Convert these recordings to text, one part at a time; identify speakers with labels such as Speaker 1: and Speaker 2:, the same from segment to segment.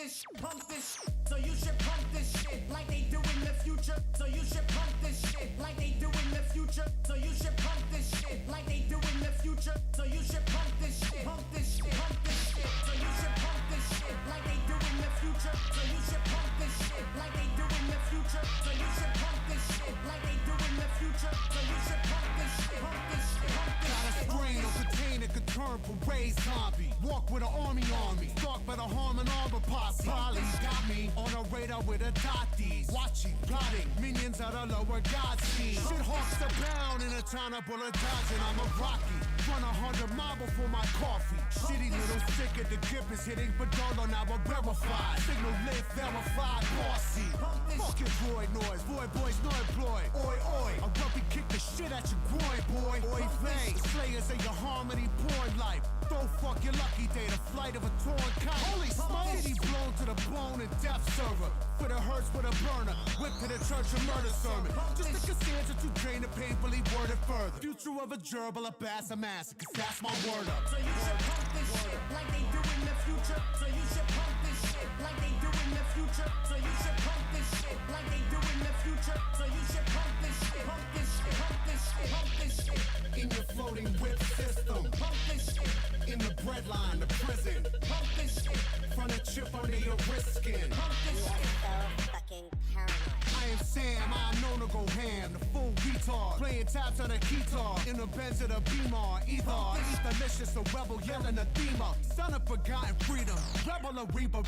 Speaker 1: this shit, pump this shit. So you should pump this shit like they do in the future. So you should pump this shit like they do in the future. So you should pump this shit like they do in the future. So you should pump this shit, pump this shit, pump this shit. So you should pump this shit like they do in the future. So you should pump this shit like they do in the future. So you should pump this shit like they do in the future. So you should pump this shit, pump this shit, pump this shit.
Speaker 2: Got a strain or container could turn parade zombie. Walk with an army on me. Stalk by the harm and armor posse. Polly got me on a radar with a dotties. Watching, plotting, minions out of lower god scene. Shit hawks abound in a town of bullet dodging. I'm a Rocky. Run 100 miles before my coffee. Shitty little stick at the grip is hitting Badolo, now I'm verified. Signal lit, verified, bossy. Fuck your droid noise, void boys no employed. Oi, oi, I rugby kick the shit at your groin, boy. Oi, vey, slayers of your harmony, porn life. Don't fuck your lucky day, the flight of a torn kite. Holy smoke, city blown to the bone and death server. For the hurts with a burner, whip to the church and murder sermon. Just a Cassandra to drain the painfully worded further. Future of a gerbil, a bass, a massacre, cause that's my word up.
Speaker 1: So you should pump this shit like they do in the future. So you should pump this shit like they do in the future. So you should pump this shit like they do in the future. So you should pump this shit, pump this shit, pump this shit, pump this shit.
Speaker 2: In your floating whip system,
Speaker 1: Pump this shit,
Speaker 2: in the breadline, the prison.
Speaker 1: pump this shit,
Speaker 2: Front a chip under your wrist skin.
Speaker 1: pump this shit.
Speaker 3: So fucking paranoid.
Speaker 2: I am Sam, I'm known to go ham, the full retard. Playing taps on a guitar, in the Benz of the Beamer. Either eat delicious, a rebel yelling a thema. Son of forgotten freedom, rebel a Reba.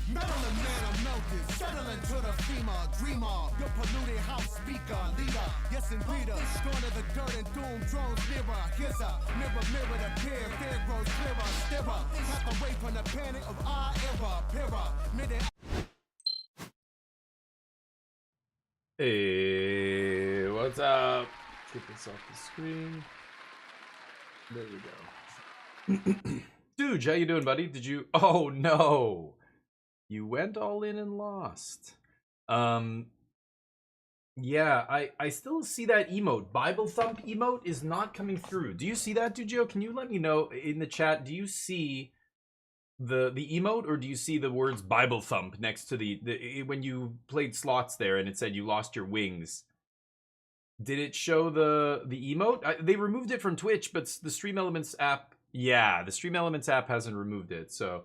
Speaker 2: Maryland man, I'm melted, settling to the FEMA. Dreamer, your polluted house speaker, leader. Yes, indeed, going to the dirt and doom drones nearer. Here's a mirror, the peer, fear grows clearer. Stirrer, tap away from the panic of our era. Pira, mid
Speaker 4: Hey, what's up? Get this off the screen. There we go. Dude, how you doing, buddy? Did you... Oh, no. You went all in and lost. Yeah, I still see that emote. Bible thump emote is not coming through. Do you see that, Dujo? Can you let me know in the chat? Do you see the emote, or do you see the words Bible thump next to the when you played slots there and it said you lost your wings? Did it show the emote? They removed it from Twitch, but the Stream Elements app, yeah, the Stream Elements app hasn't removed it, so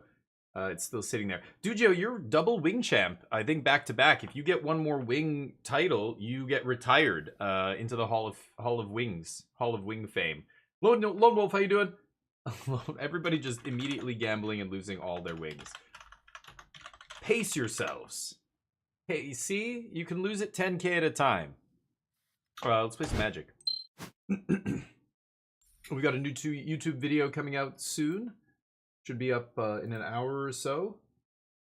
Speaker 4: it's still sitting there. Dujo, you're double wing champ, I think, back to back. If you get one more wing title, you get retired into the Hall of Wings, Hall of Wing fame. Lone Wolf, how you doing? Everybody just immediately gambling and losing all their wings. Pace yourselves. Hey, see? You can lose it 10k at a time. Let's play some Magic. We got a new YouTube video coming out soon. Should be up in an hour or so.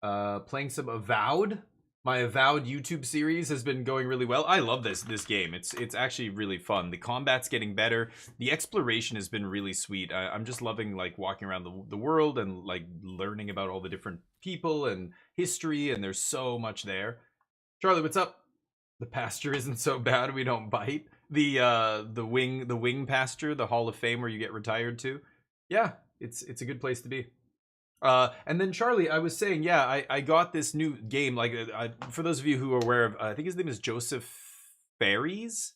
Speaker 4: Playing some Avowed. My Avowed YouTube series has been going really well. I love this game. It's actually really fun. The combat's getting better. The exploration has been really sweet. I'm just loving like walking around the world and like learning about all the different people and history, and there's so much there. Charlie, what's up? The pasture isn't so bad we don't bite. The wing pasture, the Hall of Fame where you get retired to. Yeah, it's a good place to be. And then Charlie, I was saying, yeah, I got this new game. Like, for those of you who are aware of, I think his name is Joseph Fares.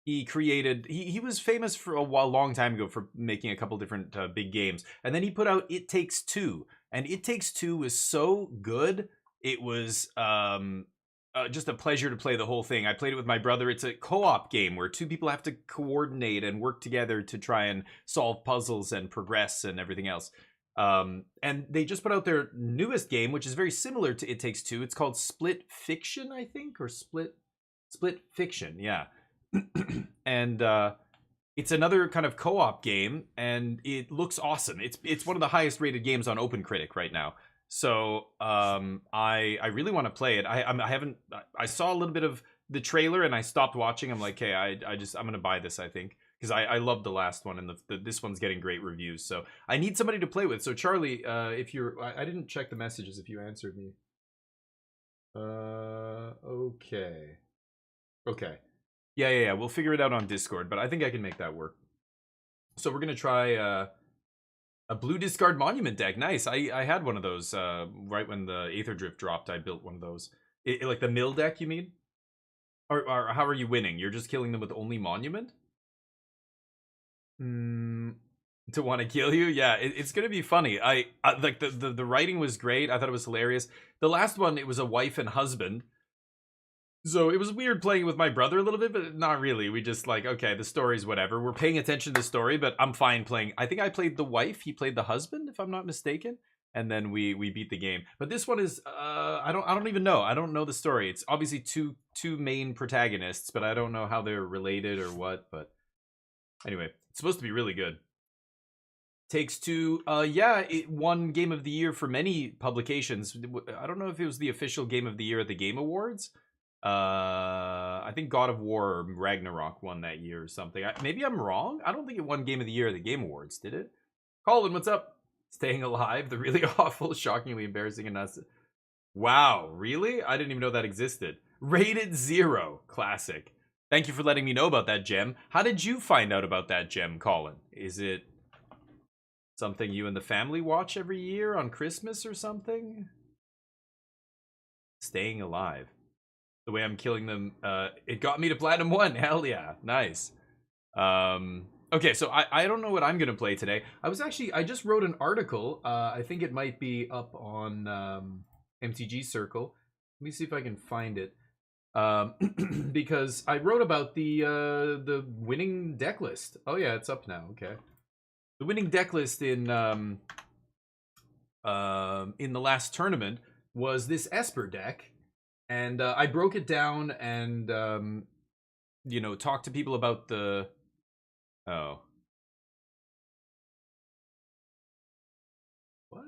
Speaker 4: He created. He was famous for a long time ago for making a couple different big games, and then he put out It Takes Two, and It Takes Two was so good. It was just a pleasure to play the whole thing. I played it with my brother. It's a co-op game where two people have to coordinate and work together to try and solve puzzles and progress and everything else. And they just put out their newest game, which is very similar to It Takes Two. It's called Split Fiction, I think, or Split Fiction, yeah. And it's another kind of co-op game, and it looks awesome. It's one of the highest rated games on OpenCritic right now. So I really want to play it. I saw a little bit of the trailer and I stopped watching. I'm like, hey, I'm gonna buy this, I think, because I loved the last one, and this one's getting great reviews. So I need somebody to play with. So Charlie, if you're, I didn't check the messages if you answered me. Okay. Yeah. We'll figure it out on Discord, but I think I can make that work. So we're gonna try A blue discard monument deck. Nice. I had one of those right when the Aether Drift dropped. I built one of those. Like the mill deck, you mean? Or how are you winning? You're just killing them with only monument? To want to kill you? Yeah, it's gonna be funny. I like the writing was great. I thought it was hilarious. The last one, it was a wife and husband. So it was weird playing with my brother a little bit, but not really. We just like, okay, the story's whatever. We're paying attention to the story, but I'm fine playing. I think I played the wife, he played the husband, if I'm not mistaken. And then we beat the game. But this one is I don't even know. I don't know the story. It's obviously two main protagonists, but I don't know how they're related or what. But anyway, it's supposed to be really good. Takes Two, yeah, it won Game of the Year for many publications. I don't know if it was the official Game of the Year at the Game Awards. I think God of War or Ragnarok won that year or something. Maybe I'm wrong. I don't think it won Game of the Year at the Game Awards, did it? Colin, what's up? Staying Alive, the really awful, shockingly embarrassing, and us. Wow, really? I didn't even know that existed. Rated 0, classic. Thank you for letting me know about that gem. How did you find out about that gem, Colin? Is it something you and the family watch every year on Christmas or something? Staying Alive. The way I'm killing them, it got me to Platinum 1. Hell yeah, nice. Okay, so I don't know what I'm gonna play today. I just wrote an article. I think it might be up on MTG Circle. Let me see if I can find it. Because I wrote about the winning deck list. Oh yeah, it's up now. Okay, the winning deck list in the last tournament was this Esper deck. And I broke it down and, you know, talked to people about the... Oh. What?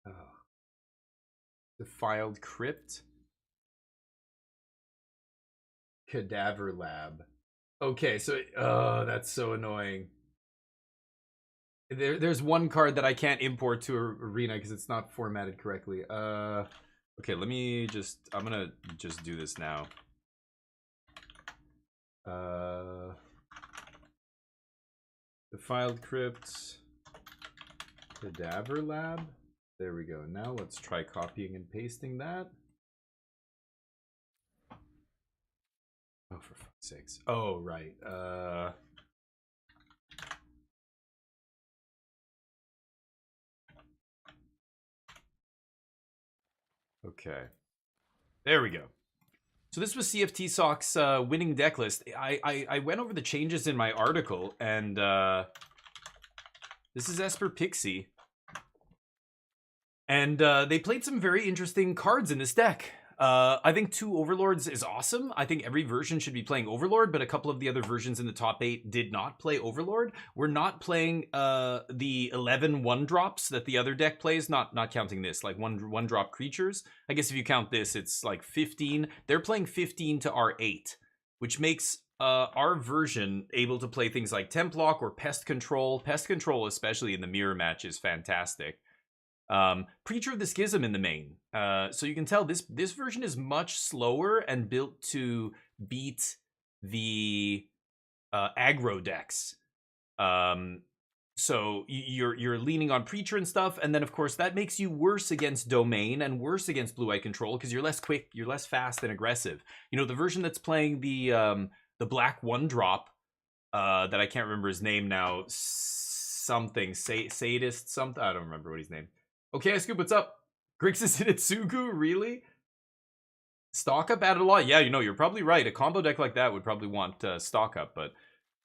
Speaker 4: Oh. Defiled Crypt? Cadaver Lab. Okay, so... Oh, that's so annoying. There's one card that I can't import to Arena because it's not formatted correctly. Okay, let me just... I'm gonna just do this now. Defiled Crypt. Cadaver Lab. There we go. Now let's try copying and pasting that. Oh, for fuck's sakes. Oh, right. Okay. There we go. So this was CFT Sock's winning deck list. I went over the changes in my article, and this is Esper Pixie. And they played some very interesting cards in this deck. I think 2 Overlords is awesome. I think every version should be playing Overlord, but a couple of the other versions in the top 8 did not play Overlord. We're not playing the 11 1-drops that the other deck plays, not counting this, like one drop creatures. I guess if you count this, it's like 15. They're playing 15 to our 8, which makes our version able to play things like Templock or Pest Control. Pest Control, especially in the mirror match, is fantastic. Preacher of the Schism in the main. So you can tell this version is much slower and built to beat the aggro decks. So you're leaning on Preacher and stuff, and then of course that makes you worse against Domain and worse against Blue-Eye Control because you're less quick, you're less fast and aggressive. You know, the version that's playing the black 1-drop that I can't remember his name now, something sadist something, I don't remember what his name. Okay, Scoop, what's up? Grixis and Itsugu, really? Stock up added a lot? Yeah, you know, you're probably right. A combo deck like that would probably want stock up, but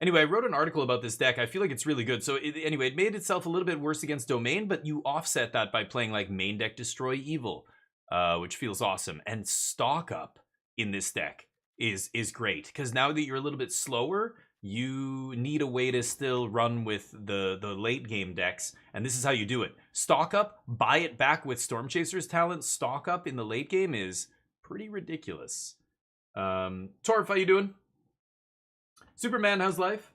Speaker 4: anyway, I wrote an article about this deck. I feel like it's really good. So anyway, it made itself a little bit worse against Domain, but you offset that by playing like main deck Destroy Evil, which feels awesome. And stock up in this deck is great, because now that you're a little bit slower, you need a way to still run with the late game decks, and this is how you do it. Stock up, buy it back with Storm Chaser's talent. Stock up in the late game is pretty ridiculous. Torf, how you doing? Superman, how's life?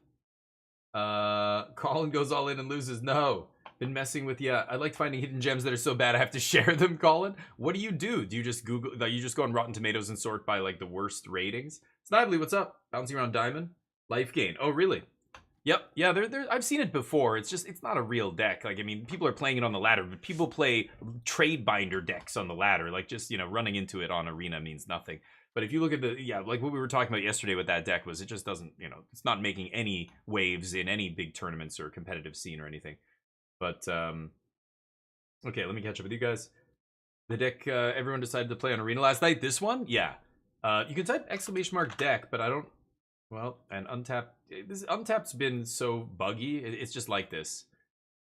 Speaker 4: Colin goes all in and loses. No, been messing with, yeah, I like finding hidden gems that are so bad I have to share them, Colin. What do? Do you just Google, you just go on Rotten Tomatoes and sort by like the worst ratings? Snively, what's up? Bouncing around Diamond. Life gain. Oh, really? Yep. Yeah, I've seen it before. It's not a real deck. Like, I mean, people are playing it on the ladder, but people play trade binder decks on the ladder. Like, just, running into it on arena means nothing. But if you look at like what we were talking about yesterday with that deck was it just doesn't, it's not making any waves in any big tournaments or competitive scene or anything. But, okay, let me catch up with you guys. The deck everyone decided to play on arena last night. This one? Yeah. You can type !deck, but I don't. Well, and Untapped's been so buggy. It's just like this.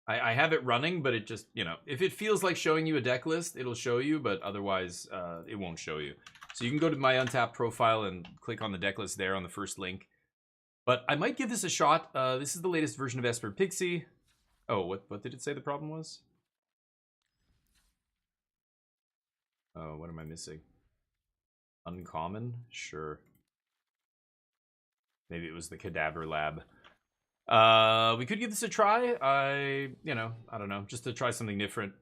Speaker 4: I have it running, but it just, if it feels like showing you a deck list, it'll show you, but otherwise, it won't show you. So you can go to my Untapped profile and click on the deck list there on the first link. But I might give this a shot. This is the latest version of Esper Pixie. Oh, what did it say the problem was? Oh, what am I missing? Uncommon? Sure. Maybe it was the Cadaver Lab. We could give this a try. I don't know, just to try something different.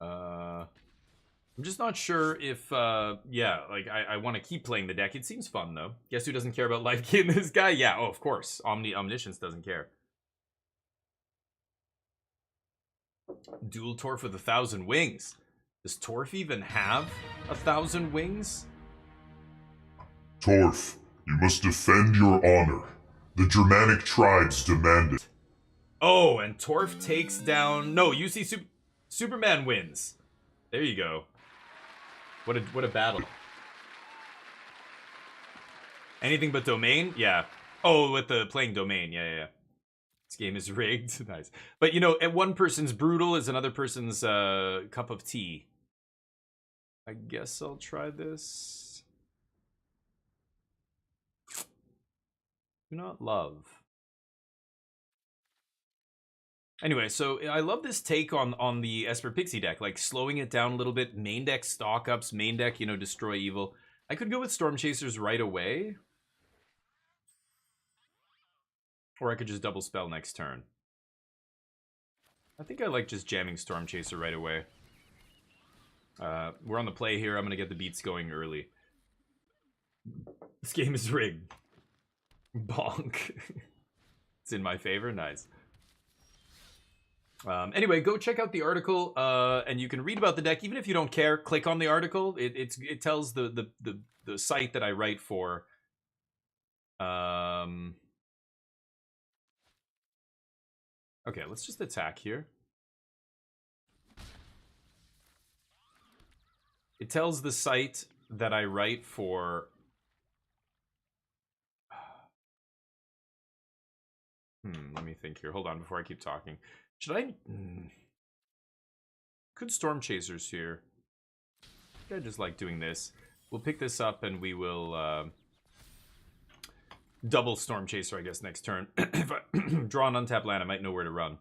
Speaker 4: I'm just not sure if, yeah, like, I want to keep playing the deck. It seems fun, though. Guess who doesn't care about life gain? This guy? Yeah, oh, of course. Omniscience doesn't care. Dual Torf with 1,000 wings. Does Torf even have 1,000 wings?
Speaker 5: Torf, you must defend your honor. The Germanic tribes demand it.
Speaker 4: Oh, and Torf takes down... No, UC Superman wins. There you go. What a battle. Anything but domain? Yeah. Oh, with the playing domain. Yeah. This game is rigged. Nice. But, at one person's brutal is another person's cup of tea. I guess I'll try this. Do not love. Anyway, so I love this take on the Esper Pixie deck, like slowing it down a little bit. Main deck stock ups, main deck, destroy evil. I could go with Storm Chasers right away. Or I could just double spell next turn. I think I like just jamming Storm Chaser right away. We're on the play here. I'm going to get the beats going early. This game is rigged. Bonk. It's in my favor. Nice. Anyway, go check out the article, and you can read about the deck. Even if you don't care, click on the article. It tells the site that I write for. Okay, let's just attack here. It tells the site that I write for. Let me think here. Hold on before I keep talking. Should I? Could Storm Chasers here. I just like doing this. We'll pick this up and we will double Storm Chaser, I guess, next turn. If I draw an untapped land, I might know where to run.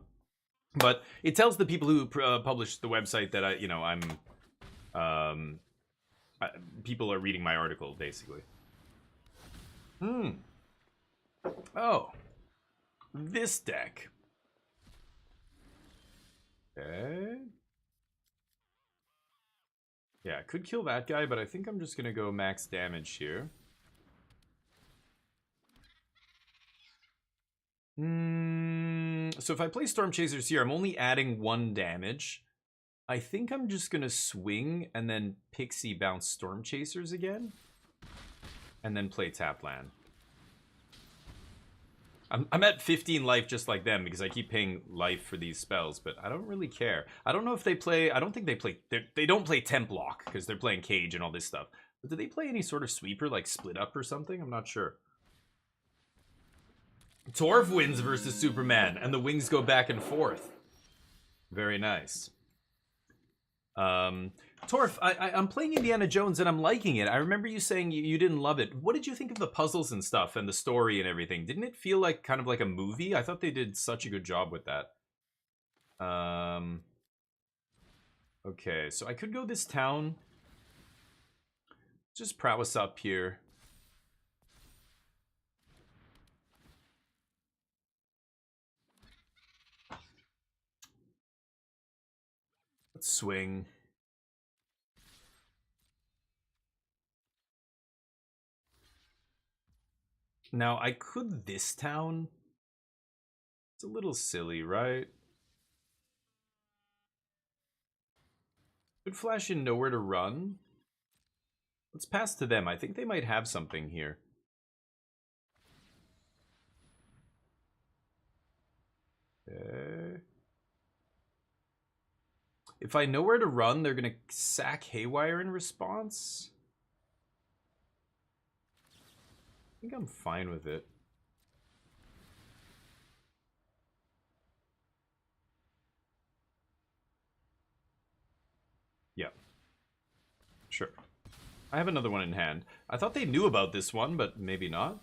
Speaker 4: But it tells the people who publish the website that people are reading my article, basically. Oh. This deck. Okay. Yeah, I could kill that guy, but I think I'm just going to go max damage here. So if I play Storm Chasers here, I'm only adding 1 damage. I think I'm just going to swing and then Pixie bounce Storm Chasers again. And then play tap land. I'm at 15 life just like them because I keep paying life for these spells, but I don't really care. I don't know if they play... I don't think they play... They don't play Temp Lock because they're playing Cage and all this stuff. But do they play any sort of sweeper like Split Up or something? I'm not sure. Torf wins versus Superman and the wings go back and forth. Very nice. Torf, I'm playing Indiana Jones and I'm liking it. I remember you saying you didn't love it. What did you think of the puzzles and stuff and the story and everything? Didn't it feel like kind of like a movie? I thought they did such a good job with that. Okay, so I could go this town. Just prowess up here. Let's swing. Now, I could this town. It's a little silly, right? Could flash in nowhere to run. Let's pass to them. I think they might have something here. Okay. If I know where to run, they're going to sack Haywire in response. I think I'm fine with it. Yeah. Sure. I have another one in hand. I thought they knew about this one, but maybe not.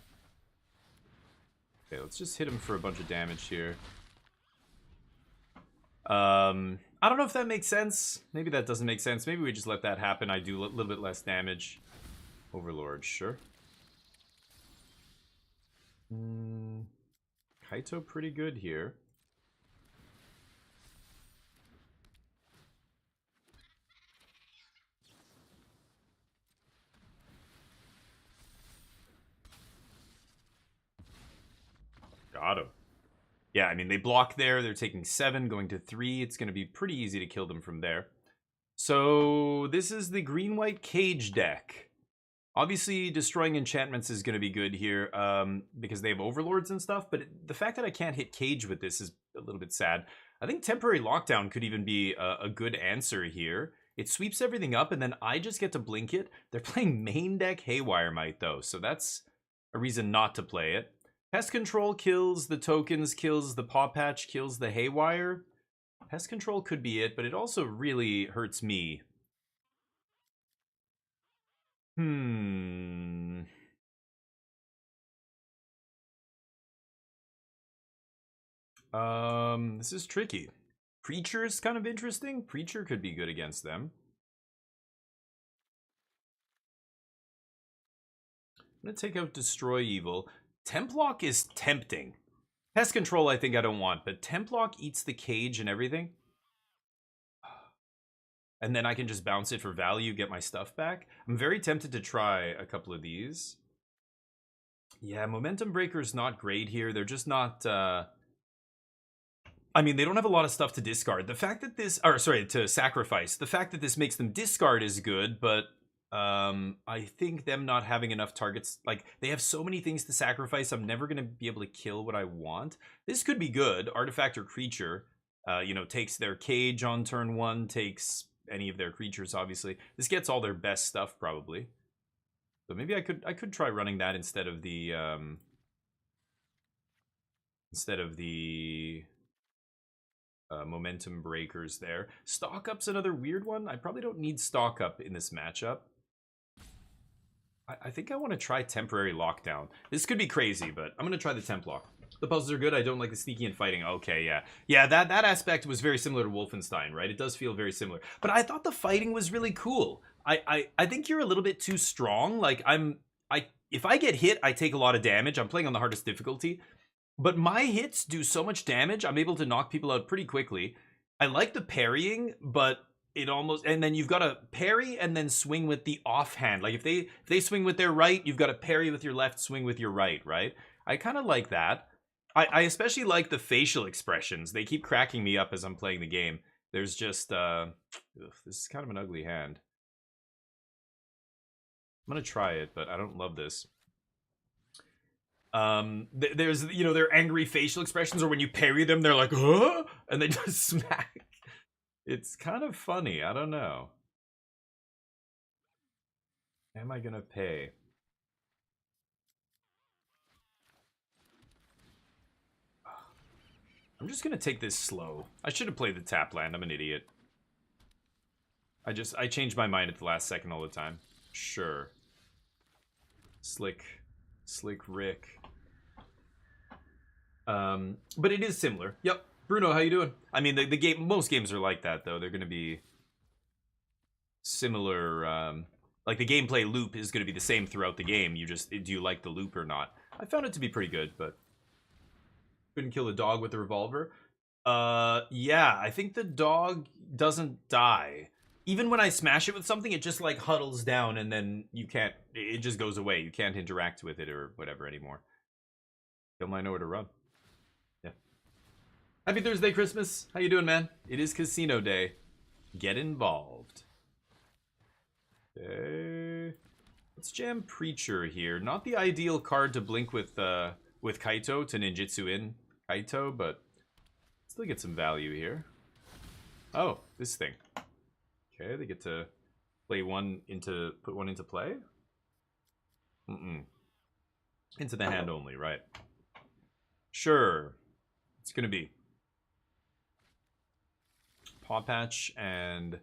Speaker 4: Okay, let's just hit him for a bunch of damage here. I don't know if that makes sense. Maybe that doesn't make sense. Maybe we just let that happen. I do a little bit less damage. Overlord, sure. Kaito pretty good here. Got him. Yeah, I mean, they block there. They're taking 7, going to 3. It's going to be pretty easy to kill them from there. So this is the green-white cage deck. Obviously, destroying enchantments is going to be good here because they have overlords and stuff. But the fact that I can't hit cage with this is a little bit sad. I think temporary lockdown could even be a good answer here. It sweeps everything up, and then I just get to blink it. They're playing main deck Haywire Might, though, so that's a reason not to play it. Pest Control kills the tokens, kills the Paw Patch, kills the Haywire. Pest Control could be it, but it also really hurts me. This is tricky. Preacher is kind of interesting. Preacher could be good against them. I'm going to take out Destroy Evil. Templock is tempting. Pest Control I think I don't want, but Templock eats the cage and everything. And then I can just bounce it for value, get my stuff back. I'm very tempted to try a couple of these. Yeah, Momentum Breaker's not great here. They're just not... I mean, they don't have a lot of stuff to discard. The fact that this... Or, sorry, to sacrifice. The fact that this makes them discard is good, but... I think them not having enough targets, like, they have so many things to sacrifice, I'm never going to be able to kill what I want. This could be good. Artifact or creature, you know, takes their cage on turn 1, takes any of their creatures, obviously. This gets all their best stuff, probably. So maybe I could try running that instead of the, Momentum Breakers there. Stock Up's another weird one. I probably don't need Stock Up in this matchup. I think I want to try Temporary Lockdown. This could be crazy, but I'm going to try the Templock. The puzzles are good. I don't like the sneaky and fighting. Okay, yeah. Yeah, that aspect was very similar to Wolfenstein, right? It does feel very similar. But I thought the fighting was really cool. I think you're a little bit too strong. Like, if I get hit, I take a lot of damage. I'm playing on the hardest difficulty. But my hits do so much damage, I'm able to knock people out pretty quickly. I like the parrying, but it almost... And then you've got to parry and then swing with the offhand. Like, if they swing with their right, you've got to parry with your left, swing with your right, right? I kind of like that. I especially like the facial expressions. They keep cracking me up as I'm playing the game. There's just... this is kind of an ugly hand. I'm going to try it, but I don't love this. There's, you know, their angry facial expressions, or when you parry them, they're like, huh? And they just smack. It's kind of funny. I don't know. Am I gonna pay? I'm just gonna take this slow. I should have played the tap land. I'm an idiot. I change my mind at the last second all the time. Sure. Slick Rick. But it is similar. Yep. Bruno, how you doing? I mean, the game, most games are like that, though. They're going to be similar. Like, the gameplay loop is going to be the same throughout the game. You just, do you like the loop or not? I found it to be pretty good, but couldn't kill the dog with the revolver. Yeah, I think the dog doesn't die. Even when I smash it with something, it just, like, huddles down, and then you can't, it just goes away. You can't interact with it or whatever anymore. He'll might know where to run. Yeah. Happy Thursday, Christmas. How you doing, man? It is casino day. Get involved. Okay. Let's jam Preacher here. Not the ideal card to blink with Kaito to ninjutsu in Kaito, but still get some value here. Oh, this thing. Okay, they get to put one into play. Into the hand only, right? Sure. It's gonna be Paw Patch and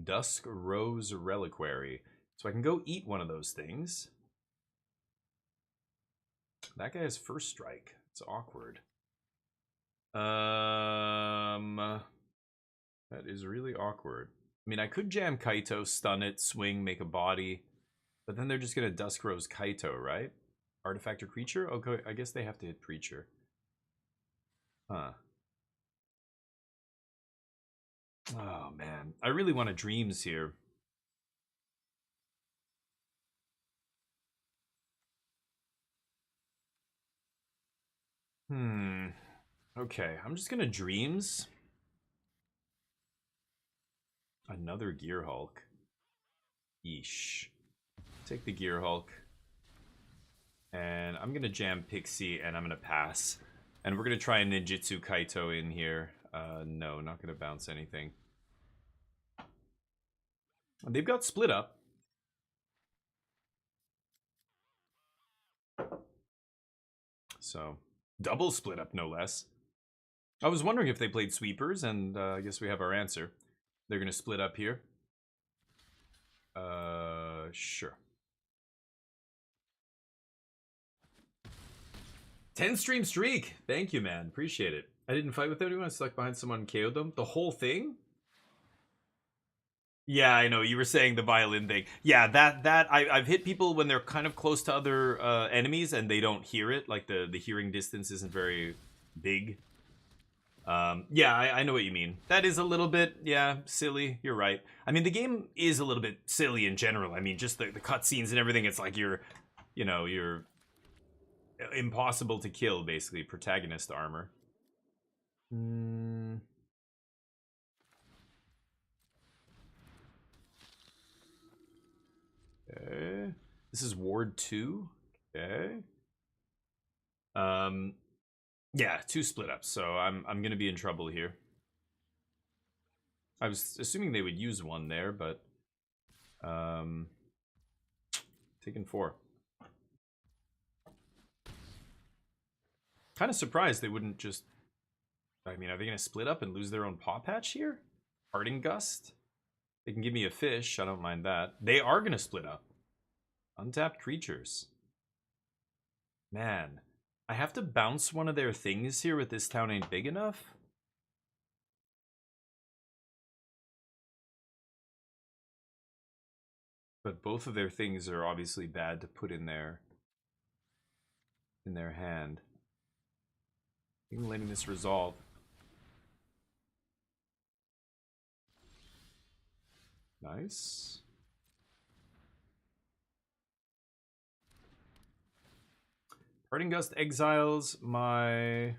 Speaker 4: Dusk Rose Reliquary. So I can go eat one of those things. That guy has first strike. It's awkward. That is really awkward. I mean, I could jam Kaito, stun it, swing, make a body. But then they're just going to Dusk Rose Kaito, right? Artifact or creature? Okay, I guess they have to hit Preacher. Huh. Oh, man. I really want a Dreams here. Okay, I'm just going to Dreams. Another Gear Hulk. Yeesh. Take the Gear Hulk. And I'm going to jam Pixie and I'm going to pass. And we're going to try a Ninjutsu Kaito in here. No, not going to bounce anything. They've got Split Up. So, double Split Up, no less. I was wondering if they played Sweepers, and I guess we have our answer. They're going to split up here. Sure. 10-stream streak. Thank you, man. Appreciate it. I didn't fight with anyone. I stuck behind someone and KO'd them. The whole thing? Yeah, I know. You were saying the violin thing. Yeah, I've hit people when they're kind of close to other enemies and they don't hear it. Like the hearing distance isn't very big. Yeah, I know what you mean. That is a little bit, yeah, silly. You're right. I mean, the game is a little bit silly in general. I mean, just the cutscenes and everything. It's like you're impossible to kill, basically. Protagonist armor. Okay. This is Ward 2. Okay. Yeah, 2 split ups, so I'm gonna be in trouble here. I was assuming they would use one there, but taking 4. Kind of surprised they wouldn't just. I mean, are they gonna split up and lose their own Paw Patch here? Parting Gust. They can give me a fish. I don't mind that. They are gonna split up. Untapped creatures. Man. I have to bounce one of their things here with this town ain't big enough. But both of their things are obviously bad to put in their hand. Even letting this resolve. Nice. Parting Gust exiles my...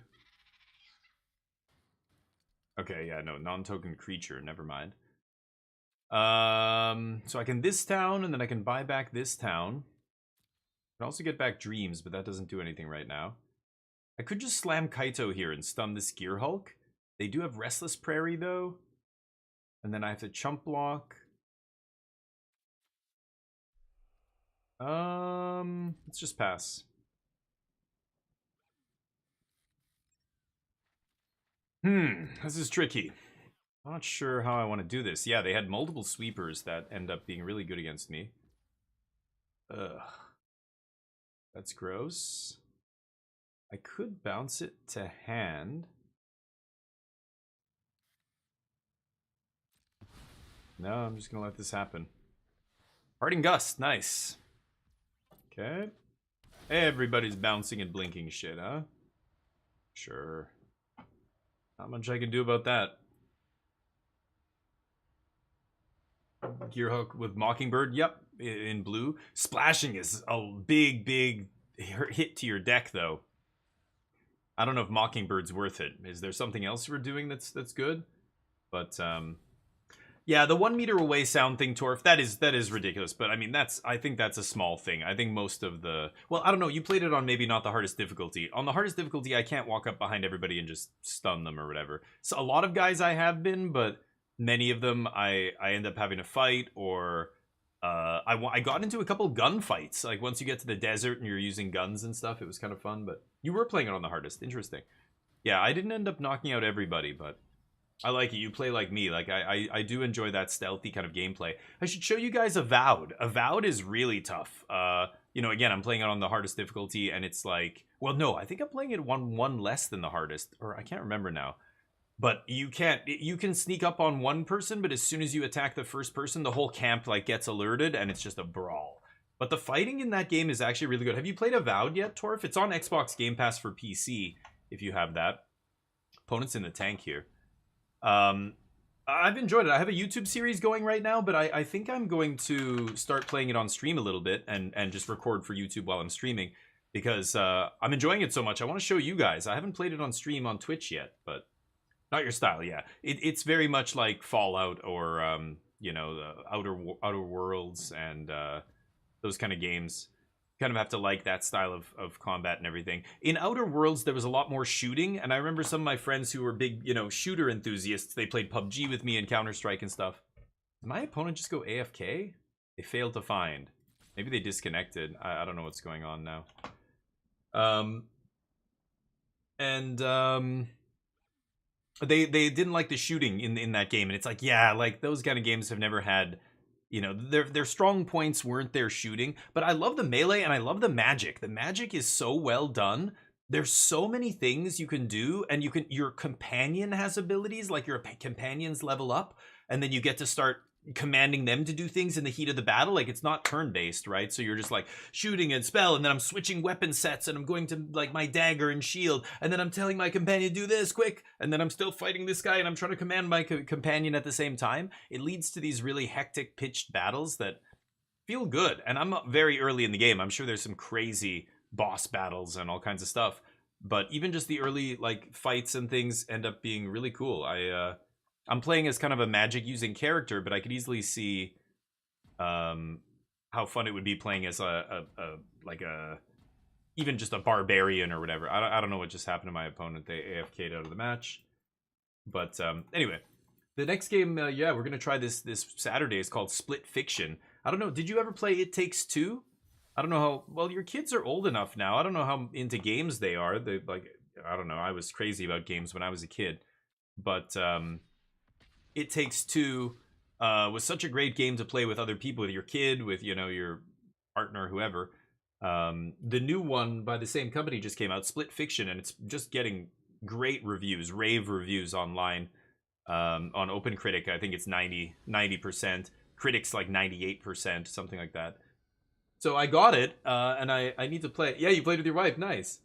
Speaker 4: Okay, yeah, no, non-token creature, never mind. So I can this town, and then I can buy back this town. I can also get back Dreams, but that doesn't do anything right now. I could just slam Kaito here and stun this Gear Hulk. They do have Restless Prairie, though. And then I have to chump block. Let's just pass. This is tricky. I'm not sure how I want to do this. Yeah, they had multiple sweepers that end up being really good against me. Ugh. That's gross. I could bounce it to hand. No, I'm just gonna let this happen. Parting Gust, nice. Okay. Everybody's bouncing and blinking shit, huh? Sure. Not much I can do about that. Gear Hook with Mockingbird, yep, in blue. Splashing is a big hit to your deck, though. I don't know if Mockingbird's worth it. Is there something else we're doing that's good? But yeah, the 1 meter away sound thing, Torf, that is ridiculous. But I mean, I think that's a small thing. I think most of the, well, I don't know. You played it on maybe not the hardest difficulty. On the hardest difficulty, I can't walk up behind everybody and just stun them or whatever. So a lot of guys I have been, but many of them I end up having to fight, or I got into a couple gunfights. Like once you get to the desert and you're using guns and stuff, it was kind of fun. But you were playing it on the hardest. Interesting. Yeah, I didn't end up knocking out everybody, but I like it. You play like me. Like I do enjoy that stealthy kind of gameplay. I should show you guys Avowed. Avowed is really tough. You know, again, I'm playing it on the hardest difficulty, and it's like, well, no, I think I'm playing it one less than the hardest, or I can't remember now. But you can sneak up on one person, but as soon as you attack the first person, the whole camp like gets alerted, and it's just a brawl. But the fighting in that game is actually really good. Have you played Avowed yet, Torf? It's on Xbox Game Pass for PC if you have that. Opponent's in the tank here. I've enjoyed it. I have a YouTube series going right now, but I think I'm going to start playing it on stream a little bit and just record for YouTube while I'm streaming, because I'm enjoying it so much. I want to show you guys. I haven't played it on stream on Twitch yet, but not your style. Yeah, it's very much like Fallout or you know, the Outer Worlds and those kind of games. Kind of have to like that style of combat and everything. In Outer Worlds, there was a lot more shooting, and I remember some of my friends who were big, you know, shooter enthusiasts. They played PUBG with me and Counter-Strike and stuff. Did my opponent just go AFK? They failed to find. Maybe they disconnected. I don't know what's going on now. They didn't like the shooting in that game, and it's like, yeah, like those kind of games have never had, you know, their strong points weren't their shooting. But I love the melee, and I love the magic. The magic is so well done. There's so many things you can do, and your companion has abilities, like your companions level up, and then you get to start commanding them to do things in the heat of the battle. Like, it's not turn-based, right? So you're just like shooting and spell, and then I'm switching weapon sets, and I'm going to like my dagger and shield, and then I'm telling my companion do this quick, and then I'm still fighting this guy, and I'm trying to command my companion at the same time. It leads to these really hectic pitched battles that feel good. And I'm very early in the game. I'm sure there's some crazy boss battles and all kinds of stuff, but even just the early like fights and things end up being really cool. I'm playing as kind of a magic using character, but I could easily see how fun it would be playing as even just a barbarian or whatever. I don't know what just happened to my opponent. They AFK'd out of the match. But anyway, the next game, yeah, we're gonna try this Saturday. Is called Split Fiction. I don't know. Did you ever play It Takes Two? I don't know how. Well, your kids are old enough now. I don't know how into games they are. They like. I don't know. I was crazy about games when I was a kid, but It Takes Two was such a great game to play with other people, with your kid, with, you know, your partner, whoever. The new one by the same company just came out, Split Fiction, and it's just getting great reviews, rave reviews online. On OpenCritic, I think it's 90%. Critics like 98%, something like that. So I got it, and I need to play it. Yeah, you played with your wife. Nice.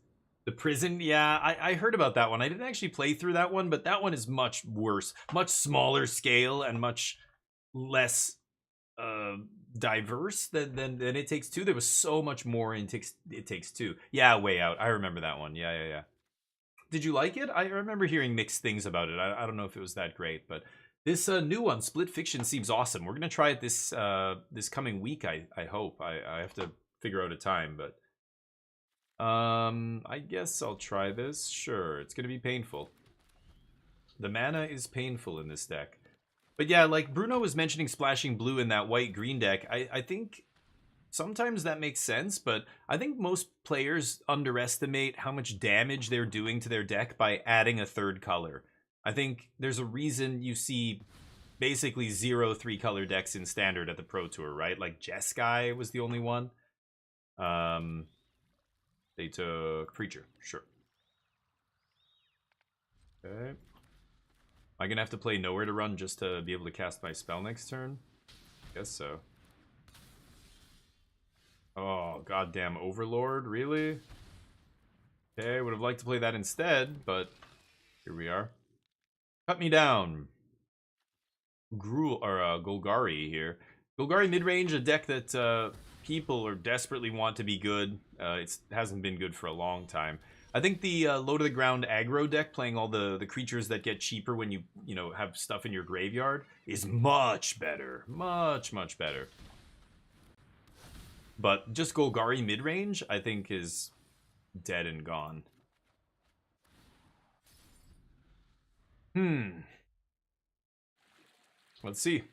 Speaker 4: The Prison, yeah, I heard about that one. I didn't actually play through that one, but that one is much worse, much smaller scale, and much less diverse than It Takes Two. There was so much more in It Takes Two. Yeah, Way Out. I remember that one. Yeah. Did you like it? I remember hearing mixed things about it. I don't know if it was that great, but this new one, Split Fiction, seems awesome. We're gonna try it this coming week. I hope. I have to figure out a time, but I guess I'll try this. Sure, it's gonna be painful. The mana is painful in this deck. But yeah, like Bruno was mentioning splashing blue in that white-green deck. I think sometimes that makes sense, but I think most players underestimate how much damage they're doing to their deck by adding a third color. I think there's a reason you see basically 0 3-color decks in Standard at the Pro Tour, right? Like Jeskai was the only one. They took Preacher, sure. Okay. Am I gonna have to play Nowhere to Run just to be able to cast my spell next turn? Guess so. Oh, goddamn Overlord, really? Okay, would have liked to play that instead, but here we are. Cut me down. Golgari here. Golgari mid-range, a deck that people are desperately want to be good. It hasn't been good for a long time. I think the low to the ground aggro deck, playing all the creatures that get cheaper when you know have stuff in your graveyard, is much better, much better. But just Golgari mid range, I think, is dead and gone. Let's see.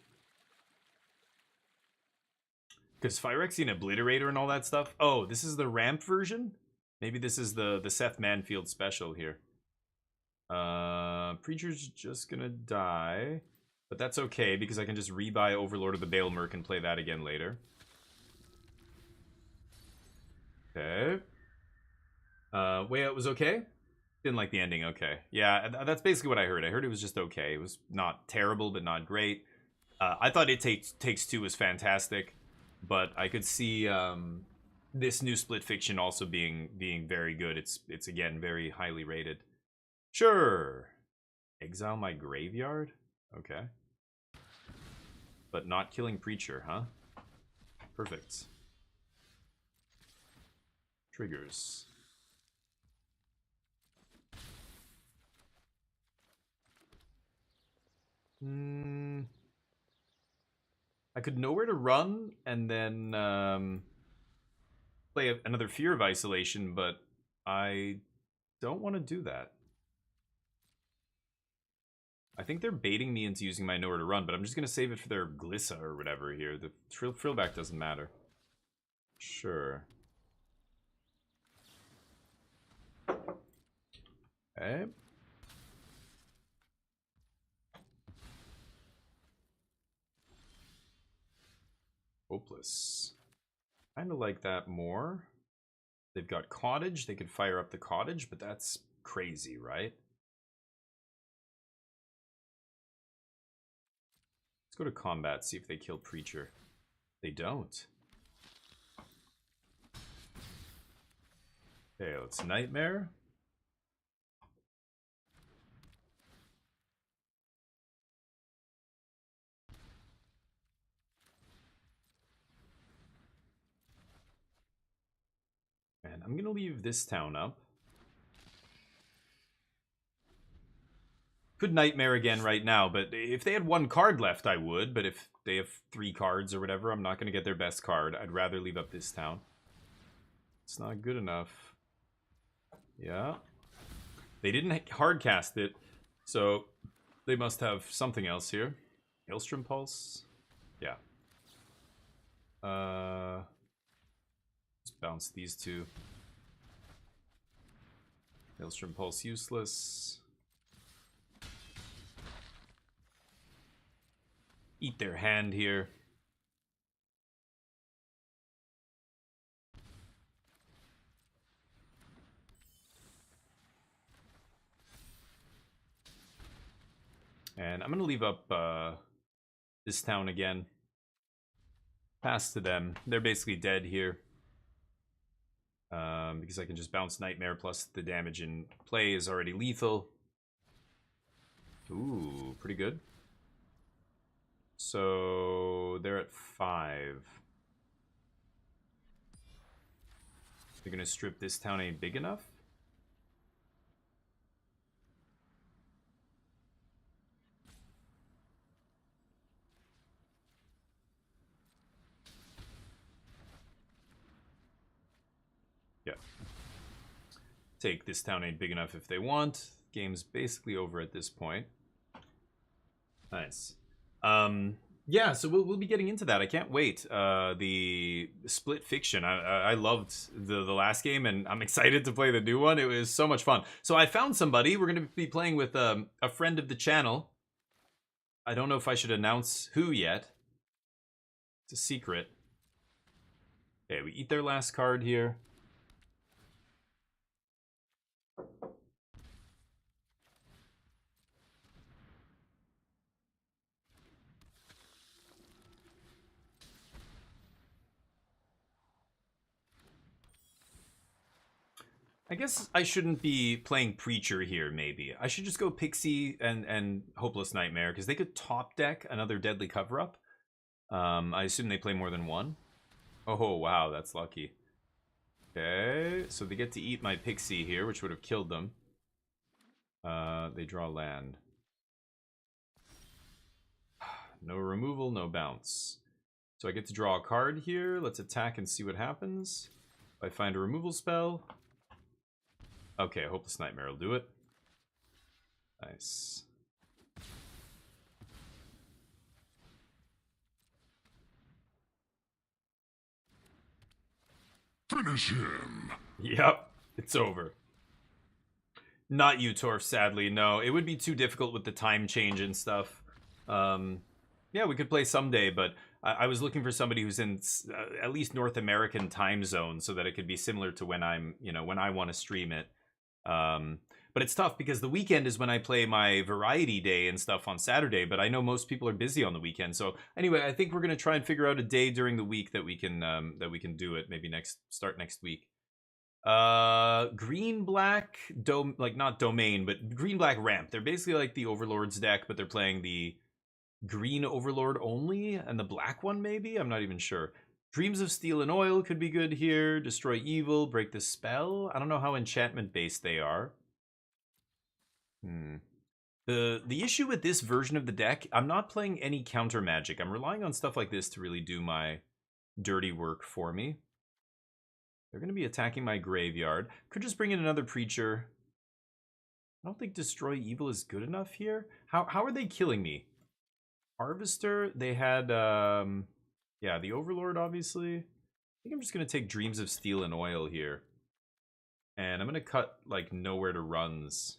Speaker 4: Because Phyrexian Obliterator and all that stuff. Oh, this is the ramp version? Maybe this is the Seth Manfield special here. Preacher's just gonna die. But that's okay, because I can just rebuy Overlord of the Baelmerk and play that again later. Okay. Way Out was okay? Didn't like the ending, okay. Yeah, that's basically what I heard. I heard it was just okay. It was not terrible, but not great. I thought It Takes Two was fantastic, but I could see this new Split Fiction also being very good. It's again very highly rated. Sure. Exile my graveyard? Okay. But not killing Preacher, huh? Perfect. Triggers. I could know where to run and then play another Fear of Isolation, but I don't want to do that. I think they're baiting me into using my Nowhere to Run, but I'm just going to save it for their Glissa or whatever here. The Frillback doesn't matter. Sure. Okay. Hopeless. Kind of like that more. They've got Cottage. They could fire up the Cottage, but that's crazy, right? Let's go to combat, see if they kill Preacher. They don't. Okay, let's Nightmare. And I'm gonna leave this town up. Could Nightmare again right now, but if they had one card left, I would. But if they have 3 cards or whatever, I'm not gonna get their best card. I'd rather leave up this town. It's not good enough. Yeah. They didn't hard cast it, so they must have something else here. Hailstrom Pulse? Yeah. Let's bounce these two. Hailstrom Pulse useless. Eat their hand here. And I'm going to leave up this town again. Pass to them. They're basically dead here. Because I can just bounce Nightmare, plus the damage in play is already lethal. Ooh, pretty good. So they're at 5. They're going to strip this town ain't big enough? Yeah. Take this town ain't big enough if they want. Game's basically over at this point. Nice. Yeah, so we'll be getting into that. I can't wait. The Split Fiction. I loved the last game, and I'm excited to play the new one. It was so much fun. So I found somebody. We're going to be playing with a friend of the channel. I don't know if I should announce who yet. It's a secret. Okay, we eat their last card here. I guess I shouldn't be playing Preacher here, maybe. I should just go Pixie and Hopeless Nightmare, because they could top deck another Deadly Cover-Up. I assume they play more than one. Oh, wow, that's lucky. Okay, so they get to eat my pixie here, which would have killed them. They draw land. No removal, no bounce. So I get to draw a card here. Let's attack and see what happens. If I find a removal spell. Okay, Hopeless Nightmare will do it. Nice.
Speaker 5: Finish him.
Speaker 4: Yep, it's over. Not you, Torf, sadly. No, it would be too difficult with the time change and stuff. Yeah, we could play someday, but I was looking for somebody who's in at least North American time zone so that it could be similar to when I'm, when I want to stream it. But it's tough because the weekend is when I play my variety day and stuff on Saturday, but I know most people are busy on the weekend. So anyway, I think we're going to try and figure out a day during the week that we can do it. Maybe start next week. Green black not domain, but green black ramp. They're basically like the Overlord's deck, but they're playing the green Overlord only and the black one maybe. I'm not even sure. Dreams of Steel and Oil could be good here. Destroy Evil, break the spell. I don't know how enchantment based they are. The issue with this version of the deck, I'm not playing any counter magic. I'm relying on stuff like this to really do my dirty work for me. They're going to be attacking my graveyard. Could just bring in another Preacher. I don't think Destroy Evil is good enough here. How are they killing me? Harvester, they had, yeah, the Overlord, obviously. I think I'm just going to take Dreams of Steel and Oil here. And I'm going to cut, like, nowhere to runs.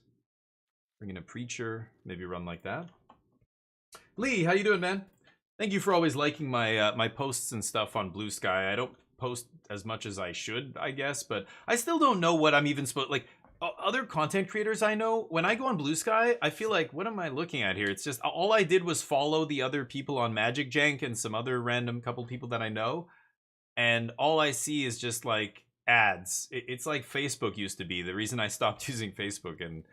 Speaker 4: Bring in a Preacher, maybe run like that. Lee, how you doing, man? Thank you for always liking my my posts and stuff on Blue Sky. I don't post as much as I should, I guess, but I still don't know what I'm even supposed... Like, other content creators I know, when I go on Blue Sky, I feel like, what am I looking at here? It's just, all I did was follow the other people on Magic Jank and some other random couple people that I know, and all I see is just, like, ads. It's like Facebook used to be. The reason I stopped using Facebook, and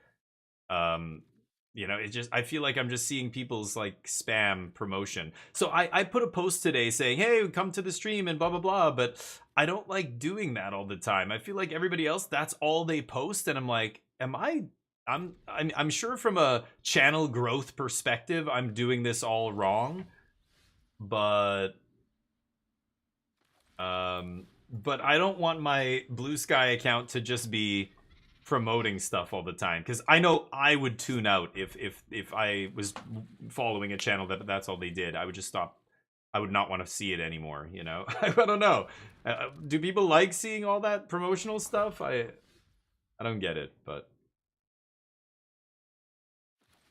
Speaker 4: it just, I feel like I'm just seeing people's like spam promotion. So I put a post today saying, hey, come to the stream and blah blah blah, but I don't like doing that all the time. I feel like everybody else, that's all they post, and I'm like, I'm sure from a channel growth perspective I'm doing this all wrong, but I don't want my Blue Sky account to just be promoting stuff all the time, because I know I would tune out if I was following a channel that's all they did. I would just stop. I would not want to see it anymore, I don't know. Do people like seeing all that promotional stuff? I don't get it, but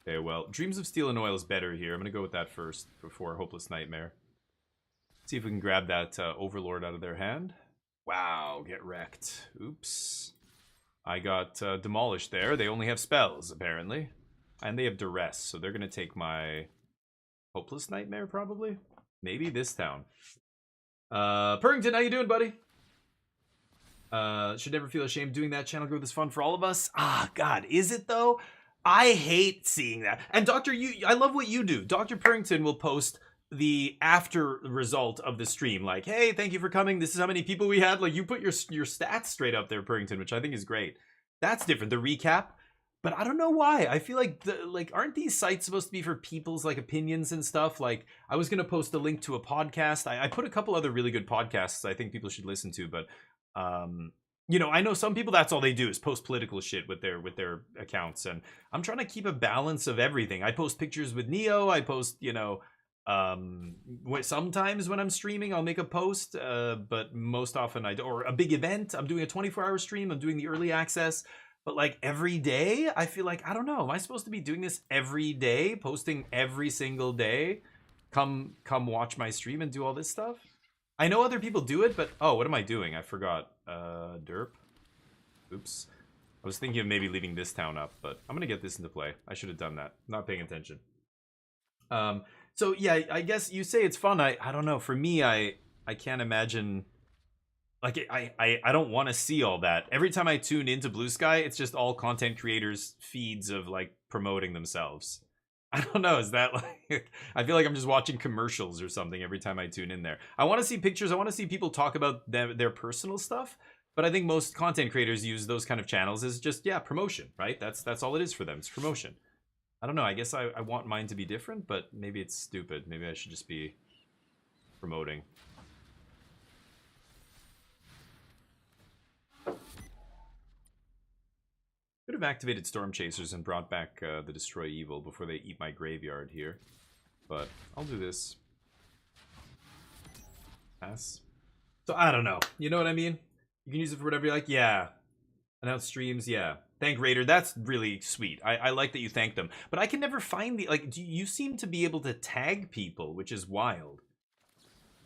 Speaker 4: okay, well, Dreams of Steel and Oil is better here. I'm gonna go with that first before Hopeless Nightmare. See if we can grab that Overlord out of their hand. Wow, get wrecked. Oops. I got demolished there. They only have spells, apparently. And they have Duress, so they're going to take my Hopeless Nightmare, probably? Maybe this town. Purrington, how you doing, buddy? Should never feel ashamed doing that. Channel growth is fun for all of us. Ah, God, is it, though? I hate seeing that. And I love what you do. Dr. Purrington will post the after result of the stream, like, hey, thank you for coming, this is how many people we had. Like, you put your stats straight up there, Purrington, which I think is great. That's different, the recap. But I don't know why. I feel like aren't these sites supposed to be for people's like opinions and stuff? Like, I was gonna post a link to a podcast. I put a couple other really good podcasts I think people should listen to, but I know some people, that's all they do is post political shit with their accounts, and I'm trying to keep a balance of everything. I post pictures with Neo, I post, sometimes when I'm streaming I'll make a post, but most often I do, or a big event, I'm doing a 24-hour stream, I'm doing the early access, but like every day I feel like, I don't know, am I supposed to be doing this every day, posting every single day? Come watch my stream and do all this stuff? I know other people do it, but oh, what am I doing? I forgot. Derp. Oops. I was thinking of maybe leaving this town up, but I'm gonna get this into play. I should have done that. Not paying attention. So yeah, I guess you say it's fun. I don't know. For me, I can't imagine. Like, I don't want to see all that. Every time I tune into Blue Sky, it's just all content creators' feeds of like promoting themselves. I don't know. Is that like? I feel like I'm just watching commercials or something every time I tune in there. I want to see pictures. I want to see people talk about their personal stuff. But I think most content creators use those kind of channels as just, yeah, promotion, right? That's all it is for them. It's promotion. I don't know. I guess I want mine to be different, but maybe it's stupid. Maybe I should just be promoting. Could have activated Storm Chasers and brought back the Destroy Evil before they eat my graveyard here. But I'll do this. Pass. So I don't know. You know what I mean? You can use it for whatever you like. Yeah. Announce streams. Yeah. Thank Raider. That's really sweet. I like that you thank them. But I can never find the... Like, you seem to be able to tag people, which is wild.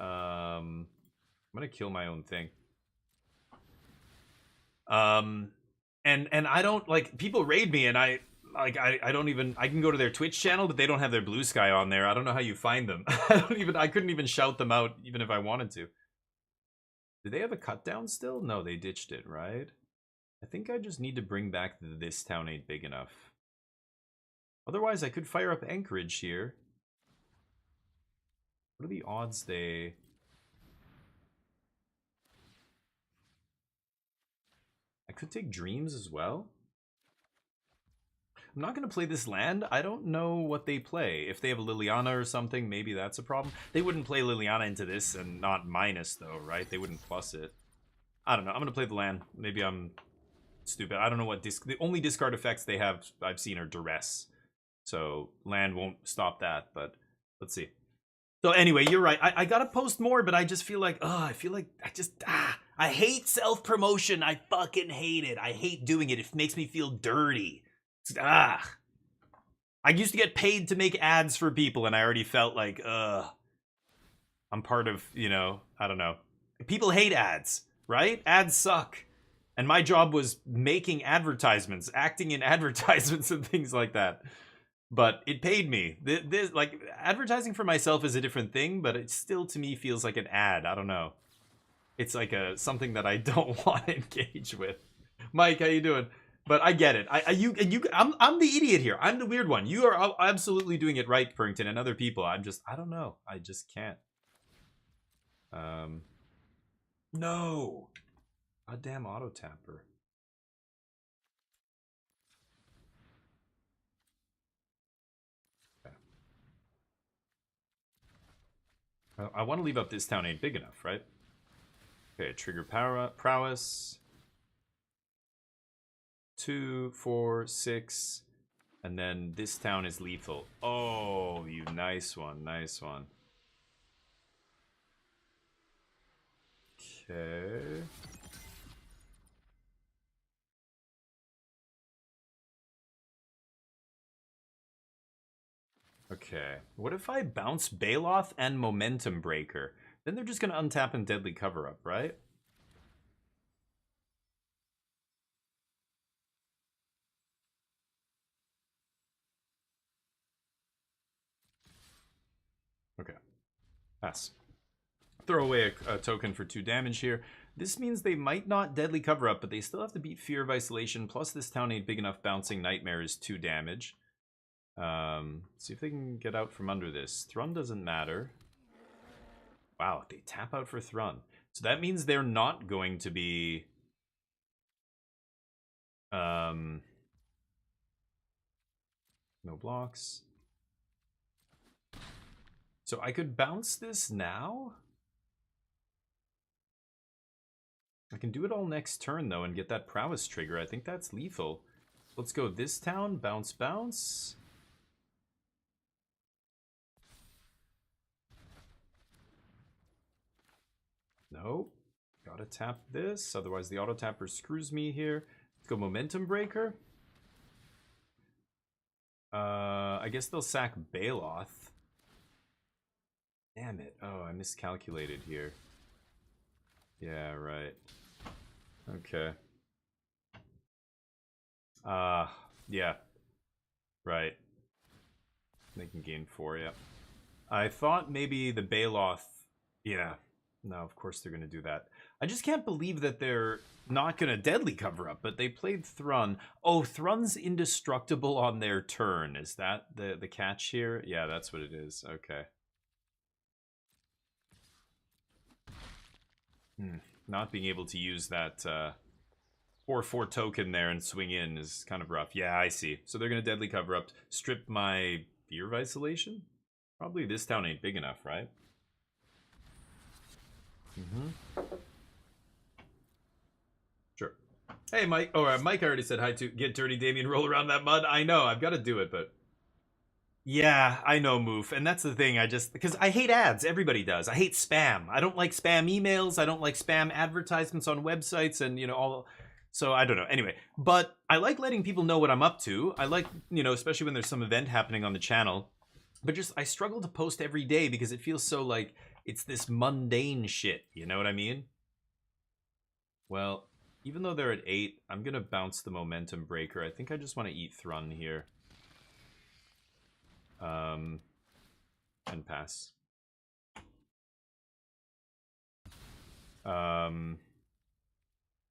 Speaker 4: I'm going to kill my own thing. And I don't... Like, people raid me and I don't even... I can go to their Twitch channel, but they don't have their Blue Sky on there. I don't know how you find them. I couldn't even shout them out, even if I wanted to. Do they have a cut down still? No, they ditched it, right? I think I just need to bring back This Town Ain't Big Enough. Otherwise, I could fire up Anchorage here. What are the odds they... I could take Dreams as well. I'm not going to play this land. I don't know what they play. If they have a Liliana or something, maybe that's a problem. They wouldn't play Liliana into this and not minus, though, right? They wouldn't plus it. I don't know. I'm going to play the land. Maybe I'm stupid. I don't know what the only discard effects they have I've seen are Duress. So land won't stop that, but let's see. So anyway, you're right. I got to post more, but I just feel like, I hate self-promotion. I fucking hate it. I hate doing it. It makes me feel dirty. I used to get paid to make ads for people, and I already felt like, I'm part of, you know, I don't know. People hate ads, right? Ads suck. And my job was making advertisements, acting in advertisements and things like that. But it paid me. This, like, advertising for myself is a different thing, but it still, to me, feels like an ad. I don't know. It's like something that I don't want to engage with. Mike, how you doing? But I get it. I'm the idiot here. I'm the weird one. You are absolutely doing it right, Purrington, and other people. I don't know. I just can't. No. Goddamn auto tapper. Okay. I want to leave up This Town Ain't Big Enough, right? Okay, trigger prowess. 2, 4, 6, and then This Town is lethal. Oh, you nice one, nice one. Okay. Okay. What if I bounce Baloth and Momentum Breaker? Then they're just gonna untap and Deadly Cover Up, right? Okay. Pass. Throw away a token for 2 damage here. This means they might not Deadly Cover Up, but they still have to beat Fear of Isolation, plus This Town Ain't Big Enough. Bouncing Nightmare is 2 damage. See if they can get out from under this. Thrun doesn't matter. Wow, they tap out for Thrun. So that means they're not going to be... No blocks. So I could bounce this now? I can do it all next turn, though, and get that prowess trigger. I think that's lethal. Let's go This Town, bounce, bounce. No. Gotta tap this, otherwise the auto tapper screws me here. Let's go Momentum Breaker. I guess they'll sack Baloth. Damn it. Oh, I miscalculated here. Yeah, right. Okay. Yeah. Right. They can gain 4, yeah. I thought maybe the Baloth... Yeah. No, of course they're going to do that. I just can't believe that they're not going to Deadly Cover Up, but they played Thrun. Oh, Thrun's indestructible on their turn. Is that the catch here? Yeah, that's what it is. Okay. not being able to use that 4/4 token there and swing in is kind of rough. Yeah, I see. So they're gonna deadly cover up, strip my fear of isolation. Probably this town ain't big enough, right? Sure. Hey, Mike. Oh, Mike already said hi to get dirty, Damien. Roll around that mud. I know. I've got to do it, but yeah, I know, Moof. And that's the thing. Because I hate ads. Everybody does. I hate spam. I don't like spam emails. I don't like spam advertisements on websites, and all. So I don't know. Anyway, but I like letting people know what I'm up to. I like, especially when there's some event happening on the channel. But I struggle to post every day because it feels so like it's this mundane shit. You know what I mean? Well, even though they're at 8, I'm going to bounce the momentum breaker. I think I just want to eat Thrun here. And pass.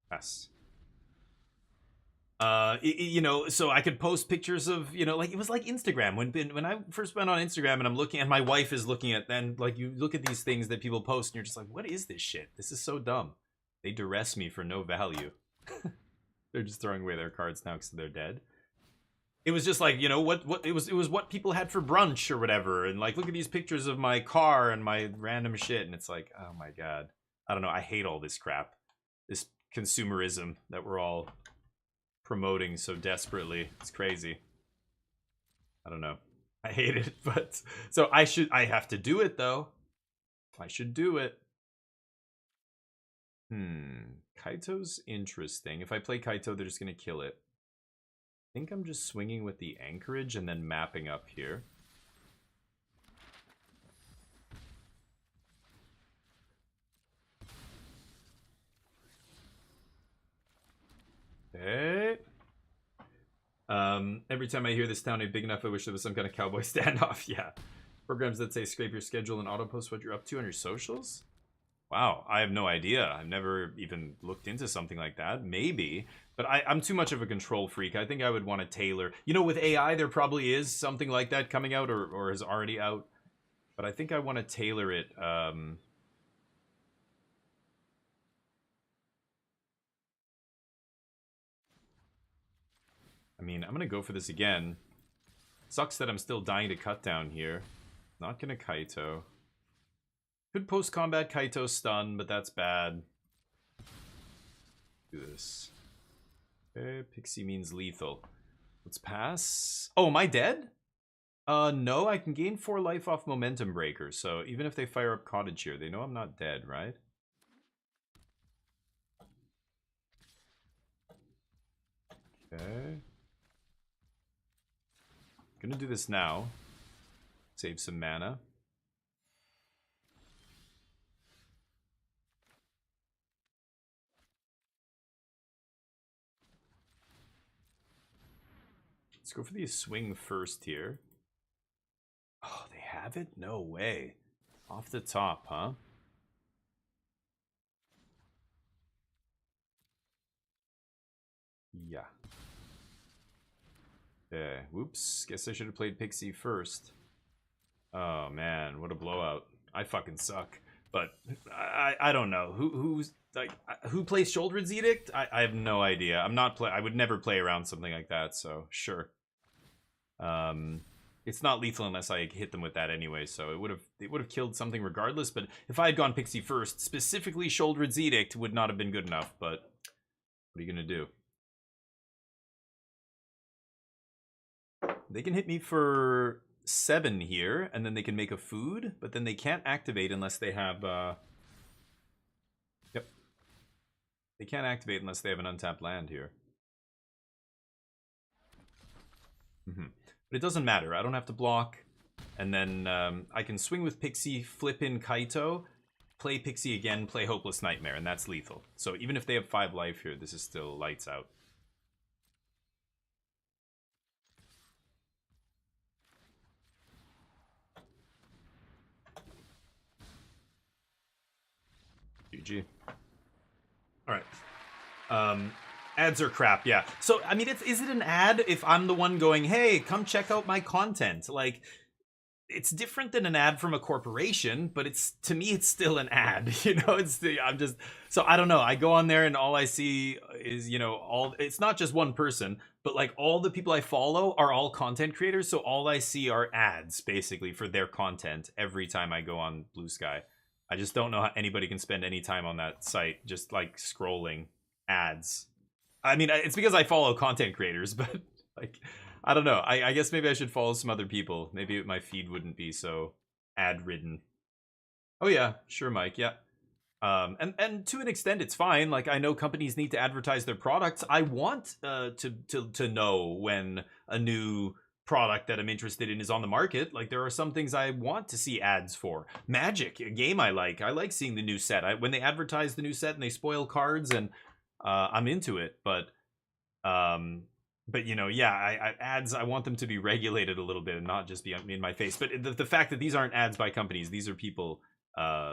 Speaker 4: Pass. So I could post pictures of, like it was like Instagram when I first went on Instagram and I'm looking and my wife is looking at, then like you look at these things that people post and you're just like, what is this shit? This is so dumb. They duress me for no value. They're just throwing away their cards now because they're dead. It was just like, what it was what people had for brunch or whatever, and like look at these pictures of my car and my random shit, and it's like, oh my god. I don't know, I hate all this crap. This consumerism that we're all promoting so desperately. It's crazy. I don't know. I hate it, but so I have to do it though. I should do it. Kaito's interesting. If I play Kaito, they're just gonna kill it. I think I'm just swinging with the anchorage and then mapping up here. Okay. Every time I hear this town ain't big enough, I wish there was some kind of cowboy standoff. Yeah. Programs that say scrape your schedule and auto post what you're up to on your socials? Wow, I have no idea. I've never even looked into something like that. Maybe. But I'm too much of a control freak. I think I would want to tailor. With AI, there probably is something like that coming out or is already out. But I think I want to tailor it. I mean, I'm going to go for this again. Sucks that I'm still dying to cut down here. Not going to Kaito. Could post-combat Kaito stun, but that's bad. Do this. Okay, Pixie means lethal. Let's pass. Oh, am I dead? No, I can gain 4 life off momentum breaker, so even if they fire up Cottage here, they know I'm not dead, right? Okay. Gonna do this now. Save some mana. Let's go for the swing first here. Oh, they have it? No way. Off the top, huh? Yeah. Whoops. Guess I should have played Pixie first. Oh, man. What a blowout. I fucking suck. But I don't know. Who plays Shoulder's Edict? I have no idea. I would never play around something like that, so sure. It's not lethal unless I hit them with that anyway, so it would have killed something regardless. But if I had gone Pixie first, specifically Shoulder's Edict would not have been good enough. But what are you gonna do? They can hit me for 7 here, and then they can make a food, but then they can't activate unless they have. Yep. They can't activate unless they have an untapped land here. But it doesn't matter. I don't have to block. And then I can swing with Pixie, flip in Kaito, play Pixie again, play Hopeless Nightmare, and that's lethal. So even if they have 5 life here, this is still lights out. GG. Alright. Ads are crap, yeah. So, I mean, is it an ad if I'm the one going, hey, come check out my content? Like, it's different than an ad from a corporation, but it's, to me, it's still an ad. You know, I'm just, so I don't know. I go on there and all I see is, you know, it's not just one person, but like all the people I follow are all content creators. So all I see are ads basically for their content every time I go on Blue Sky. I just don't know how anybody can spend any time on that site just like scrolling ads. I mean, it's because I follow content creators, but like, I don't know. I guess maybe I should follow some other people. Maybe my feed wouldn't be so ad-ridden. Oh yeah, sure, Mike. Yeah. And to an extent, it's fine. Like, I know companies need to advertise their products. I want to know when a new product that I'm interested in is on the market. Like, there are some things I want to see ads for. Magic, a game I like. I like seeing the new set. When they advertise the new set and they spoil cards, and I'm into it. But you know, yeah, ads, I want them to be regulated a little bit and not just be in my face. But the fact that these aren't ads by companies, these are people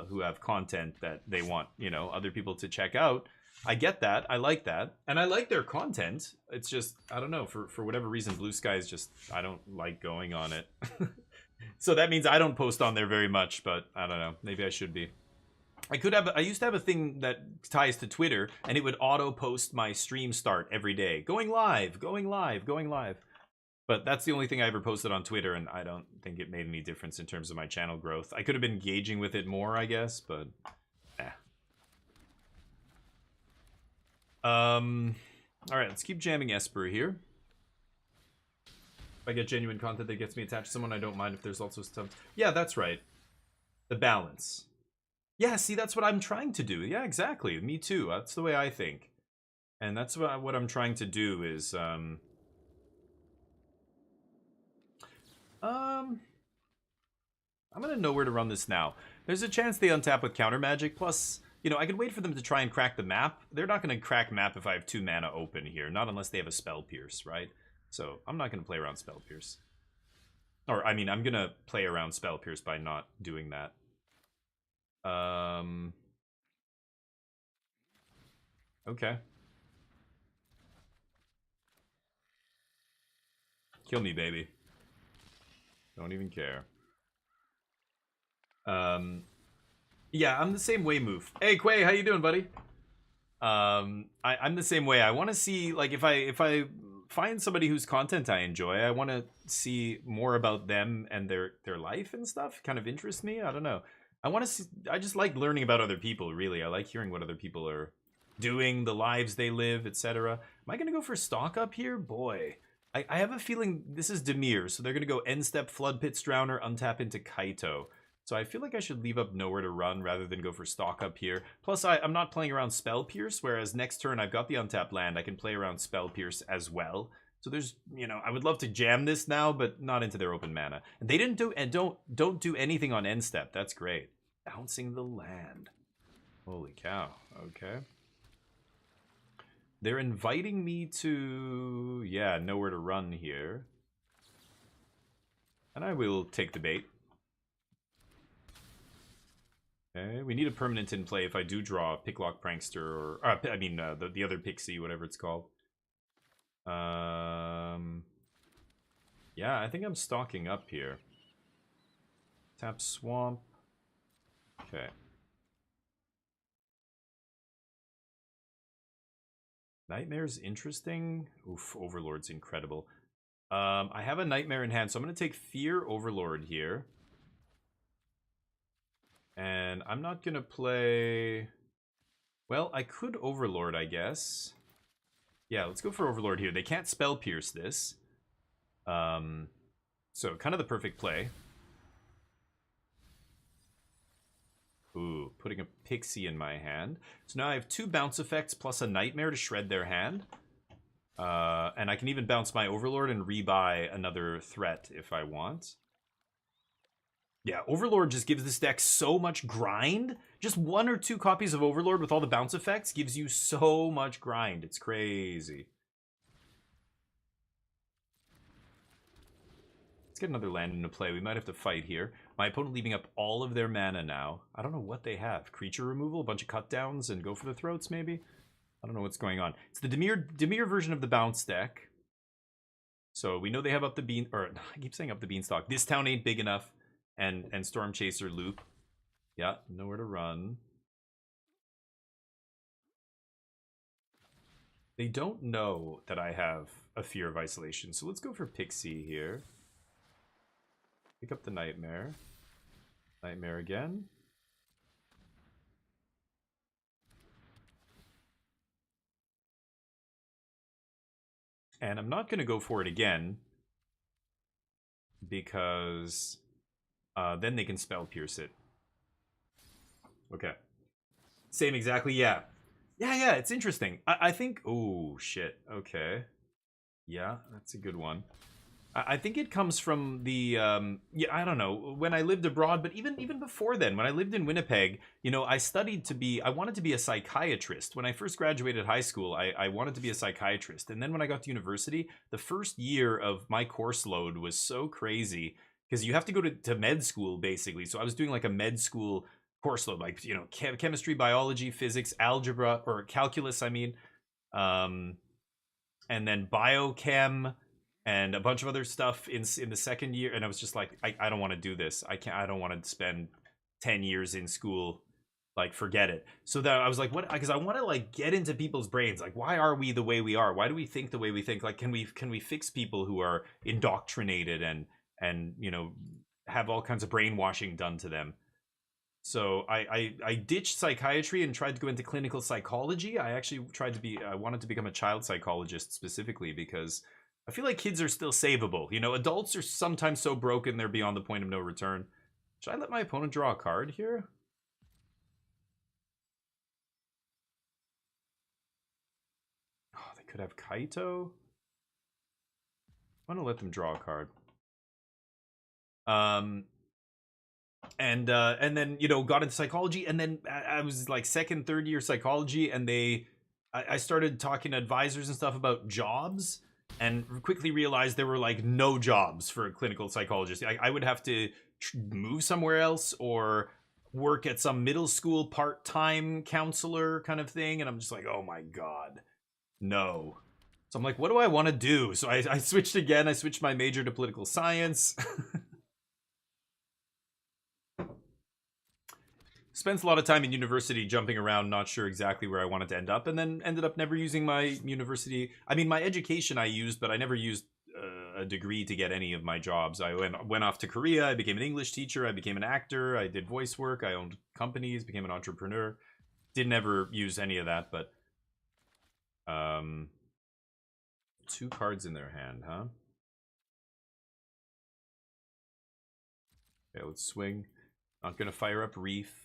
Speaker 4: who have content that they want, you know, other people to check out. I get that. I like that. And I like their content. It's just, I don't know, for whatever reason, Blue Sky is just, I don't like going on it. So that means I don't post on there very much, but I don't know. Maybe I should be. I used to have a thing that ties to Twitter, and it would auto post my stream start every day. Going live, going live, going live. But that's the only thing I ever posted on Twitter, and I don't think it made any difference in terms of my channel growth. I could have been engaging with it more, I guess, but alright, let's keep jamming Esper here. If I get genuine content that gets me attached to someone, I don't mind if there's also stuff. Yeah, that's right. The balance. Yeah, see, that's what I'm trying to do. Yeah, exactly. Me too. That's the way I think. And that's what I'm trying to do is, I'm gonna know where to run this now. There's a chance they untap with counter magic, plus, you know, I could wait for them to try and crack the map. They're not gonna crack map if I have 2 mana open here, not unless they have a Spell Pierce, right? So, I'm not gonna play around Spell Pierce. Or, I mean, I'm gonna play around Spell Pierce by not doing that. Okay. Kill me, baby. Don't even care. Yeah, I'm the same way, Move. Hey, Quay, how you doing, buddy? I'm the same way. I want to see, like, if I find somebody whose content I enjoy, I want to see more about them and their life and stuff. Kind of interests me. I don't know. I just like learning about other people, really. I like hearing what other people are doing, the lives they live, etc. Am I going to go for stock up here? Boy, I have a feeling this is Dimir, so they're going to go end step Flood Pit Drowner, untap into Kaito. So I feel like I should leave up Nowhere to Run rather than go for stock up here. Plus, I'm not playing around Spell Pierce, whereas next turn I've got the untapped land. I can play around Spell Pierce as well. So there's, you know, I would love to jam this now, but not into their open mana. And they didn't do, and don't do anything on end step. That's great. Bouncing the land. Holy cow. Okay. They're inviting me to, yeah, Nowhere to Run here. And I will take the bait. Okay, we need a permanent in play if I do draw Picklock Prankster, or I mean, the other Pixie, whatever it's called. Yeah, I think I'm stocking up here. Tap Swamp. Okay. Nightmare's interesting. Oof, Overlord's incredible. I have a Nightmare in hand, so I'm going to take Fear Overlord here. And I'm not going to play... Well, I could Overlord, I guess. Yeah, let's go for Overlord here. They can't Spell Pierce this. So, kind of the perfect play. Ooh, putting a Pixie in my hand. So now I have 2 bounce effects plus a Nightmare to shred their hand. And I can even bounce my Overlord and rebuy another threat if I want. Yeah, Overlord just gives this deck so much grind. Just 1 or 2 copies of Overlord with all the bounce effects gives you so much grind. It's crazy. Let's get another land into play. We might have to fight here. My opponent leaving up all of their mana now. I don't know what they have. Creature removal, a bunch of cut downs, and go for the throats, maybe? I don't know what's going on. It's the Dimir version of the bounce deck. So we know they have up the bean... Or, I keep saying up the beanstalk. This town ain't big enough. and Storm Chaser loop. Yeah, nowhere to run. They don't know that I have a fear of isolation, so let's go for Pixie here. Pick up the Nightmare. Nightmare again. And I'm not going to go for it again, because then they can Spell Pierce it. Okay. Same exactly, yeah. Yeah, it's interesting. I think... Oh, shit. Okay. Yeah, that's a good one. I think it comes from the... yeah, I don't know. When I lived abroad, but even before then, when I lived in Winnipeg, you know, I studied to be... I wanted to be a psychiatrist. When I first graduated high school, I wanted to be a psychiatrist. And then when I got to university, the first year of my course load was so crazy, because you have to go to med school, basically. So I was doing like a med school course load, like, you know, chemistry, biology, physics, algebra, or calculus, I mean, and then biochem and a bunch of other stuff in the second year. And I was just like, I don't want to do this. I don't want to spend 10 years in school. Like, forget it. So that I was like, what? Because I want to like get into people's brains. Like, why are we the way we are? Why do we think the way we think? Like, can we fix people who are indoctrinated and you know, have all kinds of brainwashing done to them? So I ditched psychiatry and tried to go into clinical psychology. I actually I wanted to become a child psychologist specifically, because I feel like kids are still savable. You know, adults are sometimes so broken they're beyond the point of no return. Should I let my opponent draw a card here? Oh, they could have Kaito. I'm gonna let them draw a card. And then, you know, got into psychology, and then I was like second, third year psychology, and I started talking to advisors and stuff about jobs, and quickly realized there were like no jobs for a clinical psychologist. I would have to move somewhere else or work at some middle school part-time counselor kind of thing, and I'm just like, oh my god, no. So I'm like, what do I want to do? So I switched again. I switched my major to political science. Spent a lot of time in university jumping around, not sure exactly where I wanted to end up, and then ended up never using my university. I mean, my education I used, but I never used a degree to get any of my jobs. I went off to Korea, I became an English teacher, I became an actor, I did voice work, I owned companies, became an entrepreneur. Didn't ever use any of that, but... 2 cards in their hand, huh? Okay, let's swing. Not gonna fire up Reef.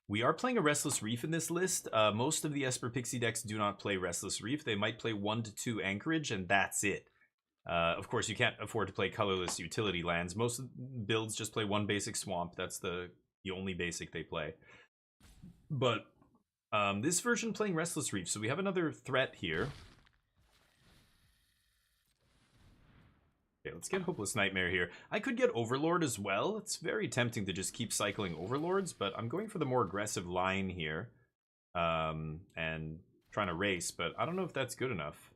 Speaker 4: We are playing a Restless Reef in this list. Most of the Esper Pixie decks do not play Restless Reef. They might play 1 to 2 Anchorage, and that's it. Of course, you can't afford to play colorless utility lands. Most builds just play 1 basic Swamp. That's the only basic they play. But this version playing Restless Reef, so we have another threat here. Okay, let's get Hopeless Nightmare here. I could get Overlord as well. It's very tempting to just keep cycling Overlords, but I'm going for the more aggressive line here. And trying to race, but I don't know if that's good enough.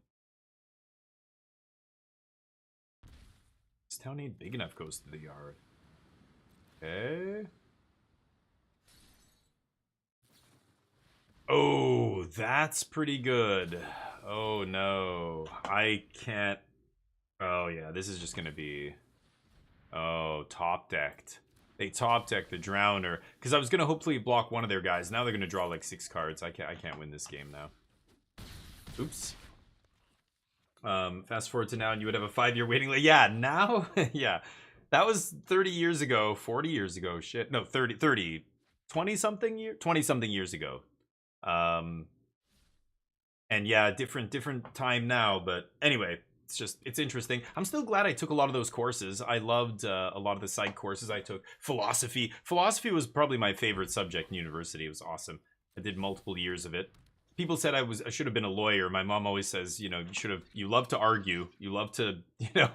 Speaker 4: This town ain't big enough, goes to the yard. Okay. Oh, that's pretty good. Oh no, I can't. Oh yeah, this is just gonna be... Oh, top decked. They top decked the Drowner, because I was gonna hopefully block one of their guys. Now they're gonna draw like 6 cards. I can't win this game now. Oops. Fast forward to now, and you would have a 5-year waiting list. Yeah, now, yeah, that was 30 years ago, 40 years ago. Shit, no, 20 something years ago. And yeah, different time now. But anyway. It's interesting. I'm still glad I took a lot of those courses. I loved a lot of the side courses I took. Philosophy was probably my favorite subject in university. It was awesome. I did multiple years of it. People said I should have been a lawyer. My mom always says, you know, you love to argue. You love to, you know,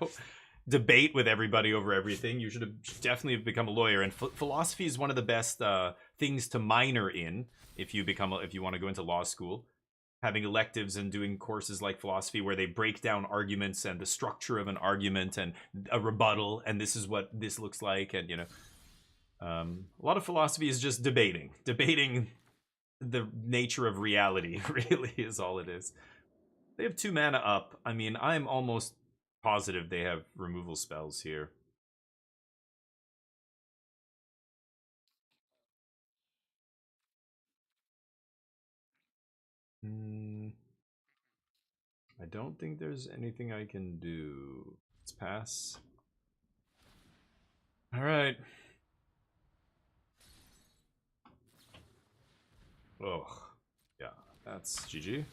Speaker 4: debate with everybody over everything. You should have definitely become a lawyer. And philosophy is one of the best things to minor in if you want to go into law school. having electives and doing courses like philosophy where they break down arguments and the structure of an argument and a rebuttal, and this is what this looks like, and a lot of philosophy is just debating the nature of reality. Really is all it is. They have 2 mana up. I mean, I'm almost positive they have removal spells here. I don't think there's anything I can do. Let's pass. All right. Oh, yeah, that's GG.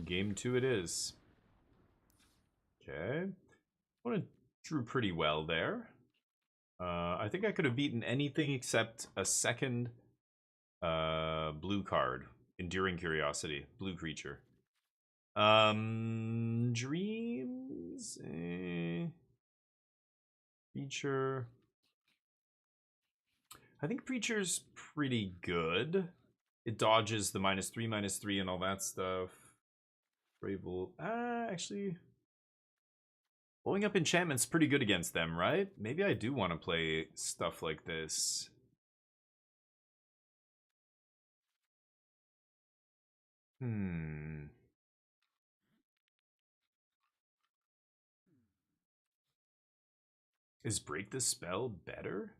Speaker 4: Game 2 it is. Okay. Opponent drew pretty well there. I think I could have beaten anything except a second blue card. Enduring Curiosity. Blue creature. Dreams? Preacher. I think Preacher's pretty good. It dodges the -3/-3 and all that stuff. Brave Wolf. Actually, blowing up enchantment's pretty good against them, right? Maybe I do want to play stuff like this. Is Break the Spell better?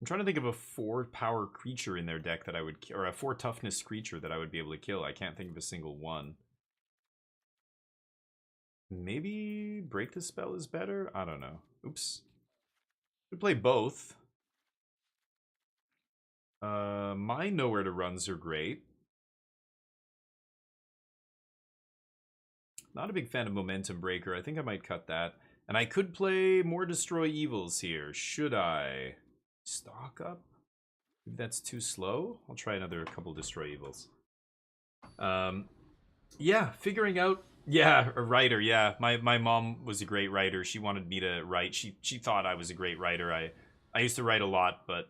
Speaker 4: I'm trying to think of a 4-power creature in their deck that I would, or a 4-toughness creature that I would be able to kill. I can't think of a single one. Maybe Break the Spell is better? I don't know. Oops. Could play both. My Nowhere to Runs are great. Not a big fan of Momentum Breaker. I think I might cut that. And I could play more Destroy Evils here. Should I stock up? Maybe that's too slow. I'll try another couple Destroy Evils. Yeah, figuring out. Yeah, a writer. Yeah, my mom was a great writer. She wanted me to write. She thought I was a great writer. I used to write a lot, but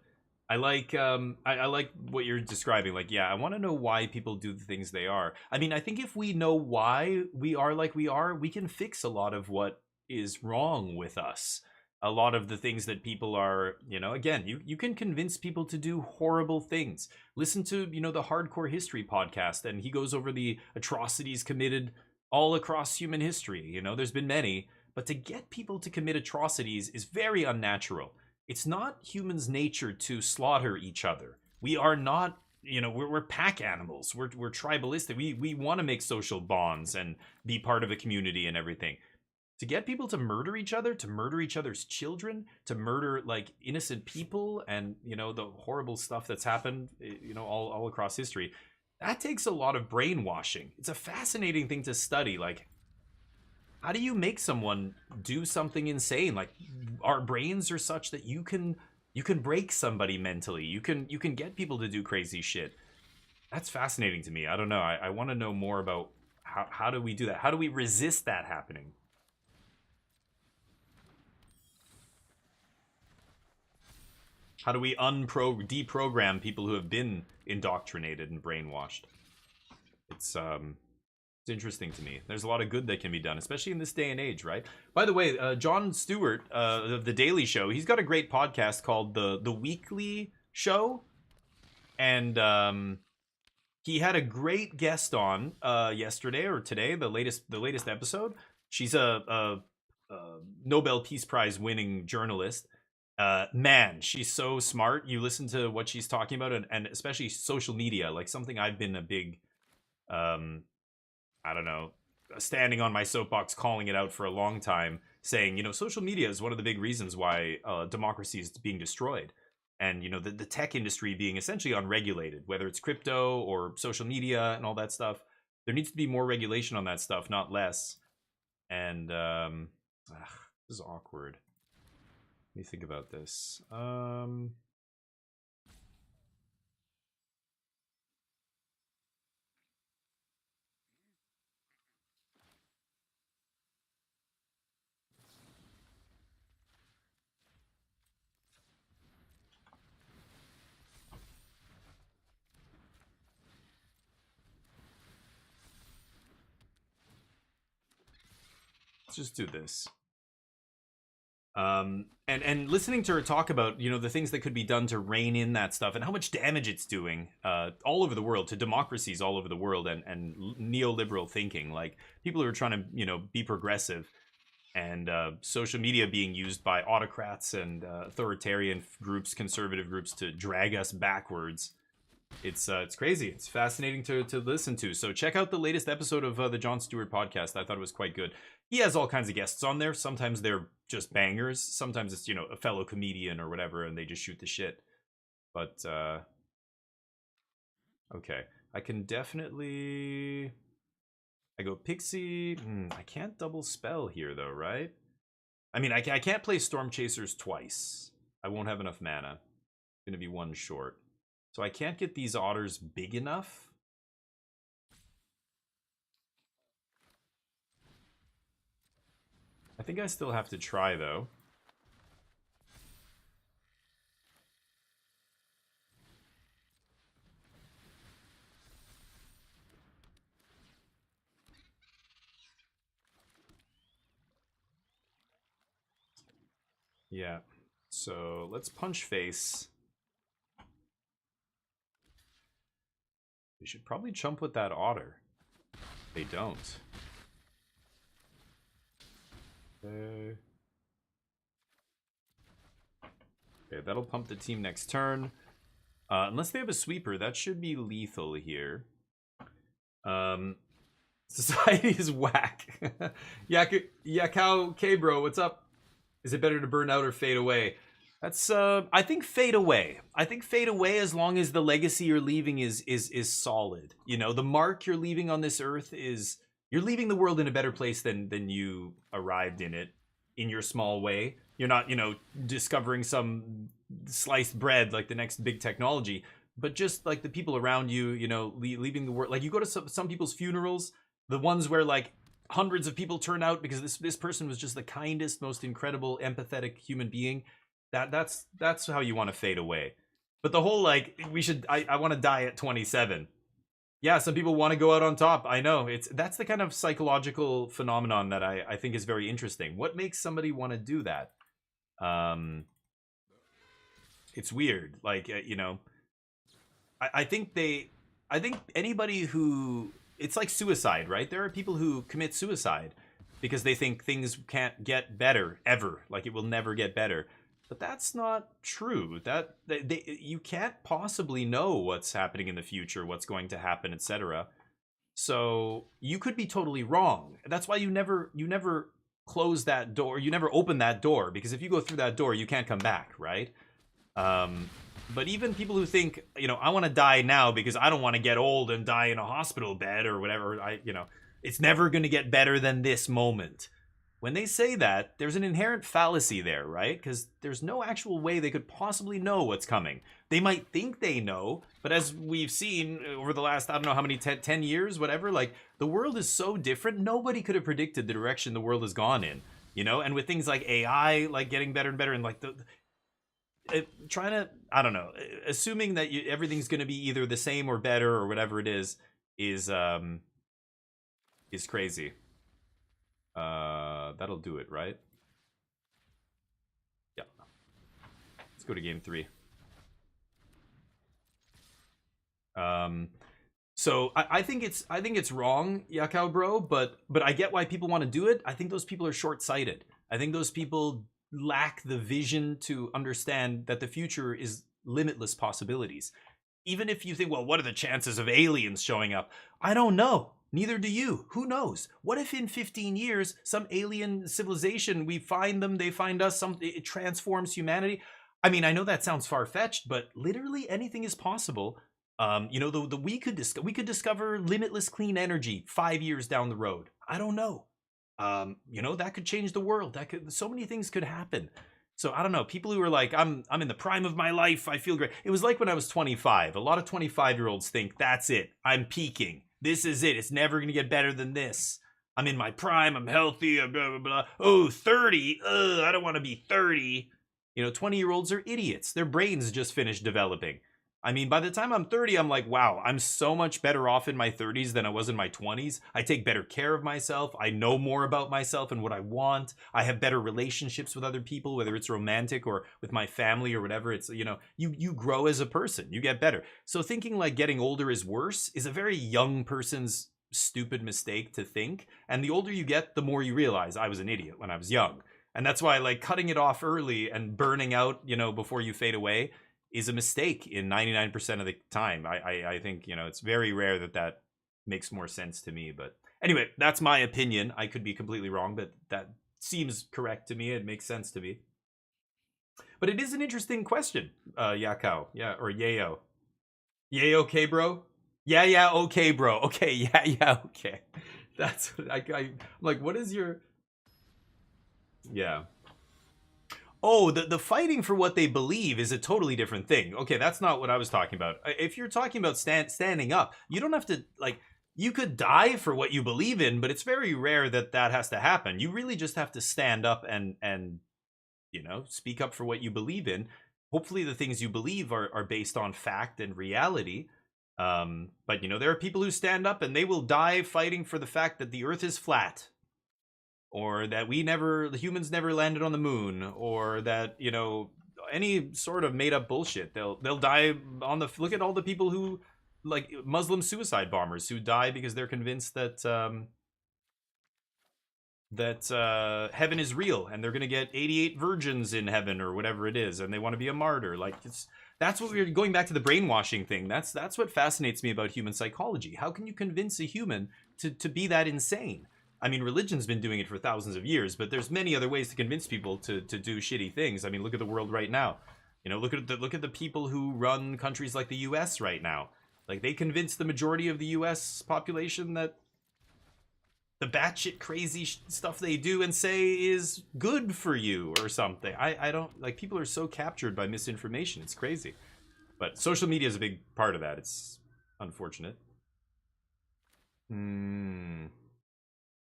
Speaker 4: I like I like what you're describing. Like, yeah, I want to know why people do the things they are. I mean, I think if we know why we are like we are, we can fix a lot of what is wrong with us. A lot of the things that people are, again, you can convince people to do horrible things. Listen to, the Hardcore History podcast, and he goes over the atrocities committed all across human history. There's been many, but to get people to commit atrocities is very unnatural. It's not humans' nature to slaughter each other. We are not, we're pack animals. We're tribalistic. We want to make social bonds and be part of a community and everything. To get people to murder each other, to murder each other's children, to murder like innocent people, and the horrible stuff that's happened, all across history, that takes a lot of brainwashing. It's a fascinating thing to study. Like, how do you make someone do something insane? Like, our brains are such that you can break somebody mentally. You can get people to do crazy shit. That's fascinating to me. I don't know. I want to know more about how do we do that? How do we resist that happening? How do we deprogram people who have been indoctrinated and brainwashed? It's interesting to me. There's a lot of good that can be done, especially in this day and age, right? By the way, Jon Stewart of The Daily Show, he's got a great podcast called The Weekly Show, and he had a great guest on yesterday or today, the latest episode. She's a Nobel Peace Prize winning journalist. Man, she's so smart. You listen to what she's talking about, and especially social media, like something I've been a big, I don't know, standing on my soapbox, calling it out for a long time, saying, social media is one of the big reasons why democracy is being destroyed. And, the tech industry being essentially unregulated, whether it's crypto or social media and all that stuff. There needs to be more regulation on that stuff, not less. And this is awkward. Let me think about this. Let's just do this. And listening to her talk about, you know, the things that could be done to rein in that stuff and how much damage it's doing all over the world, to democracies all over the world, and neoliberal thinking, like people who are trying to, you know, be progressive, and social media being used by autocrats and authoritarian groups, conservative groups, to drag us backwards. It's crazy. It's fascinating to listen to. So check out the latest episode of the Jon Stewart podcast. I thought it was quite good. He has all kinds of guests on there. Sometimes they're just bangers. Sometimes it's, you know, a fellow comedian or whatever, and they just shoot the shit. But okay, I can definitely. I go Pixie. I can't double spell here though, right? I mean, I can't play Storm Chasers twice. I won't have enough mana. I'm gonna be one short. So I can't get these otters big enough. I think I still have to try, though. Yeah. So let's punch face. We should probably chump with that otter. They don't. Okay, that'll pump the team next turn. Unless they have a sweeper, that should be lethal here. Society is whack. Yakao K bro, what's up? Is it better to burn out or fade away? That's I think fade away. I think fade away as long as the legacy you're leaving is solid. You know, the mark you're leaving on this earth is, you're leaving the world in a better place than you arrived in it, in your small way. You're not, you know, discovering some sliced bread like the next big technology, but just like the people around you, you know, leaving the world. Like you go to some people's funerals, the ones where like hundreds of people turn out because this person was just the kindest, most incredible, empathetic human being. That's how you want to fade away. But the whole like I want to die at 27. Yeah, some people want to go out on top. I know. That's the kind of psychological phenomenon that I think is very interesting. What makes somebody want to do that? It's weird. Like, you know, I think anybody who, it's like suicide, right? There are people who commit suicide because they think things can't get better ever. Like it will never get better. But that's not true. You can't possibly know what's happening in the future, what's going to happen, etc. So you could be totally wrong. That's why you never close that door. You never open that door, because if you go through that door, you can't come back, right? But even people who think, you know, I want to die now because I don't want to get old and die in a hospital bed or whatever. You know, it's never going to get better than this moment. When they say that, there's an inherent fallacy there, right? Because there's no actual way they could possibly know what's coming. They might think they know, but as we've seen over the last, I don't know how many, 10 years, whatever, like, the world is so different. Nobody could have predicted the direction the world has gone in, you know? And with things like AI, like, getting better and better, and, like, trying to, I don't know, assuming that everything's going to be either the same or better or whatever it is crazy. That'll do it, right? Yeah. Let's go to game 3. So I think it's wrong, Yakao bro, but I get why people want to do it. I think those people are short-sighted. I think those people lack the vision to understand that the future is limitless possibilities. Even if you think, well, what are the chances of aliens showing up? I don't know. Neither do you. Who knows? What if in 15 years, some alien civilization, we find them, they find us, it transforms humanity? I mean, I know that sounds far-fetched, but literally anything is possible. You know, we could discover limitless clean energy 5 years down the road. I don't know. You know, that could change the world. So many things could happen. So I don't know. People who are like, I'm in the prime of my life, I feel great. It was like when I was 25. A lot of 25-year-olds think, that's it. I'm peaking. This is it. It's never going to get better than this. I'm in my prime. I'm healthy. Blah, blah, blah. Oh, 30. I don't want to be 30. You know, 20-year-olds are idiots. Their brains just finished developing. I mean, by the time I'm 30, I'm like, wow, I'm so much better off in my 30s than I was in my 20s. I take better care of myself. I know more about myself and what I want. I have better relationships with other people, whether it's romantic or with my family or whatever. It's, you know, you grow as a person. You get better. So thinking like getting older is worse is a very young person's stupid mistake to think. And the older you get, the more you realize I was an idiot when I was young. And that's why like cutting it off early and burning out, you know, before you fade away is a mistake in 99% of the time. I think, you know, it's very rare that makes more sense to me. But anyway, that's my opinion. I could be completely wrong, but that seems correct to me. It makes sense to me. But it is an interesting question, Yakao. Yeah, or Yayo. Yay, okay, bro? Yeah, okay, bro. Okay, yeah, okay. That's what I'm like, what is your... Yeah. Oh, the fighting for what they believe is a totally different thing. Okay, that's not what I was talking about. If you're talking about standing up, you don't have to, like, you could die for what you believe in, but it's very rare that has to happen. You really just have to stand up and you know, speak up for what you believe in. Hopefully the things you believe are based on fact and reality. But, you know, there are people who stand up and they will die fighting for the fact that the earth is flat. Or that the humans never landed on the moon, or that, you know, any sort of made up bullshit. They'll die on look at all the people who, like Muslim suicide bombers who die because they're convinced that heaven is real and they're gonna get 88 virgins in heaven or whatever it is, and they want to be a martyr. Like that's what we're going back to the brainwashing thing. That's what fascinates me about human psychology. How can you convince a human to be that insane? I mean, religion's been doing it for thousands of years, but there's many other ways to convince people to do shitty things. I mean, look at the world right now. You know, look at the people who run countries like the U.S. right now. Like, they convince the majority of the U.S. population that the batshit crazy stuff they do and say is good for you or something. I don't, like, people are so captured by misinformation. It's crazy. But social media is a big part of that. It's unfortunate.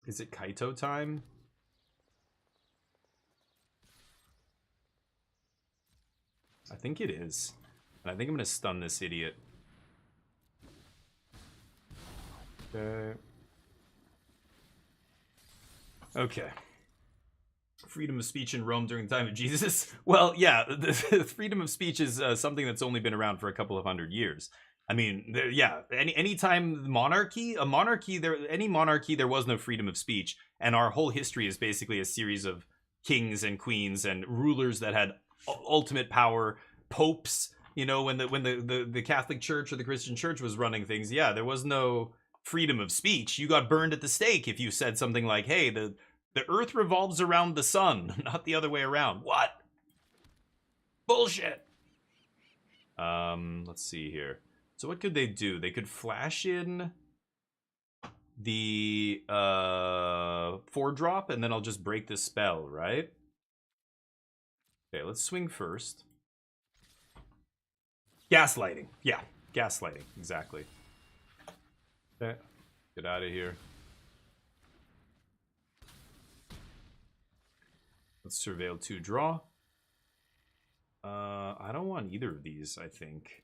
Speaker 4: Is it Kaito time? I think it is. And I think I'm gonna stun this idiot. Okay. Okay. Freedom of speech in Rome during the time of Jesus. Well, yeah, the freedom of speech is something that's only been around for a couple of hundred years. I mean, yeah, any time any monarchy, there was no freedom of speech, and our whole history is basically a series of kings and queens and rulers that had ultimate power, popes. You know, when the Catholic Church or the Christian Church was running things, yeah, there was no freedom of speech. You got burned at the stake if you said something like, "Hey, the Earth revolves around the sun, not the other way around." What? Bullshit. Let's see here. So what could they do? They could flash in the 4-drop, and then I'll just break the spell, right? Okay, let's swing first. Gaslighting. Yeah, gaslighting. Exactly. Okay, get out of here. Let's surveil 2 draw. I don't want either of these, I think.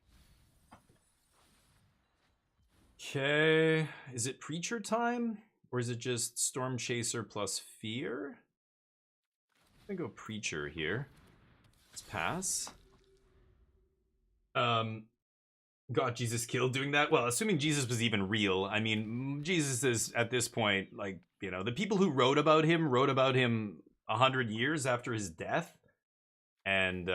Speaker 4: Okay, is it Preacher time? Or is it just Storm Chaser plus Fear? I'm gonna go Preacher here. Let's pass. Got Jesus killed doing that? Well, assuming Jesus was even real. I mean, Jesus is, at this point, like, you know, the people who wrote about him 100 years after his death. And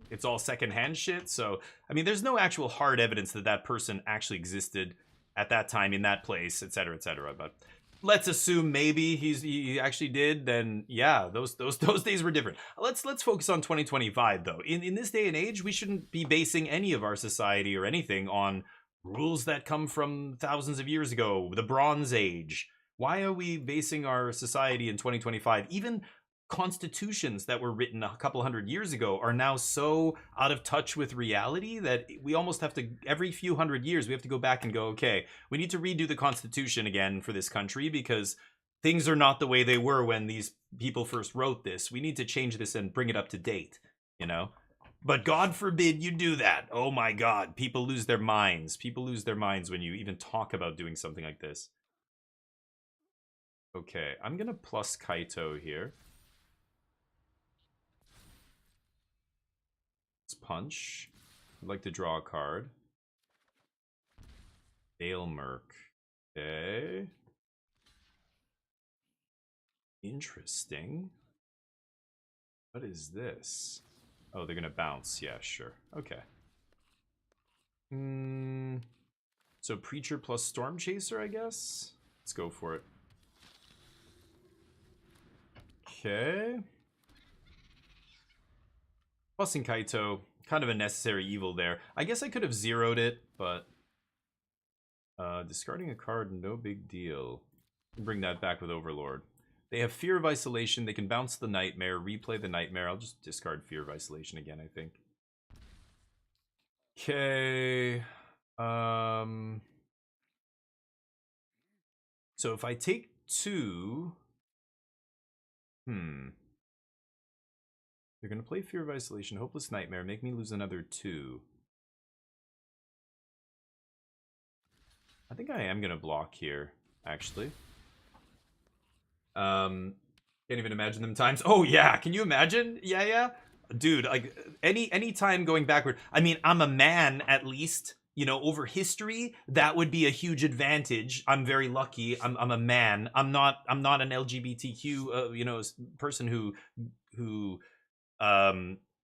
Speaker 4: it's all secondhand shit. So, I mean, there's no actual hard evidence that person actually existed at that time in that place, etc., etc. But let's assume maybe he actually did. Then yeah, those days were different. Let's focus on 2025 though. In this day and age, we shouldn't be basing any of our society or anything on rules that come from thousands of years ago, the Bronze Age. Why are we basing our society in 2025? Even constitutions that were written a couple hundred years ago are now so out of touch with reality that we almost have to, every few hundred years, we have to go back and go, okay, we need to redo the constitution again for this country because things are not the way they were when these people first wrote this. We need to change this and bring it up to date, you know? But God forbid you do that. Oh my God. People lose their minds. People lose their minds when you even talk about doing something like this. Okay, I'm going to plus Kaito here. Let's punch. I'd like to draw a card. Ailmerk. Okay. Interesting. What is this? Oh, they're gonna bounce. Yeah, sure. Okay. So Preacher plus Storm Chaser, I guess? Let's go for it. Okay. Busting Kaito. Kind of a necessary evil there. I guess I could have zeroed it, but... discarding a card, no big deal. Bring that back with Overlord. They have Fear of Isolation. They can bounce the Nightmare, replay the Nightmare. I'll just discard Fear of Isolation again, I think. Okay. So if I take 2... They're going to play Fear of Isolation, Hopeless Nightmare, make me lose another 2. I think I am going to block here, actually. Can't even imagine them times. Oh yeah, can you imagine? Yeah. Dude, like any time going backward. I mean, I'm a man at least, you know, over history, that would be a huge advantage. I'm very lucky. I'm a man. I'm not an LGBTQ you know, person who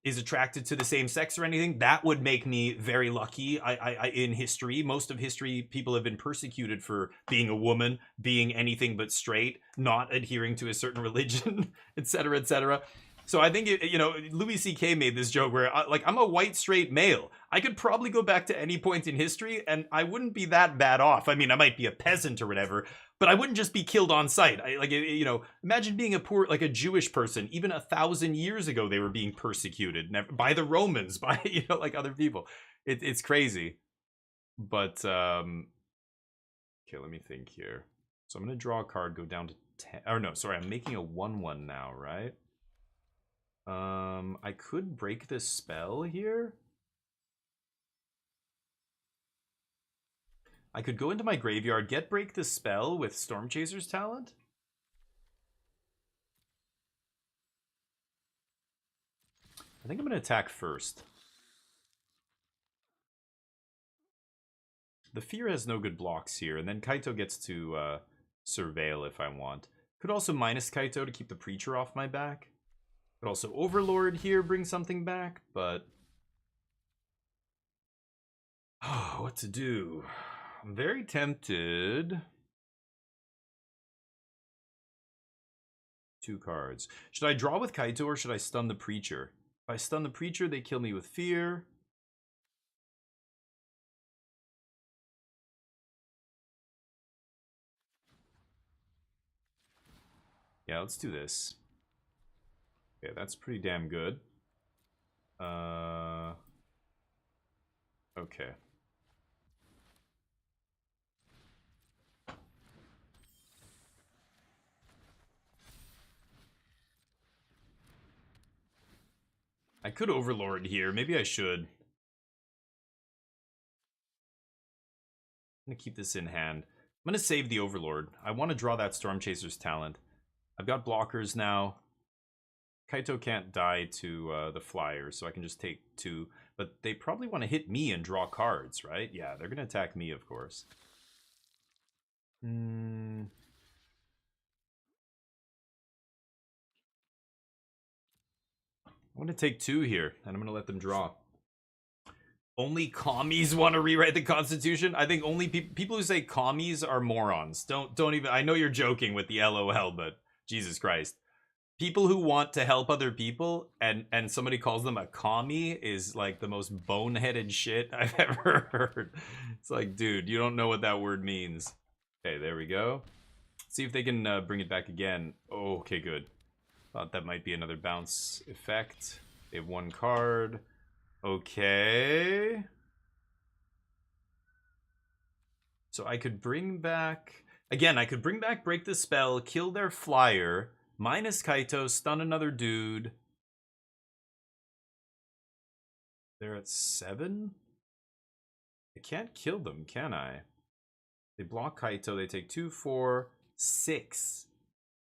Speaker 4: is attracted to the same sex or anything. That would make me very lucky. I in history, most of history, people have been persecuted for being a woman, being anything but straight, not adhering to a certain religion, etc., etc. So I think, you know, Louis C.K. made this joke where, like, I'm a white straight male. I could probably go back to any point in history and I wouldn't be that bad off. I mean, I might be a peasant or whatever, but I wouldn't just be killed on sight. You know, imagine being a poor, like a Jewish person. Even 1,000 years ago, they were being persecuted by the Romans, by, you know, like other people. It's crazy. But, okay, let me think here. So I'm going to draw a card, go down to 10. Or no, sorry, I'm making a 1/1 now, right? I could break this spell here. I could go into my graveyard, break the spell with Storm Chaser's talent. I think I'm going to attack first. The Fear has no good blocks here, and then Kaito gets to surveil if I want. Could also minus Kaito to keep the Preacher off my back. Could also Overlord here, bring something back, but... Oh, what to do? I'm very tempted. 2 cards. Should I draw with Kaito or should I stun the Preacher? If I stun the Preacher, they kill me with Fear. Yeah, let's do this. Okay, that's pretty damn good. Okay. I could Overlord here. Maybe I should. I'm gonna keep this in hand. I'm gonna save the Overlord. I want to draw that Storm Chaser's talent. I've got blockers now. Kaito can't die to the Flyer, so I can just take 2. But they probably want to hit me and draw cards, right? Yeah, they're gonna attack me, of course. I'm gonna take 2 here, and I'm gonna let them draw. Only commies want to rewrite the Constitution? I think only people who say commies are morons. Don't even... I know you're joking with the LOL, but Jesus Christ. People who want to help other people and somebody calls them a commie is like the most boneheaded shit I've ever heard. It's like, dude, you don't know what that word means. Okay, there we go. See if they can bring it back again. Oh, okay, good. Thought that might be another bounce effect. They have 1 card. Okay. So I could bring back... Again, I could bring back Break the Spell, kill their Flyer, minus Kaito, stun another dude. They're at 7? I can't kill them, can I? They block Kaito. They take 2, 4, 6.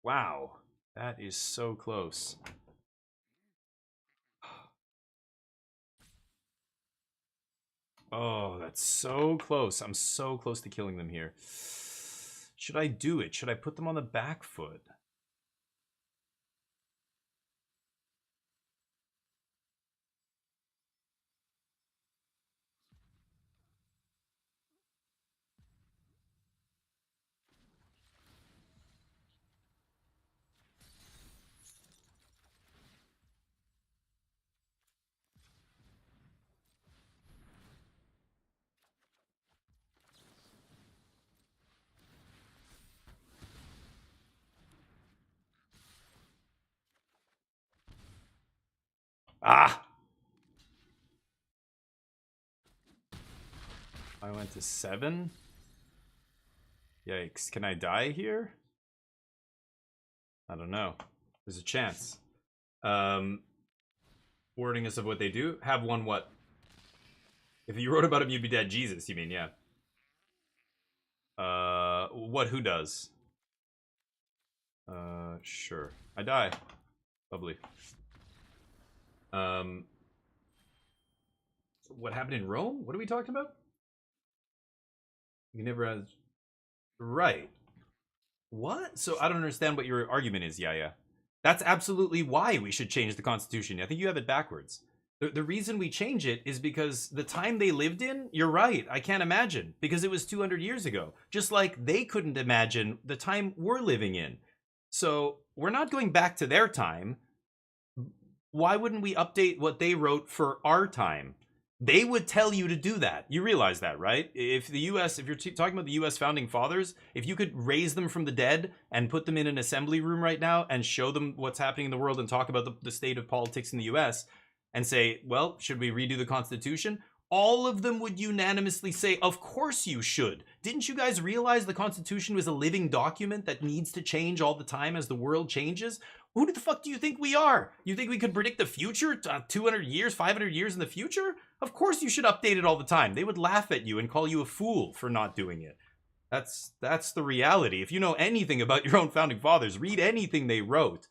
Speaker 4: Wow. That is so close. Oh, that's so close. I'm so close to killing them here. Should I do it? Should I put them on the back foot? Ah! I went to 7. Yikes. Can I die here? I don't know. There's a chance. Warning us of what they do. Have one what? If you wrote about him, you'd be dead. Jesus, you mean, yeah. What who does? Sure. I die. Lovely. What happened in Rome? What are we talking about? You never has... Right. What? So I don't understand what your argument is, Yaya. That's absolutely why we should change the Constitution. I think you have it backwards. The reason we change it is because the time they lived in, you're right, I can't imagine. Because it was 200 years ago. Just like they couldn't imagine the time we're living in. So we're not going back to their time. Why wouldn't we update what they wrote for our time? They would tell you to do that. You realize that, right? If the U.S., if you're talking about the U.S. founding fathers, if you could raise them from the dead and put them in an assembly room right now and show them what's happening in the world and talk about the state of politics in the U.S. and say, well, should we redo the Constitution? All of them would unanimously say, of course you should. Didn't you guys realize the Constitution was a living document that needs to change all the time as the world changes? Who the fuck do you think we are? You think we could predict the future 200 years, 500 years in the future? Of course you should update it all the time. They would laugh at you and call you a fool for not doing it. That's the reality. If you know anything about your own founding fathers, read anything they wrote.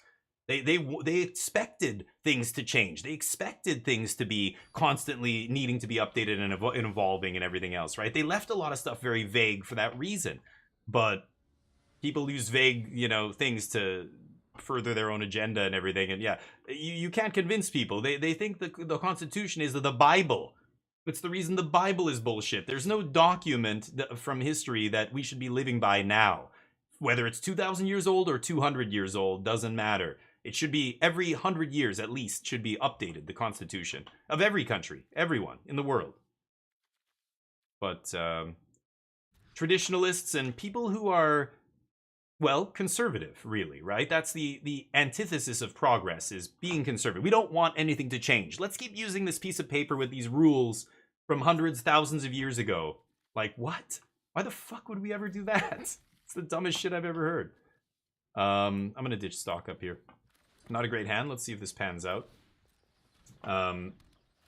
Speaker 4: They expected things to change. They expected things to be constantly needing to be updated and evolving and everything else, right? They left a lot of stuff very vague for that reason. But people use vague, things to further their own agenda and everything. And yeah, you can't convince people. They think the Constitution is the Bible. It's the reason the Bible is bullshit. There's no document from history that we should be living by now. Whether it's 2,000 years old or 200 years old, doesn't matter. It should be every 100 years at least should be updated, the Constitution of every country, everyone in the world. But traditionalists and people who are, well, conservative, really, right? That's the antithesis of progress, is being conservative. We don't want anything to change. Let's keep using this piece of paper with these rules from hundreds, thousands of years ago. Like, what? Why the fuck would we ever do that? It's the dumbest shit I've ever heard. I'm going to ditch stock up here. Not a great hand. Let's see if this pans out.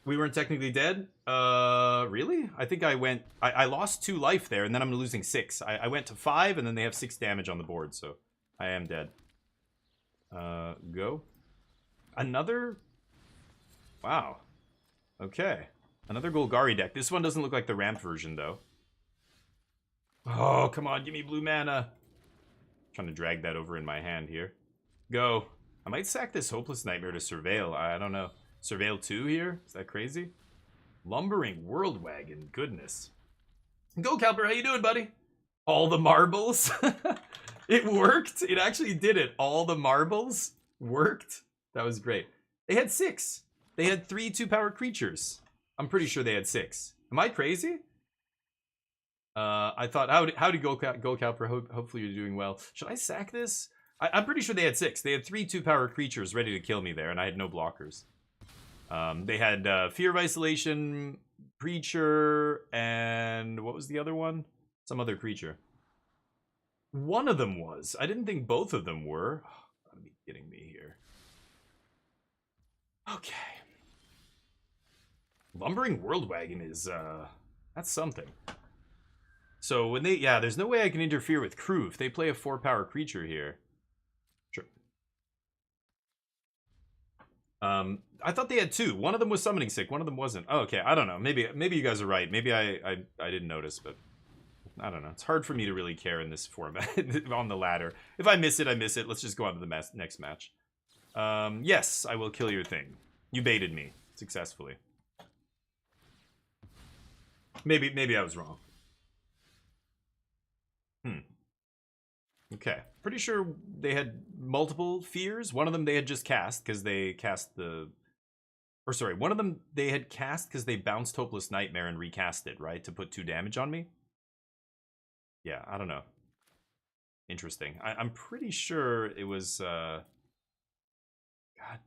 Speaker 4: We weren't technically dead. Really? I think I lost 2 life there, and then I'm losing 6. I went to 5, and then they have 6 damage on the board, so I am dead. Go. Another... Wow. Okay. Another Golgari deck. This one doesn't look like the ramp version, though. Oh, come on, give me blue mana. Trying to drag that over in my hand here. Go. I might sack this Hopeless Nightmare to Surveil. I don't know. Surveil 2 here? Is that crazy? Lumbering World Wagon. Goodness. Go, Calper. How you doing, buddy? All the marbles. It worked. It actually did it. All the marbles worked. That was great. They had 6. They had 3 2-power creatures. I'm pretty sure they had 6. Am I crazy? I thought, howdy go Calper. Hopefully you're doing well. Should I sack this? I'm pretty sure they had 6. They had 3 2-power creatures ready to kill me there, and I had no blockers. They had Fear of Isolation, Preacher, and what was the other one? Some other creature. One of them was. I didn't think both of them were. Oh, gotta be kidding me here. Okay. Lumbering World Wagon is, that's something. So when they, yeah, there's no way I can interfere with crew if they play a 4-power creature here. Sure. I thought they had 2. One of them was summoning sick, one of them wasn't. Oh, okay, I don't know. Maybe you guys are right. Maybe I didn't notice, but I don't know. It's hard for me to really care in this format on the ladder. If I miss it, I miss it. Let's just go on to the next match. Yes, I will kill your thing. You baited me successfully. Maybe I was wrong. Okay. Pretty sure they had multiple fears. One of them they had just cast because they cast the... Or sorry, one of them they had cast because they bounced Hopeless Nightmare and recast it, right? To put 2 damage on me? Yeah, I don't know. Interesting. I'm pretty sure it was... God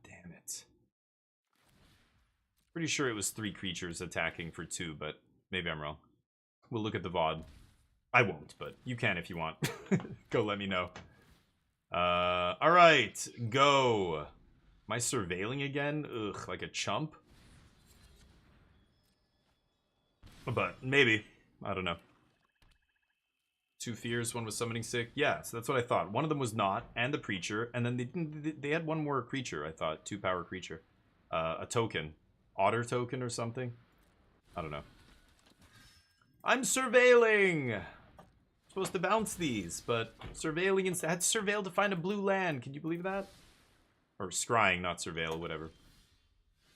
Speaker 4: damn it. Pretty sure it was 3 creatures attacking for 2, but maybe I'm wrong. We'll look at the VOD. I won't, but you can if you want. Go let me know. Alright, go. Am I surveilling again? Ugh, like a chump? But maybe. I don't know. 2 fears, one was summoning sick. Yeah, so that's what I thought. One of them was not, and the preacher, and then they had one more creature, I thought. 2-power creature. A token. Otter token or something? I don't know. I'm surveilling! Supposed to bounce these, but surveilling instead. I had to surveil to find a blue land. Can you believe that? Or scrying, not surveil, whatever.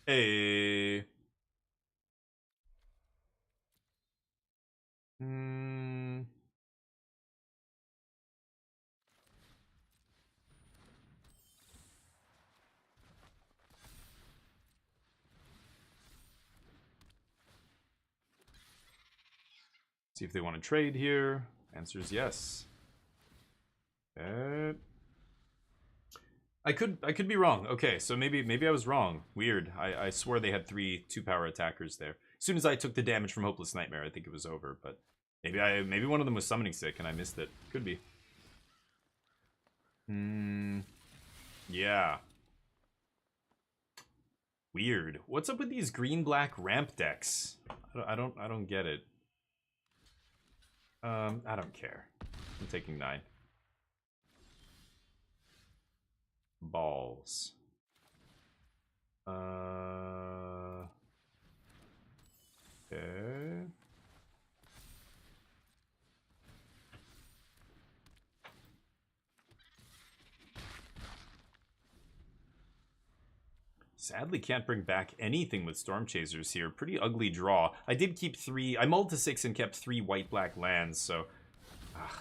Speaker 4: Hey. See if they want to trade here. Answer is yes. I could be wrong. Okay, so maybe I was wrong. Weird. I swore they had 3 2-power attackers there. As soon as I took the damage from Hopeless Nightmare, I think it was over. But maybe one of them was summoning sick and I missed it. Could be. Yeah. Weird. What's up with these green-black ramp decks? I don't get it. I don't care. I'm taking 9. Balls. Okay. Sadly can't bring back anything with Storm Chasers here. Pretty ugly draw. I did keep 3... I mulled to 6 and kept 3 white-black lands, so...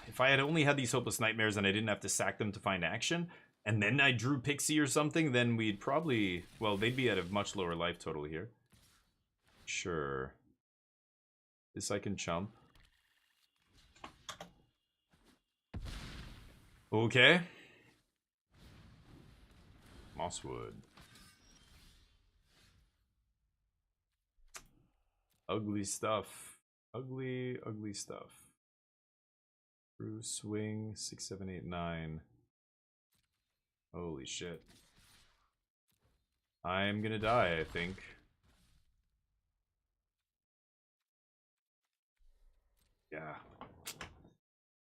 Speaker 4: if I had only had these Hopeless Nightmares and I didn't have to sack them to find action, and then I drew Pixie or something, then we'd probably... Well, they'd be at a much lower life total here. Sure. This I can chump. Okay. Mosswood. Ugly stuff. Ugly stuff. Through swing 6, 7, 8, 9. Holy shit. I'm gonna die, I think. Yeah.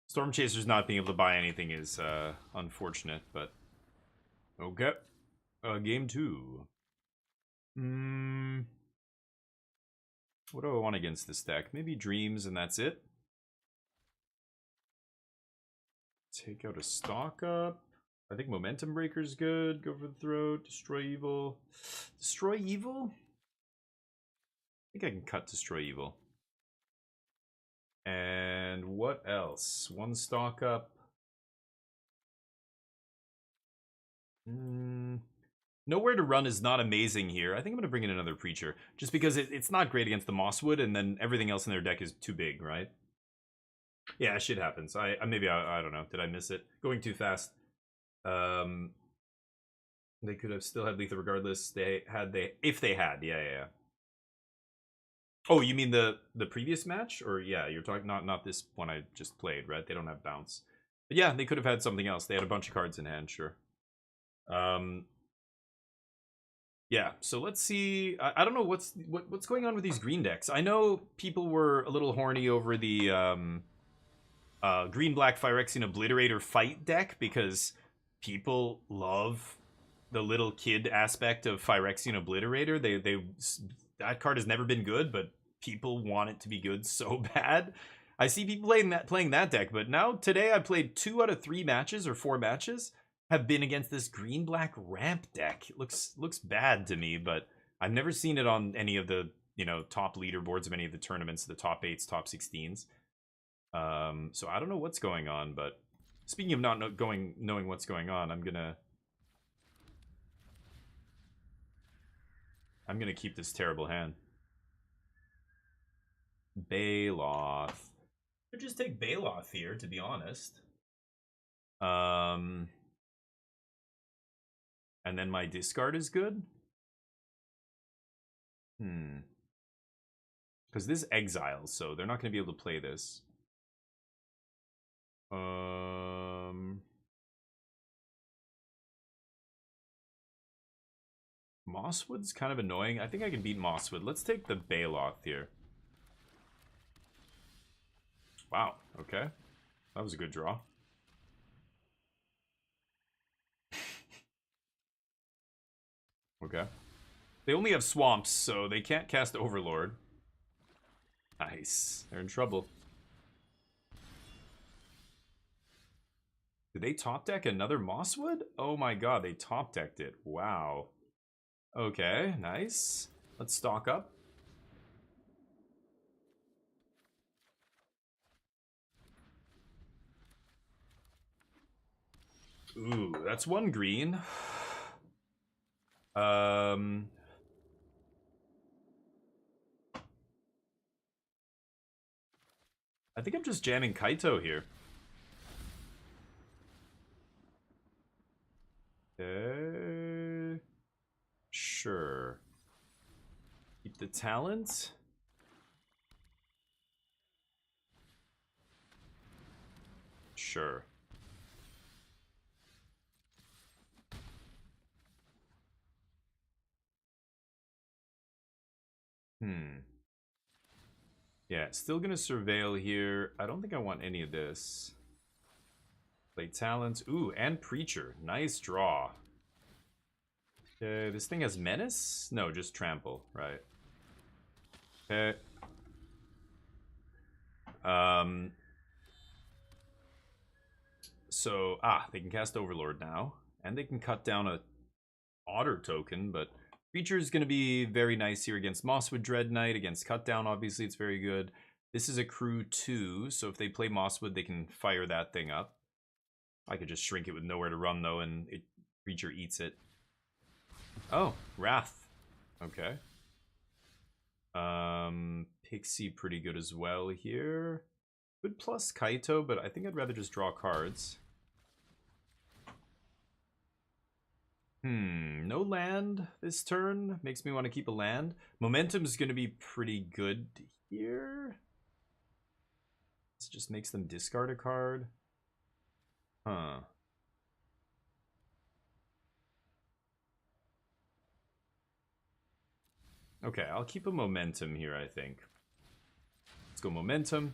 Speaker 4: Storm Chasers not being able to buy anything is unfortunate, but okay. Game 2. What do I want against this deck? Maybe Dreams and that's it. Take out a stock up. I think Momentum Breaker's good. Go for the throat. Destroy Evil. Destroy Evil? I think I can cut Destroy Evil. And what else? 1 stock up. Nowhere to Run is not amazing here. I think I'm going to bring in another Preacher. Just because it's not great against the Mosswood, and then everything else in their deck is too big, right? Yeah, shit happens. I don't know. Did I miss it? Going too fast. They could have still had lethal regardless. If they had. Yeah. Oh, you mean the previous match? Or yeah, you're talking not this one I just played, right? They don't have bounce. But yeah, they could have had something else. They had a bunch of cards in hand, sure. Yeah, so let's see. I don't know what's going on with these green decks. I know people were a little horny over the green black Phyrexian Obliterator fight deck because people love the little kid aspect of Phyrexian Obliterator. They that card has never been good, but people want it to be good so bad. I see people playing that deck, but now today I played 2 out of 3 matches or 4 matches have been against this green black ramp deck. It looks bad to me, but I've never seen it on any of the, you know, top leaderboards of any of the tournaments, the top 8s, top 16s. So I don't know what's going on, but speaking of not knowing what's going on, I'm gonna keep this terrible hand. Baloth. Could just take Baloth here, to be honest. And then my discard is good? Because this exiles, so they're not going to be able to play this. Mosswood's kind of annoying. I think I can beat Mosswood. Let's take the Baloth here. Wow, okay. That was a good draw. Okay. They only have swamps, so they can't cast Overlord. Nice. They're in trouble. Did they top deck another Mosswood? Oh my god, they top decked it. Wow. Okay, nice. Let's stock up. Ooh, that's 1 green. I think I'm just jamming Kaito here. Okay. Sure. Keep the talent. Sure. Yeah, still gonna surveil here. I don't think I want any of this. Play talents. Ooh, and preacher. Nice draw. Okay, this thing has menace? No, just trample, right. Okay. So, they can cast Overlord now. And they can cut down a Otter token, but Preacher is going to be very nice here against Mosswood Dread Knight. Against Cutdown, obviously, it's very good. This is a crew 2, so if they play Mosswood, they can fire that thing up. I could just shrink it with nowhere to run, though, and Preacher eats it. Oh, Wrath. Okay. Pixie pretty good as well here. Good plus Kaito, but I think I'd rather just draw cards. No land this turn. Makes me want to keep a land. Momentum is going to be pretty good here. This just makes them discard a card. Huh. Okay, I'll keep a momentum here, I think. Let's go momentum.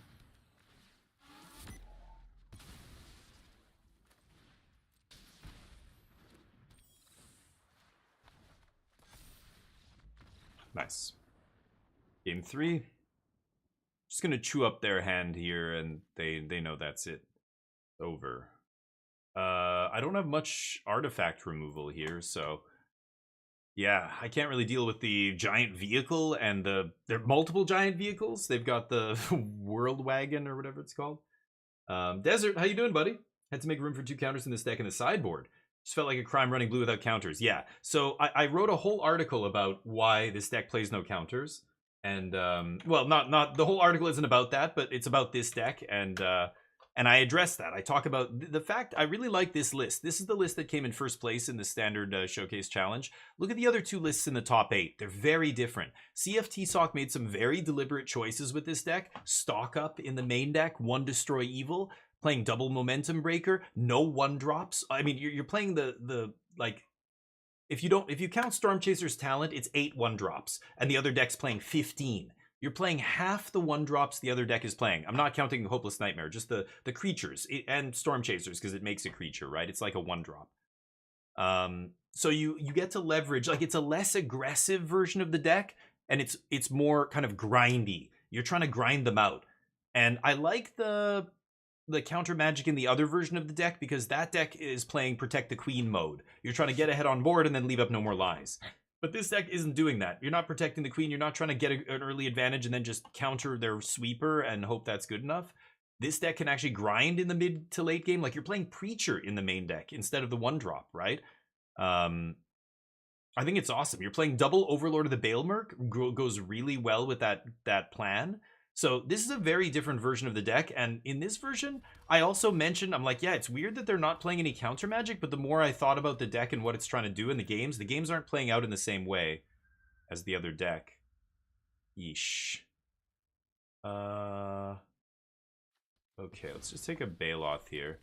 Speaker 4: Nice. Game 3. Just gonna chew up their hand here, and they know that's it. Over. I don't have much artifact removal here, so yeah, I can't really deal with the giant vehicle and there are multiple giant vehicles. They've got the World Wagon or whatever it's called. Desert, how you doing, buddy? Had to make room for 2 counters in this deck in the sideboard. Just felt like a crime running blue without counters. Yeah, so I wrote a whole article about why this deck plays no counters. And, well, not the whole article isn't about that, but it's about this deck. And I address that. I talk about the fact I really like this list. This is the list that came in first place in the standard showcase challenge. Look at the other 2 lists in the top 8. They're very different. CFT Sock made some very deliberate choices with this deck. Stock up in the main deck, 1 Destroy Evil, playing double Momentum Breaker, no 1-drops. I mean, you're playing the like if you count Storm Chaser's talent, it's 8 1-drops, and the other deck's playing 15. You're playing half the 1-drops the other deck is playing. I'm not counting Hopeless Nightmare, just the creatures and Storm Chasers, because it makes a creature, right? It's like a 1-drop. So you get to leverage, like, it's a less aggressive version of the deck, and it's more kind of grindy. You're trying to grind them out. And I like the counter magic in the other version of the deck, because that deck is playing Protect the Queen mode. You're trying to get ahead on board and then leave up no more lies. But this deck isn't doing that. You're not protecting the queen. You're not trying to get an early advantage and then just counter their sweeper and hope that's good enough. This deck can actually grind in the mid to late game. Like, you're playing Preacher in the main deck instead of the 1-drop, right? I think it's awesome. You're playing double Overlord of the Baelmerk. Goes really well with that plan. So this is a very different version of the deck, and in this version, I also mentioned, I'm like, yeah, it's weird that they're not playing any counter magic, but the more I thought about the deck and what it's trying to do in the games aren't playing out in the same way as the other deck. Yeesh. Okay, let's just take a Baloth here.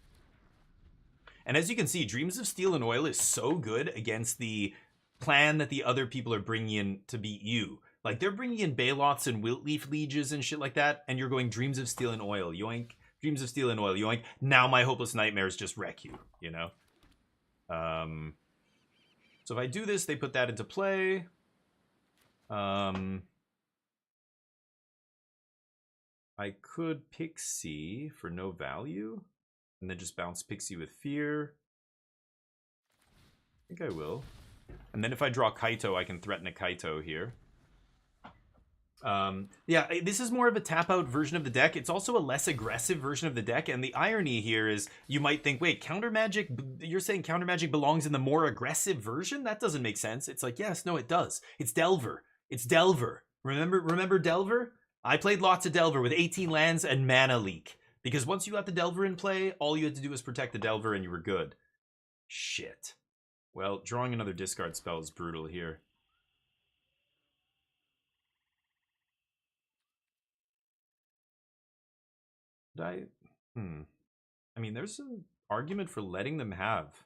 Speaker 4: And as you can see, Dreams of Steel and Oil is so good against the plan that the other people are bringing in to beat you. Like, they're bringing in Baloths and Wiltleaf Lieges and shit like that, and you're going Dreams of Steel and Oil, yoink. Dreams of Steel and Oil, yoink. Now my Hopeless Nightmares just wreck you, you know? So if I do this, they put that into play. I could Pixie for no value, and then just bounce Pixie with Fear. I think I will. And then if I draw Kaito, I can threaten a Kaito here. Yeah, this is more of a tap-out version of the deck. It's also a less aggressive version of the deck, and the irony here is you might think, wait, counter magic, you're saying counter magic belongs in the more aggressive version? That doesn't make sense. It's like, yes, no, it does. It's Delver. It's Delver. Remember Delver? I played lots of Delver with 18 lands and Mana Leak, because once you got the Delver in play, all you had to do was protect the Delver and you were good. Shit. Well, drawing another discard spell is brutal here. I mean, there's an argument for letting them have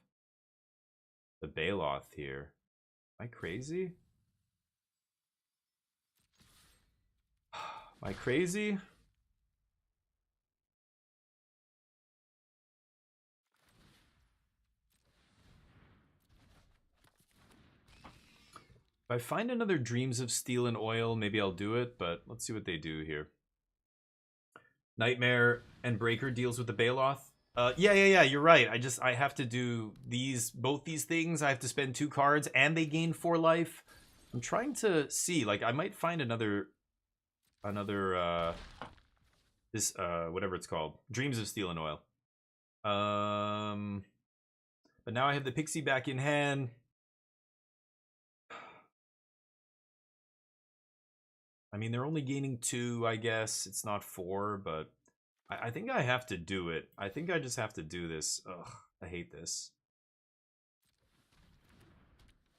Speaker 4: the Baloth here. Am I crazy? Am I crazy? If I find another Dreams of Steel and Oil, maybe I'll do it, but let's see what they do here. Nightmare and Breaker deals with the Baloth. Yeah, you're right. I have to do both these things. I have to spend 2 cards and they gain 4 life. I'm trying to see, like, I might find another whatever it's called, Dreams of Steel and Oil. But now I have the Pixie back in hand. I mean, they're only gaining 2, I guess. It's not 4, but I think I have to do it. I think I just have to do this. Ugh, I hate this.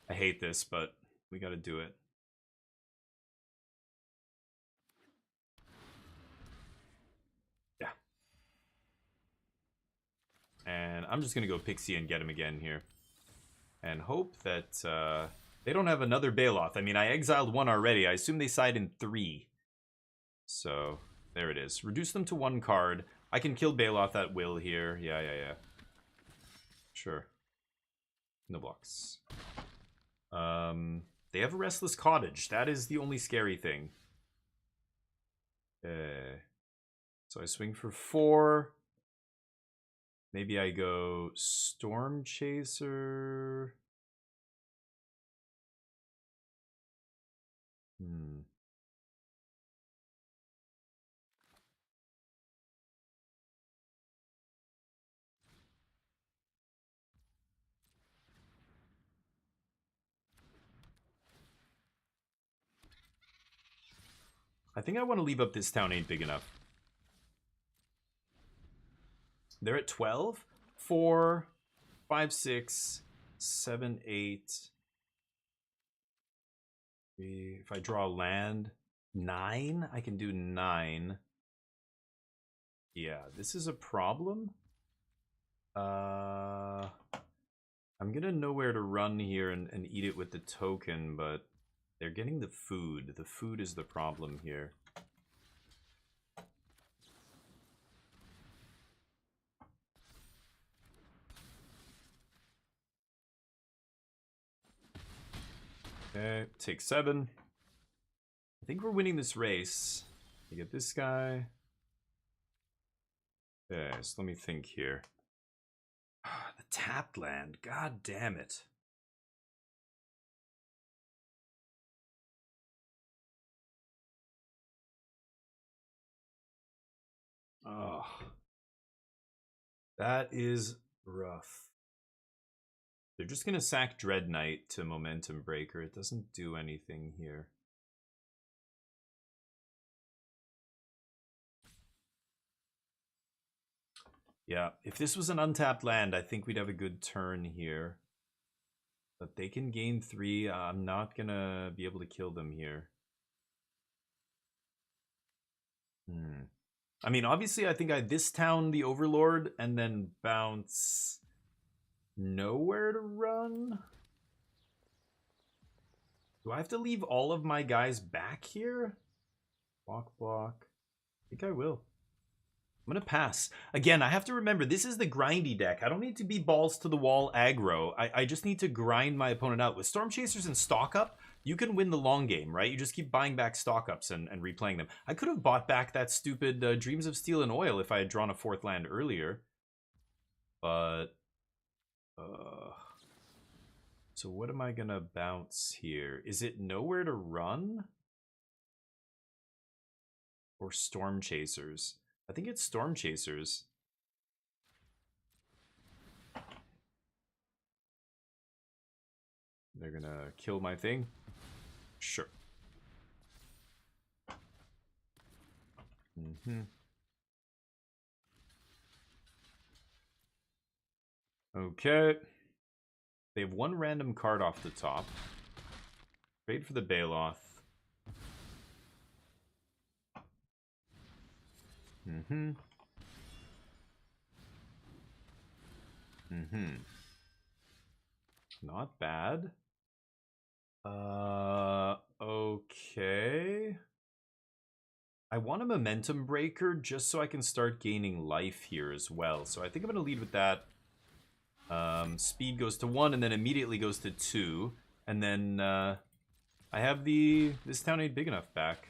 Speaker 4: I hate this, but we gotta do it. Yeah. And I'm just gonna go Pixie and get him again here. And hope that, they don't have another Baloth. I mean, I exiled 1 already. I assume they side in 3. So, there it is. Reduce them to 1 card. I can kill Baloth at will here. Yeah. Sure. No blocks. They have a Restless Cottage. That is the only scary thing. So I swing for 4. Maybe I go Storm Chaser. I think I want to leave up This Town Ain't Big Enough. They're at 12. 4, 5, 6, 7, 8. If I draw land, 9. I can do 9. Yeah, this is a problem. I I'm gonna know where to run here and eat it with the token, but they're getting the food. The food is the problem here. Okay, take 7. I think we're winning this race. You get this guy. Okay, so let me think here. The tapped land, god damn it. Oh, that is rough. They're just gonna sack Dread Knight to Momentum Breaker. It doesn't do anything here. Yeah, if this was an untapped land, I think we'd have a good turn here. But they can gain 3. I'm not gonna be able to kill them here. I mean, obviously, I think I this town the Overlord and then bounce nowhere to run. Do I have to leave all of my guys back here? Block. I think I will. I'm gonna pass. Again, I have to remember, this is the grindy deck. I don't need to be balls to the wall aggro. I just need to grind my opponent out. With Storm Chasers and Stock Up, you can win the long game, right? You just keep buying back Stock Ups and replaying them. I could have bought back that stupid Dreams of Steel and Oil if I had drawn a 4th land earlier. But... so what am I gonna bounce here? Is it nowhere to run? Or Storm Chasers? I think it's Storm Chasers. They're gonna kill my thing? Sure. Okay. They have 1 random card off the top. Trade for the Baloth. Not bad. Okay. I want a Momentum Breaker just so I can start gaining life here as well. So I think I'm going to lead with that. Speed goes to 1 and then immediately goes to 2. And then I have this town ain't big enough back.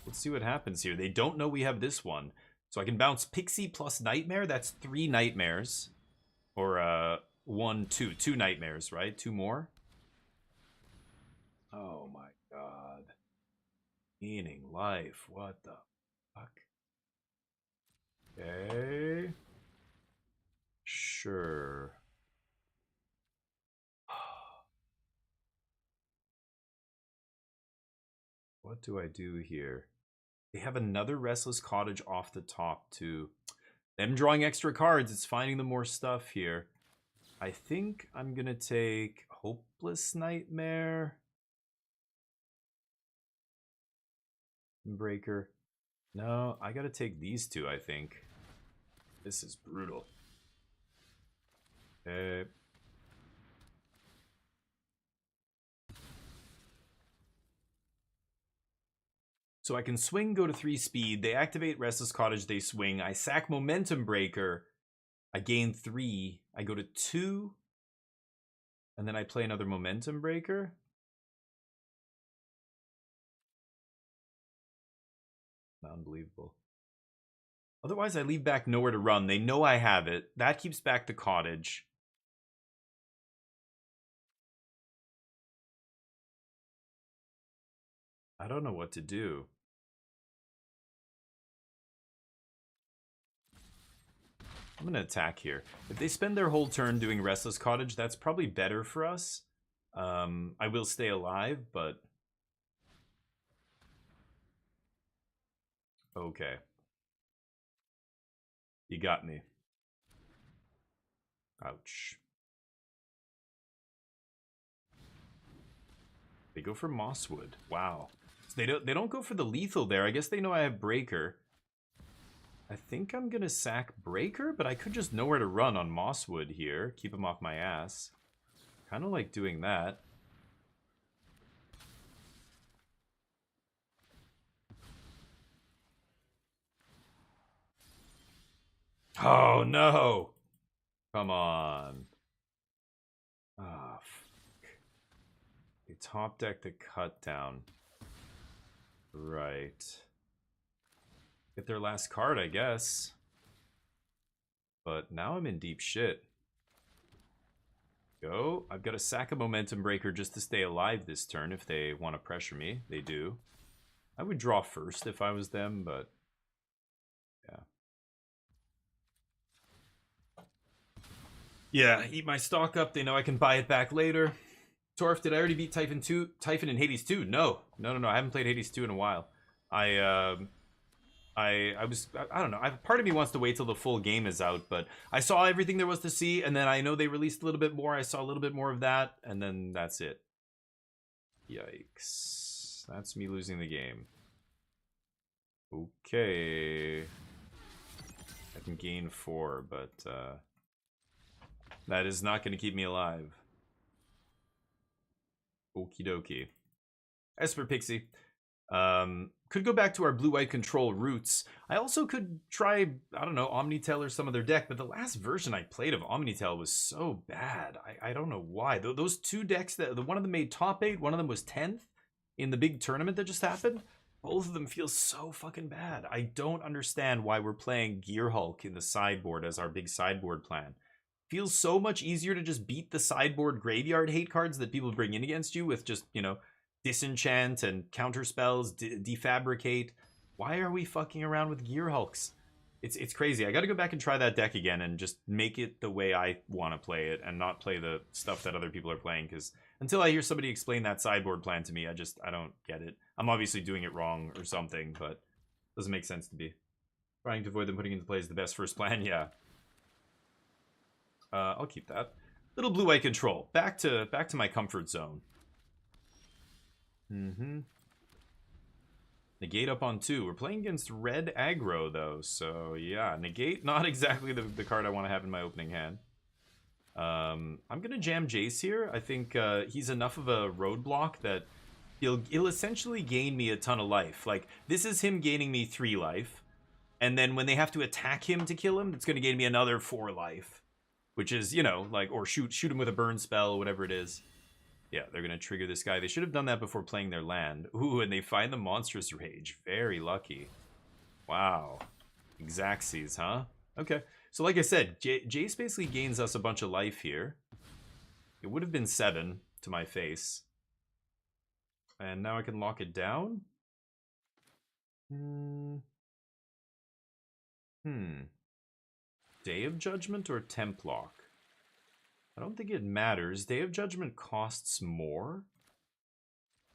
Speaker 4: Let's see what happens here. They don't know we have this one. So I can bounce Pixie plus Nightmare. That's 3 Nightmares. Or 1, 2. 2 Nightmares, right? 2 more. Oh my god. Gaining life. What the fuck? Okay. Sure. What do I do here? They have another Restless Cottage off the top too. Them drawing extra cards, it's finding them more stuff here. I think I'm gonna take Hopeless Nightmare. Breaker. No, I gotta take these 2, I think. This is brutal. Okay. So I can swing, go to 3 speed. They activate Restless Cottage, they swing. I sack Momentum Breaker. I gain 3. I go to 2. And then I play another Momentum Breaker. Unbelievable. Otherwise, I leave back nowhere to run. They know I have it. That keeps back the cottage. I don't know what to do. I'm going to attack here. If they spend their whole turn doing Restless Cottage, that's probably better for us. I will stay alive, but... Okay. You got me. Ouch. They go for Mosswood. Wow. So they don't go for the lethal there. I guess they know I have Breaker. I think I'm gonna sack Breaker, but I could just know where to run on Mosswood here. Keep him off my ass. Kind of like doing that. Oh, no! Come on. Ah, fuck. They top deck the cut down. Right. Get their last card, I guess. But now I'm in deep shit. Go. I've got to sack a Momentum Breaker just to stay alive this turn if they want to pressure me. They do. I would draw first if I was them, but... yeah. Yeah, eat my stock up. They know I can buy it back later. Torf, did I already beat Typhon in Hades 2? No. No. I haven't played Hades 2 in a while. I don't know. Part of me wants to wait till the full game is out, but I saw everything there was to see, and then I know they released a little bit more. I saw a little bit more of that, and then that's it. Yikes. That's me losing the game. Okay. I can gain 4, but that is not going to keep me alive. Okie dokie. Esper Pixie. Could go back to our blue-white control roots. I also could try, I don't know, Omnitel or some other deck, but the last version I played of Omnitel was so bad. I don't know why. Those two decks, the one of them made top 8, one of them was 10th in the big tournament that just happened. Both of them feel so fucking bad. I don't understand why we're playing Gear Hulk in the sideboard as our big sideboard plan. Feels so much easier to just beat the sideboard graveyard hate cards that people bring in against you with just, you know, Disenchant and counter spells, defabricate. Why are we fucking around with Gear Hulks? It's crazy. I gotta go back and try that deck again and just make it the way I want to play it and not play the stuff that other people are playing, because until I hear somebody explain that sideboard plan to me, I don't get it. I'm obviously doing it wrong or something, but it doesn't make sense to me. Trying to avoid them putting into play is the best first plan, yeah. I'll keep that. Little blue-white control. Back to my comfort zone. Negate up on 2. We're playing against red aggro, though, so yeah. Negate, not exactly the card I want to have in my opening hand. I'm going to jam Jace here. I think he's enough of a roadblock that he'll essentially gain me a ton of life. Like, this is him gaining me 3 life, and then when they have to attack him to kill him, it's going to gain me another 4 life. Which is, you know, like, or shoot him with a burn spell, whatever it is. Yeah, they're going to trigger this guy. They should have done that before playing their land. Ooh, and they find the Monstrous Rage. Very lucky. Wow. Exacxies, huh? Okay. So like I said, Jace basically gains us a bunch of life here. It would have been 7 to my face. And now I can lock it down? Day of Judgment or Templock? I don't think it matters. Day of Judgment costs more.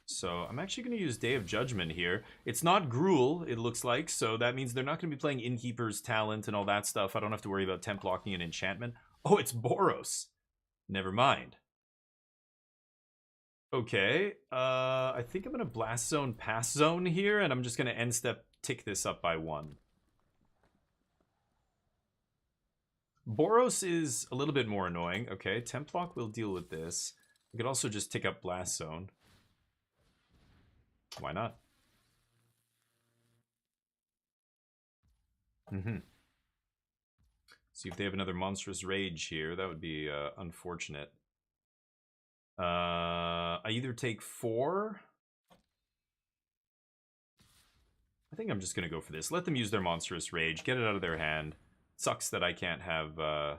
Speaker 4: So I'm actually going to use Day of Judgment here. It's not Gruul, it looks like, so that means they're not going to be playing Innkeeper's Talent and all that stuff. I don't have to worry about Templocking an enchantment. Oh, it's Boros. Never mind. Okay, I think I'm going to Blast Zone, Pass Zone here, and I'm just going to end step tick this up by 1. Boros is a little bit more annoying. Okay, Templock will deal with this. I could also just tick up Blast Zone. Why not? See if they have another Monstrous Rage here. That would be unfortunate. I either take 4. I think I'm just going to go for this. Let them use their Monstrous Rage. Get it out of their hand. Sucks that I can't have, I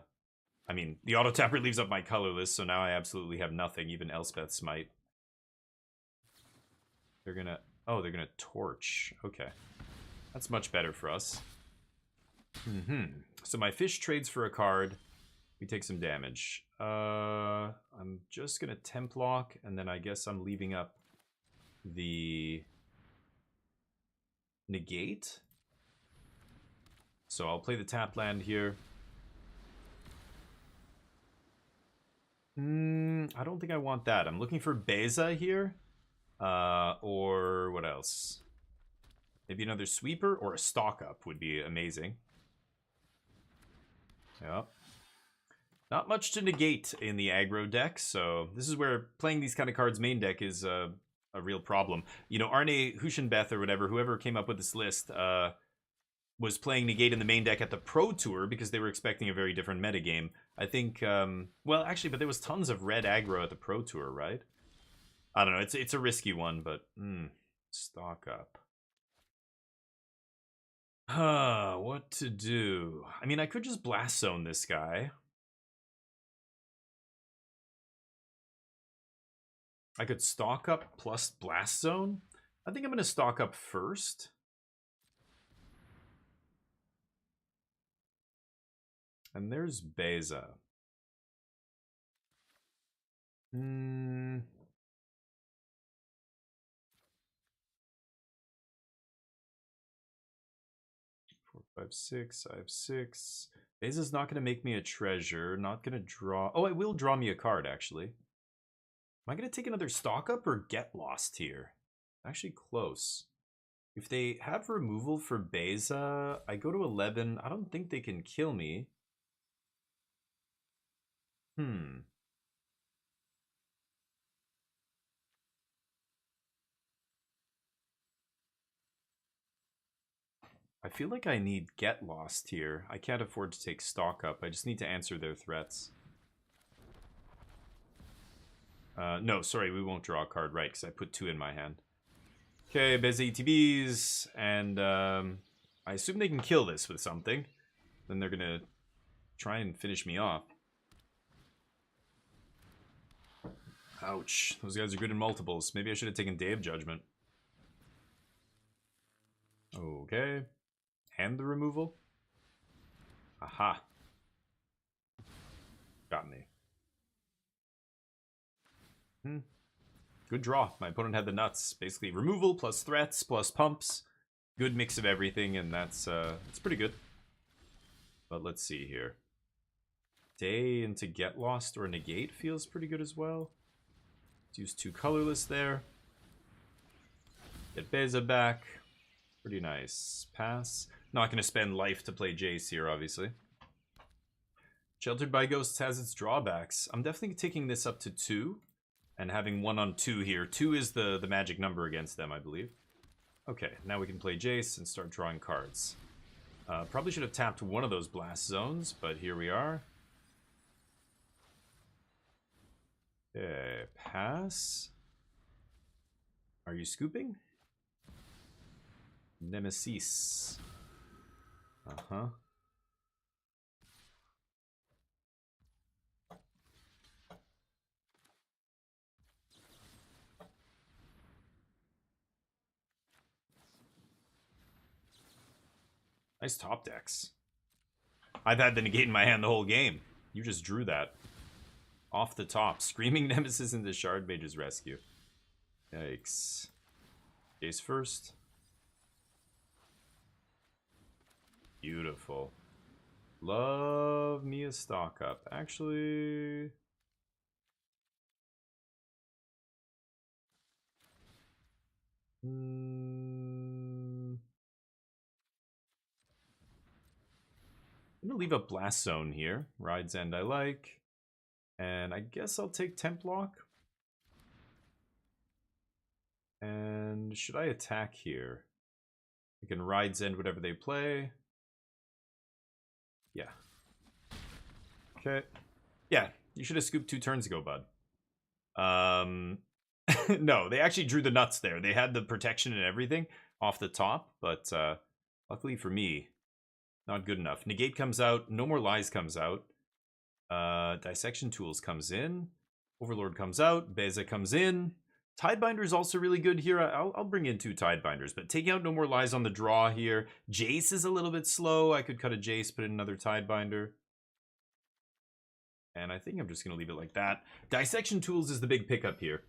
Speaker 4: mean, the auto tapper leaves up my colorless, so now I absolutely have nothing, even Elspeth Smite. They're gonna, oh, they're gonna Torch. Okay. That's much better for us. So my fish trades for a card. We take some damage. I'm just gonna Templock, and then I guess I'm leaving up the Negate. So I'll play the tap land here. I don't think I want that. I'm looking for Beza here. Or what else? Maybe another sweeper or a stock up would be amazing. Yep. Not much to negate in the aggro deck, so this is where playing these kind of cards main deck is a real problem. You know, Arne Hushenbeth or whatever, whoever came up with this list, was playing negate in the main deck at the Pro Tour because they were expecting a very different metagame. I think, well, actually, but there was tons of red aggro at the Pro Tour, right? I don't know, it's a risky one, but, stock up. What to do? I mean, I could just Blast Zone this guy. I could stock up plus Blast Zone. I think I'm going to stock up first. And there's Beza. 4, 5, 6. I have 6. Beza's not going to make me a treasure. Not going to draw. Oh, it will draw me a card, actually. Am I going to take another stock up or get lost here? Actually close. If they have removal for Beza, I go to 11. I don't think they can kill me. I feel like I need get lost here. I can't afford to take stock up. I just need to answer their threats. No, sorry, we won't draw a card, right, because I put 2 in my hand. Okay, Beza ETBs, and I assume they can kill this with something. Then they're going to try and finish me off. Ouch, those guys are good in multiples. Maybe I should have taken Day of Judgment. Okay. And the removal. Aha. Got me. Good draw. My opponent had the nuts. Basically, removal plus threats plus pumps. Good mix of everything, and that's pretty good. But let's see here. Day into Get Lost or Negate feels pretty good as well. Let's use 2 colorless there. Get Beza back. Pretty nice. Pass. Not going to spend life to play Jace here, obviously. Sheltered by Ghosts has its drawbacks. I'm definitely taking this up to 2. And having 1 on 2 here. 2 is the magic number against them, I believe. Okay, now we can play Jace and start drawing cards. Probably should have tapped one of those Blast Zones, but here we are. Okay, pass. Are you scooping? Nemesis. Uh-huh. Nice top decks. I've had the negate in my hand the whole game. You just drew that. Off the top. Screaming Nemesis into Shard Mage's rescue. Yikes. Jace first. Beautiful. Love me a stock up. Actually... I'm going to leave a Blast Zone here. Ride's End I like. And I guess I'll take Temp Lock. And should I attack here? I can Ride's End whatever they play. Yeah. Okay. Yeah, you should have scooped 2 turns ago, bud. No, they actually drew the nuts there. They had the protection and everything off the top, but luckily for me, not good enough. Negate comes out. No More Lies comes out. Dissection Tools comes in. Overlord comes out. Beza comes in. Tidebinder is also really good here. I'll bring in 2 Tidebinders, but taking out No More Lies on the draw here. Jace is a little bit slow. I could cut a Jace, put in another Tidebinder. And I think I'm just going to leave it like that. Dissection Tools is the big pickup here.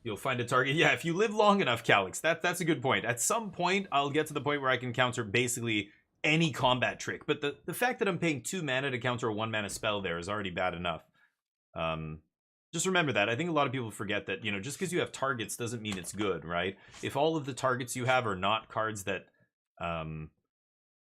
Speaker 4: You'll find a target. Yeah, if you live long enough, Calyx, that's a good point. At some point, I'll get to the point where I can counter basically any combat trick. But the fact that I'm paying 2 mana to counter a 1 mana spell there is already bad enough. Just remember that. I think a lot of people forget that, you know, just because you have targets doesn't mean it's good, right? If all of the targets you have are not cards that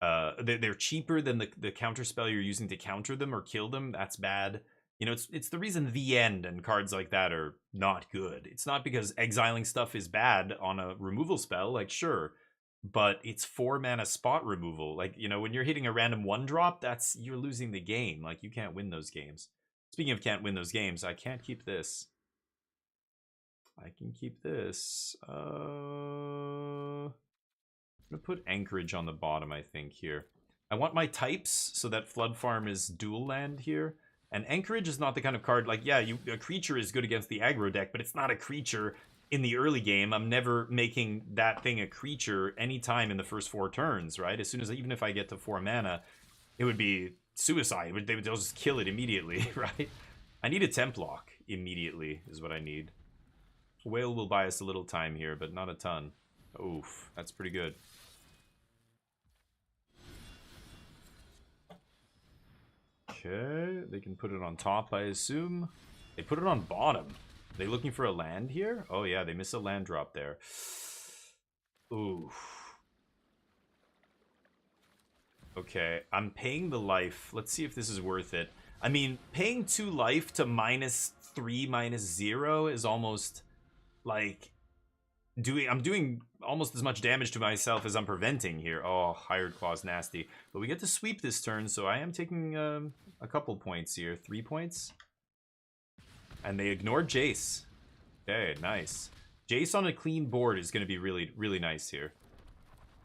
Speaker 4: They're cheaper than the counter spell you're using to counter them or kill them. That's bad. You know, it's the reason the end and cards like that are not good. It's not because exiling stuff is bad on a removal spell, like sure, but it's 4 mana spot removal. Like, you know, when you're hitting a random 1-drop, you're losing the game. Like, you can't win those games. Speaking of can't win those games, I can't keep this. I can keep this. I'm gonna put Anchorage on the bottom, I think, here. I want my types so that Flood Farm is dual land here. And Anchorage is not the kind of card, like, yeah, a creature is good against the aggro deck, but it's not a creature in the early game. I'm never making that thing a creature anytime in the first 4 turns, right? As soon as, even if I get to 4 mana, it would be suicide. They'll just kill it immediately, right? I need a temp lock immediately is what I need. Whale will buy us a little time here, but not a ton. Oof, that's pretty good. Okay, they can put it on top, I assume. They put it on bottom. Are they looking for a land here? Oh yeah, they miss a land drop there. Ooh. Okay, I'm paying the life. Let's see if this is worth it. I mean, paying 2 life to -3, -0 is almost like I'm doing almost as much damage to myself as I'm preventing here. Oh, Hired Claw's nasty. But we get to sweep this turn, so I am taking a couple points here. 3 points. And they ignored Jace. Okay, nice. Jace on a clean board is going to be really, really nice here.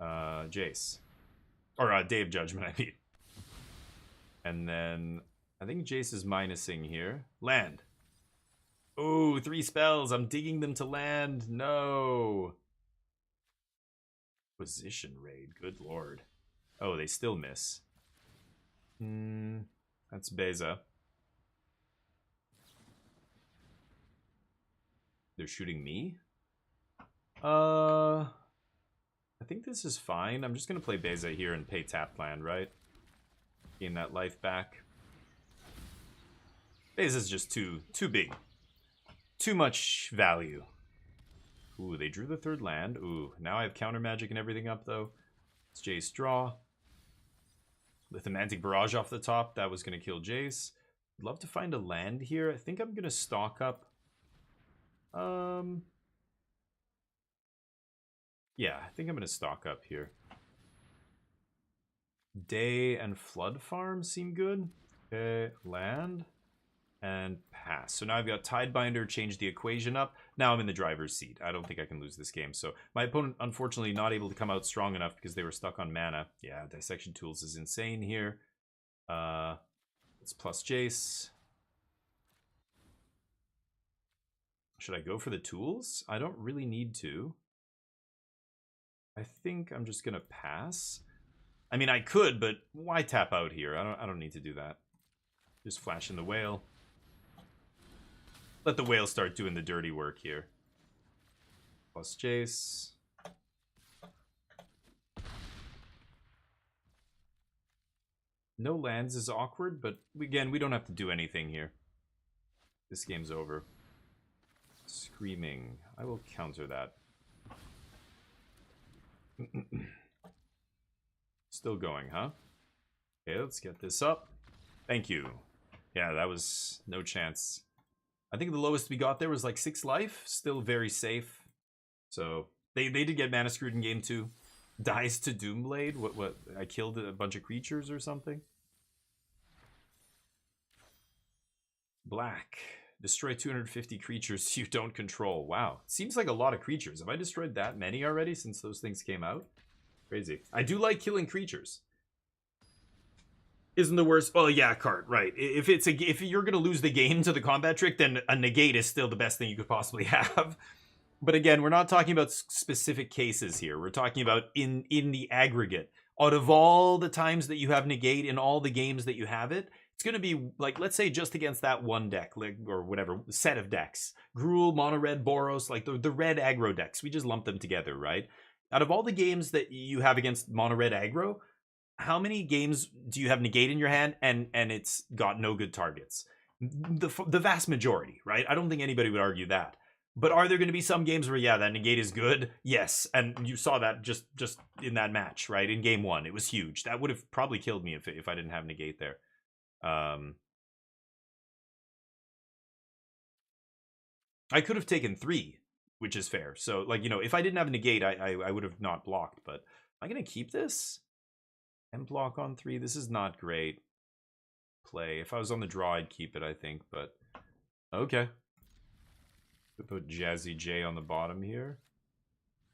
Speaker 4: Jace. Or Day of Judgment, I mean. And then I think Jace is minusing here. Land. Oh, 3 spells. I'm digging them to land. No. Position raid. Good lord. Oh, they still miss. That's Beza. They're shooting me? I think this is fine. I'm just going to play Beza here and pay tap land, right? Gain that life back. Beza's just too big. Too much value. Ooh, they drew the 3rd land. Ooh, now I have counter magic and everything up, though. It's Jace draw. Lithomantic Barrage off the top. That was going to kill Jace. I'd love to find a land here. I think I'm going to stock up. Yeah, I think I'm going to stock up here. Day and Flood Farm seem good. Okay, land. And pass. So now I've got Tidebinder, change the equation up. Now I'm in the driver's seat. I don't think I can lose this game. So my opponent, unfortunately, not able to come out strong enough because they were stuck on mana. Yeah, Dissection Tools is insane here. It's plus Jace. Should I go for the tools? I don't really need to. I think I'm just going to pass. I mean, I could, but why tap out here? I don't need to do that. Just flash in the whale. Let the whale start doing the dirty work here. Plus Jace. No lands is awkward, but again, we don't have to do anything here. This game's over. Screaming. I will counter that. Still going, huh? Okay, let's get this up. Thank you. Yeah, that was no chance. I think the lowest we got there was like 6 life. Still very safe. So they did get mana screwed in game 2. Dies to Doomblade. What? I killed a bunch of creatures or something. Black. Destroy 250 creatures you don't control. Wow. Seems like a lot of creatures. Have I destroyed that many already since those things came out? Crazy. I do like killing creatures. Isn't the worst. Well, yeah, card, right. If you're gonna lose the game to the combat trick, then a negate is still the best thing you could possibly have. But again, we're not talking about specific cases here. We're talking about in the aggregate. Out of all the times that you have negate in all the games that you have it, it's gonna be like, let's say just against that one deck, like, or whatever set of decks. Gruul, Mono Red, Boros, like the red aggro decks. We just lump them together, right? Out of all the games that you have against Mono Red aggro, how many games do you have negate in your hand and it's got no good targets? The vast majority, right? I don't think anybody would argue that. But are there going to be some games where, yeah, that negate is good? Yes, and you saw that just in that match, right? In game 1, it was huge. That would have probably killed me if I didn't have negate there. I could have taken 3, which is fair. So, like, you know, if I didn't have negate, I would have not blocked. But am I going to keep this? And block on 3? This is not great play. If I was on the draw, I'd keep it, I think. But, okay. Put Jazzy J on the bottom here.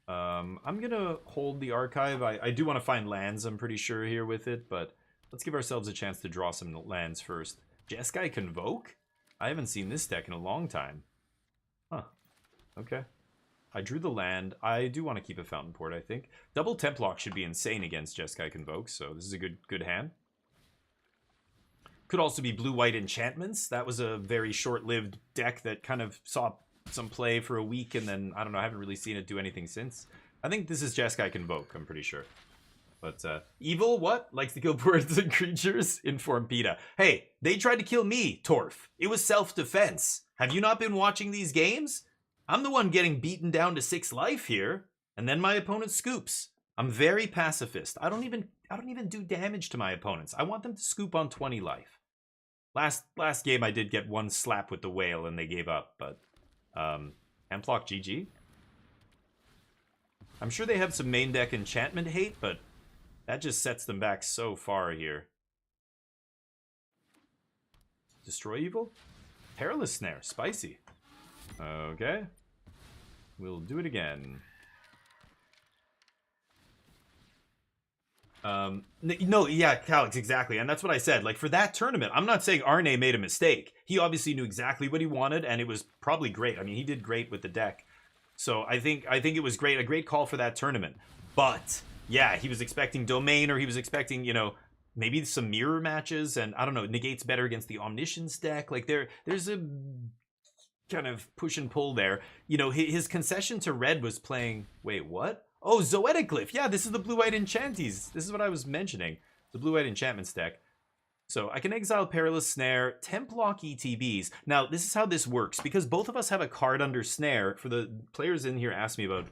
Speaker 4: I'm going to hold the archive. I do want to find lands, I'm pretty sure, here with it. But let's give ourselves a chance to draw some lands first. Jeskai Convoke? I haven't seen this deck in a long time. Huh. Okay. I drew the land. I do want to keep a Fountain Port, I think. Double Templock should be insane against Jeskai Convoke, so this is a good hand. Could also be blue-white enchantments. That was a very short-lived deck that kind of saw some play for a week, and then, I don't know, I haven't really seen it do anything since. I think this is Jeskai Convoke, I'm pretty sure. But, evil, what? Likes to kill birds and creatures? Inform PETA. Hey, they tried to kill me, Torf. It was self-defense. Have you not been watching these games? I'm the one getting beaten down to 6 life here, and then my opponent scoops. I'm very pacifist. I don't even do damage to my opponents. I want them to scoop on 20 life. Last game I did get 1 slap with the whale and they gave up, but Templock GG. I'm sure they have some main deck enchantment hate, but that just sets them back so far here. Destroy evil? Perilous Snare, spicy. Okay. We'll do it again. No, yeah, Calix, exactly. And that's what I said. Like, for that tournament, I'm not saying Arne made a mistake. He obviously knew exactly what he wanted, and it was probably great. I mean, he did great with the deck. So I think it was great, a great call for that tournament. But, yeah, he was expecting Domain, or he was expecting, you know, maybe some mirror matches, and I don't know, negates better against the Omniscience deck. Like, there's a kind of push and pull there. You know, his concession to red was playing... Wait, what? Oh, Zoetic Glyph. Yeah, this is the blue-white enchanties. This is what I was mentioning. The blue-white enchantments deck. So I can exile Perilous Snare, Templock ETBs. Now, this is how this works. Because both of us have a card under Snare, for the players in here asked me about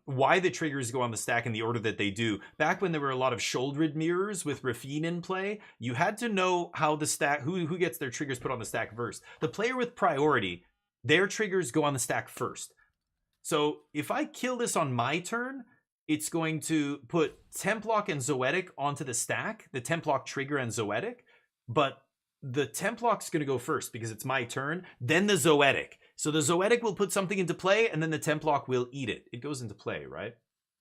Speaker 4: why the triggers go on the stack in the order that they do. Back when there were a lot of shouldered mirrors with Rafine in play, you had to know how the stack, who gets their triggers put on the stack first. The player with priority, their triggers go on the stack first. So if I kill this on my turn, it's going to put Templock and Zoetic onto the stack, the Templock trigger and Zoetic, but the Templock's going to go first because it's my turn, then the Zoetic. So the Zoetic will put something into play, and then the Templock will eat it. It goes into play, right?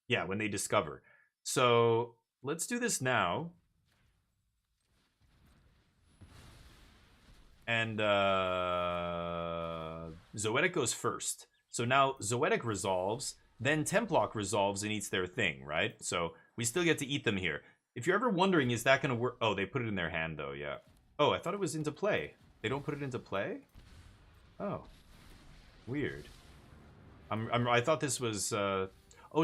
Speaker 4: Yeah, when they discover. So let's do this now. And Zoetic goes first. So now Zoetic resolves, then Templock resolves and eats their thing, right? So we still get to eat them here. If you're ever wondering, is that going to work? Oh, they put it in their hand, though, yeah. Oh, I thought it was into play. They don't put it into play? Oh. Weird. I thought this was... Oh,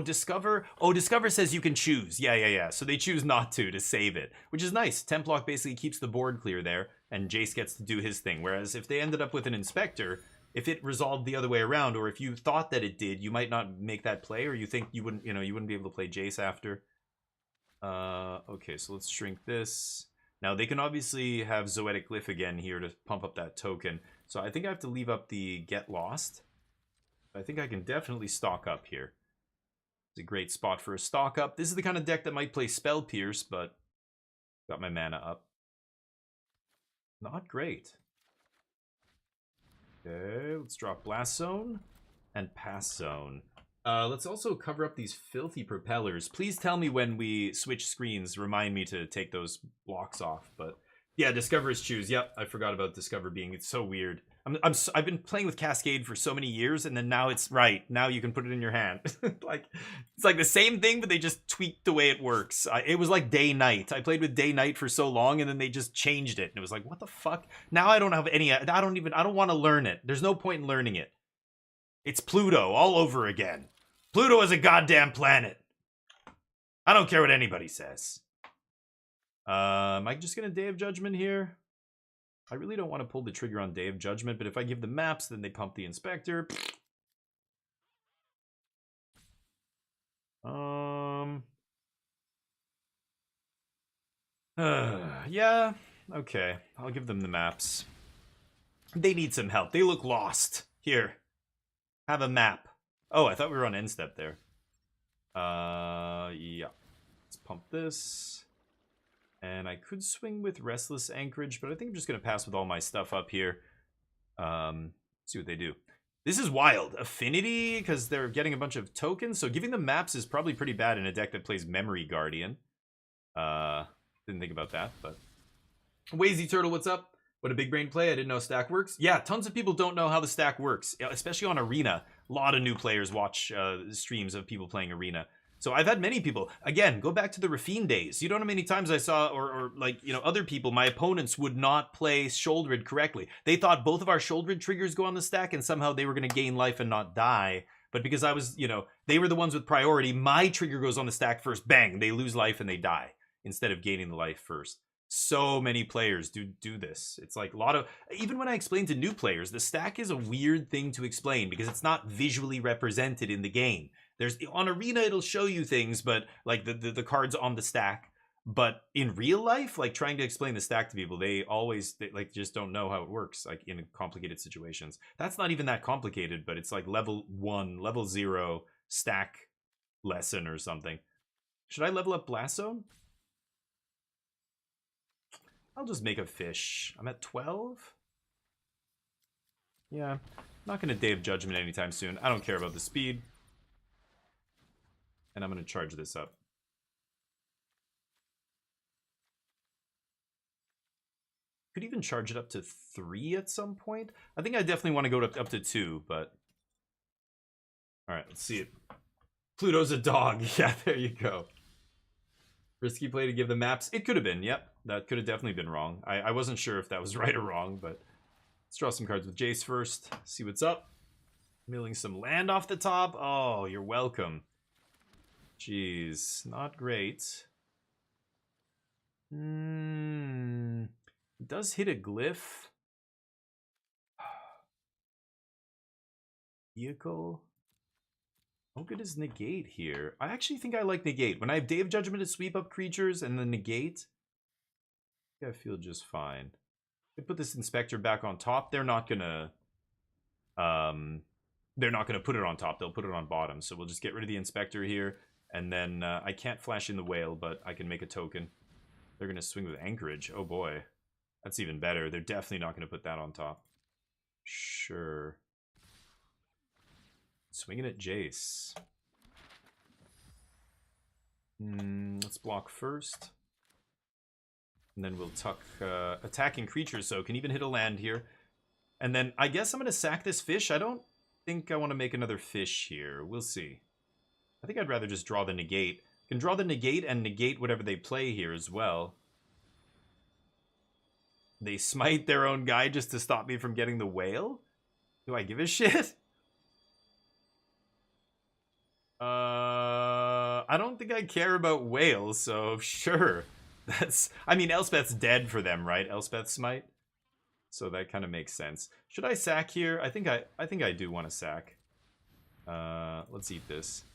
Speaker 4: Discover? Oh, Discover says you can choose. Yeah. So they choose not to save it, which is nice. Templock basically keeps the board clear there, and Jace gets to do his thing. Whereas if they ended up with an Inspector... If it resolved the other way around, or if you thought that it did, you might not make that play, or you think you wouldn't be able to play Jace after. Okay, so let's shrink this. Now they can obviously have Zoetic Glyph again here to pump up that token. So I think I have to leave up the Get Lost. I think I can definitely stock up here. It's a great spot for a stock up. This is the kind of deck that might play Spell Pierce, but got my mana up. Not great. Okay, let's drop Blast Zone and Pass Zone. Let's also cover up these filthy propellers. Please tell me when we switch screens, remind me to take those blocks off. But yeah, Discover is choose. Yep, I forgot about Discover being, it's so weird. I've been playing with Cascade for so many years, and then now it's right. Now you can put it in your hand. It's like the same thing, but they just tweaked the way it works. It was like day-night. I played with day-night for so long, and then they just changed it. And it was like, what the fuck? Now I don't have any, I don't want to learn it. There's no point in learning it. It's Pluto all over again. Pluto is a goddamn planet. I don't care what anybody says. Am I just gonna Day of Judgment here? I really don't want to pull the trigger on Day of Judgment, but if I give the maps, then they pump the Inspector. Yeah, okay. I'll give them the maps. They need some help. They look lost. Here, have a map. Oh, I thought we were on end step there. Yeah. Let's pump this. And I could swing with Restless Anchorage, but I think I'm just going to pass with all my stuff up here. See what they do. This is wild. Affinity, because they're getting a bunch of tokens, so giving them maps is probably pretty bad in a deck that plays Memory Guardian. Didn't think about that, but... Wazy Turtle, what's up? What a big brain play. I didn't know stack works. Yeah, tons of people don't know how the stack works, especially on Arena. A lot of new players watch streams of people playing Arena. So I've had many people, again, go back to the Rafine days. You don't know how many times I saw, or like, you know, other people, my opponents would not play Shouldered correctly. They thought both of our Shouldered triggers go on the stack and somehow they were going to gain life and not die. But because I was, you know, they were the ones with priority, my trigger goes on the stack first, bang, they lose life and they die instead of gaining the life first. So many players do this. It's like a lot of, even when I explain to new players, the stack is a weird thing to explain because it's not visually represented in the game. There's on Arena, it'll show you things, but like the cards on the stack. But in real life, like trying to explain the stack to people, they like just don't know how it works, like in complicated situations. That's not even that complicated, but it's like level 1, level 0 stack lesson or something. Should I level up Blast Zone? I'll just make a fish. I'm at 12. Yeah, not going to Day of Judgment anytime soon. I don't care about the speed. And I'm going to charge this up. Could even charge it up to 3 at some point. I think I definitely want to go up to 2, but... Alright, let's see it. Pluto's a dog. Yeah, there you go. Risky play to give the maps. It could have been, yep. That could have definitely been wrong. I wasn't sure if that was right or wrong, but... Let's draw some cards with Jace first. See what's up. Milling some land off the top. Oh, you're welcome. Jeez, not great. It does hit a glyph. Vehicle. How good is negate here? I actually think I like negate. When I have Day of Judgment to sweep up creatures and then negate, I feel just fine. I put this Inspector back on top. They're not gonna put it on top. They'll put it on bottom. So we'll just get rid of the Inspector here. And then I can't flash in the whale, but I can make a token. They're going to swing with Anchorage. Oh boy. That's even better. They're definitely not going to put that on top. Sure. Swinging at Jace. Let's block first. And then we'll tuck attacking creatures, so can even hit a land here. And then I guess I'm going to sack this fish. I don't think I want to make another fish here. We'll see. I think I'd rather just draw the negate. Can draw the negate and negate whatever they play here as well. They smite their own guy just to stop me from getting the whale? Do I give a shit? I don't think I care about whales, so sure. I mean, Elspeth's dead for them, right? Elspeth smite. So that kind of makes sense. Should I sack here? I think I do want to sack. Let's eat this.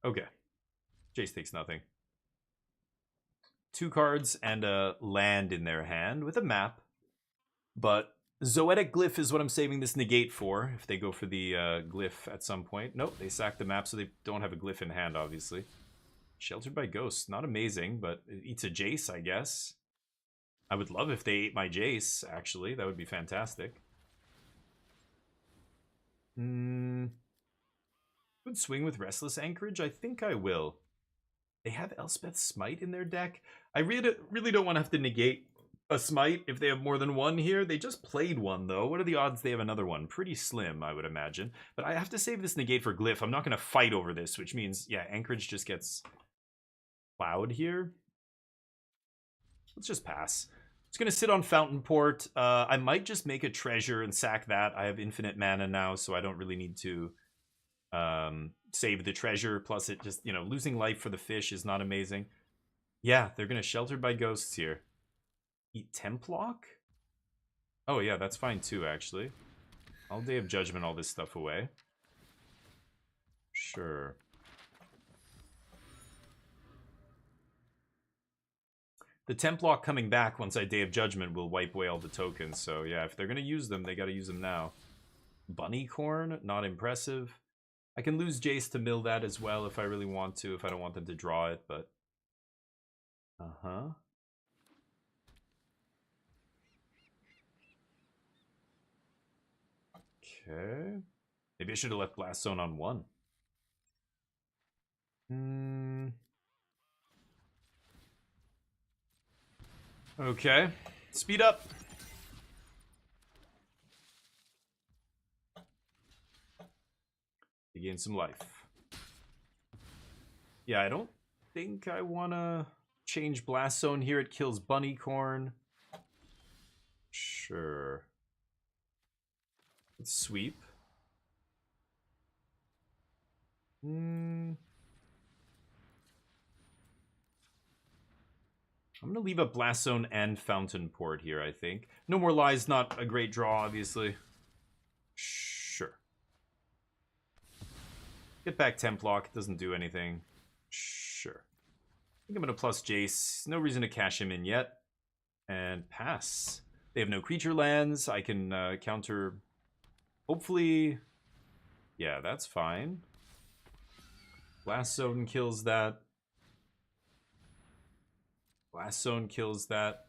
Speaker 4: Okay. Jace takes nothing. 2 cards and a land in their hand with a map. But Zoetic Glyph is what I'm saving this negate for, if they go for the glyph at some point. Nope, they sack the map, so they don't have a glyph in hand, obviously. Sheltered by Ghosts. Not amazing, but it eats a Jace, I guess. I would love if they ate my Jace, actually. That would be fantastic. Would swing with Restless Anchorage? I think I will. They have Elspeth Smite in their deck. I really don't want to have to negate a Smite if they have more than one here. They just played one, though. What are the odds they have another one? Pretty slim, I would imagine. But I have to save this negate for Glyph. I'm not going to fight over this, which means, yeah, Anchorage just gets plowed here. Let's just pass. It's going to sit on Fountain Port. I might just make a treasure and sack that. I have infinite mana now, so I don't really need to save the treasure. Plus, it just, you know, losing life for the fish is not amazing. Yeah, they're going to Sheltered by Ghosts here. Eat Templock? Oh yeah, that's fine too, actually. I'll Day of Judgment all this stuff away. Sure. The Templock coming back once I Day of Judgment will wipe away all the tokens, so yeah, if they're gonna use them, they gotta use them now. Bunnycorn, not impressive. I can lose Jace to mill that as well if I really want to, if I don't want them to draw it, but... Uh-huh. Okay. Maybe I should have left Blast Zone on 1. Okay. Speed up. You gain some life. Yeah, I don't think I want to change Blast Zone here. It kills Bunnycorn. Sure. Let's sweep. I'm going to leave up Blast Zone and Fountain Port here, I think. No More Lies, not a great draw, obviously. Sure. Get back Templock, it doesn't do anything. Sure. I think I'm going to plus Jace. No reason to cash him in yet. And pass. They have no creature lands. I can counter... Hopefully... Yeah, that's fine. Blast Zone kills that. Blast Zone kills that.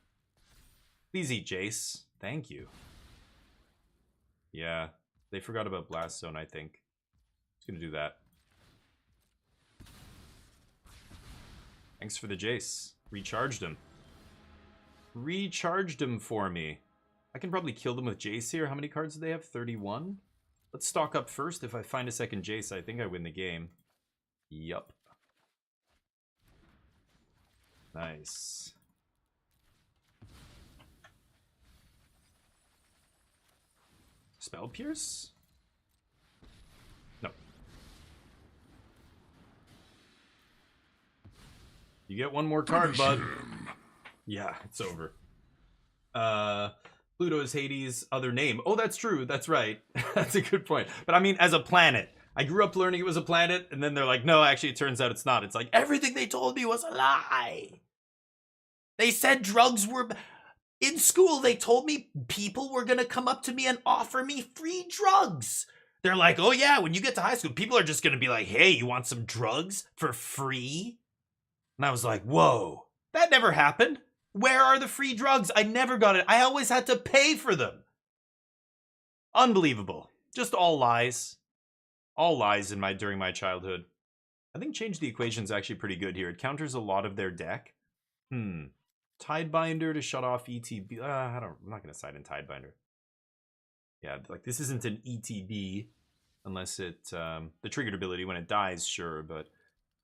Speaker 4: Please eat Jace. Thank you. Yeah, they forgot about Blast Zone, I think. Just gonna do that. Thanks for the Jace. Recharged him. Recharged him for me. I can probably kill them with Jace here. How many cards do they have? 31? Let's stock up first. If I find a second Jace, I think I win the game. Yup. Nice. Spell Pierce? No. You get one more card, bud. Yeah, it's over. Pluto is Hades' other name. Oh, that's true. That's right. That's a good point. But I mean, as a planet. I grew up learning it was a planet, and then they're like, no, actually, it turns out it's not. It's like, everything they told me was a lie. They said drugs were... In school, they told me people were going to come up to me and offer me free drugs. They're like, oh yeah, when you get to high school, people are just going to be like, hey, you want some drugs for free? And I was like, whoa, that never happened. Where are the free drugs? I never got it. I always had to pay for them. Unbelievable. Just all lies. All lies in during my childhood. I think Change the Equation's actually pretty good here. It counters a lot of their deck. Tidebinder to shut off ETB. I'm not going to side in Tidebinder. Yeah, like this isn't an ETB unless it the triggered ability when it dies, sure, but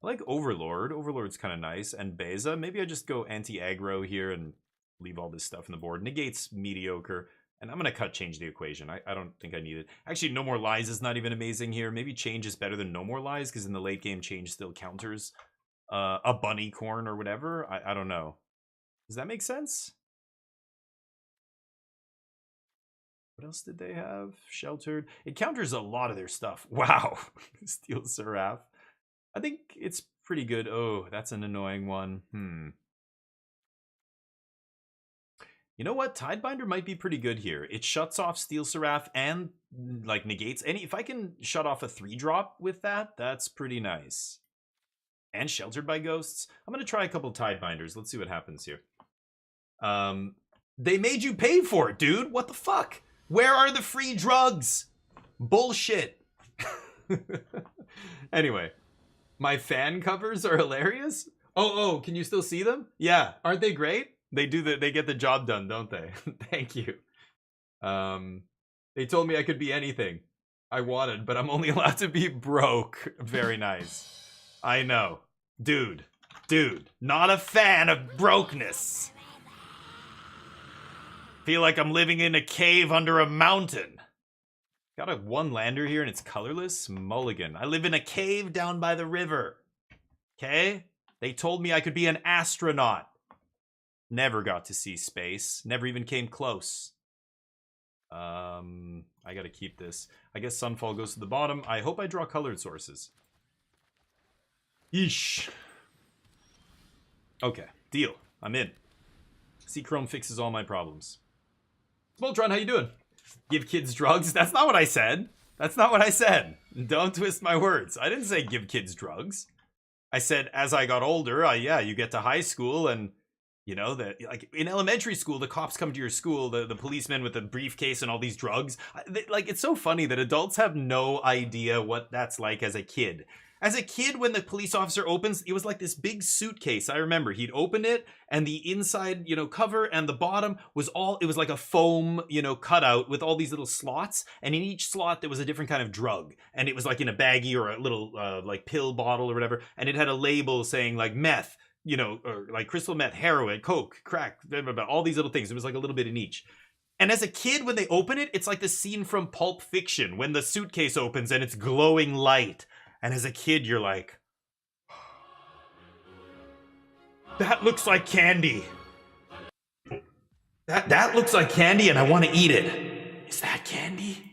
Speaker 4: I like Overlord. Overlord's kind of nice. And Beza, maybe I just go anti-aggro here and leave all this stuff in the board. Negates mediocre. And I'm going to cut Change the Equation. I don't think I need it. Actually, No More Lies is not even amazing here. Maybe Change is better than No More Lies, because in the late game, Change still counters a Bunnycorn or whatever. I don't know. Does that make sense? What else did they have? Sheltered. It counters a lot of their stuff. Wow. Steel Seraph. I think it's pretty good. Oh, that's an annoying one. You know what? Tidebinder might be pretty good here. It shuts off Steel Seraph and like negates any. If I can shut off a 3-drop with that, that's pretty nice. And Sheltered by Ghosts. I'm gonna try a couple Tidebinders. Let's see what happens here. They made you pay for it, dude. What the fuck? Where are the free drugs? Bullshit. Anyway, my fan covers are hilarious. Oh, can you still see them? Yeah, aren't they great? They get the job done, don't they? Thank you. They told me I could be anything I wanted, but I'm only allowed to be broke. Very nice. I know. Dude, not a fan of brokenness. Feel like I'm living in a cave under a mountain. Got a 1-lander here and it's colorless? Mulligan. I live in a cave down by the river. Okay? They told me I could be an astronaut. Never got to see space. Never even came close. I gotta keep this. I guess Sunfall goes to the bottom. I hope I draw colored sources. Yeesh. Okay, deal. I'm in. C-Chrome fixes all my problems. Voltron, how you doing? Give kids drugs? That's not what I said. That's not what I said. Don't twist my words. I didn't say give kids drugs. I said as I got older, yeah, you get to high school and, you know, like in elementary school, the cops come to your school, the policemen with the briefcase and all these drugs. Like, it's so funny that adults have no idea what that's like as a kid. As a kid, when the police officer opens, it was like this big suitcase. I remember he'd open it and the inside, you know, cover and the bottom was all, it was like a foam, you know, cutout with all these little slots. And in each slot, there was a different kind of drug. And it was like in a baggie or a little like pill bottle or whatever. And it had a label saying like meth, you know, or like crystal meth, heroin, coke, crack, blah, blah, blah, all these little things. It was like a little bit in each. And as a kid, when they open it, it's like the scene from Pulp Fiction when the suitcase opens and it's glowing light. And as a kid, you're like, that looks like candy. That looks like candy and I want to eat it. Is that candy?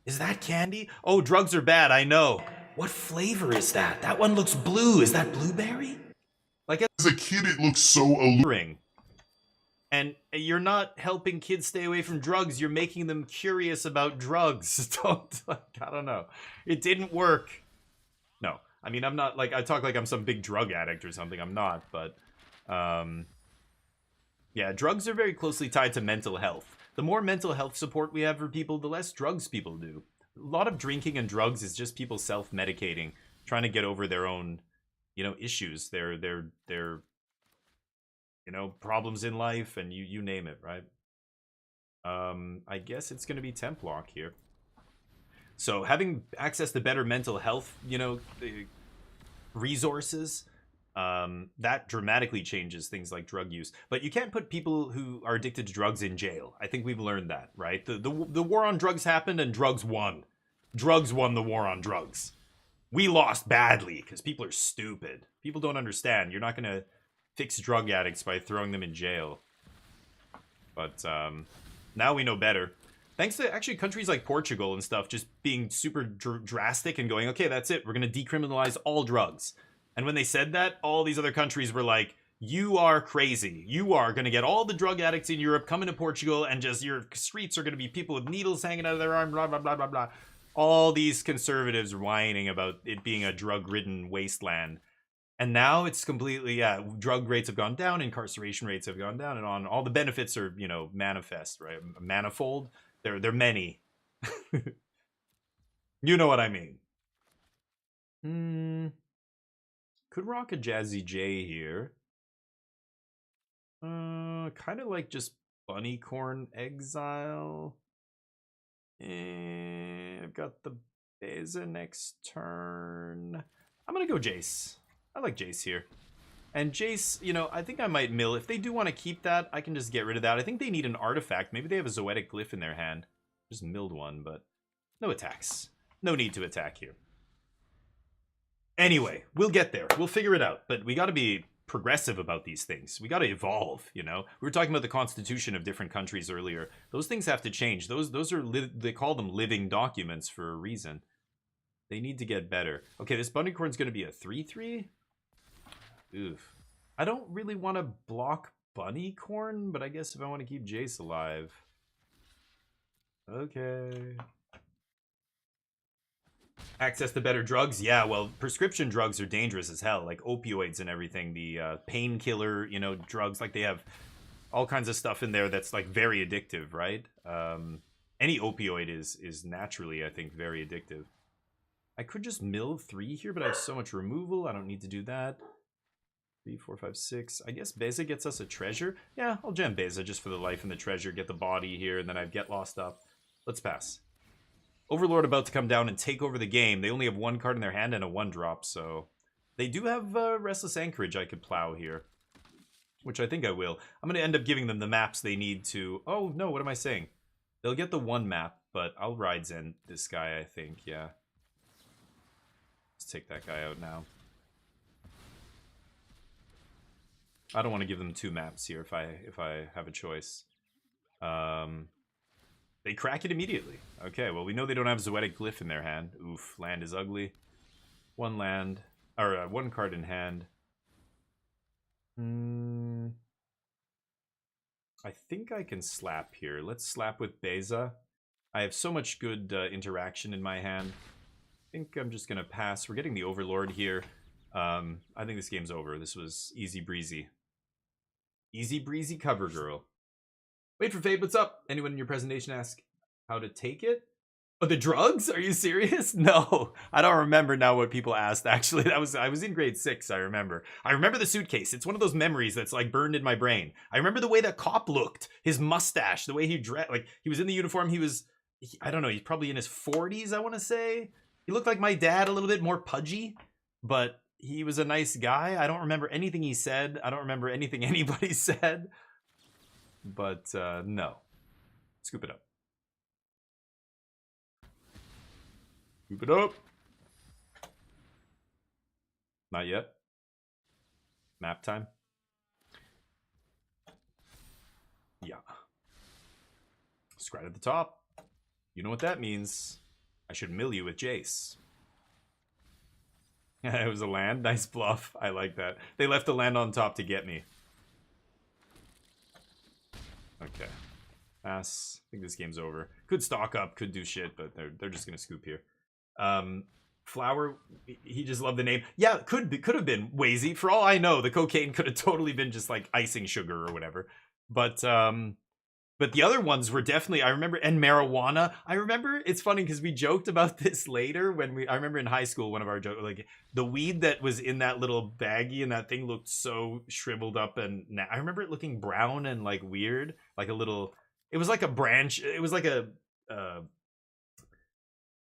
Speaker 4: Is that candy? Oh, drugs are bad, I know. What flavor is that? That one looks blue. Is that blueberry? Like
Speaker 5: As a kid, it looks so alluring.
Speaker 4: And you're not helping kids stay away from drugs. You're making them curious about drugs. I don't know. It didn't work. No, I mean, I'm not like, I talk like I'm some big drug addict or something. I'm not, but yeah, drugs are very closely tied to mental health. The more mental health support we have for people, the less drugs people do. A lot of drinking and drugs is just people self-medicating, trying to get over their own, you know, issues, their you know, problems in life, and you name it, right? I guess it's going to be temp lock here. So having access to better mental health, you know, resources, that dramatically changes things like drug use. But you can't put people who are addicted to drugs in jail. I think we've learned that, right? The war on drugs happened and drugs won. Drugs won the war on drugs. We lost badly because people are stupid. People don't understand. You're not going to fix drug addicts by throwing them in jail. But now we know better. Thanks to actually countries like Portugal and stuff just being super drastic and going, okay, that's it. We're going to decriminalize all drugs. And when they said that, all these other countries were like, you are crazy. You are going to get all the drug addicts in Europe coming to Portugal and just your streets are going to be people with needles hanging out of their arm, blah, blah, blah, blah, blah. All these conservatives whining about it being a drug-ridden wasteland. And now it's completely, yeah, drug rates have gone down, incarceration rates have gone down, and on. All the benefits are, you know, manifest, right? Manifold. They're many. You know what I mean. Could rock a Jazzy J here. Kind of like just Bunnycorn Exile. I've got the Beza next turn. I'm gonna go Jace. I like Jace here. And Jace, you know, I think I might mill. If they do want to keep that, I can just get rid of that. I think they need an artifact. Maybe they have a Zoetic Glyph in their hand. Just milled one, but no attacks. No need to attack here. Anyway, we'll get there. We'll figure it out. But we got to be progressive about these things. We got to evolve, you know? We were talking about the constitution of different countries earlier. Those things have to change. Those are, they call them living documents for a reason. They need to get better. Okay, this Bunnycorn's going to be a 3-3. Oof. I don't really want to block Bunnycorn, but I guess if I want to keep Jace alive. Okay. Access to better drugs? Yeah, well, prescription drugs are dangerous as hell, like opioids and everything. The painkiller, you know, drugs, like they have all kinds of stuff in there that's like very addictive, right? Any opioid is naturally, I think, very addictive. I could just mill 3 here, but I have so much removal. I don't need to do that. 3, 4, 5, 6. I guess Beza gets us a treasure. Yeah, I'll gem Beza just for the life and the treasure. Get the body here, and then I get lost up. Let's pass. Overlord about to come down and take over the game. They only have 1 card in their hand and a 1-drop, so... They do have Restless Anchorage I could plow here. Which I think I will. I'm going to end up giving them the maps they need to... Oh, no, what am I saying? They'll get the 1 map, but I'll ride Zen this guy, I think, yeah. Let's take that guy out now. I don't want to give them 2 maps here if I have a choice. They crack it immediately. Okay, well, we know they don't have Zoetic Glyph in their hand. Oof, land is ugly. 1 land, or 1 card in hand. I think I can slap here. Let's slap with Beza. I have so much good interaction in my hand. I think I'm just gonna pass. We're getting the Overlord here. I think this game's over. This was easy breezy. Easy breezy cover girl. Wait for Fade, what's up? Anyone in your presentation ask how to take it? Oh, the drugs? Are you serious? No, I don't remember now what people asked. Actually, I was in grade 6. I remember the suitcase. It's one of those memories that's like burned in my brain. I remember the way that cop looked, his mustache, the way he dressed. Like he was in the uniform. I don't know. He's probably in his 40s. I want to say he looked like my dad, a little bit more pudgy, but he was a nice guy. I don't remember anything he said. I don't remember anything anybody said. But no, scoop it up. Scoop it up. Not yet. Map time. Yeah. It's right at the top. You know what that means. I should mill you with Jace. It was a land. Nice bluff. I like that. They left the land on top to get me. Okay. Pass. I think this game's over. Could stock up, could do shit, but they're just gonna scoop here. Flower, he just loved the name. Yeah, could have been Wazy. For all I know, the cocaine could have totally been just like icing sugar or whatever. But the other ones were definitely, I remember, and marijuana. I remember, it's funny because we joked about this later I remember in high school, one of our jokes, like the weed that was in that little baggie and that thing looked so shriveled up, and I remember it looking brown and like weird, like a little, it was like a branch, it was like a,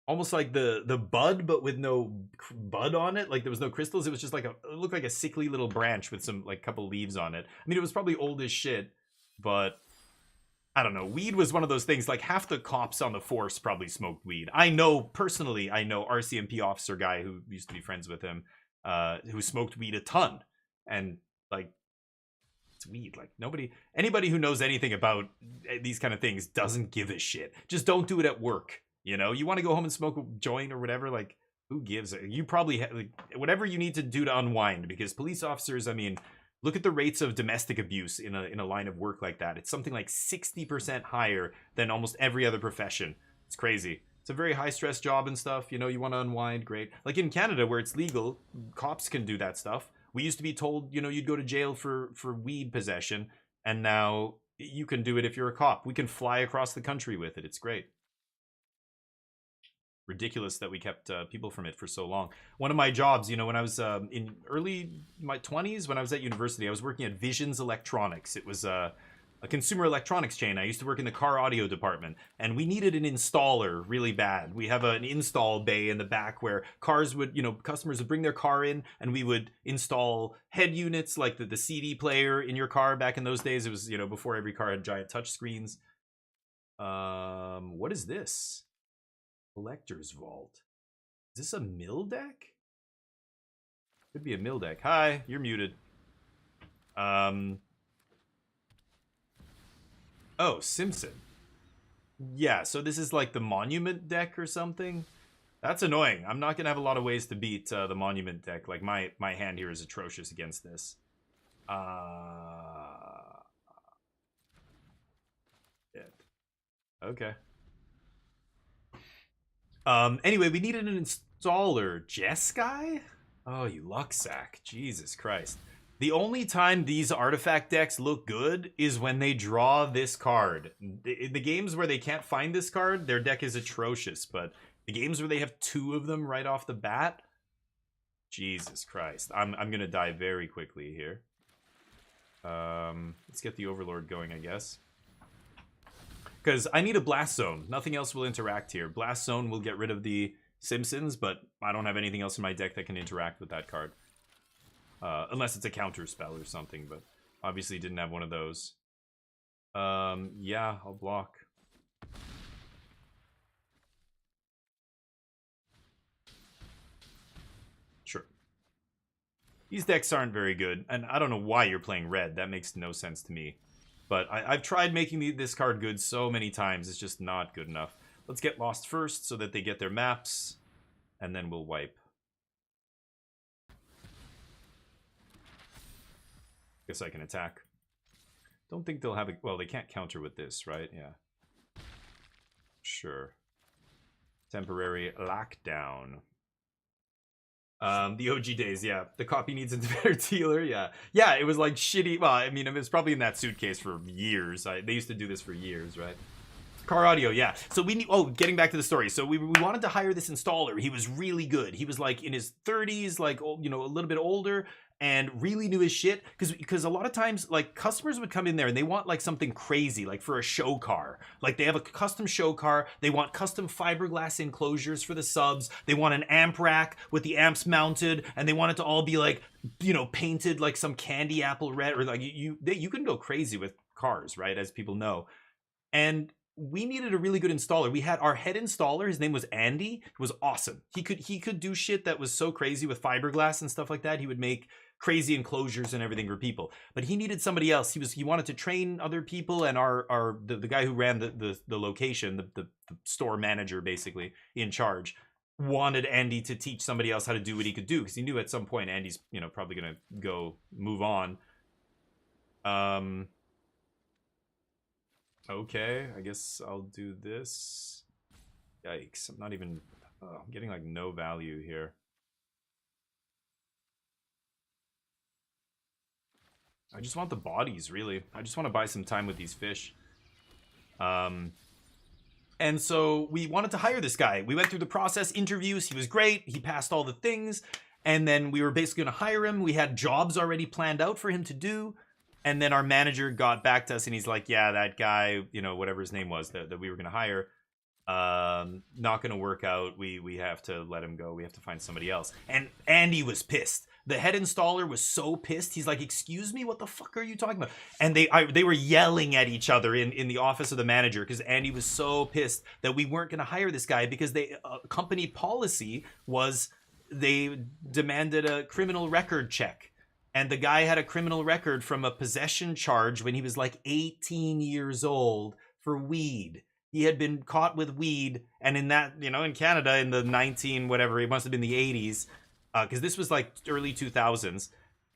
Speaker 4: almost like the bud, but with no bud on it. Like there was no crystals. It was just like it looked like a sickly little branch with some like couple leaves on it. I mean, it was probably old as shit, but I don't know. Weed was one of those things, like half the cops on the force probably smoked weed. I know RCMP officer guy who used to be friends with him, who smoked weed a ton. And like, it's weed. Like anybody who knows anything about these kind of things doesn't give a shit. Just don't do it at work. You know, you want to go home and smoke a joint or whatever, like, who gives it? You probably like, whatever you need to do to unwind, because police officers, I mean, look at the rates of domestic abuse in a line of work like that. It's something like 60% higher than almost every other profession. It's crazy. It's a very high stress job and stuff. You know, you want to unwind, great. Like in Canada where it's legal, cops can do that stuff. We used to be told, you know, you'd go to jail for weed possession, and now you can do it if you're a cop. We can fly across the country with it. It's great. Ridiculous that we kept people from it for so long. One of my jobs, you know, when I was in my 20s, when I was at university, I was working at Visions Electronics. It was a consumer electronics chain. I used to work in the car audio department, and we needed an installer really bad. We have an install bay in the back where cars would, you know, customers would bring their car in, and we would install head units like the CD player in your car. Back in those days, it was, you know, before every car had giant touch screens. What is this? Collector's Vault. Is this a mill deck? Could be a mill deck. Hi, you're muted. Oh, Simpson. Yeah, so this is like the Monument deck or something. That's annoying. I'm not gonna have a lot of ways to beat the Monument deck. Like my hand here is atrocious against this. Okay. Anyway, we needed an installer. Jeskai? Oh, you luck sack. Jesus Christ. The only time these artifact decks look good is when they draw this card. In the games where they can't find this card, their deck is atrocious. But the games where they have 2 of them right off the bat, Jesus Christ. I'm gonna die very quickly here. Let's get the Overlord going, I guess. Because I need a Blast Zone. Nothing else will interact here. Blast Zone will get rid of the Simpsons, but I don't have anything else in my deck that can interact with that card. Unless it's a counter spell or something, but obviously didn't have one of those. Yeah, I'll block. Sure. These decks aren't very good, and I don't know why you're playing red. That makes no sense to me. But I've tried making this card good so many times. It's just not good enough. Let's get Lost first so that they get their maps, and then we'll wipe. Guess I can attack. Don't think they'll have a... Well, they can't counter with this, right? Yeah. Sure. Temporary lockdown. The OG days, yeah. The copy needs a better dealer, yeah. Yeah, it was like shitty. Well, I mean, it was probably in that suitcase for years. They used to do this for years, right? Car audio, yeah. So we need... Oh, getting back to the story. So we wanted to hire this installer. He was really good. He was like in his 30s, like, you know, a little bit older, and really knew his shit. Because a lot of times, like, customers would come in there and they want like something crazy, like for a show car. Like they have a custom show car. They want custom fiberglass enclosures for the subs. They want an amp rack with the amps mounted, and they want it to all be like, you know, painted like some candy apple red, or like you can go crazy with cars, right? As people know. And we needed a really good installer. We had our head installer. His name was Andy. It was awesome. He could do shit that was so crazy with fiberglass and stuff like that. He would make crazy enclosures and everything for people. But he needed somebody else. He wanted to train other people, and the guy who ran the location, the store manager basically in charge, wanted Andy to teach somebody else how to do what he could do, because he knew at some point Andy's, you know, probably gonna move on. Okay, I guess I'll do this. Yikes, I'm not even... Oh, I'm getting like no value here. I just want the bodies, really. I just want to buy some time with these fish. And so we wanted to hire this guy. We went through the process, interviews. He was great. He passed all the things. And then we were basically going to hire him. We had jobs already planned out for him to do. And then our manager got back to us and he's like, yeah, that guy, you know, whatever his name was that we were going to hire, not going to work out. We have to let him go. We have to find somebody else. And Andy was pissed. The head installer was so pissed. He's like, excuse me, what the fuck are you talking about? And they were yelling at each other in the office of the manager, because Andy was so pissed that we weren't going to hire this guy, because company policy was they demanded a criminal record check. And the guy had a criminal record from a possession charge when he was like 18 years old for weed. He had been caught with weed, and in that, you know, in Canada in the 19 whatever, it must have been the 80s, because this was like early 2000s.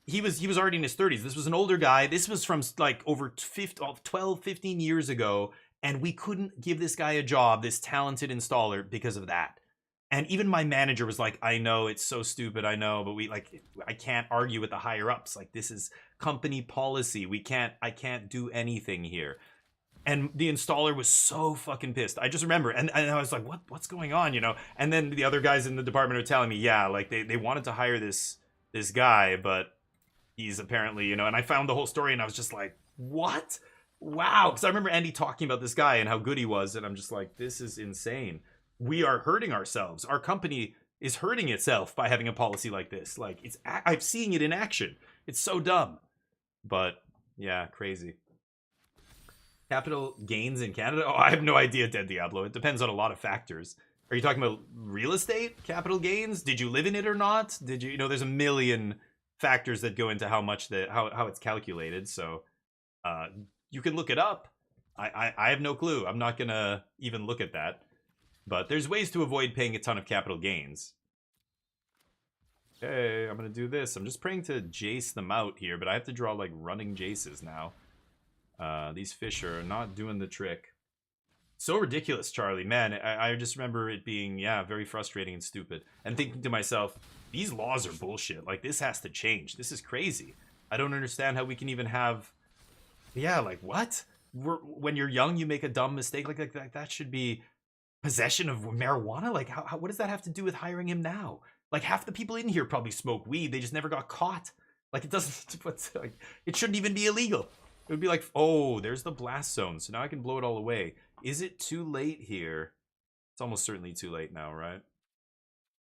Speaker 4: He was already in his 30s. This was an older guy. This was from like over 12, 15 years ago, and we couldn't give this guy a job, this talented installer, because of that. And even my manager was like, I know, it's so stupid, I know, but I can't argue with the higher ups. Like, this is company policy. I can't do anything here. And the installer was so fucking pissed. I just remember, and I was like, what's going on, you know? And then the other guys in the department are telling me, yeah, like they wanted to hire this guy, but he's apparently, you know, and I found the whole story and I was just like, what? Wow. Because I remember Andy talking about this guy and how good he was, and I'm just like, this is insane. We are hurting ourselves. Our company is hurting itself by having a policy like this. Like, I'm seeing it in action. It's so dumb. But yeah, crazy. Capital gains in Canada? Oh, I have no idea, Dead Diablo. It depends on a lot of factors. Are you talking about real estate capital gains? Did you live in it or not? Did you know, there's a million factors that go into how much how it's calculated. So you can look it up. I have no clue. I'm not gonna even look at that. But there's ways to avoid paying a ton of capital gains. Okay, I'm going to do this. I'm just praying to Jace them out here, but I have to draw, like, running Jaces now. These fish are not doing the trick. So ridiculous, Charlie. Man, I just remember it being, yeah, very frustrating and stupid. And thinking to myself, these laws are bullshit. Like, this has to change. This is crazy. I don't understand how we can even have... Yeah, like, what? When you're young, you make a dumb mistake like that should be... Possession of marijuana? Like, what does that have to do with hiring him now? Like, half the people in here probably smoke weed. They just never got caught. Like, it doesn't... Like, it shouldn't even be illegal. It would be like, oh, there's the blast zone. So now I can blow it all away. Is it too late here? It's almost certainly too late now, right?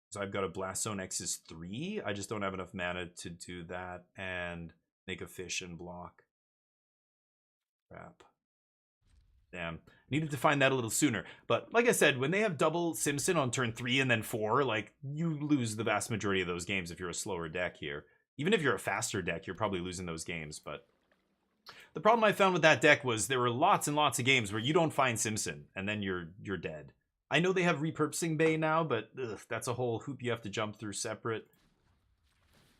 Speaker 4: So I've got a blast zone X is 3. I just don't have enough mana to do that and make a fish and block. Crap. Damn. Needed to find that a little sooner. But like I said, when they have double Simpson on turn 3 and then 4, like, you lose the vast majority of those games if you're a slower deck here. Even if you're a faster deck, you're probably losing those games. But the problem I found with that deck was there were lots and lots of games where you don't find Simpson, and then you're dead. I know they have repurposing bay now, but ugh, that's a whole hoop you have to jump through separate.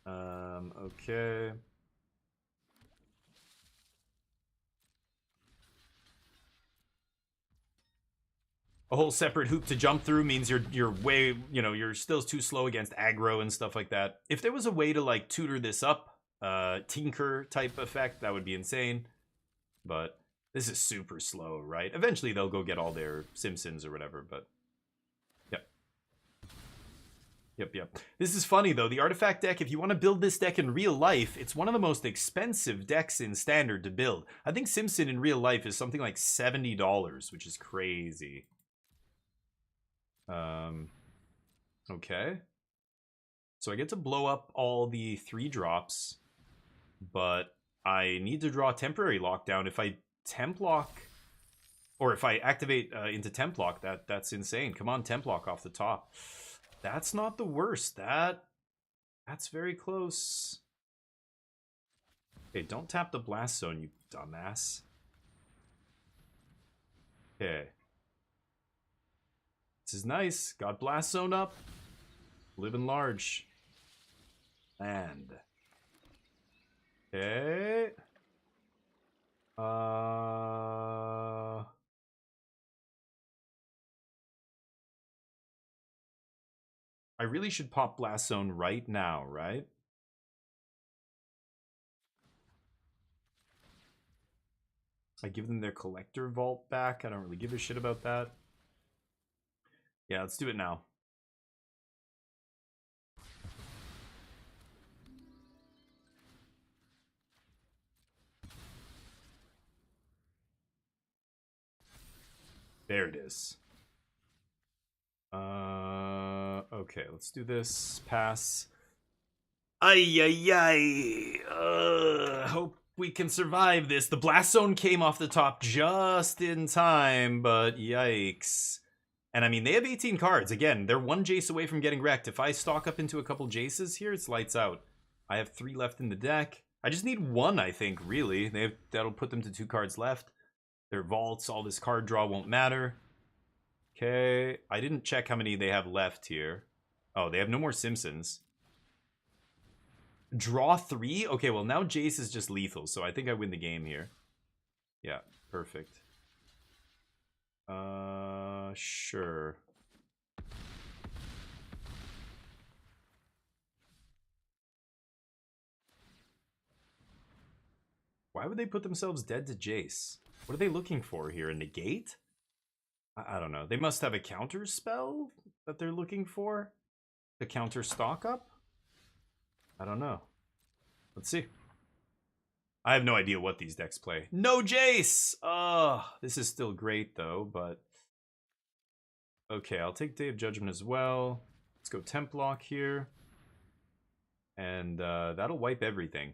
Speaker 4: Okay. A whole separate hoop to jump through means you're way, you know, you're still too slow against aggro and stuff like that. If there was a way to like tutor this up, tinker type effect, that would be insane. But this is super slow, right? Eventually they'll go get all their Simpsons or whatever, but Yep. This is funny though. The artifact deck, if you want to build this deck in real life, it's one of the most expensive decks in standard to build. I think Simpson in real life is something like $70, which is crazy. Okay. So I get to blow up all the 3-drops, but I need to draw temporary lockdown. If I temp lock, or if I activate into temp lock, that's insane. Come on, temp lock off the top. That's not the worst. That's very close. Okay, don't tap the blast zone, you dumbass. Okay. This is nice. Got blast zone up. Living large. And. Okay. I really should pop blast zone right now, right? I give them their collector vault back. I don't really give a shit about that. Yeah, let's do it now. There it is. Okay, let's do this. Pass. Hope we can survive this. The blast zone came off the top just in time, but yikes. And I mean, they have 18 cards. Again, they're 1 Jace away from getting wrecked. If I stock up into a couple Jaces here, it's lights out. I have 3 left in the deck. I just need 1, I think, really. That'll put them to 2 cards left. Their vaults, all this card draw won't matter. Okay, I didn't check how many they have left here. Oh, they have no more Simpsons. Draw 3? Okay, well now Jace is just lethal, so I think I win the game here. Yeah, perfect. Sure. Why would they put themselves dead to Jace? What are they looking for here? A negate? I don't know. They must have a counter spell that they're looking for? The counter stock up? I don't know. Let's see. I have no idea what these decks play. No Jace! Oh, this is still great though, but... Okay, I'll take Day of Judgment as well. Let's go Temp Lock here. And that'll wipe everything.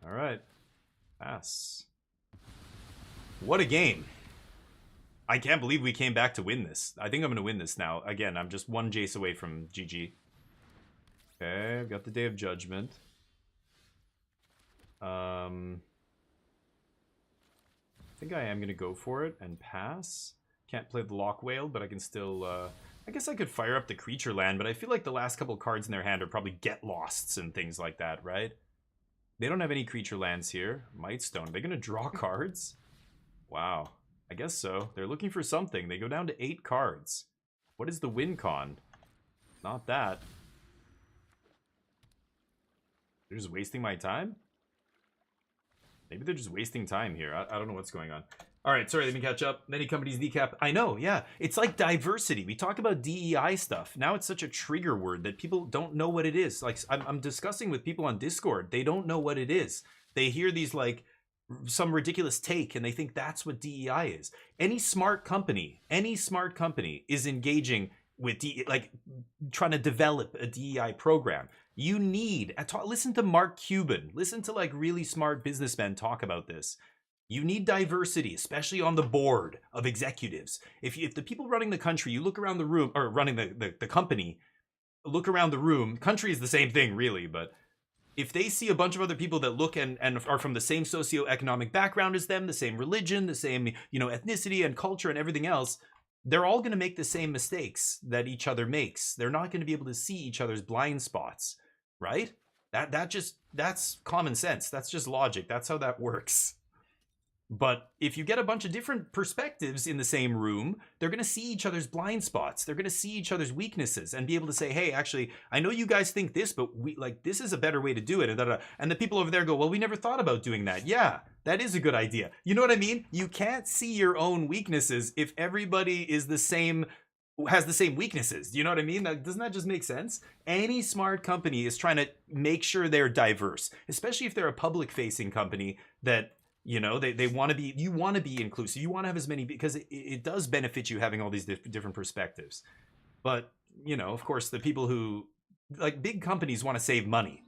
Speaker 4: Alright. Pass. What a game. I can't believe we came back to win this. I think I'm going to win this now. Again, I'm just 1 Jace away from GG. Okay, I've got the Day of Judgment. I think I am going to go for it and pass. Can't play the Lock Whale, but I can still... I guess I could fire up the creature land, but I feel like the last couple cards in their hand are probably Get Losts and things like that, right? They don't have any creature lands here. Mightstone. Are they going to draw cards? Wow. I guess so. They're looking for something. They go down to 8 cards. What is the win con? Not that. They're just wasting my time? Maybe they're just wasting time here. I don't know what's going on. Alright, sorry, let me catch up. Many companies kneecap. I know, yeah. It's like diversity. We talk about DEI stuff. Now it's such a trigger word that people don't know what it is. Like, I'm discussing with people on Discord. They don't know what it is. They hear these, like, some ridiculous take and they think that's what DEI is. Any smart company is engaging with trying to develop a DEI program. You need listen to Mark Cuban, listen to like really smart businessmen talk about this. You need diversity, especially on the board of executives. If the people running the country, you look around the room or running the company, look around the room, country is the same thing really, but if they see a bunch of other people that look and are from the same socioeconomic background as them, the same religion, the same, you know, ethnicity and culture and everything else, they're all going to make the same mistakes that each other makes. They're not going to be able to see each other's blind spots, right? That's common sense. That's just logic. That's how that works. But if you get a bunch of different perspectives in the same room, they're going to see each other's blind spots. They're going to see each other's weaknesses and be able to say, hey, actually, I know you guys think this, but this is a better way to do it. And the people over there go, well, we never thought about doing that. Yeah, that is a good idea. You know what I mean? You can't see your own weaknesses if everybody is the same, has the same weaknesses. Do you know what I mean? Doesn't that just make sense? Any smart company is trying to make sure they're diverse, especially if they're a public facing company that, you know, they want to be, you want to be inclusive. You want to have as many, because it does benefit you having all these different perspectives. But, you know, of course, the people who, like big companies want to save money,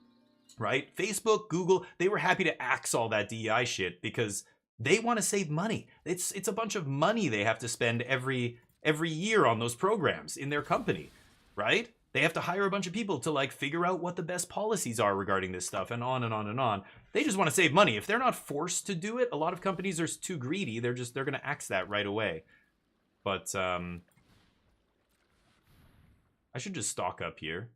Speaker 4: right? Facebook, Google, they were happy to axe all that DEI shit because they want to save money. It's a bunch of money they have to spend every year on those programs in their company, right? They have to hire a bunch of people to like figure out what the best policies are regarding this stuff and on and on and on. They just want to save money. If they're not forced to do it, a lot of companies are too greedy. They're going to axe that right away. But I should just stock up here.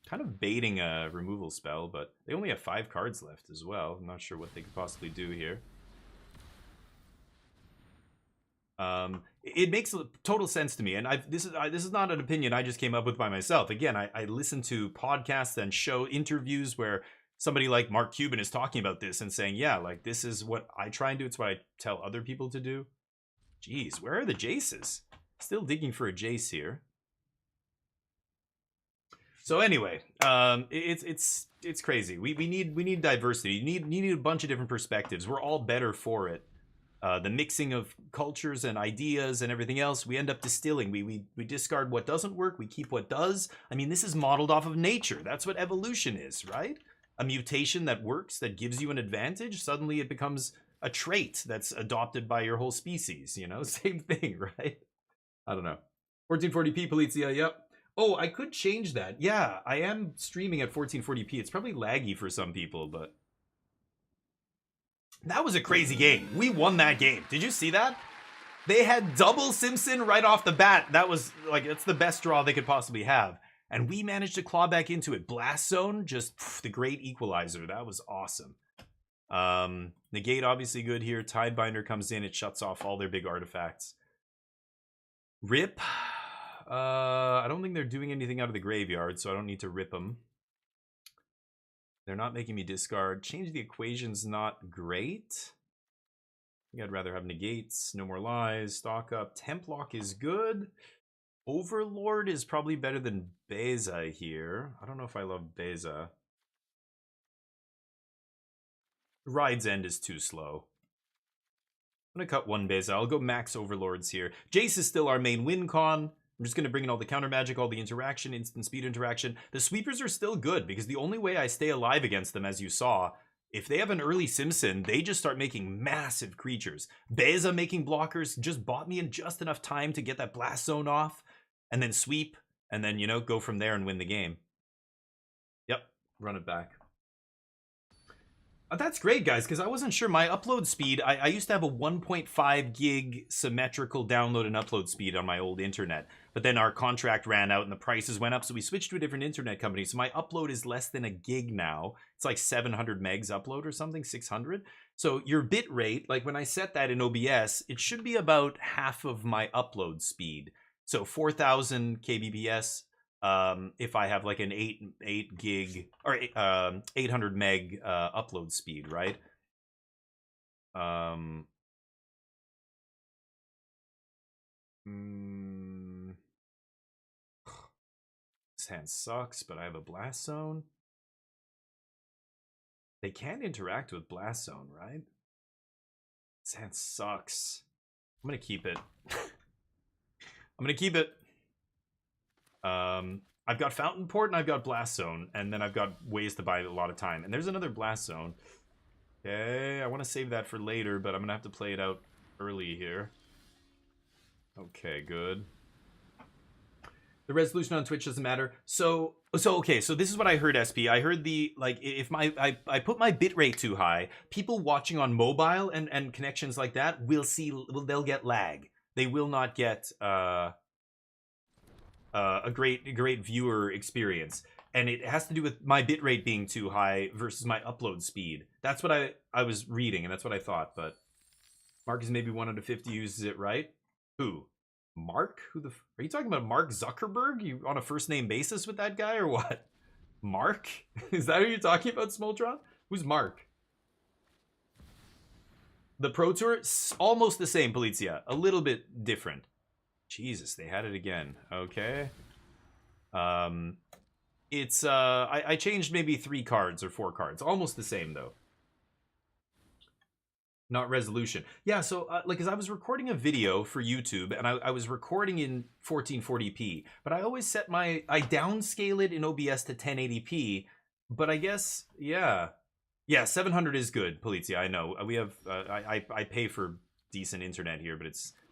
Speaker 4: Kind of baiting a removal spell, but they only have 5 cards left as well. I'm not sure what they could possibly do here. It makes total sense to me, and this is not an opinion I just came up with by myself. Again, I listen to podcasts and show interviews where somebody like Mark Cuban is talking about this and saying, yeah, like this is what I try and do. It's what I tell other people to do. Jeez, where are the Jaces? Still digging for a Jace here. So anyway, it's crazy. We need diversity. You need a bunch of different perspectives. We're all better for it. The mixing of cultures and ideas and everything else, we end up distilling. We discard what doesn't work, we keep what does. I mean, this is modeled off of nature. That's what evolution is, right? A mutation that works, that gives you an advantage, suddenly it becomes a trait that's adopted by your whole species, you know? Same thing, right? I don't know. 1440p, Polizia, yep. Oh, I could change that. Yeah, I am streaming at 1440p. It's probably laggy for some people, but that was a crazy game. We won that game. Did you see that? They had double Simpson right off the bat. That was like, it's the best draw they could possibly have. And we managed to claw back into it. Blast Zone, just the great equalizer. That was awesome. Negate, obviously good here. Tidebinder comes in. It shuts off all their big artifacts. Rip. I don't think they're doing anything out of the graveyard, so I don't need to rip them. They're not making me discard. Change the equation's not great. I think I'd rather have negates, no more lies, stock up. Templock is good. Overlord is probably better than Beza here. I don't know if I love Beza. Ride's End is too slow. I'm gonna cut one Beza. I'll go max Overlords here. Jace is still our main win con. I'm just going to bring in all the counter magic, all the interaction, instant speed interaction. The sweepers are still good because the only way I stay alive against them, as you saw, if they have an early Simpson, they just start making massive creatures. Beza making blockers just bought me in just enough time to get that blast zone off and then sweep and then, you know, go from there and win the game. Yep, run it back. That's great, guys, because I wasn't sure. My upload speed, I used to have a 1.5 gig symmetrical download and upload speed on my old internet. But then our contract ran out and the prices went up, so we switched to a different internet company. So my upload is less than a gig now. It's like 700 megs upload or something, 600. So your bit rate, like when I set that in OBS, it should be about half of my upload speed. So 4,000 kbps. If I have like an 8 gig or 800 meg upload speed, right? This hand sucks, but I have a blast zone. They can't interact with blast zone, right? This hand sucks. I'm gonna keep it. I'm gonna keep it. I've got Fountain Port and I've got Blast Zone, and then I've got ways to buy a lot of time. And there's another Blast Zone. Okay, I want to save that for later, but I'm gonna have to play it out early here. Okay, good. The resolution on Twitch doesn't matter. So okay, so this is what I heard, SP. I heard the, like, if I put my bitrate too high, people watching on mobile and connections like that they'll get lag. They will not get a great viewer experience. And it has to do with my bitrate being too high versus my upload speed. That's what I was reading, and that's what I thought, but Mark is maybe 1 out of 50 uses it right. Who? Mark? Are you talking about Mark Zuckerberg? You on a first name basis with that guy or what? Mark? Is that who you're talking about, Smoltron? Who's Mark? The Pro Tour? Almost the same, Polizia. A little bit different. Jesus, they had it again. Okay. It's, I changed maybe 3 cards or 4 cards. Almost the same, though. Not resolution. Yeah, so, like, as I was recording a video for YouTube, and I was recording in 1440p, but I always set I downscale it in OBS to 1080p, but I guess, yeah. Yeah, 700 is good, Polizia, I know. We have, I pay for decent internet here, but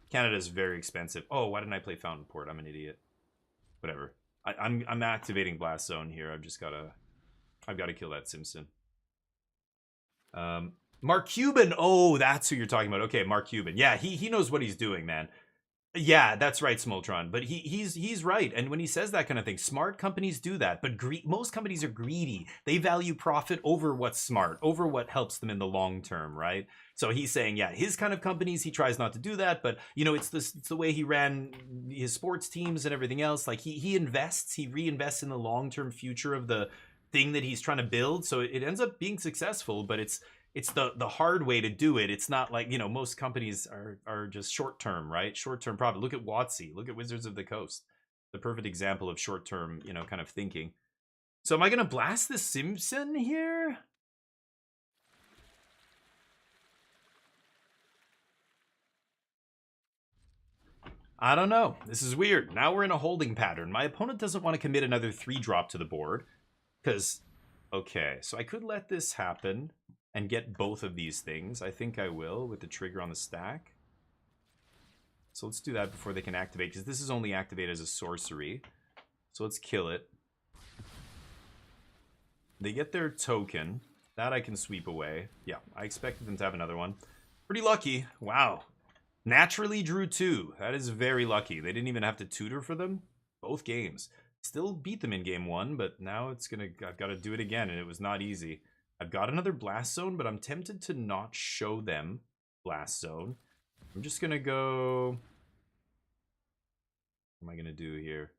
Speaker 4: Canada's very expensive. Oh, why didn't I play Fountain Port? I'm an idiot. Whatever. I'm activating Blast Zone here. I've got to kill that Simpson. Mark Cuban. Oh, that's who you're talking about. Okay, Mark Cuban. Yeah, he knows what he's doing, man. Yeah, that's right, Smoltron. But he's right. And when he says that kind of thing, smart companies do that. But most companies are greedy. They value profit over what's smart, over what helps them in the long term, right? So he's saying, yeah, his kind of companies, he tries not to do that. But, you know, it's the way he ran his sports teams and everything else. Like, he reinvests in the long-term future of the thing that he's trying to build. So it ends up being successful, but it's the hard way to do it. It's not like, you know, most companies are just short-term, right? Short-term profit. Look at WotC. Look at Wizards of the Coast. The perfect example of short-term, you know, kind of thinking. So am I going to blast the Simpson here? I don't know. This is weird. Now we're in a holding pattern. My opponent doesn't want to commit another 3-drop to the board. Because, okay, so I could let this happen and get both of these things. I think I will with the trigger on the stack. So let's do that before they can activate, because this is only activated as a sorcery. So let's kill it. They get their token. That I can sweep away. Yeah, I expected them to have another one. Pretty lucky. Wow. Naturally drew 2. That is very lucky. They didn't even have to tutor for them. Both games. Still beat them in game 1, but now I've got to do it again, and it was not easy. I've got another Blast Zone, but I'm tempted to not show them Blast Zone. I'm just going to go... What am I going to do here?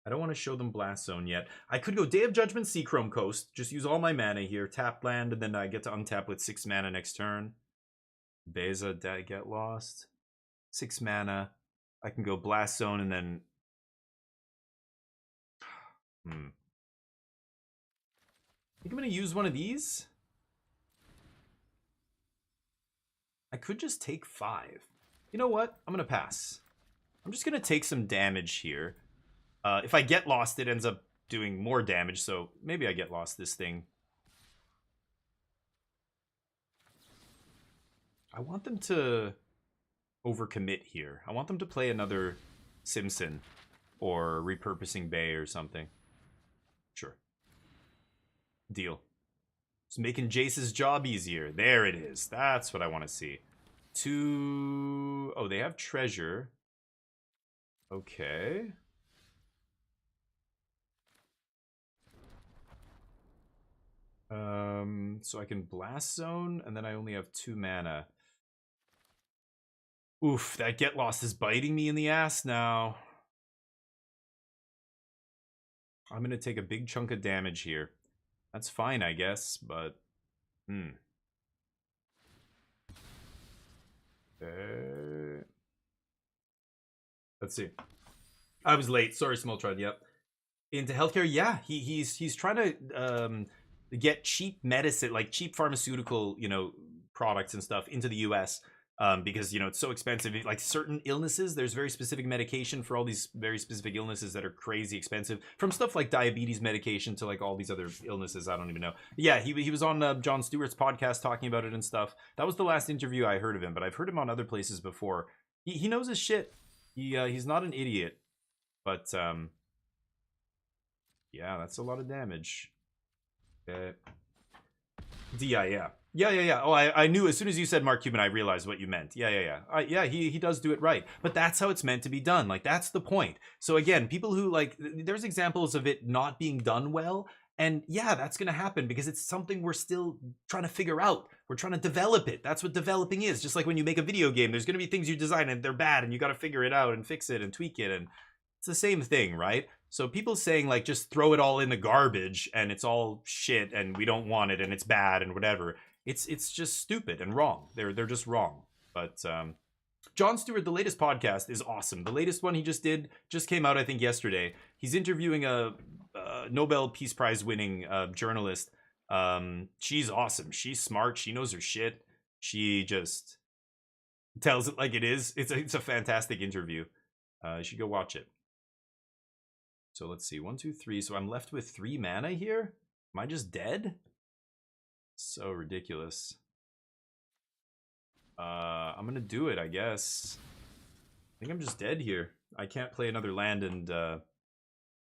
Speaker 4: I don't want to show them Blast Zone yet. I could go Day of Judgment, Seachrome Coast. Just use all my mana here. Tap land, and then I get to untap with 6 mana next turn. Beza, get lost. 6 mana. I can go Blast Zone, and then... I think I'm going to use one of these. I could just take 5. You know what? I'm going to pass. I'm just going to take some damage here. If I get lost, it ends up doing more damage, so maybe I get lost this thing. I want them to overcommit here. I want them to play another Simpson or Repurposing Bay or something. Sure. Deal. Just making Jace's job easier. There it is. That's what I want to see. 2... Oh, they have treasure. Okay. So I can Blast Zone, and then I only have 2 mana. Oof, that Get Lost is biting me in the ass now. I'm going to take a big chunk of damage here. That's fine, I guess, but... Let's see. I was late. Sorry, Smoltrod. Yep. Into healthcare, yeah. He's trying to get cheap medicine, like cheap pharmaceutical, you know, products and stuff into the U.S. Because, you know, it's so expensive. Like certain illnesses, there's very specific medication for all these very specific illnesses that are crazy expensive. From stuff like diabetes medication to like all these other illnesses, I don't even know. Yeah, he was on Jon Stewart's podcast talking about it and stuff. That was the last interview I heard of him, but I've heard him on other places before. He knows his shit. He's not an idiot, but yeah, that's a lot of damage. Okay. Yeah. Oh, I knew as soon as you said Mark Cuban, I realized what you meant. Yeah, he does do it right. But that's how it's meant to be done. Like, that's the point. So again, people who, like, there's examples of it not being done well. And yeah, that's going to happen because it's something we're still trying to figure out. We're trying to develop it. That's what developing is. Just like when you make a video game, there's going to be things you design and they're bad and you got to figure it out and fix it and tweak it. And it's the same thing, right? So people saying, like, just throw it all in the garbage and it's all shit and we don't want it and it's bad and whatever. It's just stupid and wrong. They're just wrong. But Jon Stewart, the latest podcast is awesome. The latest one he just came out, I think, yesterday. He's interviewing a Nobel Peace Prize winning journalist. She's awesome. She's smart. She knows her shit. She just tells it like it is. It's a fantastic interview. You should go watch it. So let's see. 1, 2, 3. So I'm left with 3 mana here. Am I just dead? So ridiculous. I'm gonna do it, I guess. I think I'm just dead here. I can't play another land and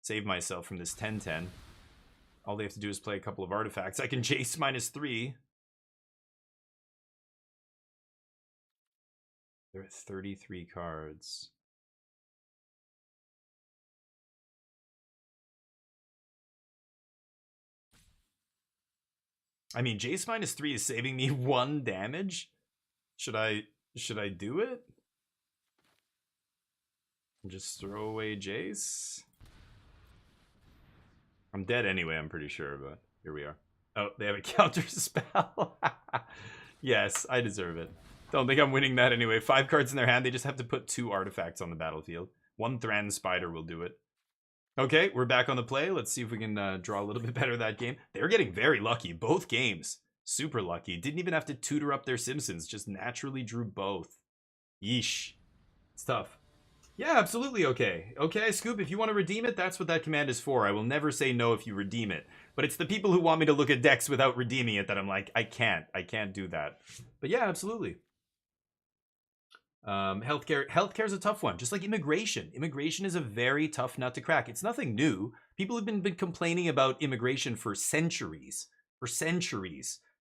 Speaker 4: save myself from this 10-10. All they have to do is play a couple of artifacts. I can Jace -3. They're at 33 cards. I mean, Jace -3 is saving me 1 damage. Should I do it? And just throw away Jace? I'm dead anyway, I'm pretty sure, but here we are. Oh, they have a counter spell. Yes, I deserve it. Don't think I'm winning that anyway. 5 cards in their hand, they just have to put 2 artifacts on the battlefield. 1 Thran Spider will do it. Okay, we're back on the play. Let's see if we can draw a little bit better that game. They're getting very lucky. Both games. Super lucky. Didn't even have to tutor up their Simpsons. Just naturally drew both. Yeesh. It's tough. Yeah, absolutely okay. Okay, Scoop, if you want to redeem it, that's what that command is for. I will never say no if you redeem it. But it's the people who want me to look at decks without redeeming it that I'm like, I can't do that. But yeah, absolutely. Healthcare's a tough one, just like immigration. Immigration is a very tough nut to crack. It's nothing new. People have been complaining about immigration for centuries.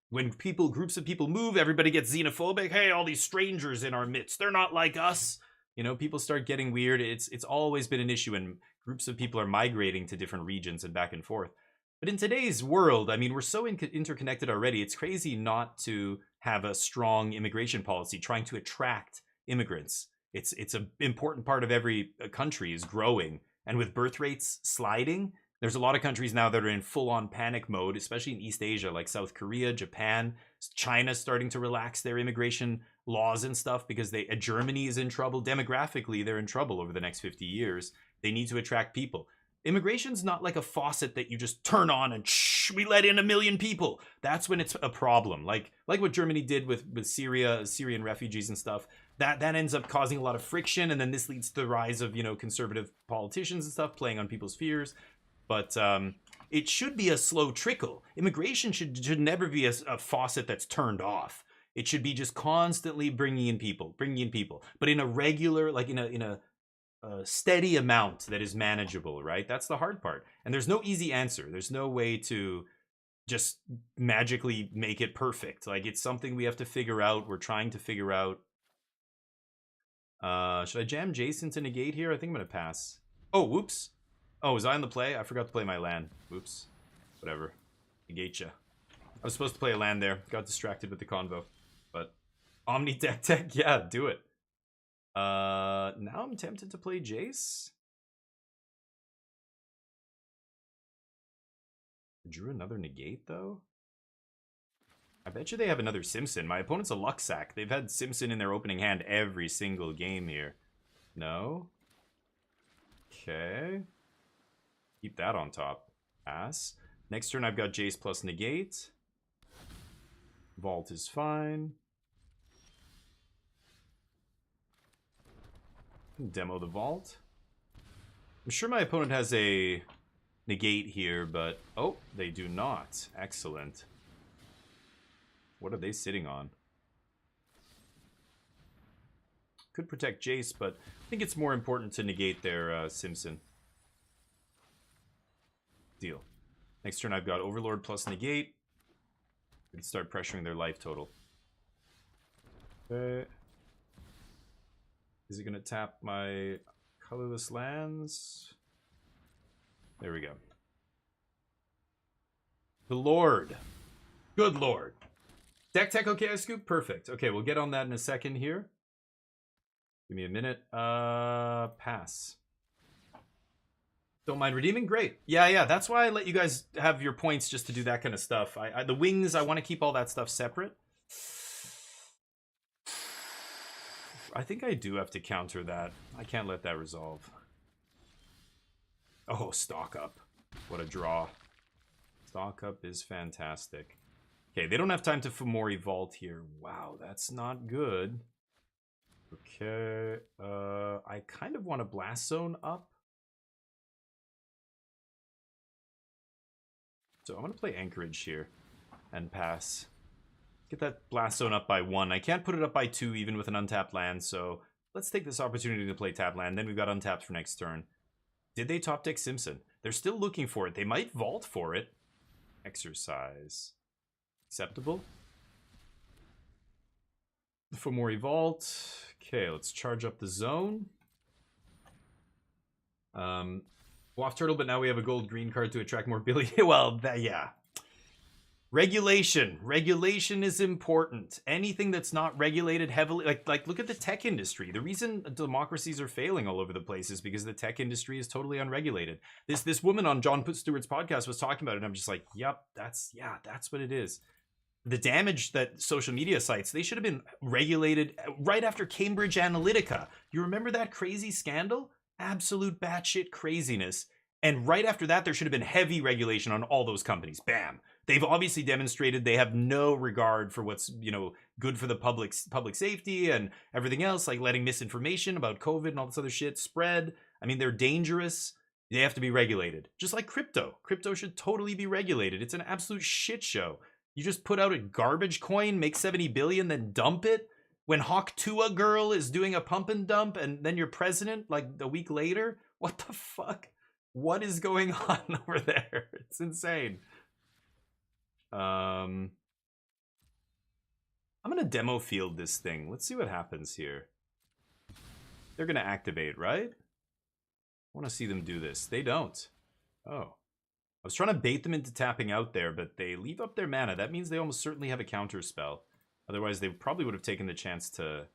Speaker 4: When groups of people move, everybody gets xenophobic. Hey, all these strangers in our midst, they're not like us. You know, people start getting weird. It's always been an issue, and groups of people are migrating to different regions and back and forth. But in today's world, I mean, we're so interconnected already. It's crazy not to have a strong immigration policy trying to attract immigrants. It's an important part of every country is growing, and with birth rates sliding, there's a lot of countries now that are in full-on panic mode, especially in East Asia, like South Korea, Japan. China's starting to relax their immigration laws and stuff because Germany is in trouble. Demographically, they're in trouble over the next 50 years. They need to attract people. Immigration's not like a faucet that you just turn on and we let in 1 million people. That's when it's a problem. Like what Germany did with Syrian refugees and stuff. That ends up causing a lot of friction, and then this leads to the rise of, conservative politicians and stuff playing on people's fears. But it should be a slow trickle. Immigration should never be a faucet that's turned off. It should be just constantly bringing in people, but in a regular, like in a steady amount that is manageable, right? That's the hard part. And there's no easy answer. There's no way to just magically make it perfect. Like, it's something we have to figure out. We're trying to figure out. Should I jam Jason to negate here? I think I'm going to pass. Oh, whoops. Oh, was I on the play? I forgot to play my land. Whoops. Whatever. Negate ya. I was supposed to play a land there. Got distracted with the convo. But Omni deck tech, yeah, do it. Now I'm tempted to play Jace. Drew another negate, though? I bet you they have another Simpson. My opponent's a Luxac. They've had Simpson in their opening hand every single game here. No? Okay. Keep that on top. Pass. Next turn I've got Jace plus negate. Vault is fine. Demo the vault. I'm sure my opponent has a negate here, but... Oh, they do not. Excellent. What are they sitting on? Could protect Jace, but I think it's more important to negate their Simpson. Deal. Next turn I've got Overlord plus negate. We can start pressuring their life total. Okay. Is it going to tap my colorless lands? There we go. The Lord. Good Lord. Deck tech okay, I scoop? Perfect. Okay, we'll get on that in a second here. Give me a minute. Pass. Don't mind redeeming? Great. Yeah, that's why I let you guys have your points just to do that kind of stuff. The wings, I want to keep all that stuff separate. I think I do have to counter that. I can't let that resolve. Oh, stock up. What a draw. Stock up is fantastic. Okay, they don't have time to Fomori Vault here. Wow, that's not good. Okay, I kind of want a Blast Zone up. So I'm going to play Anchorage here and pass. Get that Blast Zone up by 1. I can't put it up by 2 even with an untapped land, so let's take this opportunity to play tap land. Then we've got untapped for next turn. Did they top deck Simpson? They're still looking for it. They might vault for it. Exercise. Acceptable. Fomori Vault. Okay, let's charge up the zone. Waft Turtle, but now we have a gold-green card to attract more Billy. Well, yeah. Regulation. Regulation is important. Anything that's not regulated heavily, like look at the tech industry. The reason democracies are failing all over the place is because the tech industry is totally unregulated. This woman on John Stewart's podcast was talking about it, and I'm just like, yep, that's what it is. The damage that social media sites, they should have been regulated right after Cambridge Analytica. You remember that crazy scandal? Absolute batshit craziness. And right after that, there should have been heavy regulation on all those companies. Bam. They've obviously demonstrated they have no regard for what's, good for the public safety and everything else, like letting misinformation about COVID and all this other shit spread. I mean, they're dangerous. They have to be regulated. Just like crypto. Crypto should totally be regulated. It's an absolute shit show. You just put out a garbage coin, make 70 billion, then dump it. When Hawk Tua girl is doing a pump and dump and then you're president like a week later. What the fuck? What is going on over there? It's insane. I'm gonna demo field this thing. Let's see what happens here. They're gonna activate, right? I want to see them do this. They don't. Oh. I was trying to bait them into tapping out there, but they leave up their mana. That means they almost certainly have a counter spell. Otherwise, they probably would have taken the chance to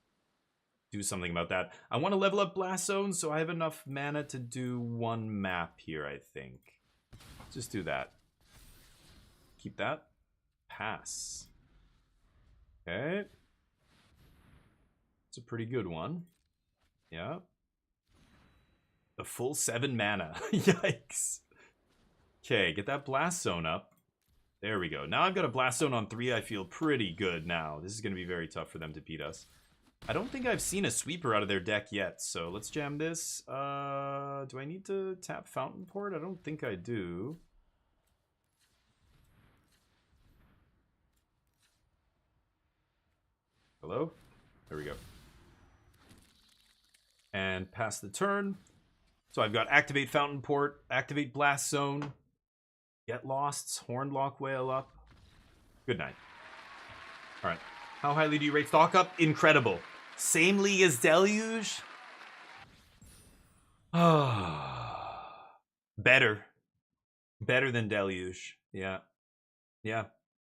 Speaker 4: do something about that. I want to level up Blast Zone, so I have enough mana to do one map here, I think. Just do that. Keep that. Pass. Okay. It's a pretty good one. Yeah. The full 7 mana. Yikes. Okay, get that Blast Zone up. There we go. Now I've got a Blast Zone on 3. I feel pretty good now. This is going to be very tough for them to beat us. I don't think I've seen a sweeper out of their deck yet, so let's jam this. Do I need to tap Fountain Port? I don't think I do. Hello? There we go. And pass the turn. So I've got Activate Fountain Port, Activate Blast Zone, Get Losts, Horned Lock Whale up. Good night. All right. How highly do you rate Stock Up? Incredible. Same league as Deluge? Better. Better than Deluge. Yeah. Yeah.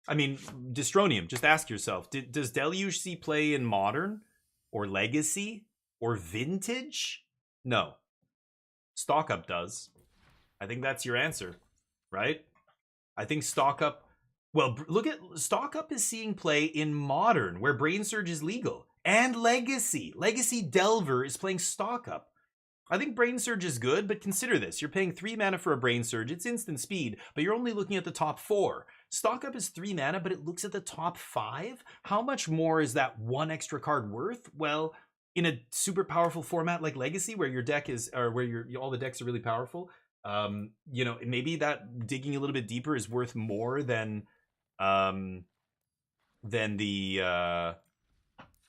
Speaker 4: I mean, Dystronium, just ask yourself, does Deluge see play in Modern? Or Legacy? Or Vintage? No. Stock Up does. I think that's your answer, right? I think Stock Up... Well, look at... Stock Up is seeing play in Modern, where Brain Surge is legal. And Legacy. Legacy Delver is playing Stock Up. I think Brain Surge is good, but consider this. You're paying 3 mana for a Brain Surge. It's instant speed, but you're only looking at the top 4. Stock Up is 3 mana, but it looks at the top 5. How much more is that 1 extra card worth? Well, in a super powerful format like Legacy, where your deck is, or where all the decks are really powerful, maybe that digging a little bit deeper is worth more than the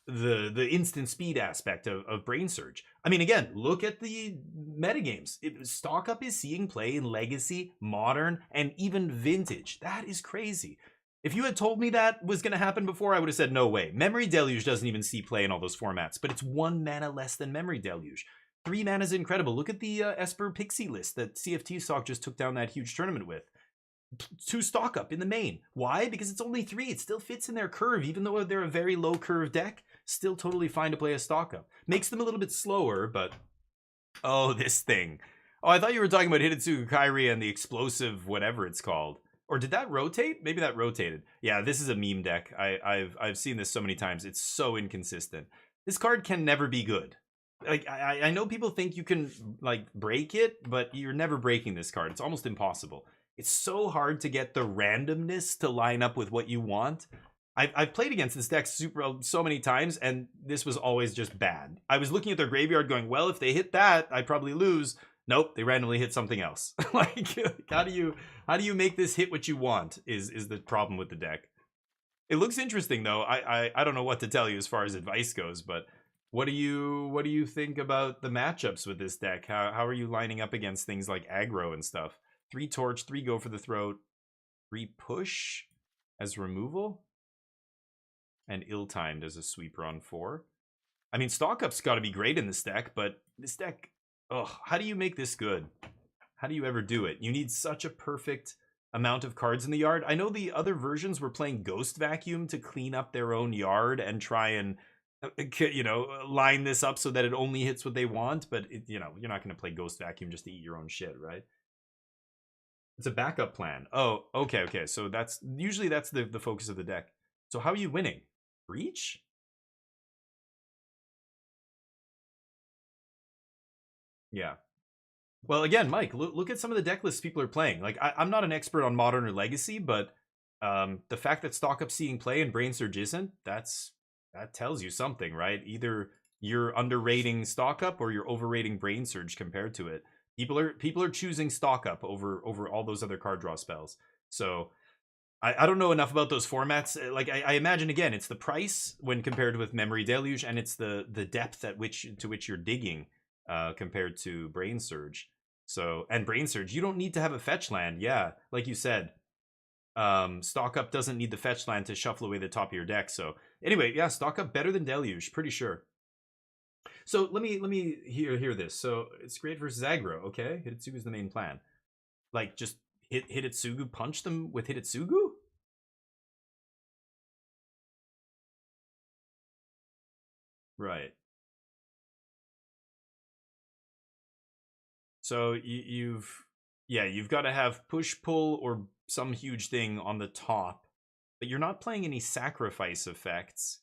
Speaker 4: the instant speed aspect of Brain Surge. I mean, again, look at the metagames. Stock Up is seeing play in Legacy, Modern, and even Vintage. That is crazy. If you had told me that was going to happen before, I would have said no way. Memory Deluge doesn't even see play in all those formats, but it's 1 mana less than Memory Deluge. 3 mana is incredible. Look at the Esper Pixie list that CFT Stock just took down that huge tournament with. 2 Stock Up in the main. Why? Because it's only 3. It still fits in their curve, even though they're a very low curve deck. Still totally fine to play a Stock Up. Makes them a little bit slower, but... Oh, this thing. Oh, I thought you were talking about Hidetsugu Kairi and the explosive whatever it's called. Or did that rotate? Maybe that rotated. Yeah, this is a meme deck. I've seen this so many times. It's so inconsistent. This card can never be good. Like, I know people think you can, like, break it, but you're never breaking this card. It's almost impossible. It's so hard to get the randomness to line up with what you want. I've played against this deck so many times, and this was always just bad. I was looking at their graveyard going, well, if they hit that, I probably lose. Nope, they randomly hit something else. Like, how do you make this hit what you want is the problem with the deck. It looks interesting, though. I don't know what to tell you as far as advice goes, but what do you think about the matchups with this deck? How are you lining up against things like aggro and stuff? 3 Torch, 3 Go for the Throat, 3 Push as removal, and Ill-Timed as a sweeper on 4. I mean, Stock Up's got to be great in this deck, but this deck, ugh, how do you make this good? How do you ever do it? You need such a perfect amount of cards in the yard. I know the other versions were playing Ghost Vacuum to clean up their own yard and try and, you know, line this up so that it only hits what they want, but, you know, you're not going to play Ghost Vacuum just to eat your own shit, right? It's a backup plan. Oh, okay. So that's usually the focus of the deck. So how are you winning? Breach? Yeah. Well, again, Mike, look at some of the deck lists people are playing. Like, I'm not an expert on Modern or Legacy, but the fact that Stock Up seeing play and Brain Surge isn't, that tells you something, right? Either you're underrating Stock Up or you're overrating Brain Surge compared to it. People are choosing Stock Up over all those other card draw spells. So I don't know enough about those formats. Like, I imagine, again, it's the price when compared with Memory Deluge, and it's the depth to which you're digging compared to Brain Surge. So, and Brain Surge, you don't need to have a fetch land. Yeah, like you said, Stock Up doesn't need the fetch land to shuffle away the top of your deck. So anyway, yeah, Stock Up better than Deluge, pretty sure. So let me hear this. So it's great versus aggro. Okay, Hidetsugu's the main plan. Like, just hit Hidetsugu, punch them with Hidetsugu? Right. So you've got to have push, pull, or some huge thing on the top, but you're not playing any sacrifice effects.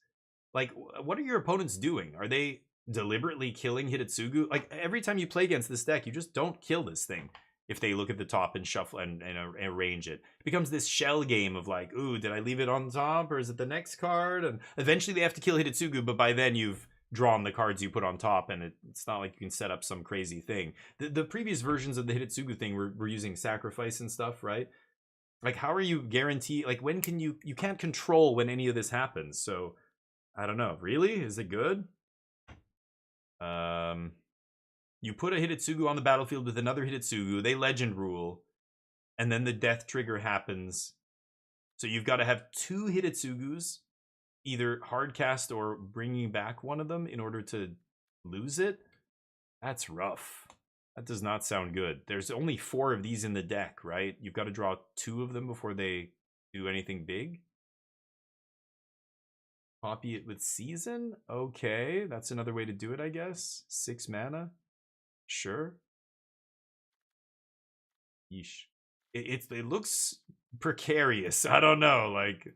Speaker 4: Like, what are your opponents doing? Are they deliberately killing Hidetsugu? Like, every time you play against this deck, you just don't kill this thing if they look at the top and shuffle and arrange it. It becomes this shell game of like, ooh, did I leave it on top, or is it the next card? And eventually they have to kill Hidetsugu, but by then you've drawn the cards you put on top, and it's not like you can set up some crazy thing. The previous versions of the Hidetsugu thing were using sacrifice and stuff, right? Like, how are you guaranteed, like, when can you can't control when any of this happens, so I don't know. Really? Is it good? You put a Hidetsugu on the battlefield with another Hidetsugu, they legend rule, and then the death trigger happens. So you've got to have 2 Hidetsugus, either hardcast or bringing back one of them in order to lose it. That's rough. That does not sound good. There's only 4 of these in the deck, right? You've got to draw 2 of them before they do anything big. Copy it with Season? Okay, that's another way to do it, I guess. 6 mana? Sure. Yeesh. It looks precarious. I don't know, like...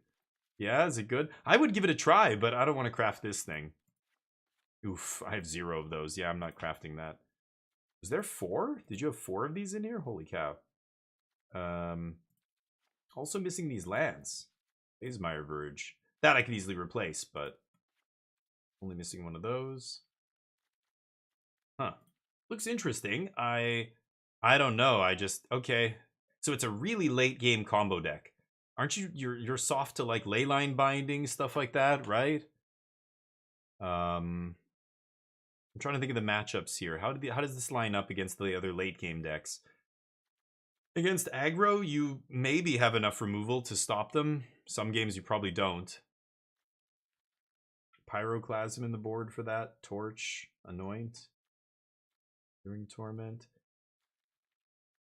Speaker 4: Yeah, is it good? I would give it a try, but I don't want to craft this thing. Oof, I have 0 of those. Yeah, I'm not crafting that. Was there 4? Did you have 4 of these in here? Holy cow. Also missing these lands. Aesmire Verge. That I could easily replace, but only missing one of those. Huh. Looks interesting. I don't know. Okay. So it's a really late game combo deck. Aren't you're soft to like leyline binding, stuff like that, right? I'm trying to think of the matchups here. How does this line up against the other late game decks? Against aggro, you maybe have enough removal to stop them. Some games you probably don't. Pyroclasm in the board for that. Torch, Anoint, During Torment.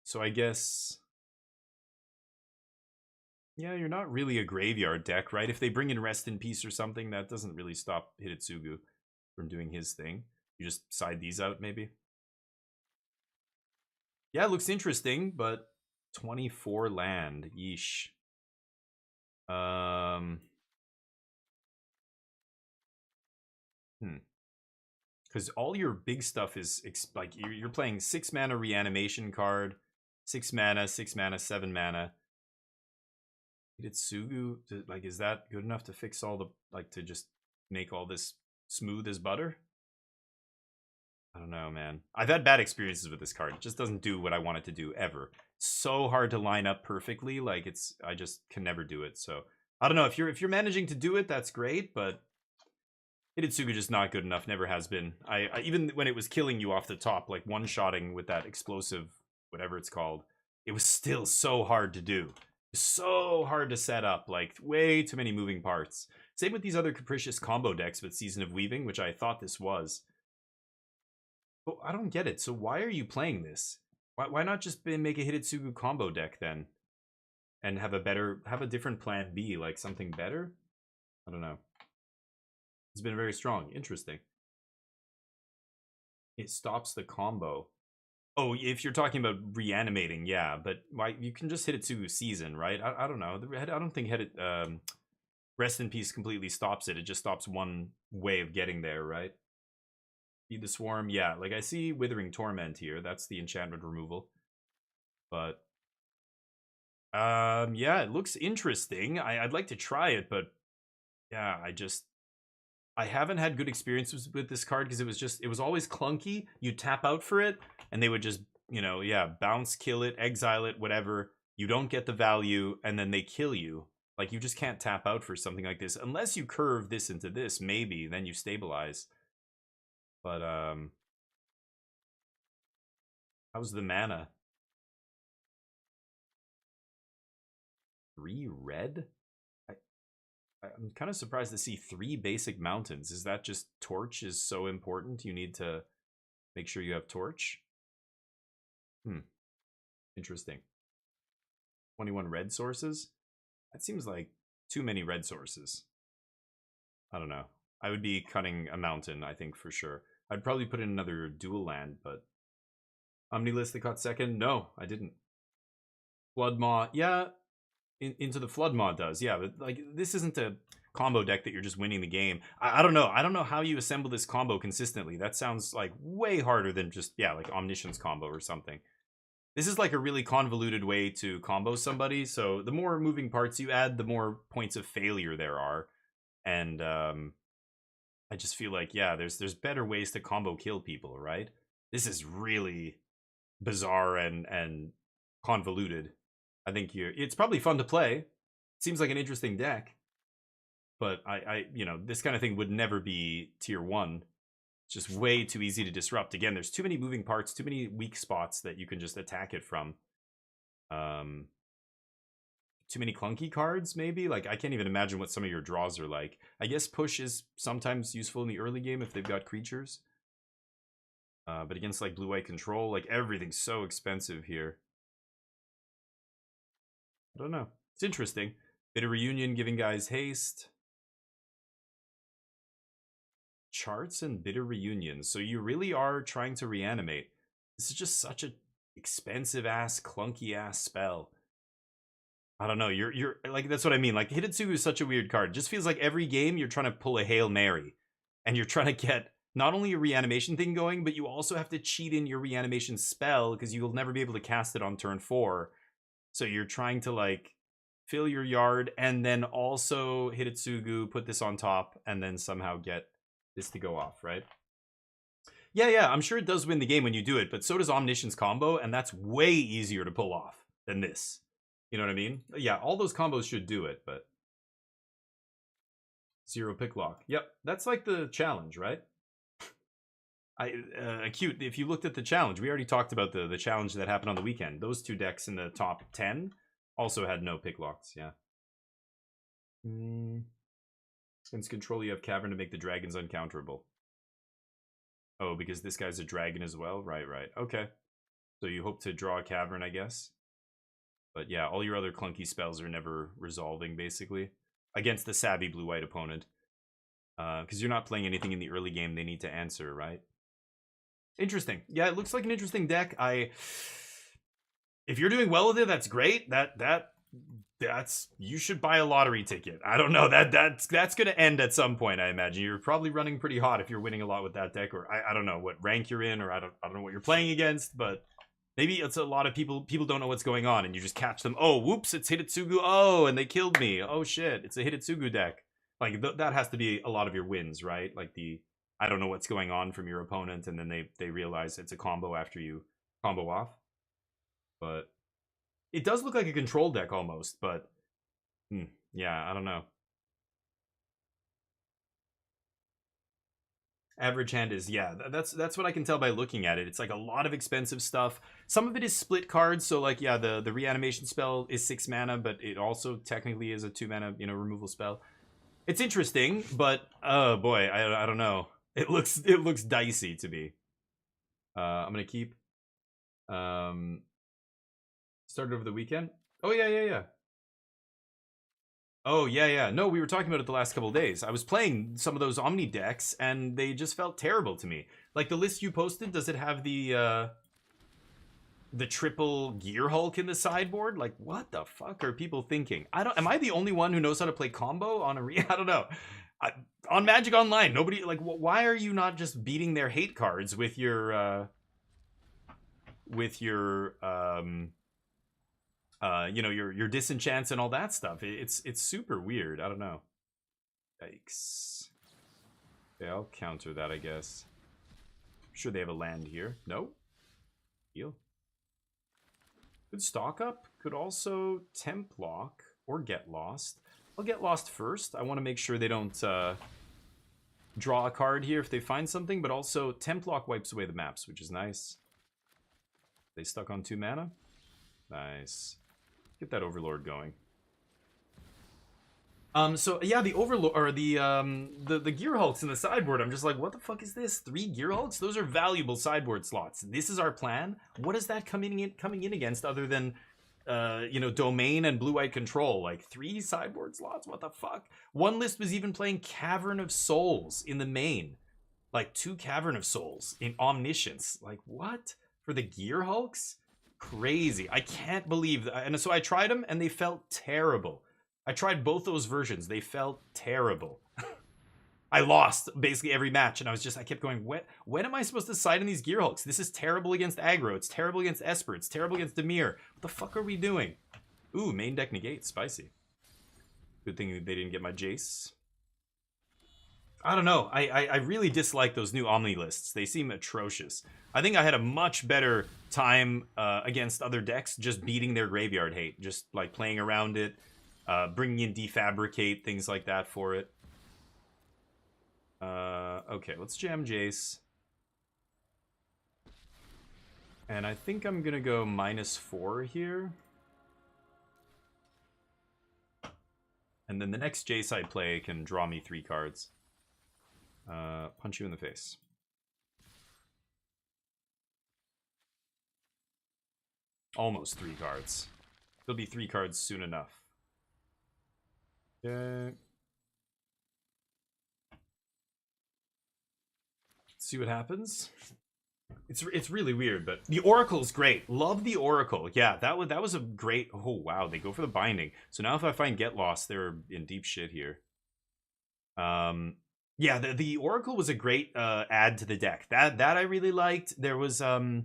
Speaker 4: So I guess... yeah, you're not really a graveyard deck, right? If they bring in Rest in Peace or something, that doesn't really stop Hidetsugu from doing his thing. You just side these out, maybe. Yeah, it looks interesting, but 24 land. Yeesh. Because all your big stuff is like you're playing 6 mana reanimation card, 6 mana, 6 mana, 7 mana. Hidetsugu, like, is that good enough to fix all the, like, to just make all this smooth as butter? I don't know, man. I've had bad experiences with this card. It just doesn't do what I want it to do ever. So hard to line up perfectly. Like, I just can never do it. So I don't know, if you're managing to do it, that's great, but Hidetsugu just not good enough. Never has been. I even when it was killing you off the top, like one-shotting with that explosive, whatever it's called, it was still so hard to do. So hard to set up. Like, way too many moving parts. Same with these other capricious combo decks with Season of Weaving, which I thought this was. But I don't get it. So why are you playing this? Why not just make a Hidetsugu combo deck then? And have a different plan B, like something better? I don't know. It's been very strong. Interesting. It stops the combo. Oh, if you're talking about reanimating, yeah. But why you can just Hidetsugu Season, right? I don't know. I don't think Rest in Peace completely stops it. It just stops one way of getting there, right? Feed the Swarm, yeah. Like, I see Withering Torment here. That's the enchantment removal. But yeah, it looks interesting. I'd like to try it, but yeah, I haven't had good experiences with this card because it was always clunky. You tap out for it, and they would just, yeah, bounce, kill it, exile it, whatever. You don't get the value, and then they kill you. Like, you just can't tap out for something like this. Unless you curve this into this, maybe, then you stabilize. But, how's the mana? 3 red? I'm kind of surprised to see 3 basic mountains. Is that just Torch is so important? You need to make sure you have Torch? Interesting. 21 red sources? That seems like too many red sources. I don't know. I would be cutting a mountain, I think, for sure. I'd probably put in another dual land, but... Omnilist that caught second? No, I didn't. Flood Maw, yeah... Into the Flood Maw does, yeah, but like this isn't a combo deck that you're just winning the game. I don't know. I don't know how you assemble this combo consistently. That sounds like way harder than just, yeah, like Omniscience combo or something. This is like a really convoluted way to combo somebody, so the more moving parts you add, the more points of failure there are. And I just feel like, yeah, there's better ways to combo kill people, right? This is really bizarre and convoluted. I think it's probably fun to play. Seems like an interesting deck. But I this kind of thing would never be tier 1. It's just way too easy to disrupt. Again, there's too many moving parts, too many weak spots that you can just attack it from. Too many clunky cards, maybe? Like, I can't even imagine what some of your draws are like. I guess push is sometimes useful in the early game if they've got creatures. But against, like, blue-white control, like, everything's so expensive here. I don't know. It's interesting. Bit of Reunion giving guys haste. Charts and Bitter Reunion. So you really are trying to reanimate. This is just such a expensive ass, clunky ass spell. I don't know. You're like, that's what I mean. Like, Hidetsugu is such a weird card. It just feels like every game you're trying to pull a Hail Mary. And you're trying to get not only a reanimation thing going, but you also have to cheat in your reanimation spell because you'll never be able to cast it on turn 4. So you're trying to, like, fill your yard and then also Hidetsugu, put this on top, and then somehow get this to go off, right? Yeah, I'm sure it does win the game when you do it, but so does Omniscience combo, and that's way easier to pull off than this. You know what I mean? Yeah, all those combos should do it, but 0 pick lock. Yep, that's like the challenge, right? Acute, if you looked at the challenge, we already talked about the challenge that happened on the weekend. Those 2 decks in the top 10 also had no pick locks, yeah. Since control, you have Cavern to make the dragons uncounterable. Oh, because this guy's a dragon as well? Right. Okay. So you hope to draw a Cavern, I guess. But yeah, all your other clunky spells are never resolving, basically. Against the savvy blue-white opponent. Because you're not playing anything in the early game they need to answer, right? Interesting. Yeah, it looks like an interesting deck. If you're doing well with it, that's great. That's you should buy a lottery ticket. I don't know. That's gonna end at some point, I imagine. You're probably running pretty hot if you're winning a lot with that deck, or I don't know what rank you're in, or I don't know what you're playing against, but maybe it's a lot of people don't know what's going on, and you just catch them. Oh, whoops, it's Hitotsugu. Oh, and they killed me. Oh shit, it's a Hitotsugu deck. Like that has to be a lot of your wins, right? Like I don't know what's going on from your opponent, and then they realize it's a combo after you combo off. But it does look like a control deck almost, but yeah, I don't know. Average hand is, yeah, that's what I can tell by looking at it. It's like a lot of expensive stuff. Some of it is split cards, so like, yeah, the reanimation spell is 6 mana, but it also technically is a 2 mana, removal spell. It's interesting, but oh boy, I don't know. It looks dicey to me. I'm gonna keep. Started over the weekend. Oh yeah. Oh yeah. No, we were talking about it the last couple of days. I was playing some of those Omni decks, and they just felt terrible to me. Like the list you posted, does it have the triple Gear Hulk in the sideboard? Like, what the fuck are people thinking? Am I the only one who knows how to play combo on I don't know. On Magic Online, nobody, like, why are you not just beating their hate cards with your your disenchants and all that stuff? It's super weird. I don't know. Yikes. Okay, I'll counter that, I guess. I'm sure they have a land here. No. Heal. Could stock up. Could also temp lock or get lost. I'll get lost first. I want to make sure they don't draw a card here if they find something, but also temp lock wipes away the maps, which is nice. They stuck on 2 mana. Nice. Get that Overlord going. So yeah, the Overlord, or the Gear Hulks in the sideboard, I'm just like, what the fuck is this? 3 Gear Hulks? Those are valuable sideboard slots. This is our plan? What is that coming in against other than Domain and blue-white control? Like 3 sideboard slots? What the fuck? One list was even playing Cavern of Souls in the main. Like 2 Cavern of Souls in Omniscience. Like what? For the Gear Hulks? Crazy. I can't believe that. And so I tried them and they felt terrible. I tried both those versions. They felt terrible. I lost basically every match, and I kept going, when am I supposed to side in these Gear Hulks? This is terrible against aggro. It's terrible against Esper. It's terrible against Dimir. What the fuck are we doing? Ooh, main deck negate. Spicy. Good thing they didn't get my Jace. I don't know. I really dislike those new Omni lists. They seem atrocious. I think I had a much better time against other decks just beating their graveyard hate. Just like playing around it. Bringing in Defabricate, things like that for it. Okay, let's jam Jace. And I think I'm gonna go -4 here. And then the next Jace I play can draw me 3 cards. Punch you in the face. Almost 3 cards. There'll be 3 cards soon enough. Okay. See what happens. It's really weird, but the Oracle's great. Love the Oracle. Yeah, that was a great. Oh wow, they go for the binding. So now if I find Get Lost, they're in deep shit here. Yeah, the Oracle was a great add to the deck. That I really liked. There was oh,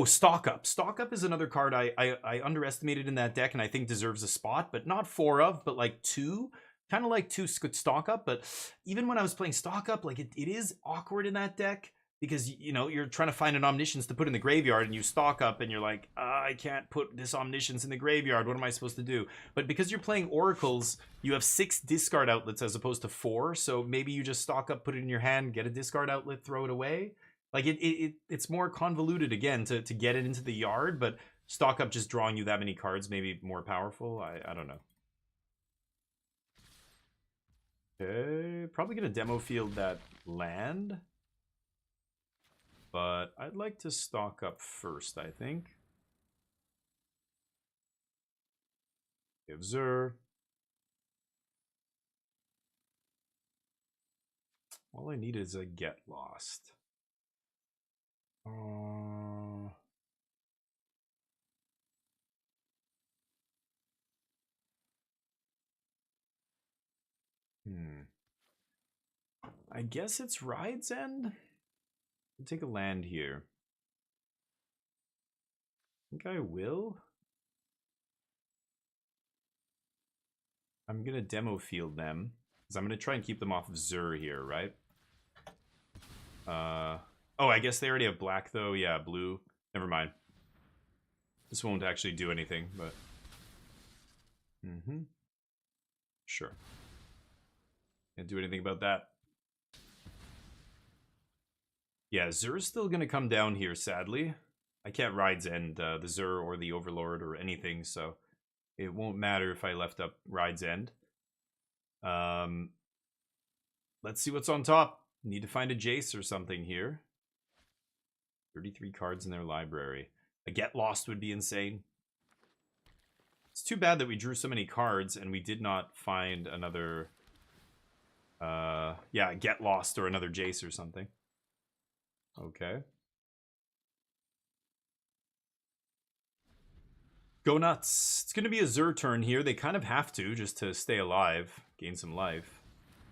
Speaker 4: Stock Up. Stock Up is another card I underestimated in that deck, and I think deserves a spot, but not 4 of, but like 2. Kind of like 2 Stock Up, but even when I was playing Stock Up, like it is awkward in that deck. because, you know, you're trying to find an Omniscience to put in the graveyard, and you stock up, and you're like, I can't put this Omniscience in the graveyard. What am I supposed to do? But because you're playing Oracles, you have 6 discard outlets as opposed to 4. So maybe you just stock up, put it in your hand, get a discard outlet, throw it away. Like, it's more convoluted, again, to get it into the yard, but stock up just drawing you that many cards, maybe more powerful. I don't know. Okay, probably gonna demo field that land. But I'd like to stock up first, I think. Give Zur. All I need is a Get Lost. I guess it's Ride's End? I'll take a land here. I think I will. I'm gonna demo field them, because I'm gonna try and keep them off of Zur here, right? Oh, I guess they already have black though. Yeah, blue. Never mind. This won't actually do anything, but... Sure. Can't do anything about that. Yeah, Zur's still gonna come down here, sadly. I can't Ride's End the Zur or the Overlord or anything, so it won't matter if I left up Ride's End. Let's see what's on top. Need to find a Jace or something here. 33 cards in their library. A Get Lost would be insane. It's too bad that we drew so many cards and we did not find another... yeah, Get Lost or another Jace or something. Okay. Go nuts. It's going to be a Zur turn here. They kind of have to, just to stay alive, gain some life.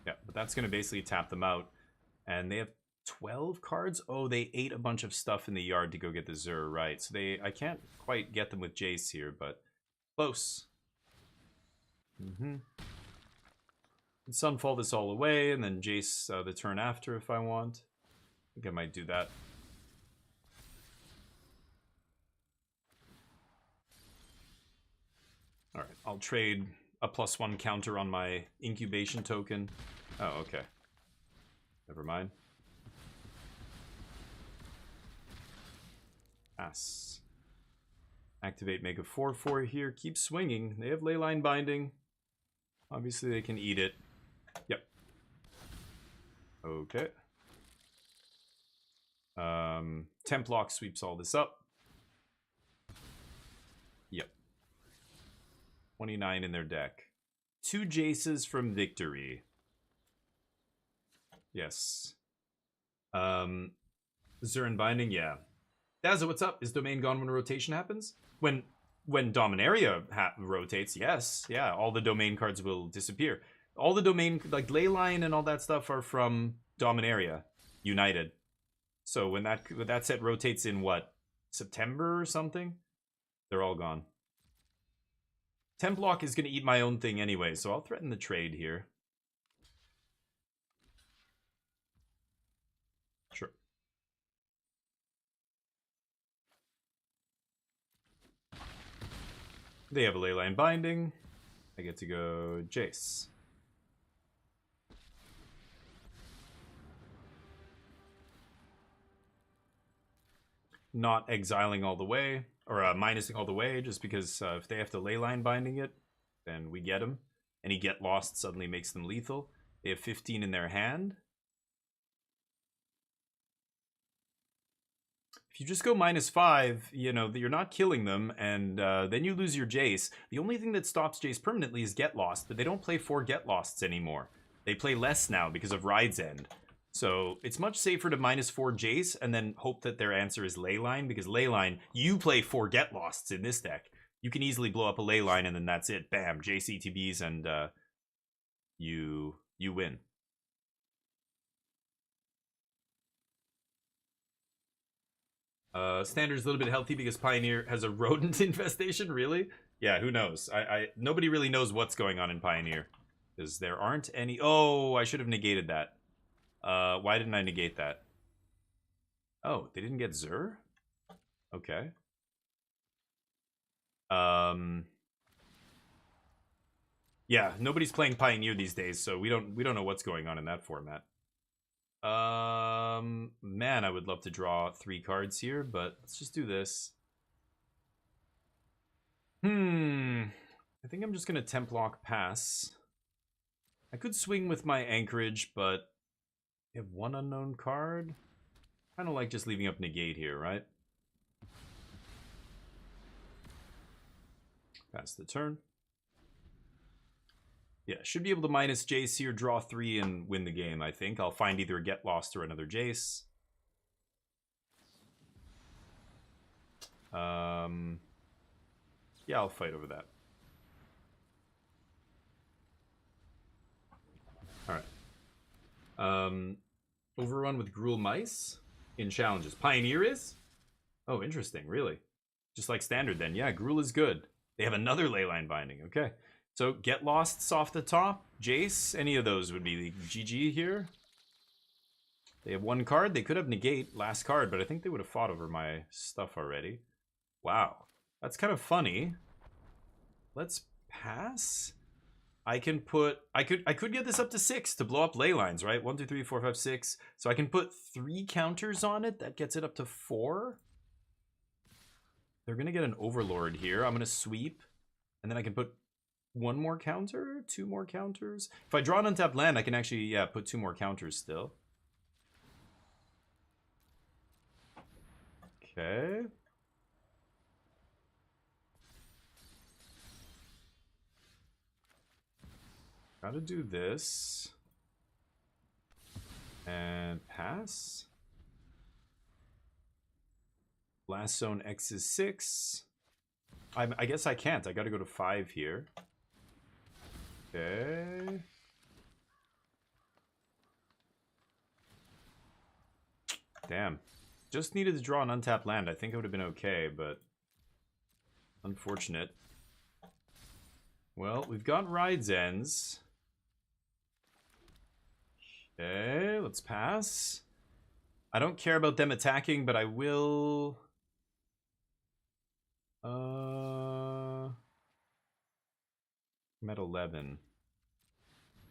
Speaker 4: Yeah, but that's going to basically tap them out. And they have 12 cards? Oh, they ate a bunch of stuff in the yard to go get the Zur, right. So I can't quite get them with Jace here, but close. Sunfall this all away, and then Jace the turn after if I want. I think I might do that. Alright, I'll trade a +1 counter on my incubation token. Oh, okay. Never mind. Pass. Activate Mega 4/4 here. Keep swinging. They have Leyline Binding. Obviously, they can eat it. Yep. Okay. Templock sweeps all this up. Yep. 29 in their deck. 2 Jaces from Victory. Yes. Zurin Binding, yeah. Dazza, what's up? Is Domain gone when rotation happens? When Dominaria rotates, yes. Yeah, all the Domain cards will disappear. All the Domain, like Leyline and all that stuff are from Dominaria United. So when that set rotates in, what, September or something? They're all gone. Templock is going to eat my own thing anyway, so I'll threaten the trade here. Sure. They have a Leyline Binding. I get to go Jace. Not exiling all the way, or minusing all the way, just because if they have to Leyline Binding it, then we get them. Any Get Lost suddenly makes them lethal. They have 15 in their hand. If you just go -5, you know, you're not killing them, and then you lose your Jace. The only thing that stops Jace permanently is Get Lost, but they don't play 4 Get Losts anymore. They play less now because of Ride's End. So it's much safer to -4 Jace and then hope that their answer is Leyline, because Leyline, you play 4 Get Losts in this deck. You can easily blow up a Leyline and then that's it. Bam, Jace ETBs and you win. Standard's a little bit healthy because Pioneer has a rodent infestation, really? Yeah, who knows? Nobody really knows what's going on in Pioneer. Because there aren't any... Oh, I should have negated that. Why didn't I negate that? Oh, they didn't get Zur? Okay. Yeah, nobody's playing Pioneer these days, so we don't know what's going on in that format. Man, I would love to draw 3 cards here, but let's just do this. I think I'm just gonna temp lock pass. I could swing with my anchorage, but I have 1 unknown card. Kind of like just leaving up negate here, right? Pass the turn. Yeah, should be able to minus Jace here, draw 3, and win the game, I think. I'll find either a Get Lost or another Jace. Yeah, I'll fight over that. Alright. Overrun with Gruul Mice in challenges. Pioneer is? Oh, interesting, really. Just like standard then. Yeah, Gruul is good. They have another Leyline Binding. Okay. So, Get Lost off the top. Jace, any of those would be the GG here. They have 1 card. They could have Negate, last card, but I think they would have fought over my stuff already. Wow. That's kind of funny. Let's pass. I can put... I could get this up to 6 to blow up Leylines, right? 1, 2, 3, 4, 5, 6. So I can put 3 counters on it. That gets it up to 4. They're going to get an Overlord here. I'm going to sweep. And then I can put 1 more counter, 2 more counters. If I draw an untapped land, I can actually, yeah, put 2 more counters still. Okay. Gotta do this. And pass. Last zone X is 6. I guess I can't. I gotta go to 5 here. Okay. Damn. Just needed to draw an untapped land. I think it would have been okay, but... unfortunate. Well, we've got Ride's Ends. Okay, let's pass. I don't care about them attacking, but I will... I'm at 11.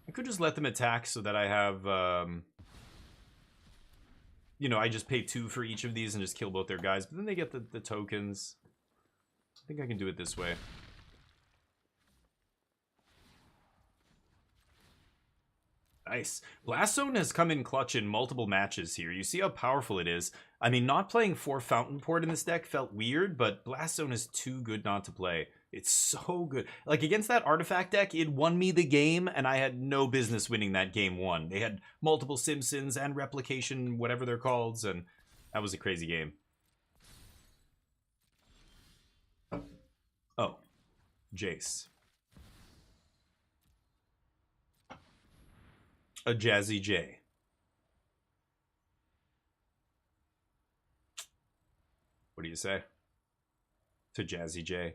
Speaker 4: I could just let them attack so that I have... you know, I just pay 2 for each of these and just kill both their guys, but then they get the tokens. I think I can do it this way. Nice. Blast Zone has come in clutch in multiple matches here. You see how powerful it is. I mean, not playing 4 Fountain Port in this deck felt weird, but Blast Zone is too good not to play. It's so good. Like, against that Artifact deck, it won me the game, and I had no business winning that game 1. They had multiple Simpsons and Replication, whatever they're called, and that was a crazy game. Oh. Jace. A Jazzy J. What do you say? To Jazzy J.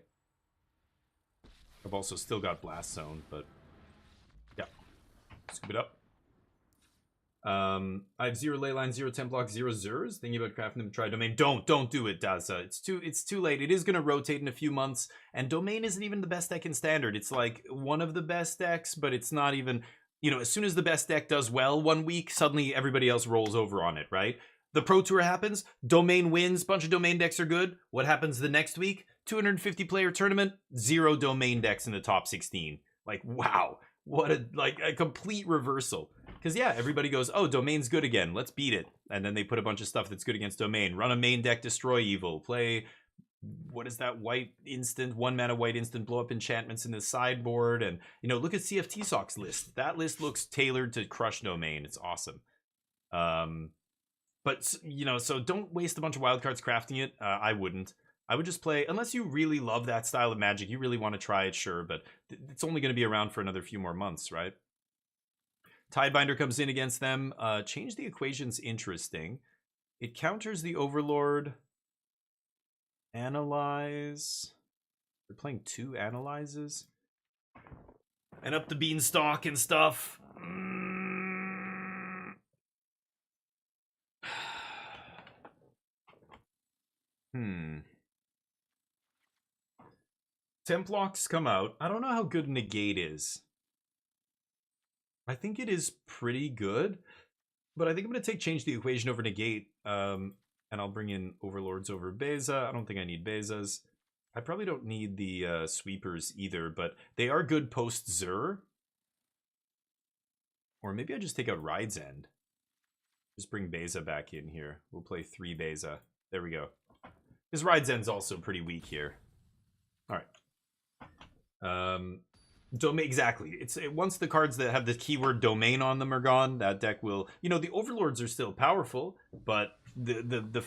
Speaker 4: I've also still got Blast Zone, but yeah. Scoop it up. I have 0 Leyline, 0 temp block, 0 Zers. Thinking about crafting them, try Domain. Don't do it, Daza. It's too late. It is gonna rotate in a few months, and Domain isn't even the best deck in Standard. It's like one of the best decks, but it's not even... You know, as soon as the best deck does well 1 week, suddenly everybody else rolls over on it, right? The Pro Tour happens, Domain wins, bunch of Domain decks are good. What happens the next week? 250 player tournament, 0 Domain decks in the top 16. Like, wow, what a complete reversal. Because yeah, everybody goes, oh, Domain's good again, let's beat it. And then they put a bunch of stuff that's good against Domain. Run a main deck, destroy evil, play... What is that white instant, 1 mana white instant, blow up enchantments in the sideboard, and you know, look at CFT Sock's list. That list looks tailored to crush Domain. It's awesome. But you know, so don't waste a bunch of wildcards crafting it. I wouldn't. I would just play, unless you really love that style of Magic, you really want to try it, sure, but it's only going to be around for another few more months, right? Tidebinder comes in against them. Change the equation's interesting. It counters the Overlord. Analyze. They're playing 2 analyzes. And up the beanstalk and stuff. Templocks come out. I don't know how good Negate is. I think it is pretty good, but I think I'm going to change the equation over Negate, and I'll bring in Overlords over Beza. I don't think I need Bezas. I probably don't need the Sweepers either, but they are good post-Zur. Or maybe I just take out Ride's End. Just bring Beza back in here. We'll play 3 Beza. There we go. Because Ride's End's also pretty weak here. Alright. Domain, exactly. It's once the cards that have the keyword domain on them are gone, that deck will... You know, the Overlords are still powerful, but the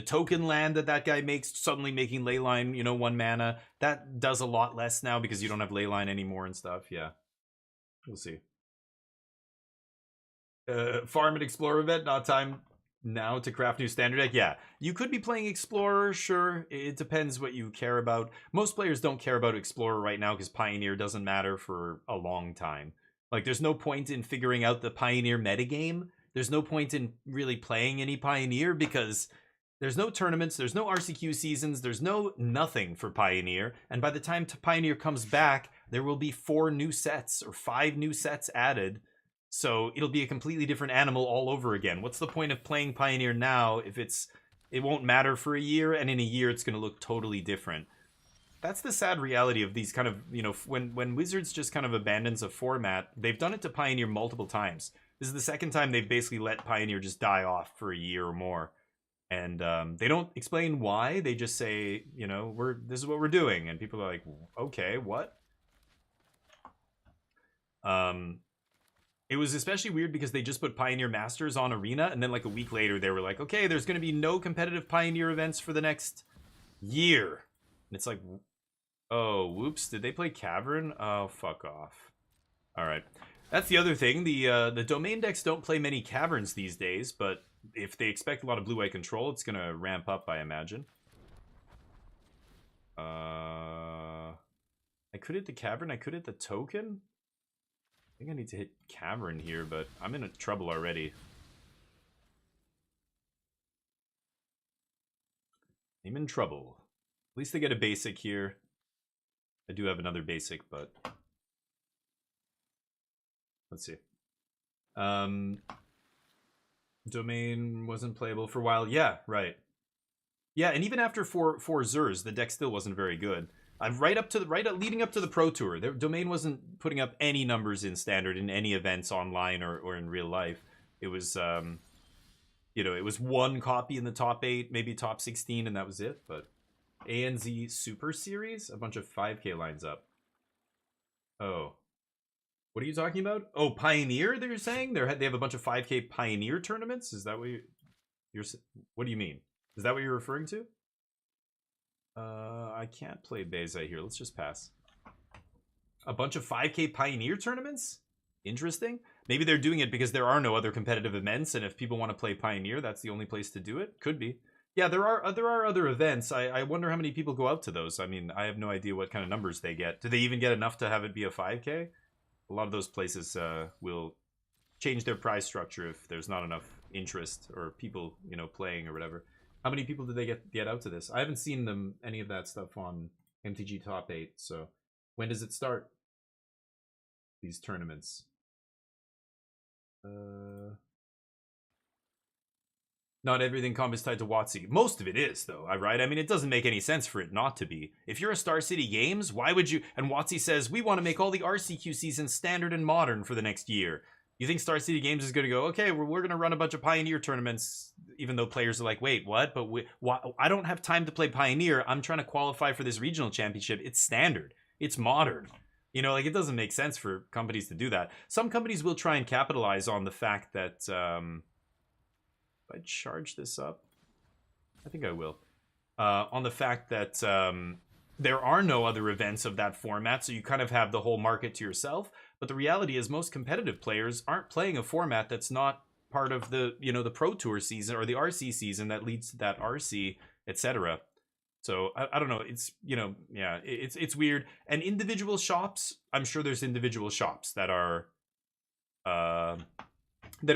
Speaker 4: token land that guy makes, suddenly making Leyline, you know, 1 mana, that does a lot less now because you don't have Leyline anymore and stuff. Yeah. We'll see. Farm and Explorer event, not time now to craft new standard deck. Yeah, you could be playing Explorer, sure. It depends what you care about. Most players don't care about Explorer right now because Pioneer doesn't matter for a long time. Like, there's no point in figuring out the Pioneer metagame. There's no point in really playing any Pioneer because there's no tournaments, there's no RCQ seasons, there's no nothing for Pioneer. And by the time Pioneer comes back, there will be 4 new sets or 5 new sets added. So it'll be a completely different animal all over again. What's the point of playing Pioneer now if it won't matter for a year, and in a year it's going to look totally different? That's the sad reality of these kind of, you know, when Wizards just kind of abandons a format, they've done it to Pioneer multiple times. This is the second time they've basically let Pioneer just die off for a year or more. And they don't explain why. They just say, you know, this is what we're doing. And people are like, okay, what? It was especially weird because they just put Pioneer Masters on Arena, and then like a week later they were like, okay, there's going to be no competitive Pioneer events for the next year. And it's like, oh, whoops, did they play Cavern? Oh, fuck off. All right. That's the other thing. The domain decks don't play many Caverns these days, but if they expect a lot of blue-white control, it's going to ramp up, I imagine. I could hit the Cavern, I could hit the token. I think I need to hit Cavern here, but I'm in trouble already. I'm in trouble. At least they get a basic here. I do have another basic, but... Let's see. Domain wasn't playable for a while. Yeah, right. Yeah, and even after four Zers, the deck still wasn't very good. Leading up to the Pro Tour, their Domain wasn't putting up any numbers in Standard in any events online or in real life. It was, you know, it was 1 copy in the top 8, maybe top 16, and that was it. But ANZ Super Series, a bunch of 5K lines up. Oh, what are you talking about? Oh, Pioneer. They're saying they have a bunch of 5K Pioneer tournaments. Is that what you're? What do you mean? Is that what you're referring to? I can't play Beza here. Let's just pass. A bunch of 5K Pioneer tournaments? Interesting. Maybe they're doing it because there are no other competitive events, and if people want to play Pioneer, that's the only place to do it. Could be. Yeah, there are other events. I wonder how many people go out to those. I mean, I have no idea what kind of numbers they get. Do they even get enough to have it be a 5K? A lot of those places will change their prize structure if there's not enough interest or people, you know, playing or whatever. How many people did they get out to this? I haven't seen any of that stuff on MTG Top 8, so when does it start? These tournaments. Not everything is tied to WotC. Most of it is, though, right? I mean, it doesn't make any sense for it not to be. If you're a Star City Games, why would you... And WotC says, we want to make all the RCQ seasons standard and modern for the next year. You think Star City Games is going to go, okay, we're going to run a bunch of Pioneer tournaments, even though players are like, wait, what? But I don't have time to play Pioneer. I'm trying to qualify for this regional championship. It's standard. It's modern. You know, like, it doesn't make sense for companies to do that. Some companies will try and capitalize on the fact that... if I charge this up, I think I will. On the fact that there are no other events of that format, so you kind of have the whole market to yourself. But the reality is most competitive players aren't playing a format that's not part of the, you know, the Pro Tour season or the RC season that leads to that RC, etc. So I don't know. It's, you know, yeah, it's weird. And individual shops, I'm sure there's individual shops that are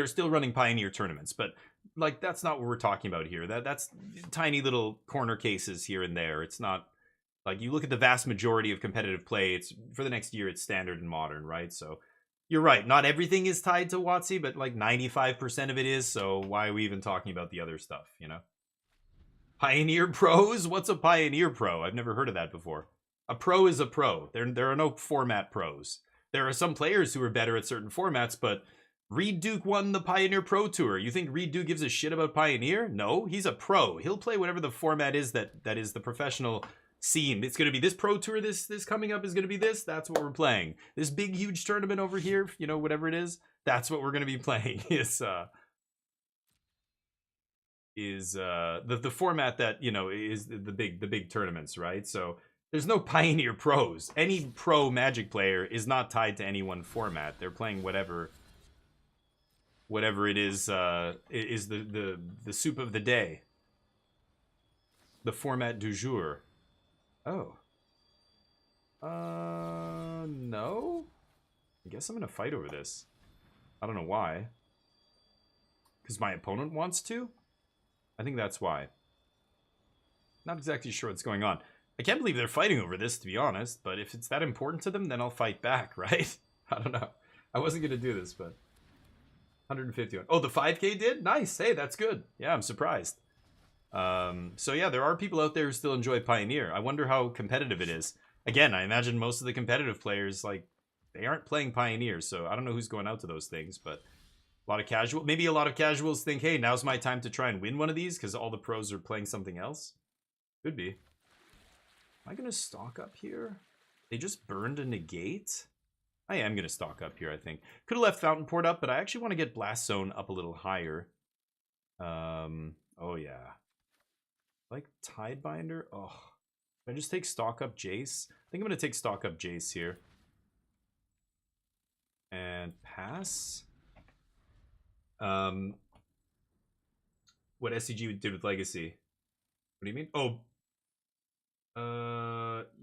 Speaker 4: still running Pioneer tournaments, but like, that's not what we're talking about here. That's tiny little corner cases here and there. It's not like, you look at the vast majority of competitive play, it's for the next year, it's standard and modern, right? So you're right, not everything is tied to WotC, but like 95% of it is, so why are we even talking about the other stuff, you know? Pioneer pros? What's a Pioneer pro? I've never heard of that before. A pro is a pro. There are no format pros. There are some players who are better at certain formats, but Reed Duke won the Pioneer Pro Tour. You think Reed Duke gives a shit about Pioneer? No, he's a pro. He'll play whatever the format is that is the professional scene. It's going to be this Pro Tour, this coming up is going to be this. That's what we're playing. This big, huge tournament over here, you know, whatever it is, that's what we're going to be playing. The format that, you know, is the big tournaments, right? So there's no Pioneer pros. Any pro Magic player is not tied to any one format. They're playing whatever it is the soup of the day, the format du jour. Oh, no, I guess I'm gonna fight over this. I don't know why, because my opponent wants to. I think that's why. Not exactly sure what's going on. I can't believe they're fighting over this, to be honest, but if it's that important to them, then I'll fight back, right? I don't know. I wasn't going to do this, but 151. Oh, the 5K did? Nice. Hey, that's good. Yeah, I'm surprised. So yeah, there are people out there who still enjoy Pioneer. I wonder how competitive it is. Again, I imagine most of the competitive players, like, they aren't playing Pioneer, so I don't know who's going out to those things, but a lot of casual, maybe a lot of casuals think, hey, now's my time to try and win one of these because all the pros are playing something else. Could be. Am I going to stock up here? They just burned a negate? I am going to stock up here, I think. Could have left Fountain Port up, but I actually want to get Blast Zone up a little higher. Oh yeah. Like Tidebinder? Oh. Can I just take stock up Jace? I think I'm going to take stock up Jace here. And pass. What SCG did with Legacy. What do you mean? Oh.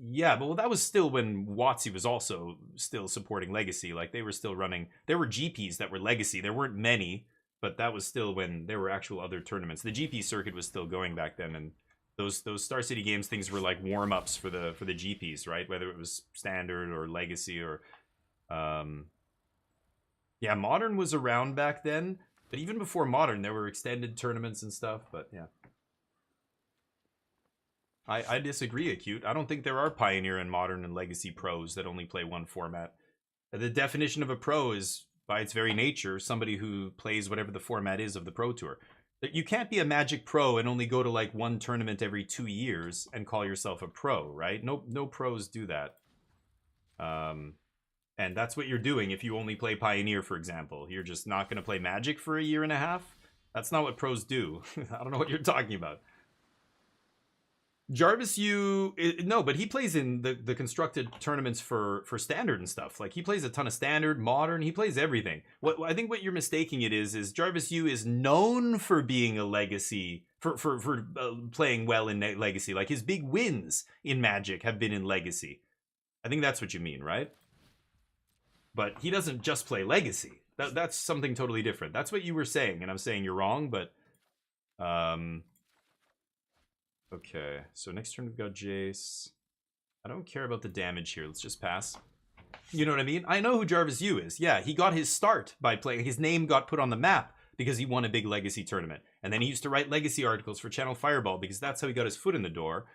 Speaker 4: Yeah, but well, that was still when WotC was also still supporting Legacy. Like, they were still running. There were GPs that were Legacy. There weren't many, but that was still when there were actual other tournaments. The GP circuit was still going back then, and those Star City Games things were like warm-ups for the GPs, right? Whether it was Standard or Legacy or yeah, Modern was around back then, but even before Modern there were extended tournaments and stuff, but yeah. I disagree, Acute. I don't think there are Pioneer and Modern and Legacy pros that only play one format. The definition of a pro is, by its very nature, somebody who plays whatever the format is of the Pro Tour. You can't be a Magic pro and only go to like one tournament every 2 years and call yourself a pro, right? No pros do that. And that's what you're doing if you only play Pioneer, for example. You're just not going to play Magic for a year and a half? That's not what pros do. I don't know what you're talking about. Jarvis no, but he plays in the constructed tournaments for Standard and stuff. Like, he plays a ton of Standard, Modern, he plays everything. What I think what you're mistaking it is Jarvis is known for being a Legacy, for playing well in Legacy. Like, his big wins in Magic have been in Legacy. I think that's what you mean, right? But he doesn't just play Legacy. That's something totally different. That's what you were saying, and I'm saying you're wrong, but okay, so next turn we've got Jace. I don't care about the damage here. Let's just pass. You know what I mean? I know who Jarvis Yu is. Yeah, he got his start by playing. His name got put on the map because he won a big Legacy tournament. And then he used to write Legacy articles for Channel Fireball because that's how he got his foot in the door.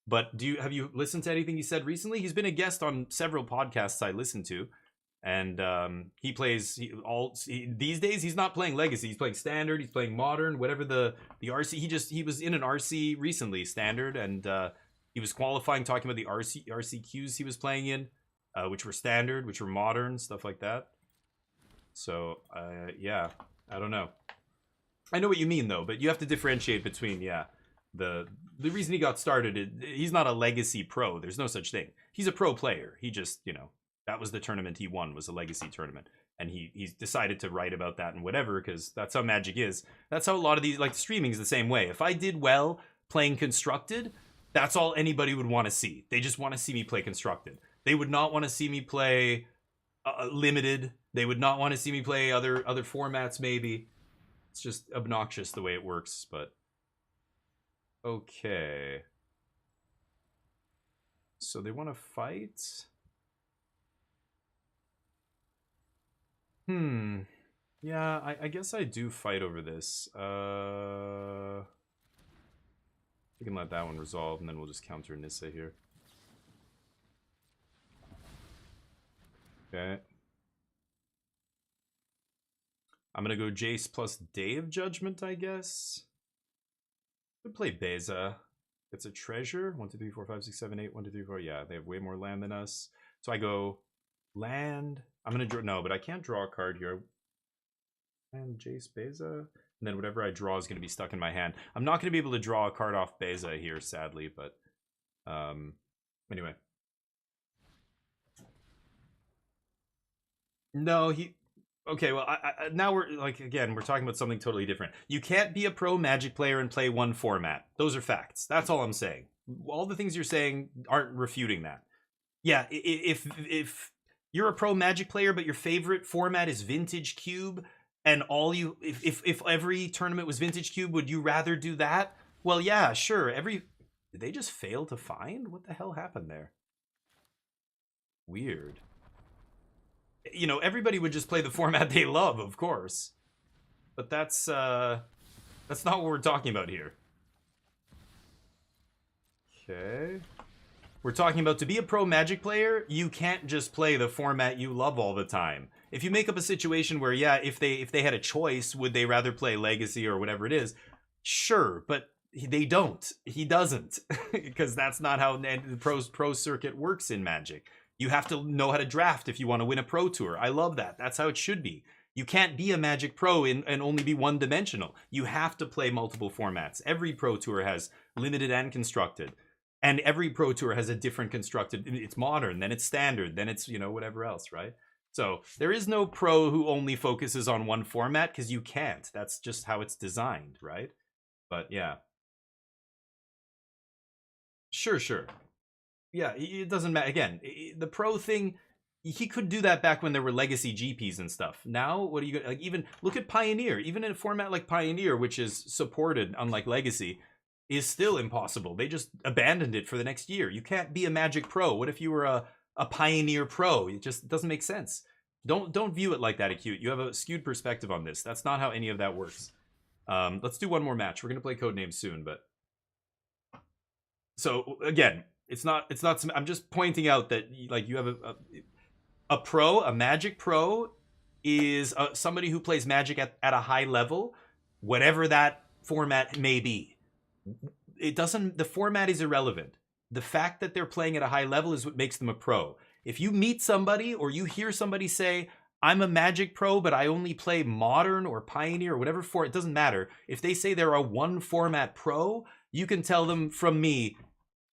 Speaker 4: But have you listened to anything he said recently? He's been a guest on several podcasts I listened to. And he plays these days. He's not playing Legacy. He's playing Standard. He's playing Modern. Whatever the RC. He was in an RC recently, Standard, and he was qualifying, talking about the RCQs he was playing in, which were Standard, which were Modern, stuff like that. So yeah, I don't know. I know what you mean though, but you have to differentiate between the reason he got started. He's not a Legacy pro. There's no such thing. He's a pro player. He just that was the tournament he won, was a Legacy tournament. And he's decided to write about that and whatever, because that's how Magic is. That's how a lot of these, like, streaming is the same way. If I did well playing Constructed, that's all anybody would want to see. They just want to see me play Constructed. They would not want to see me play Limited. They would not want to see me play other formats, maybe. It's just obnoxious the way it works, but okay. So they want to fight? Yeah, I guess I do fight over this. We can let that one resolve, and then we'll just counter Nissa here. Okay. I'm gonna go Jace plus Day of Judgment, I guess. Could play Beza. It's a treasure. 1, 2, 3, 4, 5, 6, 7, 8. 1, 2, 3, 4. Yeah, they have way more land than us. So I go land. I'm gonna draw. No, but I can't draw a card here. And Jace Beza. And then whatever I draw is gonna be stuck in my hand. I'm not gonna be able to draw a card off Beza here, sadly, but anyway. No, he. Okay, well, now we're like again, we're talking about something totally different. You can't be a pro Magic player and play one format. Those are facts. That's all I'm saying. All the things you're saying aren't refuting that. Yeah, if you're a pro Magic player, but your favorite format is Vintage Cube, and all you if every tournament was Vintage Cube, would you rather do that? Well, yeah, sure. Did they just fail to find? What the hell happened there? Weird. You know, everybody would just play the format they love, of course. But that's not what we're talking about here. Okay. We're talking about to be a pro Magic player, you can't just play the format you love all the time. If you make up a situation where, yeah, if they had a choice, would they rather play Legacy or whatever it is? Sure, but they don't. He doesn't. Because that's not how the pro circuit works in Magic. You have to know how to draft if you want to win a pro tour. I love that. That's how it should be. You can't be a Magic pro and only be one-dimensional. You have to play multiple formats. Every pro tour has limited and constructed. And every pro tour has a different constructed. It's modern, then it's standard, then it's, you know, whatever else, right? So there is no pro who only focuses on one format because you can't. That's just how it's designed, right? But yeah. Sure. Yeah, it doesn't matter. Again, the pro thing, he could do that back when there were legacy GPs and stuff. Now, what are you like? Even look at Pioneer. Even in a format like Pioneer, which is supported, unlike Legacy, is still impossible. They just abandoned it for the next year. You can't be a Magic pro. What if you were a Pioneer pro? It just doesn't make sense. Don't view it like that, Acute. You have a skewed perspective on this. That's not how any of that works. Let's do one more match. We're gonna play Codenames soon, but so again. It's not. I'm just pointing out that like you have a Magic pro is somebody who plays Magic at a high level, whatever that format may be. It doesn't. The format is irrelevant. The fact that they're playing at a high level is what makes them a pro. If you meet somebody or you hear somebody say, "I'm a Magic pro, but I only play Modern or Pioneer or whatever it doesn't matter." If they say they're a one format pro, you can tell them from me.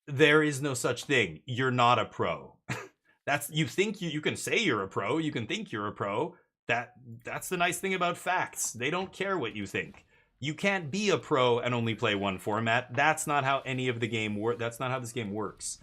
Speaker 4: There is no such thing. You're not a pro. You think you can say you're a pro. You can think you're a pro. That's the nice thing about facts. They don't care what you think. You can't be a pro and only play one format. That's not how any of the game works. That's not how this game works.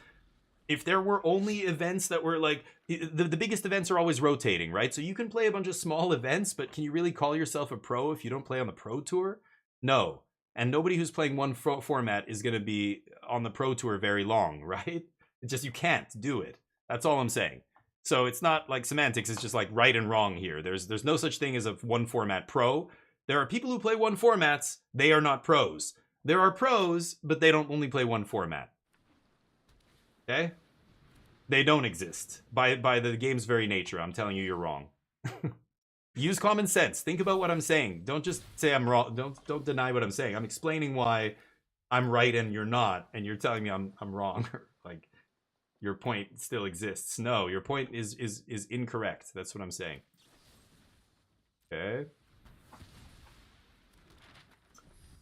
Speaker 4: If there were only events that were like the biggest events are always rotating, right? So you can play a bunch of small events, but can you really call yourself a pro if you don't play on the pro tour? No. And nobody who's playing one format is going to be on the pro tour very long, right? It's just you can't do it. That's all I'm saying. So it's not like semantics. It's just like right and wrong here. There's no such thing as a one format pro. There are people who play one formats. They are not pros. There are pros, but they don't only play one format. Okay? They don't exist. By the game's very nature, I'm telling you, you're wrong. Use common sense. Think about what I'm saying. Don't just say I'm wrong. Don't deny what I'm saying. I'm explaining why I'm right and you're not, and you're telling me I'm wrong. Like your point still exists. No, your point is incorrect. That's what I'm saying. Okay.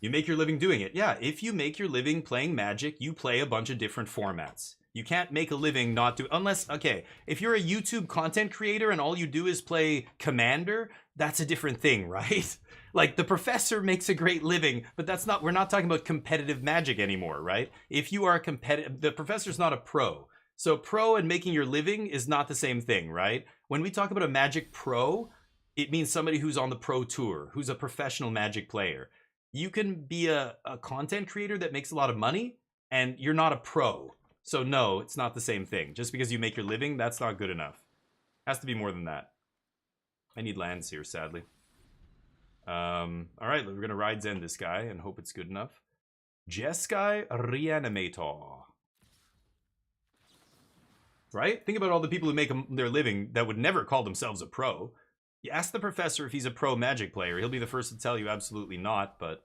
Speaker 4: You make your living doing it. Yeah, if you make your living playing Magic, you play a bunch of different formats. You can't make a living not do unless okay, if you're a YouTube content creator and all you do is play Commander, that's a different thing, right? Like the professor makes a great living, but we're not talking about competitive Magic anymore, right? If you are a competitive, the professor's not a pro. So pro and making your living is not the same thing, right? When we talk about a Magic pro, It means somebody who's on the pro tour, who's a professional Magic player. You can be a content creator that makes a lot of money, and you're not a pro. So no, it's not the same thing. Just because you make your living, that's not good enough. Has to be more than that. I need lands here, sadly. Alright, we're gonna Ride's End this guy and hope it's good enough. Jeskai Reanimator. Right? Think about all the people who make their living that would never call themselves a pro. You ask the professor if he's a pro Magic player. He'll be the first to tell you absolutely not, but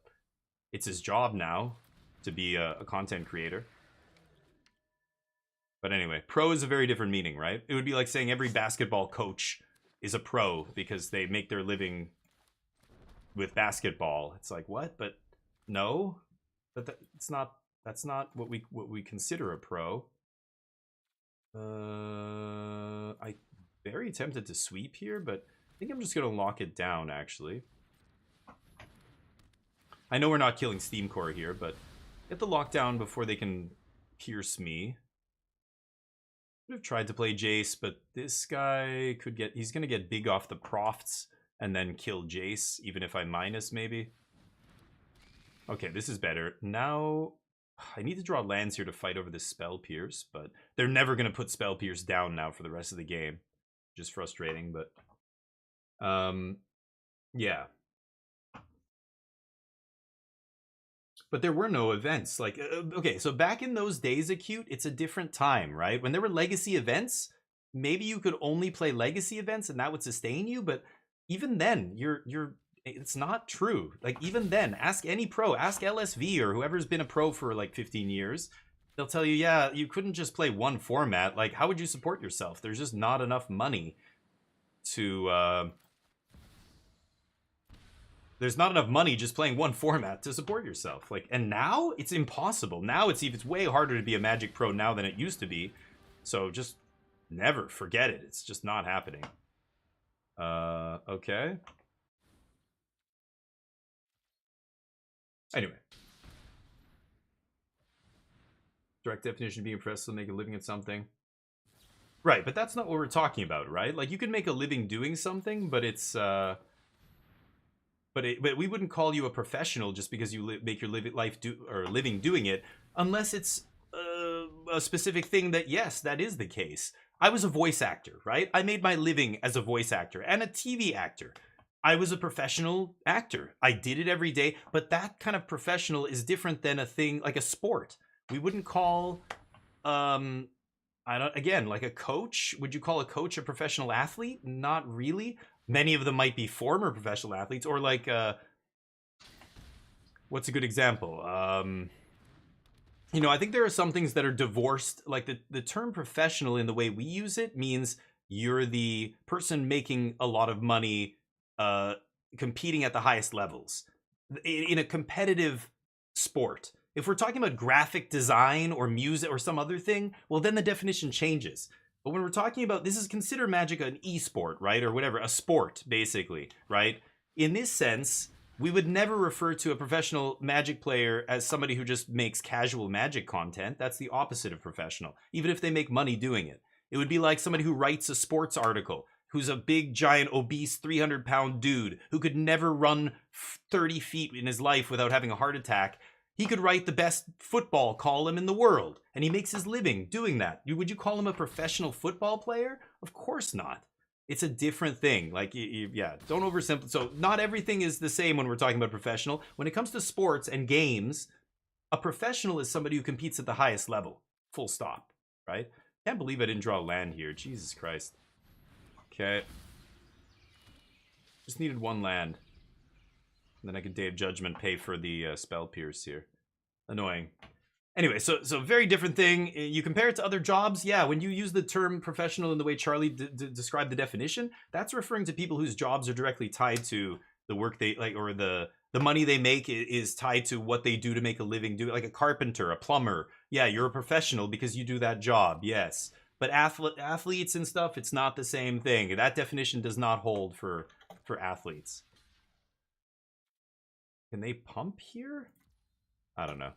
Speaker 4: it's his job now to be a content creator. But anyway, pro is a very different meaning, right? It would be like saying every basketball coach is a pro because they make their living with basketball. It's like, what? But no, that's not what we consider a pro. I'm very tempted to sweep here, but I think I'm just gonna lock it down, actually. I know we're not killing Steam Core here, but get the lockdown before they can pierce me. Could have tried to play Jace, but this guy could get... He's gonna get big off the profts and then kill Jace, even if I minus, maybe. Okay, this is better. Now, I need to draw lands here to fight over this Spell Pierce, but they're never gonna put Spell Pierce down now for the rest of the game. Just frustrating, but... yeah. But there were no events. Like, okay, so back in those days, Acute, it's a different time, right? When there were legacy events, maybe you could only play legacy events and that would sustain you, but even then, it's not true. Like, even then, ask any pro, ask LSV or whoever's been a pro for like 15 years. They'll tell you, yeah, you couldn't just play one format. Like, how would you support yourself? There's just not enough money to, there's not enough money just playing one format to support yourself. Like, and now it's impossible. Now it's way harder to be a Magic pro now than it used to be. So just never forget it. It's just not happening. Okay. Anyway. Direct definition, being professional, make a living at something. Right, but that's not what we're talking about, right? Like, you can make a living doing something, but it's, but we wouldn't call you a professional just because you make your living doing it, unless it's a specific thing that, yes, that is the case. I was a voice actor, right? I made my living as a voice actor and a TV actor. I was a professional actor. I did it every day, but that kind of professional is different than a thing like a sport. We wouldn't call, again, like a coach. Would you call a coach a professional athlete? Not really. Many of them might be former professional athletes, or like, what's a good example? You know, I think there are some things that are divorced. Like the term professional in the way we use it means you're the person making a lot of money, competing at the highest levels in a competitive sport. If we're talking about graphic design or music or some other thing, well, then the definition changes. But when we're talking about, this is consider Magic an e-sport, right? Or whatever, a sport, basically, right? In this sense, we would never refer to a professional Magic player as somebody who just makes casual Magic content. That's the opposite of professional, even if they make money doing it. It would be like somebody who writes a sports article, who's a big, giant, obese, 300-pound dude who could never run 30 feet in his life without having a heart attack. He could write the best football column in the world, and he makes his living doing that. Would you call him a professional football player? Of course not. It's a different thing. Like, yeah, don't oversimplify. So not everything is the same when we're talking about professional. When it comes to sports and games, a professional is somebody who competes at the highest level. Full stop, right? Can't believe I didn't draw land here. Jesus Christ. Okay. Just needed one land. And then I could Day of Judgment pay for the Spell Pierce here. Annoying. Anyway, so very different thing. You compare it to other jobs, yeah, when you use the term professional in the way Charlie described the definition, that's referring to people whose jobs are directly tied to the work they, like, or the money they make is tied to what they do to make a living. Do like a carpenter, a plumber. Yeah, you're a professional because you do that job, yes. But athletes and stuff, it's not the same thing. That definition does not hold for athletes. Can they pump here? I don't know.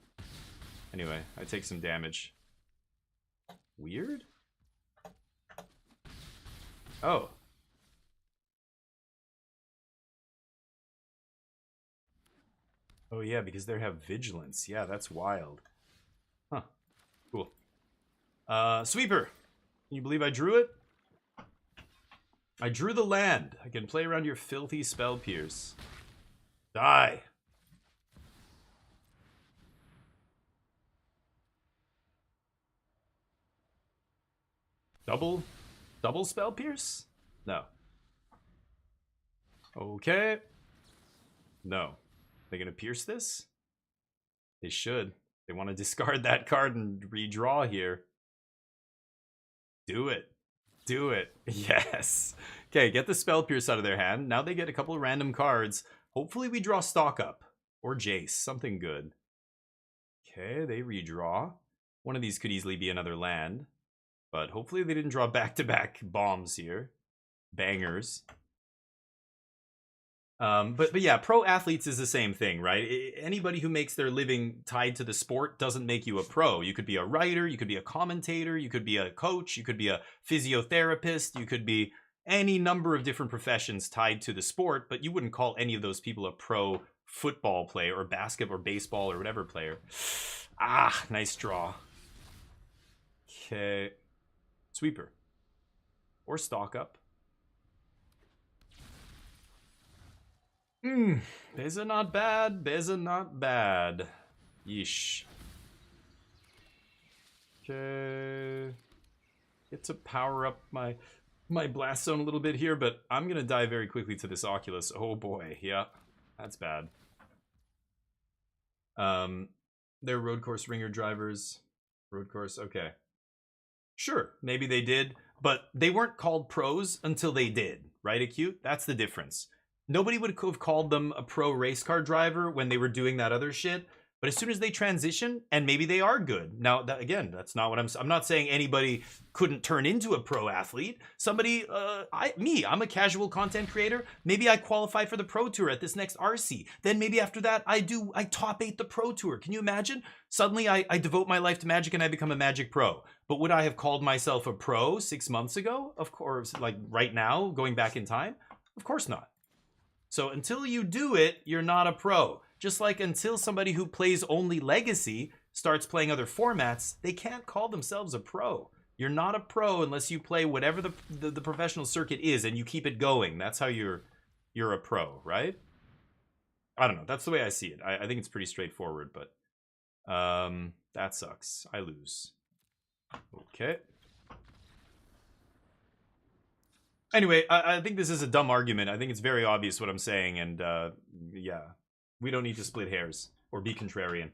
Speaker 4: Anyway, I take some damage. Weird? Oh. Oh yeah, because they have vigilance. Yeah, that's wild. Huh. Cool. Sweeper. Can you believe I drew it? I drew the land. I can play around your filthy spell pierce. Die. Double spell pierce? No. Okay. No. They gonna pierce this? They should. They want to discard that card and redraw here. Do it. Do it. Yes. Okay, get the spell pierce out of their hand. Now they get a couple of random cards. Hopefully we draw stock up. Or Jace. Something good. Okay, they redraw. One of these could easily be another land. But hopefully they didn't draw back-to-back bombs here. Bangers. But yeah, pro athletes is the same thing, right? Anybody who makes their living tied to the sport doesn't make you a pro. You could be a writer, you could be a commentator, you could be a coach, you could be a physiotherapist, you could be any number of different professions tied to the sport, but you wouldn't call any of those people a pro football player or basket or baseball or whatever player. Ah, nice draw. Okay. Sweeper. Or stock up. Beza not bad. Beza not bad. Yeesh. Okay. Get to power up my blast zone a little bit here, but I'm gonna die very quickly to this Oculus. Oh boy, yeah. That's bad. They're road course ringer drivers. Road course, okay. Sure, maybe they did, but they weren't called pros until they did, right, Acute? That's the difference. Nobody would have called them a pro race car driver when they were doing that other shit. But as soon as they transition, and maybe they are good. Now, again, that's not what I'm not saying anybody couldn't turn into a pro athlete. Somebody, I'm a casual content creator. Maybe I qualify for the pro tour at this next RC. Then maybe after that, I top 8 the pro tour. Can you imagine? Suddenly I devote my life to Magic and I become a Magic pro. But would I have called myself a pro 6 months ago? Of course, like right now, going back in time? Of course not. So until you do it, you're not a pro. Just like until somebody who plays only Legacy starts playing other formats, they can't call themselves a pro. You're not a pro unless you play whatever the professional circuit is and you keep it going. That's how you're a pro, right? I don't know. That's the way I see it. I think it's pretty straightforward, but that sucks. I lose. Okay. Anyway, I think this is a dumb argument. I think it's very obvious what I'm saying, and yeah, we don't need to split hairs or be contrarian.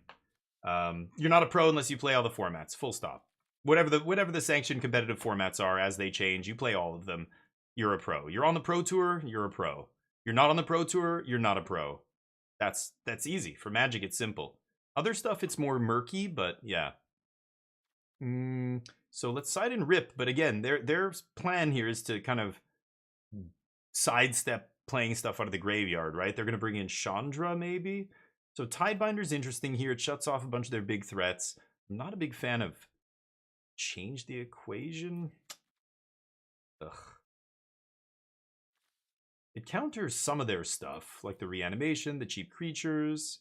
Speaker 4: You're not a pro unless you play all the formats. Full stop. Whatever the sanctioned competitive formats are, as they change, you play all of them. You're a pro. You're on the pro tour. You're a pro. You're not on the pro tour. You're not a pro. That's easy. For Magic, it's simple. Other stuff, it's more murky, but yeah. So let's side and rip. But again, their plan here is to kind of sidestep playing stuff out of the graveyard, right? They're going to bring in Chandra, maybe? So Tidebinder's interesting here. It shuts off a bunch of their big threats. I'm not a big fan of change the equation. Ugh. It counters some of their stuff, like the reanimation, the cheap creatures.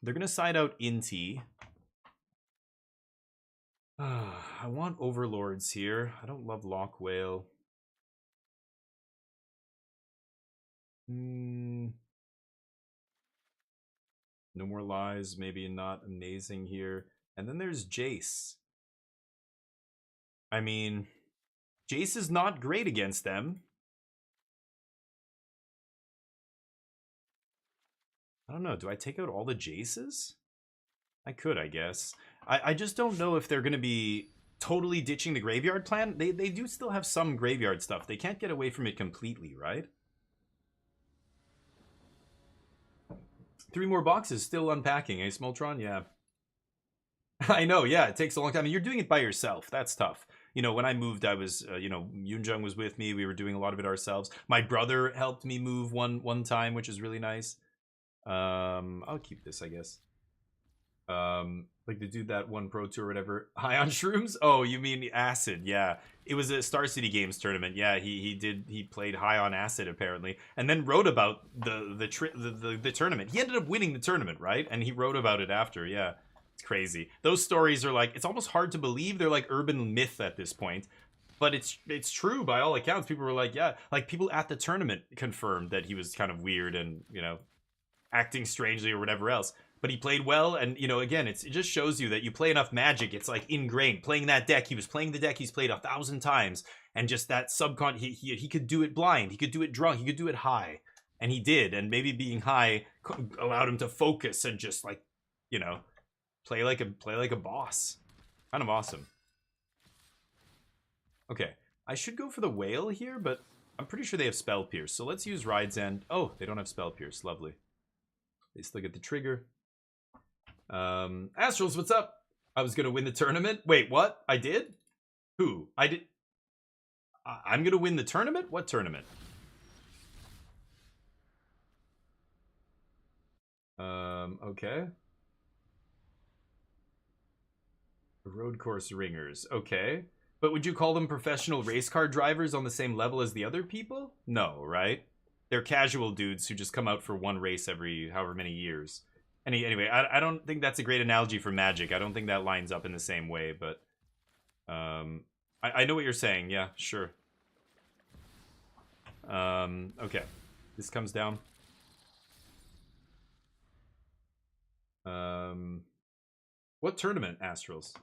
Speaker 4: They're going to side out Inti. I want Overlords here. I don't love Lock Whale. No More Lies, maybe not amazing here. And then there's Jace. I mean, Jace is not great against them. I don't know. Do I take out all the Jaces? I could, I guess. I just don't know if they're going to be totally ditching the graveyard plan. They do still have some graveyard stuff. They can't get away from it completely, right? 3 more boxes still unpacking, eh, Smoltron? Yeah. I know, yeah, it takes a long time. And you're doing it by yourself. That's tough. You know, when I moved, I was, Yoonjung was with me. We were doing a lot of it ourselves. My brother helped me move one time, which is really nice. I'll keep this, I guess. Like the dude that won Pro Tour or whatever, high on shrooms. Oh, you mean acid? Yeah, it was a Star City Games tournament. Yeah, he played high on acid apparently, and then wrote about the tournament. He ended up winning the tournament, right? And he wrote about it after. Yeah, it's crazy. Those stories are like, it's almost hard to believe. They're like urban myth at this point, but it's true by all accounts. People were like, yeah, like people at the tournament confirmed that he was kind of weird and, you know, acting strangely or whatever else. But he played well, and, you know, again, it just shows you that you play enough Magic, it's like ingrained. Playing that deck, he was playing the deck he's played 1,000 times, and just that he could do it blind, he could do it drunk, he could do it high, and he did. And maybe being high allowed him to focus and just, like, you know, play like a boss. Kind of awesome. Okay, I should go for the whale here, but I'm pretty sure they have Spell Pierce, so let's use Ride's End. Oh, they don't have Spell Pierce. Lovely. They still get the trigger. Astrals, what's up? I was gonna win the tournament. Wait, what? I did? Who? I did. I'm gonna win the tournament? What tournament? Okay. Road course ringers. Okay. But would you call them professional race car drivers on the same level as the other people? No, right? They're casual dudes who just come out for one race every however many years. Anyway, I don't think that's a great analogy for Magic. I don't think that lines up in the same way, but I know what you're saying. Yeah, sure. Okay. This comes down. What tournament, Astrals?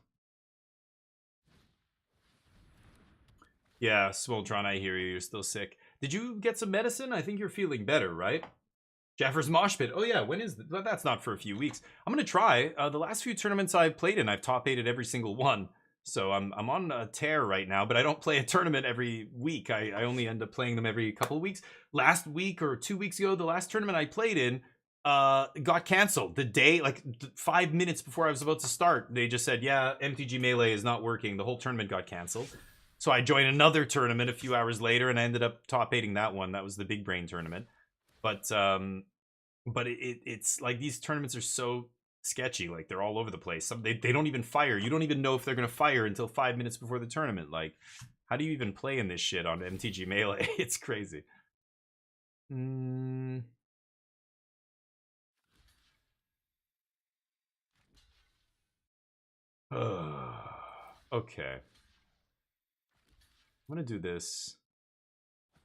Speaker 4: Yeah, Smoltron, I hear you. You're still sick. Did you get some medicine? I think you're feeling better, right? Jeffers Mosh Pit. Oh yeah, when is that? That's not for a few weeks. I'm gonna try. The last few tournaments I've played in, I've top 8'd every single one. So I'm on a tear right now, but I don't play a tournament every week. I only end up playing them every couple of weeks. Last week or 2 weeks ago, the last tournament I played in got canceled. The day, like 5 minutes before I was about to start, they just said, yeah, MTG Melee is not working. The whole tournament got canceled. So I joined another tournament a few hours later, and I ended up top 8'ing that one. That was the Big Brain tournament. But it's like these tournaments are so sketchy. Like they're all over the place. They don't even fire. You don't even know if they're gonna fire until 5 minutes before the tournament. Like, how do you even play in this shit on MTG Melee? It's crazy. Okay. I'm gonna do this.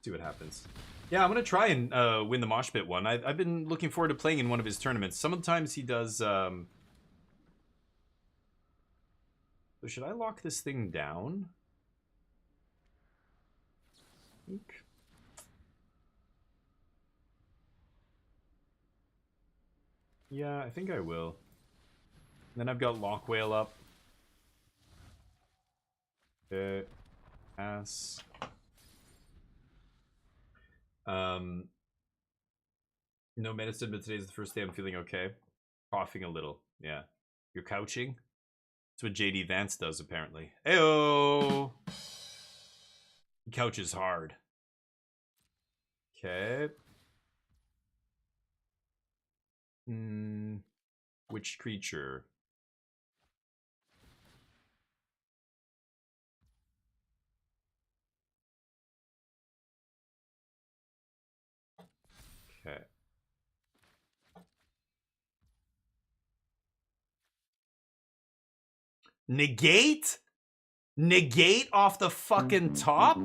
Speaker 4: See what happens. Yeah, I'm gonna try and win the Mosh Pit one. I've been looking forward to playing in one of his tournaments. Sometimes he does. So should I lock this thing down? Yeah, I think I will. Then I've got Lock Whale up. Okay. Pass. No medicine, but today's the first day I'm feeling okay. Coughing a little. Yeah. You're couching? That's what JD Vance does, apparently. Heyo! He couches hard. Okay. Which creature? Okay. Negate? Negate off the fucking top?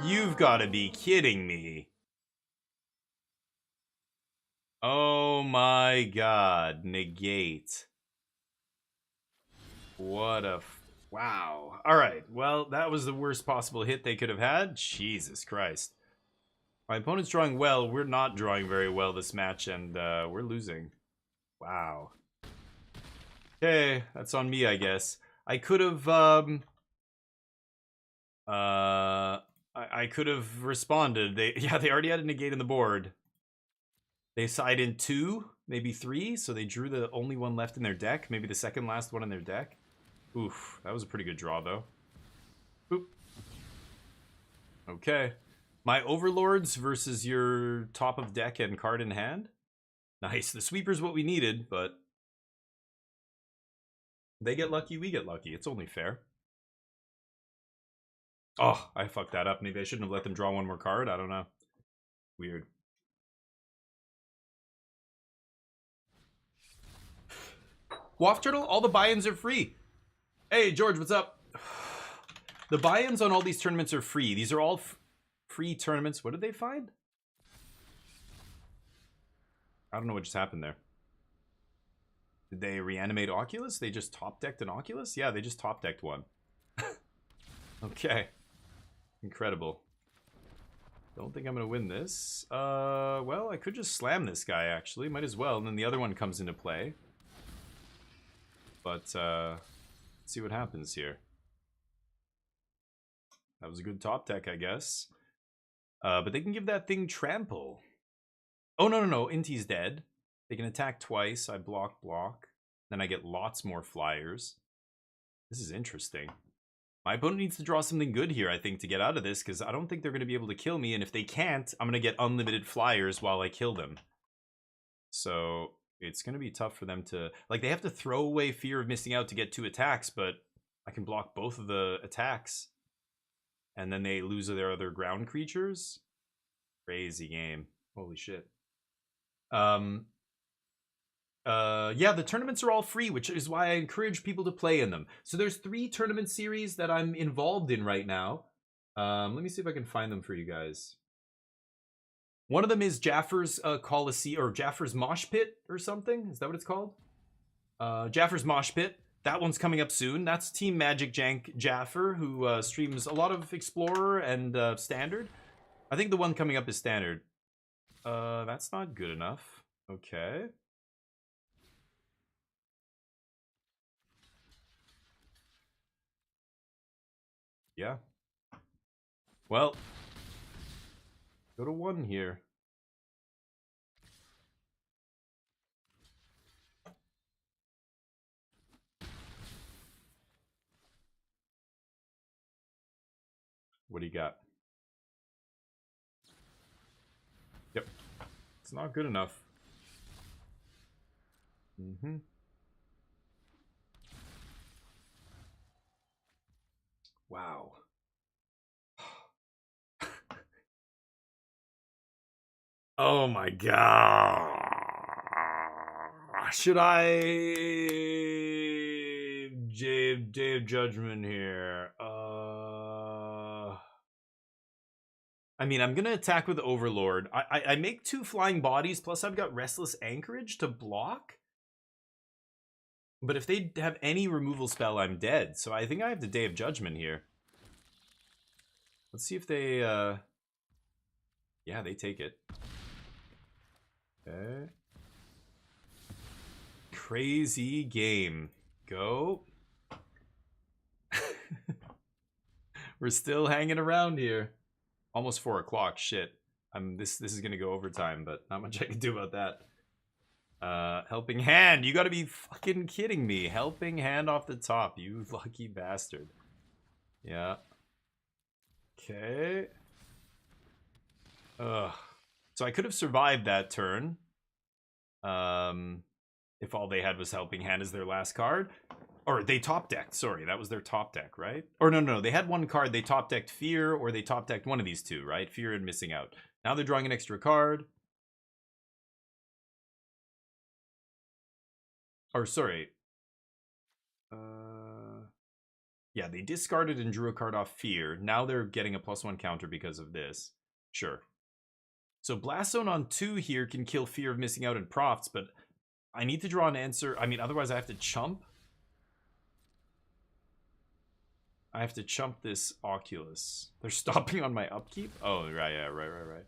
Speaker 4: You've got to be kidding me. Oh my god. Negate. What a... Wow. Alright, well, that was the worst possible hit they could have had. Jesus Christ. My opponent's drawing well. We're not drawing very well this match, and we're losing. Wow. Okay, that's on me, I guess. I could have, I could have responded. They already had a negate in the board. They side in 2, maybe 3, so they drew the only one left in their deck. Maybe the second last one in their deck. Oof, that was a pretty good draw, though. Boop. Okay. My Overlords versus your top of deck and card in hand. Nice. The sweeper's what we needed, but They get lucky, we get lucky. It's only fair. Oh, I fucked that up. Maybe I shouldn't have let them draw one more card. I don't know. Weird. Waft Turtle, all the buy-ins are free. Hey, George, what's up? The buy-ins on all these tournaments are free. These are all free tournaments. What did they find? I don't know what just happened there. Did they reanimate Oculus? They just top-decked an Oculus? Yeah, they just top-decked one. Okay. Incredible. Don't think I'm going to win this. Well, I could just slam this guy, actually. Might as well. And then the other one comes into play. But, let's see what happens here. That was a good top deck, I guess. But they can give that thing trample. Oh, no. Inti's dead. They can attack twice. I block. Then I get lots more flyers. This is interesting. My opponent needs to draw something good here, I think, to get out of this, because I don't think they're going to be able to kill me, and if they can't, I'm going to get unlimited flyers while I kill them. So, it's going to be tough for them to... Like, they have to throw away Fear of Missing Out to get 2 attacks, but I can block both of the attacks. And then they lose their other ground creatures. Crazy game. Holy shit. Yeah, the tournaments are all free, which is why I encourage people to play in them. So there's 3 tournament series that I'm involved in right now. Let me see if I can find them for you guys. One of them is Jaffer's Coliseum, or Jaffer's Mosh Pit or something. Is that what it's called? Jaffer's Mosh Pit. That one's coming up soon. That's Team Magic Jank Jaffer, who streams a lot of Explorer and Standard. I think the one coming up is Standard. That's not good enough. Okay. Yeah. Well, go to 1 here. What do you got? Yep. It's not good enough. Wow. Oh my god. Should I Day of Judgment here? I mean, I'm gonna attack with Overlord. I make 2 flying bodies, plus I've got Restless Anchorage to block. But if they have any removal spell, I'm dead. So I think I have the Day of Judgment here. Let's see if they, yeah, they take it. Okay. Crazy game. Go. We're still hanging around here. Almost 4 o'clock. Shit. This is gonna go overtime, but not much I can do about that. Helping Hand. You gotta be fucking kidding me. Helping Hand off the top. You lucky bastard. Yeah. Okay. Ugh. So I could have survived that turn. If all they had was Helping Hand as their last card. Or they top decked, sorry, that was their top deck, right? Or no, they had one card, they top decked Fear, or they top decked one of these 2, right? Fear and Missing Out. Now they're drawing an extra card. Or sorry. Yeah, they discarded and drew a card off Fear. Now they're getting a +1 counter because of this. Sure. So Blast Zone on 2 here can kill Fear of Missing Out and Profts, but I need to draw an answer. I mean, otherwise I have to chump. I have to chump this Oculus. They're stopping on my upkeep? Oh, right, yeah, right.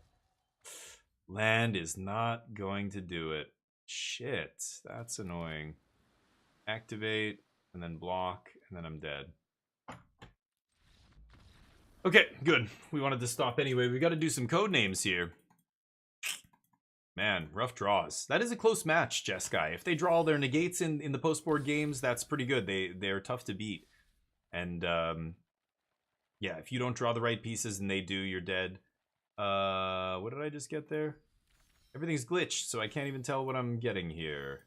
Speaker 4: Land is not going to do it. Shit, that's annoying. Activate, and then block, and then I'm dead. Okay, good. We wanted to stop anyway. We got to do some code names here. Man, rough draws. That is a close match, Jeskai. If they draw all their negates in the post-board games, that's pretty good. They're tough to beat. And, yeah, if you don't draw the right pieces and they do, you're dead. What did I just get there? Everything's glitched, so I can't even tell what I'm getting here.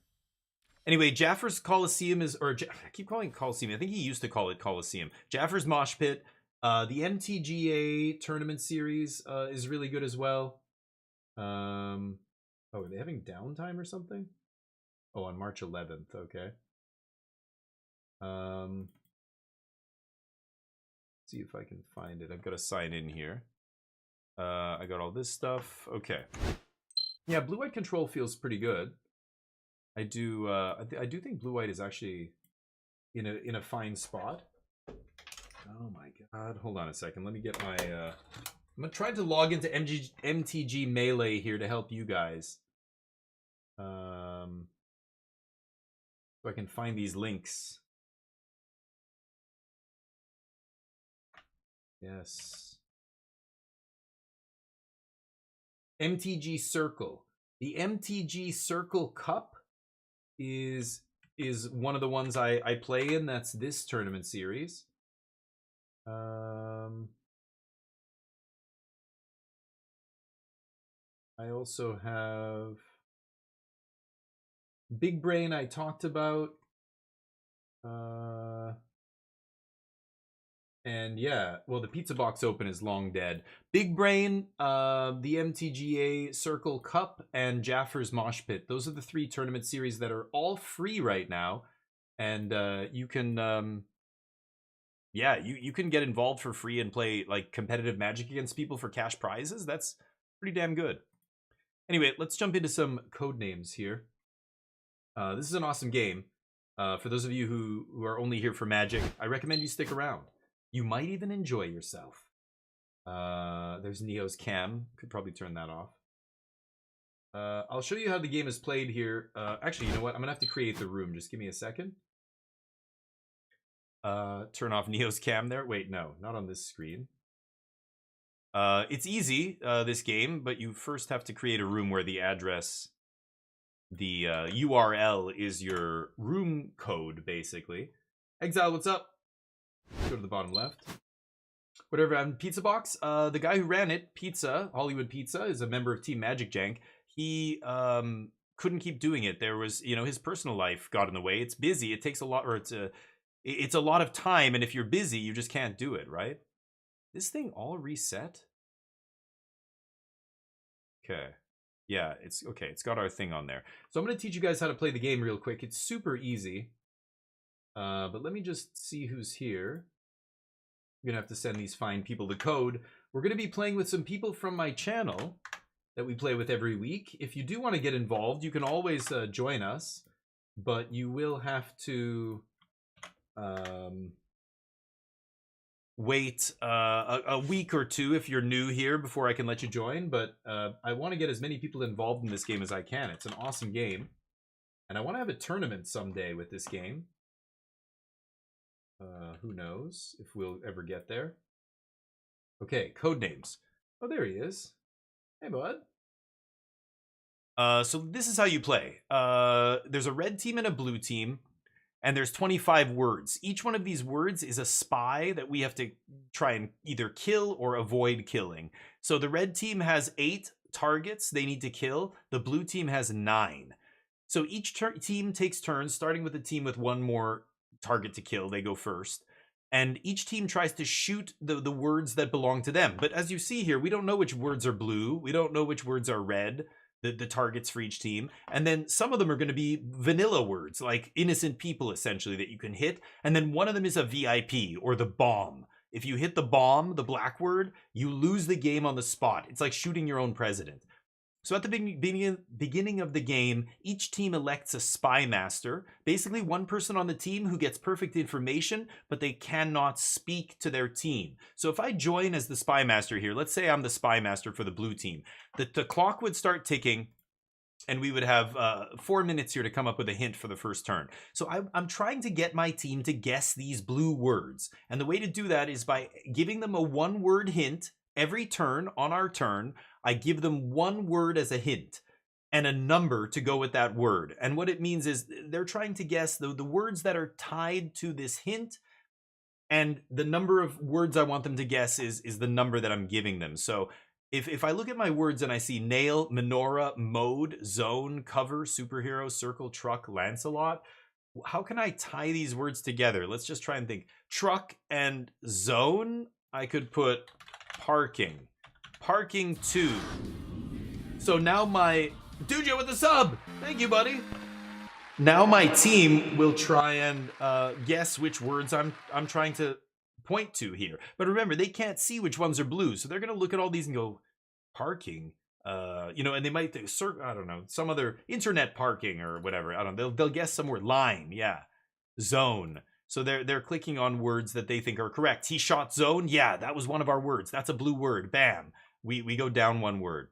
Speaker 4: Anyway, Jaffer's Coliseum is, I keep calling it Coliseum. I think he used to call it Coliseum. Jaffer's Mosh Pit. The MTGA tournament series is really good as well. Oh, are they having downtime or something? Oh, on March 11th. Okay. See if I can find it. I've got to sign in here. I got all this stuff. Okay. Yeah, Blue White Control feels pretty good. I do. I do think Blue White is actually in a fine spot. Oh my god! Hold on a second. Let me get my. I'm gonna try to log into MTG Melee here to help you guys. So I can find these links. Yes. MTG Circle. The MTG Circle Cup is one of the ones I play in. That's this tournament series. I also have Big Brain I talked about. And yeah, well, the Pizza Box Open is long dead. Big Brain, the MTGA Circle Cup, and Jaffer's Mosh Pit. Those are the 3 tournament series that are all free right now. And you can, yeah, you can get involved for free and play like competitive Magic against people for cash prizes. That's pretty damn good. Anyway, let's jump into some Codenames here. This is an awesome game. For those of you who are only here for Magic, I recommend you stick around. You might even enjoy yourself. There's Neo's cam. Could probably turn that off. I'll show you how the game is played here. Actually, you know what? I'm gonna have to create the room. Just give me a second. Turn off Neo's cam there. Wait, no, not on this screen. It's easy, this game, but you first have to create a room where the address, the URL is your room code, basically. Exile, what's up? Go to the bottom left. Whatever, I'm Pizza Box. The guy who ran it, Hollywood Pizza, is a member of Team Magic Jank. He couldn't keep doing it. There was, his personal life got in the way. It's busy. It takes a lot, or it's a lot of time, and if you're busy, you just can't do it, right? This thing all reset? Okay. Yeah, it's okay. It's got our thing on there. So I'm going to teach you guys how to play the game real quick. It's super easy. But let me just see who's here. I'm going to have to send these fine people the code. We're going to be playing with some people from my channel that we play with every week. If you do want to get involved, you can always join us. But you will have to wait a week or two if you're new here before I can let you join. But I want to get as many people involved in this game as I can. It's an awesome game. And I want to have a tournament someday with this game. Who knows if we'll ever get there. Okay, Codenames. Oh, there he is. Hey, bud. So this is how you play. There's a red team and a blue team, and there's 25 words. Each one of these words is a spy that we have to try and either kill or avoid killing. So the red team has 8 targets they need to kill. The blue team has 9. So each team takes turns, starting with a team with 1 more target to kill. They go first, and each team tries to shoot the words that belong to them. But as you see here, we don't know which words are blue, we don't know which words are red, the targets for each team. And then some of them are going to be vanilla words, like innocent people, essentially, that you can hit. And then one of them is a VIP, or the bomb. If you hit the bomb, the black word, you lose the game on the spot. It's like shooting your own president. So at the beginning of the game, each team elects a spy master, basically one person on the team who gets perfect information, but they cannot speak to their team. So if I join as the spy master here, let's say I'm the spy master for the blue team, the clock would start ticking, and we would have 4 minutes here to come up with a hint for the first turn. So I'm trying to get my team to guess these blue words. And the way to do that is by giving them a 1-word hint every turn. On our turn, I give them 1 word as a hint and a number to go with that word. And what it means is they're trying to guess the words that are tied to this hint, and the number of words I want them to guess is the number that I'm giving them. So if I look at my words and I see nail, menorah, mode, zone, cover, superhero, circle, truck, Lancelot, how can I tie these words together? Let's just try and think. Truck and zone, I could put parking. Parking 2. So now my... Dujo with the sub! Thank you, buddy. Now my team will try and guess which words I'm trying to point to here. But remember, they can't see which ones are blue, so they're going to look at all these and go, parking? You know, and they might think, I don't know, some other internet parking or whatever. I don't know. They'll guess some word. Line, yeah. Zone. So they're clicking on words that they think are correct. He shot zone. Yeah, that was one of our words. That's a blue word. Bam. We go down one word.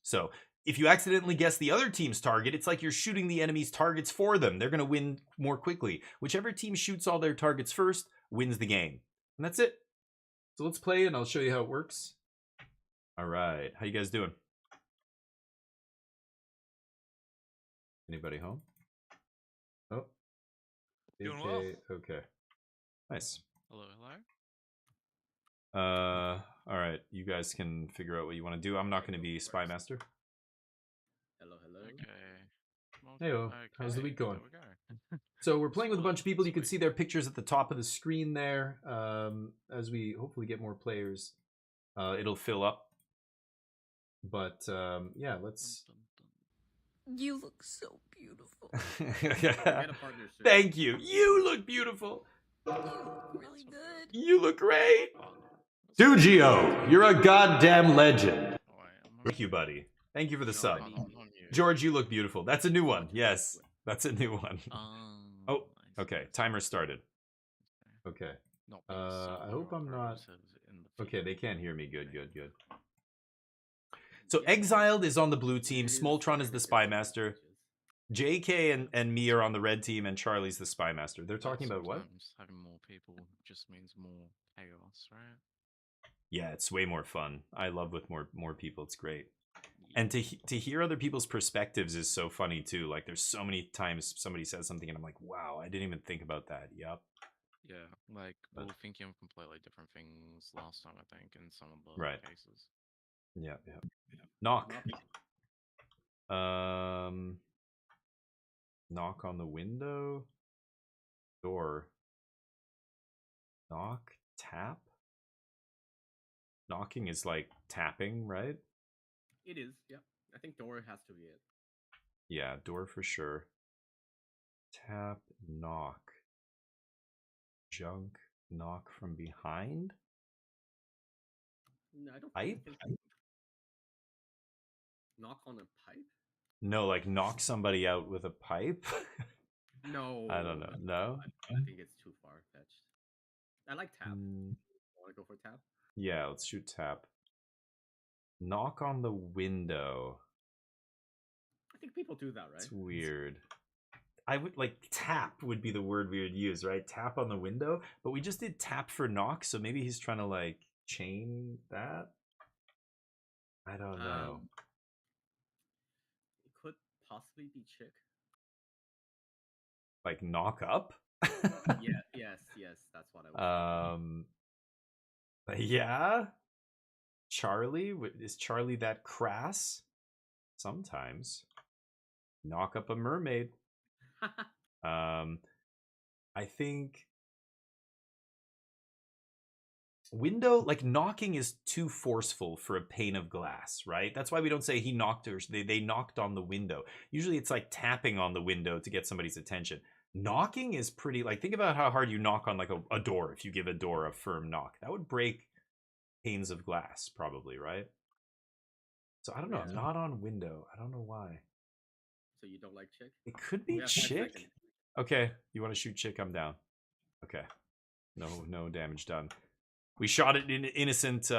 Speaker 4: So if you accidentally guess the other team's target, it's like you're shooting the enemy's targets for them. They're going to win more quickly. Whichever team shoots all their targets first wins the game. And that's it. So let's play and I'll show you how it works. All right. How you guys doing? Anybody home? Oh.
Speaker 6: Doing well.
Speaker 4: Okay. Nice.
Speaker 6: Hello, hello.
Speaker 4: All right. You guys can figure out what you want to do. I'm not going to be Spy Master.
Speaker 7: Hello, hello.
Speaker 6: Okay.
Speaker 4: Heyo. How's the week going?
Speaker 6: There we go.
Speaker 4: So we're playing with a bunch of people. You can see their pictures at the top of the screen there. As we hopefully get more players, it'll fill up. But yeah, let's...
Speaker 3: You look so beautiful.
Speaker 7: Get a partner soon.
Speaker 4: Thank you. You look beautiful.
Speaker 3: You look really good.
Speaker 4: You look great. Dugio, you're a goddamn legend. Thank you, buddy. Thank you for the sub. George, you look beautiful. That's a new one. Yes, that's a new one. Oh, okay. Timer started. Okay. I hope I'm not... Okay, they can't hear me. Good, good, good. So Exiled is on the blue team. Smoltron is the Spy Master. JK and me are on the red team, and Charlie's the Spy Master. They're talking about what?
Speaker 6: Having more people just means more chaos, right?
Speaker 4: Yeah, it's way more fun. I love with more people. It's great. And to hear other people's perspectives is so funny too. Like there's so many times somebody says something and I'm like, wow, I didn't even think about that. Yep.
Speaker 6: Yeah, like we were thinking of completely different things last time, I think, in some of the cases.
Speaker 4: Yeah, yeah. Knock. Knock on the window. Door. Knock. Tap. Knocking is like tapping, right?
Speaker 7: It is, yeah. I think door has to be it.
Speaker 4: Yeah, door for sure. Tap, knock. Junk, knock from behind.
Speaker 7: No, I don't
Speaker 4: Pipe?
Speaker 7: think knock on a pipe?
Speaker 4: No, like knock somebody out with a pipe?
Speaker 7: No.
Speaker 4: I don't know. No?
Speaker 7: I think it's too far-fetched. I like tap. Want to go for tap?
Speaker 4: Yeah, let's shoot tap. Knock on the window.
Speaker 7: I think people do that, right?
Speaker 4: It's weird. I would like tap would be the word we would use, right? Tap on the window, but we just did tap for knock, so maybe he's trying to like chain that. I don't know.
Speaker 7: It could possibly be chick.
Speaker 4: Like knock up?
Speaker 7: Yeah, yes, that's what I was
Speaker 4: yeah. Charlie? Is Charlie that crass? Sometimes. Knock up a mermaid. I think window, like knocking is too forceful for a pane of glass, right? That's why we don't say he knocked or they knocked on the window. Usually it's like tapping on the window to get somebody's attention. Knocking is pretty, like think about how hard you knock on like a door. If you give a door a firm knock, that would break panes of glass probably, right? So I don't know.
Speaker 7: Yeah.
Speaker 4: Not on window. I don't know why.
Speaker 7: So you don't like chick?
Speaker 4: It could be
Speaker 7: We have 5
Speaker 4: chick.
Speaker 7: seconds.
Speaker 4: Okay, you want to shoot chick? I'm down. Okay, no damage done. We shot an innocent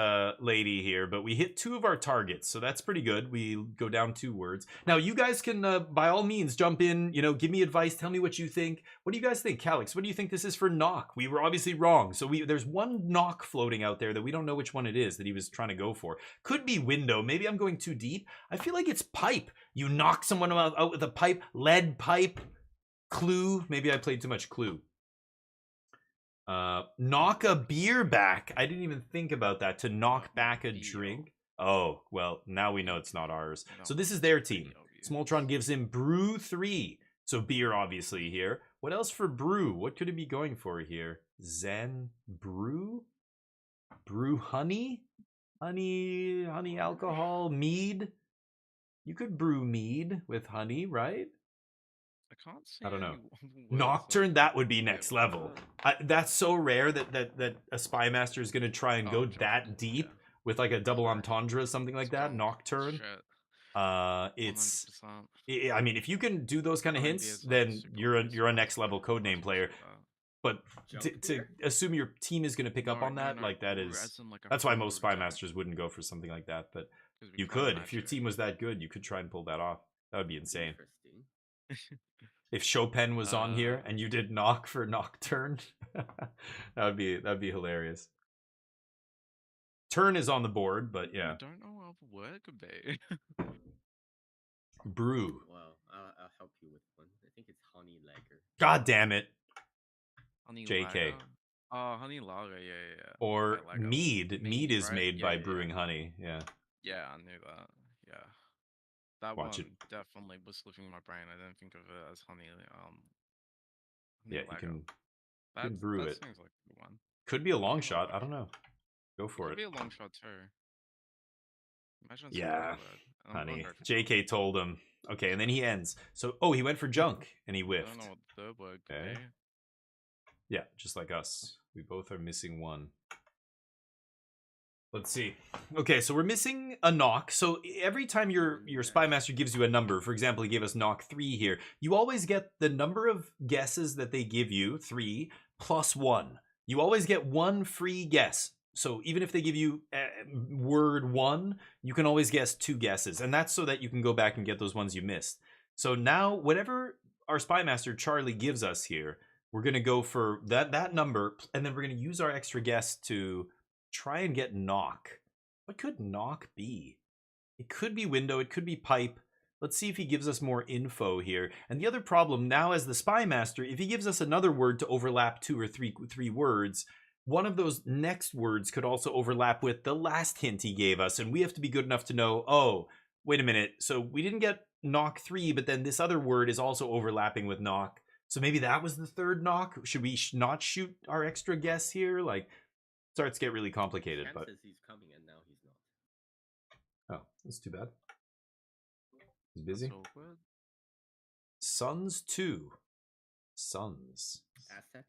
Speaker 4: lady here, but we hit 2 of our targets, so that's pretty good. We go down 2 words. Now, you guys can, by all means, jump in, you know, give me advice, tell me what you think. What do you guys think? Calix, what do you think this is for knock? We were obviously wrong. So there's one knock floating out there that we don't know which one it is that he was trying to go for. Could be window. Maybe I'm going too deep. I feel like it's pipe. You knock someone out with a pipe. Lead pipe. Clue. Maybe I played too much Clue. Knock a beer back. I didn't even think about that. To knock back a drink. Oh, well, now we know it's not ours.
Speaker 6: That
Speaker 4: So this is
Speaker 6: one's
Speaker 4: their
Speaker 6: pretty
Speaker 4: team.
Speaker 6: obvious.
Speaker 4: Smoltron gives him Brew 3. So beer, obviously, here. What else for Brew? What could it be going for here? Zen Brew? Brew honey? Honey alcohol? Mead? You could brew mead with honey, right?
Speaker 6: I can't see
Speaker 4: I don't know.
Speaker 6: any words
Speaker 4: Nocturne, that would be
Speaker 6: yeah,
Speaker 4: next level. That's so rare that a spy master is going to try and go
Speaker 6: junk,
Speaker 4: that deep
Speaker 6: yeah.
Speaker 4: with like a double entendre, something like that.
Speaker 6: Junk,
Speaker 4: Nocturne.
Speaker 6: Shit,
Speaker 4: It's
Speaker 6: 100%.
Speaker 4: I mean, if you can do those kind of
Speaker 6: Honey
Speaker 4: hints,
Speaker 6: beer's, like,
Speaker 4: then
Speaker 6: super
Speaker 4: you're a
Speaker 6: obvious,
Speaker 4: next level
Speaker 6: so
Speaker 4: codename
Speaker 6: I'll
Speaker 4: player.
Speaker 6: shoot that.
Speaker 4: But
Speaker 7: Junk
Speaker 4: to
Speaker 7: beer?
Speaker 4: assume your team is going to pick up
Speaker 6: No,
Speaker 4: on that,
Speaker 6: no,
Speaker 4: like that
Speaker 6: brew
Speaker 4: is
Speaker 6: as in, like, a
Speaker 4: that's why most
Speaker 6: brew
Speaker 4: spy
Speaker 6: drink.
Speaker 4: masters wouldn't go for something like that. But
Speaker 6: 'Cause we
Speaker 4: you
Speaker 6: play
Speaker 4: could, if your
Speaker 6: Magic.
Speaker 4: team was that good, you could try and pull that off. That would be insane.
Speaker 7: Interesting.
Speaker 4: If Chopin was on here and you did knock for Nocturne, that'd be hilarious. Turn is on the board, but yeah.
Speaker 6: I don't know what other word it could be.
Speaker 4: Brew.
Speaker 7: Well, I'll help you with one. I think it's honey lager.
Speaker 4: God damn it.
Speaker 6: Honey
Speaker 4: JK.
Speaker 6: lager. Oh, honey lager, yeah.
Speaker 4: Or
Speaker 6: Okay, lager.
Speaker 4: mead. Mead is
Speaker 6: right?
Speaker 4: made
Speaker 6: Yeah,
Speaker 4: by
Speaker 6: yeah,
Speaker 4: brewing
Speaker 6: yeah.
Speaker 4: honey. Yeah.
Speaker 6: Yeah, I knew that. Yeah. That
Speaker 4: Watch
Speaker 6: one
Speaker 4: it.
Speaker 6: definitely was slipping my brain. I didn't think of it as honey. Honey
Speaker 4: Yeah, you
Speaker 6: lager.
Speaker 4: can brew
Speaker 6: that
Speaker 4: it.
Speaker 6: seems like a good one.
Speaker 4: Could be a long
Speaker 6: Honey
Speaker 4: shot. I
Speaker 6: lager.
Speaker 4: don't know. Go for
Speaker 6: Could
Speaker 4: it.
Speaker 6: be a long shot too. Imagine it's a
Speaker 4: Yeah,
Speaker 6: word. I don't
Speaker 4: honey.
Speaker 6: know if it's
Speaker 4: JK told him. Okay, and then he ends. So, he went for junk and he
Speaker 6: I
Speaker 4: whiffed.
Speaker 6: don't know what the third word could
Speaker 4: Okay.
Speaker 6: be.
Speaker 4: Yeah, just like us. We both are missing one. Let's see. Okay, so we're missing a knock. So every time your spy master gives you a number, for example, he gave us knock 3 here, you always get the number of guesses that they give you, 3, plus 1. You always get one free guess. So even if they give you word 1, you can always guess 2 guesses. And that's so that you can go back and get those ones you missed. So now, whatever our spy master Charlie gives us here, we're going to go for that number, and then we're going to use our extra guess to try and get knock. What could knock be? It could be window, it could be pipe. Let's see if he gives us more info here. And the other problem now, as the spy master, if he gives us another word to overlap 2 or 3 words, one of those next words could also overlap with the last hint he gave us, and we have to be good enough to know, oh, wait a minute, so we didn't get knock 3, but then this other word is also overlapping with knock. So maybe that was the third knock. Should we not shoot our extra guess here? Like, starts to get really complicated. But
Speaker 7: He's coming and now he's not.
Speaker 4: oh, that's too bad. He's busy.
Speaker 6: That's awkward.
Speaker 4: Suns 2. Suns.
Speaker 7: Aztec?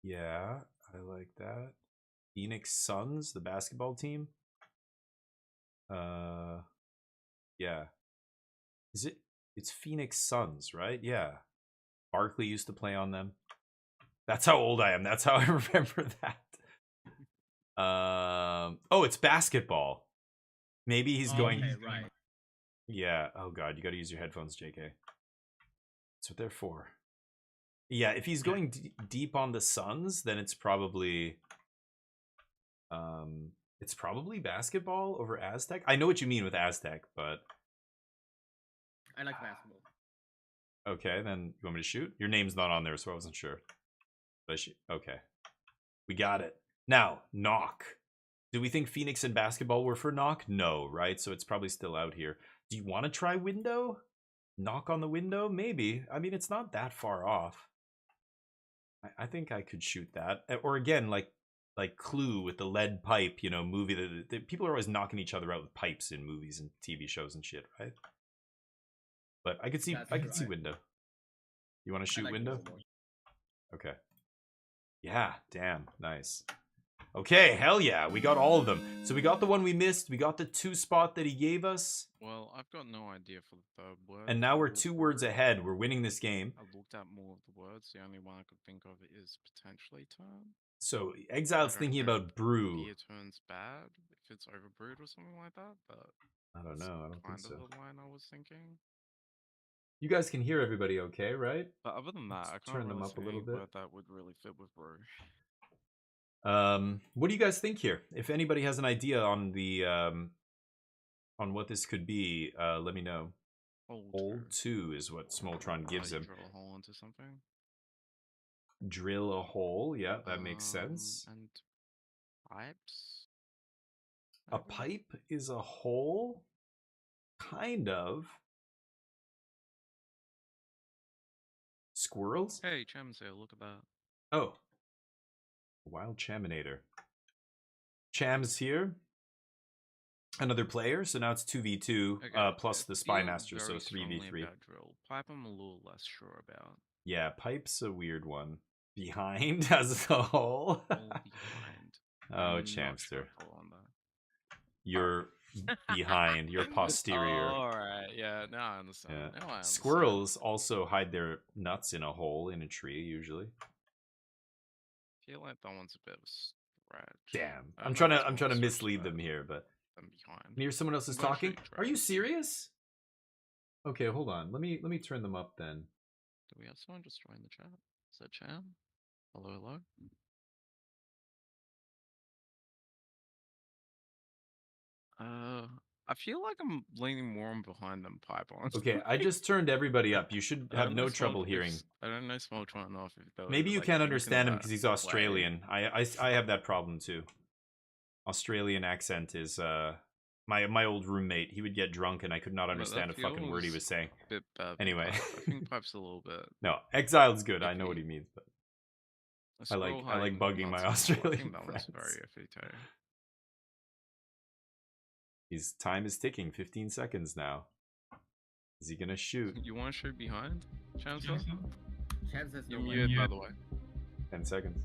Speaker 4: Yeah, I like that. Phoenix Suns, the basketball team. Yeah. Is it? It's Phoenix Suns, right? Yeah. Barkley used to play on them. That's how old I am. That's how I remember that. Oh, it's basketball. Maybe he's going.
Speaker 7: Okay, right.
Speaker 4: Yeah. Oh God, you got to use your headphones, JK. That's what they're for. Yeah, if he's going deep on the Suns, then it's probably basketball over Aztec. I know what you mean with Aztec, but
Speaker 7: I like basketball.
Speaker 4: okay, then you want me to shoot? Your name's not on there, so I wasn't sure. But okay, we got it. Now, knock. Do we think Phoenix and basketball were for knock? No, right? So it's probably still out here. Do you want to try window? Knock on the window? Maybe. I mean, it's not that far off. I think I could shoot that. Or again, like Clue with the lead pipe, you know, movie that people are always knocking each other out with pipes in movies and TV shows and shit, right? But I could see see window. You want to shoot window? Okay. Yeah, damn, nice. Okay, hell yeah, we got all of them. So we got the one we missed, we got the 2 spot that he gave us.
Speaker 6: Well, I've got no idea for the third word.
Speaker 4: And now we're 2 words ahead. We're winning this game.
Speaker 6: I looked at more of the words. The only one I could think of is potentially turn.
Speaker 4: So Exile's thinking about brew.
Speaker 6: Beer turns bad if it's overbrewed or something like that, but
Speaker 4: I don't know. I don't think
Speaker 6: kind
Speaker 4: so.
Speaker 6: of the line I was thinking.
Speaker 4: You guys can hear everybody okay, right?
Speaker 6: But other than that, I
Speaker 4: Let's
Speaker 6: can't
Speaker 4: turn them
Speaker 6: really
Speaker 4: up a
Speaker 6: see
Speaker 4: little
Speaker 6: any
Speaker 4: bit.
Speaker 6: word that would really fit with brew.
Speaker 4: What do you guys think here? If anybody has an idea on the on what this could be, let me know. Hole 2 is what Smoltron gives him.
Speaker 6: Drill a hole into something.
Speaker 4: Drill a hole, yeah, that makes sense.
Speaker 6: And pipes.
Speaker 4: A
Speaker 6: maybe?
Speaker 4: pipe is a hole? Kind of. Squirrels?
Speaker 6: Hey, Chamsale, look at that.
Speaker 4: Oh. Wild Chaminator. Cham's here. Another player, so now it's 2v2
Speaker 6: Okay,
Speaker 4: plus the
Speaker 6: I
Speaker 4: Spy
Speaker 6: feel
Speaker 4: Master, so
Speaker 6: very strongly
Speaker 4: 3v3.
Speaker 6: about drill. Pipe, I'm a little less sure about.
Speaker 4: Yeah, pipe's a weird one. Behind as a whole.
Speaker 6: All behind.
Speaker 4: Oh,
Speaker 6: I'm not
Speaker 4: Chamster.
Speaker 6: sure I follow on that.
Speaker 4: You're behind. You're posterior.
Speaker 6: Oh, alright, yeah, now I understand.
Speaker 4: Yeah.
Speaker 6: Now I understand.
Speaker 4: Squirrels also hide their nuts in a hole in a tree, usually.
Speaker 6: I feel like that one's a bit of a stretch.
Speaker 4: Damn.
Speaker 6: I
Speaker 4: I'm
Speaker 6: don't know
Speaker 4: trying
Speaker 6: if
Speaker 4: to
Speaker 6: it's
Speaker 4: I'm
Speaker 6: more
Speaker 4: trying to
Speaker 6: a stretch
Speaker 4: mislead
Speaker 6: than
Speaker 4: them here, but
Speaker 6: I'm behind.
Speaker 4: near someone else is
Speaker 6: I'm gonna
Speaker 4: talking.
Speaker 6: show you
Speaker 4: Are you
Speaker 6: tracks.
Speaker 4: serious? Okay, hold on. Let me turn them up then.
Speaker 6: Do we have someone just join the chat? Is that Cham? Hello, hello? I feel like I'm leaning more on behind than pipe on.
Speaker 4: Okay, I just turned everybody up. You should
Speaker 6: I
Speaker 4: have
Speaker 6: don't
Speaker 4: no
Speaker 6: know
Speaker 4: trouble hearing.
Speaker 6: I don't know Small trying off if they were,
Speaker 4: Maybe you
Speaker 6: like,
Speaker 4: can't
Speaker 6: thinking
Speaker 4: understand him
Speaker 6: that
Speaker 4: because he's
Speaker 6: way.
Speaker 4: Australian. I have that problem too. Australian accent is my old roommate. He would get drunk and I could not
Speaker 6: But
Speaker 4: understand a
Speaker 6: that
Speaker 4: fucking word he
Speaker 6: feels
Speaker 4: was saying.
Speaker 6: a bit bad with
Speaker 4: Anyway.
Speaker 6: pipe. I think pipe's a little bit.
Speaker 4: No, exiled's good. I know what
Speaker 6: iffy.
Speaker 4: he means, but
Speaker 6: A
Speaker 4: I like
Speaker 6: squirrel hiding
Speaker 4: bugging my
Speaker 6: nuts in a hole, I
Speaker 4: Australian
Speaker 6: think that one's
Speaker 4: friends.
Speaker 6: very iffy too.
Speaker 4: His time is ticking. 15 seconds now. Is he gonna shoot?
Speaker 6: You want to shoot behind, Chancellor?
Speaker 7: Chance has no
Speaker 6: You're
Speaker 7: way.
Speaker 6: muted, by the way.
Speaker 4: 10 seconds.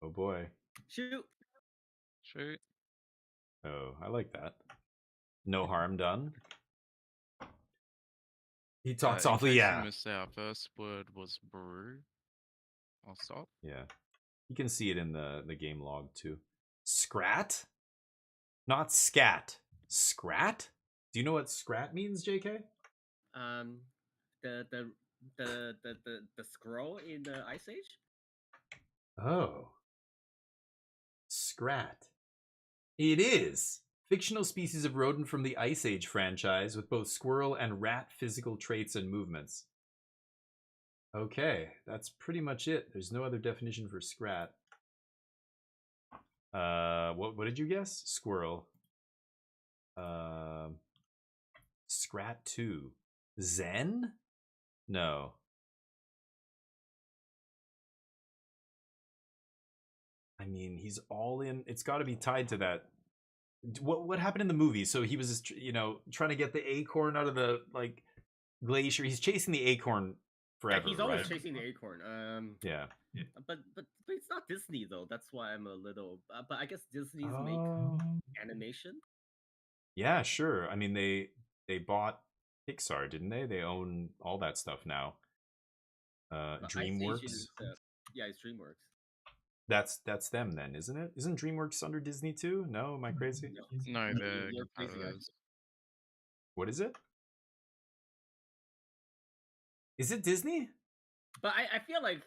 Speaker 4: Oh boy.
Speaker 7: Shoot.
Speaker 6: Shoot.
Speaker 4: Oh, I like that. No harm done. He talks
Speaker 6: In
Speaker 4: awfully,
Speaker 6: case
Speaker 4: yeah.
Speaker 6: you missed our first word was brew. I'll stop.
Speaker 4: Yeah. You can see it in the game log too. Scrat? Not scat. Scrat? Do you know what scrat means, JK?
Speaker 7: The scroll in the Ice Age.
Speaker 4: Oh. Scrat. It is. Fictional species of rodent from the Ice Age franchise with both squirrel and rat physical traits and movements. Okay, that's pretty much it. There's no other definition for scrat. What did you guess? Squirrel. Scrat 2. Zen? No. I mean, he's all in. It's got to be tied to that. What happened in the movie? So he was, trying to get the acorn out of the glacier. He's chasing the acorn forever.
Speaker 7: Yeah, he's always
Speaker 4: right?
Speaker 7: chasing the acorn.
Speaker 4: Yeah.
Speaker 7: But it's not Disney though. That's why I'm a little. But I guess Disney's
Speaker 4: Oh.
Speaker 7: make animation.
Speaker 4: Yeah, sure. I mean, they bought Pixar, didn't they? They own all that stuff now.
Speaker 7: But Ice Age
Speaker 4: DreamWorks.
Speaker 7: is, yeah, it's DreamWorks.
Speaker 4: That's them then, isn't it? Isn't DreamWorks under Disney too? No, am I crazy?
Speaker 6: No, they're
Speaker 7: You're crazy, guys.
Speaker 6: competitors.
Speaker 4: What is it? Is it Disney?
Speaker 7: But I feel like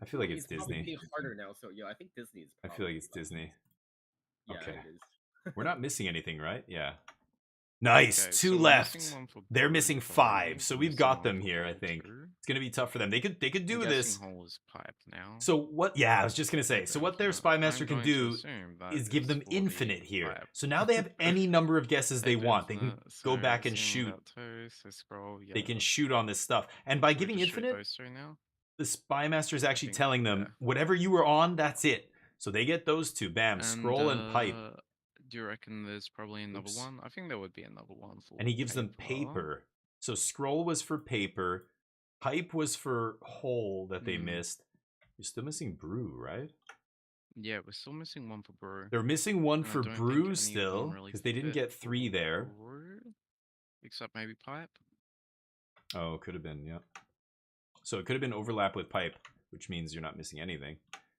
Speaker 4: it's
Speaker 7: probably
Speaker 4: Disney.
Speaker 7: getting harder now. So yeah, I think Disney is.
Speaker 4: I feel like it's
Speaker 7: probably-
Speaker 4: Disney.
Speaker 7: Yeah,
Speaker 4: Okay.
Speaker 7: it is.
Speaker 4: We're not missing anything, right? Yeah. Nice.
Speaker 6: Okay,
Speaker 4: Two
Speaker 6: so we're
Speaker 4: left.
Speaker 6: missing one for
Speaker 4: They're
Speaker 6: brew,
Speaker 4: missing
Speaker 6: probably.
Speaker 4: 5, so
Speaker 6: We're
Speaker 4: we've
Speaker 6: missing
Speaker 4: got
Speaker 6: one
Speaker 4: them
Speaker 6: for
Speaker 4: here. I
Speaker 6: brew
Speaker 4: think
Speaker 6: too.
Speaker 4: it's gonna be tough for them. They could do
Speaker 6: I'm
Speaker 4: this.
Speaker 6: guessing hole is pipe now.
Speaker 4: So what? Yeah, I was just gonna say. So what their spy master can do is give them infinite here.
Speaker 6: Pipe.
Speaker 4: So now they have any number of guesses they want. They can go back and shoot. They can shoot on this stuff, and by giving infinite, the spy master is actually
Speaker 6: think,
Speaker 4: telling them
Speaker 6: yeah.
Speaker 4: whatever you were on, that's it. So they get those two. Bam, scroll and pipe.
Speaker 6: Do you reckon there's probably another
Speaker 4: Oops.
Speaker 6: one? I think there would be another one for.
Speaker 4: And he gives them paper. So scroll was for paper, pipe was for hole that they missed. You're still missing brew, right?
Speaker 6: Yeah, we're still missing one for brew.
Speaker 4: They're missing one
Speaker 6: And I
Speaker 4: for
Speaker 6: don't think
Speaker 4: brew
Speaker 6: any of them
Speaker 4: still
Speaker 6: really
Speaker 4: because they didn't
Speaker 6: fit
Speaker 4: get 3 there.
Speaker 6: brew, except maybe pipe.
Speaker 4: Oh, could have been, yeah. So it could have been overlap with pipe, which means you're not missing anything.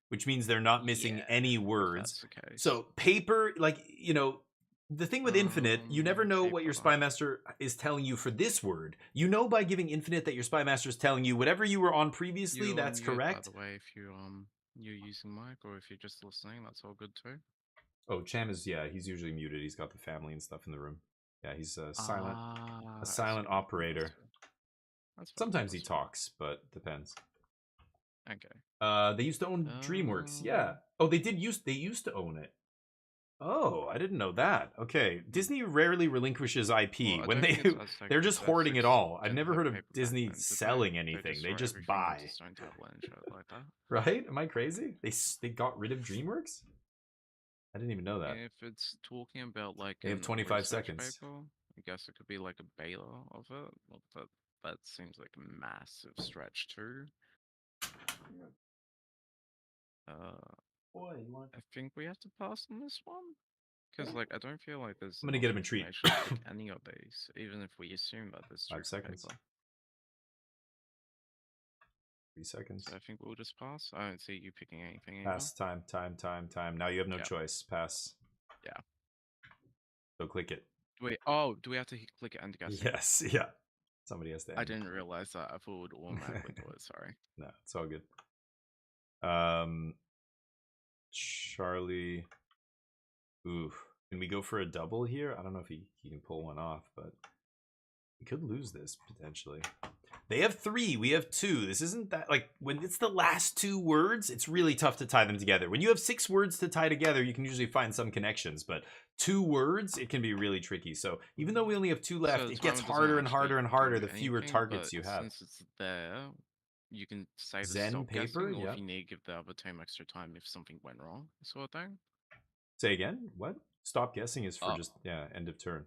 Speaker 4: Which means they're not missing
Speaker 6: Yeah,
Speaker 4: any
Speaker 6: if
Speaker 4: words.
Speaker 6: that's the case.
Speaker 4: So paper, the thing with infinite, you never know what your
Speaker 6: paper.
Speaker 4: spy master is telling you for this word. You know by giving infinite that your spy master is telling you whatever you were on previously,
Speaker 6: You're
Speaker 4: that's
Speaker 6: muted,
Speaker 4: correct.
Speaker 6: By the way, if you're using mic or if you're just listening, that's all good too.
Speaker 4: Oh, Cham is, yeah, he's usually muted. He's got the family and stuff in the room. Yeah, he's a silent
Speaker 6: I
Speaker 4: silent
Speaker 6: see.
Speaker 4: operator.
Speaker 6: That's fine,
Speaker 4: Sometimes he
Speaker 6: that's fine.
Speaker 4: talks, but depends.
Speaker 6: Okay.
Speaker 4: They used to own DreamWorks, yeah. Oh, they used to own it. Oh, I didn't know that. Okay, Disney rarely relinquishes IP
Speaker 6: Well, I
Speaker 4: when
Speaker 6: don't
Speaker 4: they
Speaker 6: think it's Aztec.
Speaker 4: they're just hoarding it
Speaker 6: Aztecs
Speaker 4: all. I've
Speaker 6: didn't
Speaker 4: never
Speaker 6: have
Speaker 4: heard of
Speaker 6: paper back
Speaker 4: Disney
Speaker 6: then, did
Speaker 4: selling
Speaker 6: they?
Speaker 4: anything. They
Speaker 6: They
Speaker 4: just
Speaker 6: everything
Speaker 4: buy.
Speaker 6: into stone tablet and shit like that.
Speaker 4: Right? Am I crazy? They got rid of DreamWorks? I didn't even know that.
Speaker 6: If it's talking about like
Speaker 4: They have
Speaker 6: an
Speaker 4: 25
Speaker 6: research
Speaker 4: seconds.
Speaker 6: paper, I guess it could be like a beta of it. Well, that seems like a massive stretch too.
Speaker 4: Boy, you want?
Speaker 6: I think we have to pass on this one. Because, like, I don't feel like there's
Speaker 4: I'm gonna
Speaker 6: enough
Speaker 4: get him a treat.
Speaker 6: information to pick any of these, even if we assume that there's
Speaker 4: 5
Speaker 6: truth
Speaker 4: seconds.
Speaker 6: paper.
Speaker 4: 3 seconds.
Speaker 6: So I think we'll just pass. I don't see you picking anything
Speaker 4: Pass. Time. Now you have no
Speaker 6: Yeah.
Speaker 4: choice. Pass.
Speaker 6: Yeah.
Speaker 4: So click it.
Speaker 6: Wait, oh, do we have to click it and guess?
Speaker 4: Yes. Yeah. Somebody has to
Speaker 6: I
Speaker 4: end.
Speaker 6: didn't realize that. I thought it would automatically do it. Sorry.
Speaker 4: No, it's all good. Charlie. Ooh. Can we go for a double here? I don't know if he can pull one off, but we could lose this potentially. They have 3, we have 2. This isn't that, like, when it's the last 2 words, it's really tough to tie them together. When you have 6 words to tie together, you can usually find some connections, but 2 words, it can be really tricky. So even though we only have 2 left,
Speaker 6: So
Speaker 4: it gets
Speaker 6: timer doesn't
Speaker 4: harder and
Speaker 6: actually
Speaker 4: harder and harder
Speaker 6: do
Speaker 4: the fewer
Speaker 6: anything,
Speaker 4: targets
Speaker 6: but
Speaker 4: you have.
Speaker 6: Since it's there, you can say to
Speaker 4: Zen
Speaker 6: stop
Speaker 4: paper,
Speaker 6: guessing, or
Speaker 4: yeah.
Speaker 6: if you need to give the other team extra time if something went wrong, sort of thing.
Speaker 4: Say again? What? Stop guessing is for
Speaker 6: Oh.
Speaker 4: just, yeah, end of turn.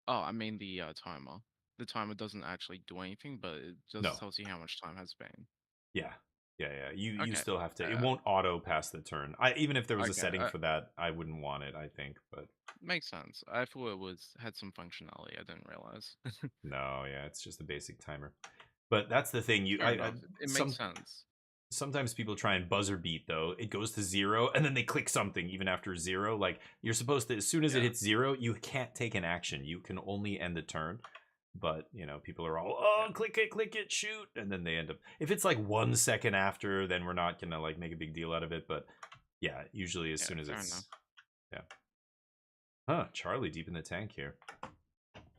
Speaker 6: Oh, I mean the timer. The timer doesn't actually do anything, but it just
Speaker 4: No.
Speaker 6: tells you how much time has been.
Speaker 4: Yeah. You
Speaker 6: Okay,
Speaker 4: still have to. It won't auto pass the turn. Even if there was a
Speaker 6: Okay,
Speaker 4: setting for that, I wouldn't want it. I think, but
Speaker 6: Makes sense. I thought it had some functionality. I didn't realize.
Speaker 4: no, yeah, it's just a basic timer. But that's the thing.
Speaker 6: Fair enough. It makes sense.
Speaker 4: Sometimes people try and buzzer beat though. It goes to 0 and then they click something even after 0. Like you're supposed to, as soon as it hits 0, you can't take an action. You can only end the turn. But you know, people are all, oh, click it, shoot, and then they end up. If it's like 1 second after, then we're not gonna like make a big deal out of it. But yeah, usually as soon as it's
Speaker 6: enough.
Speaker 4: yeah. Huh, Charlie deep in the tank here.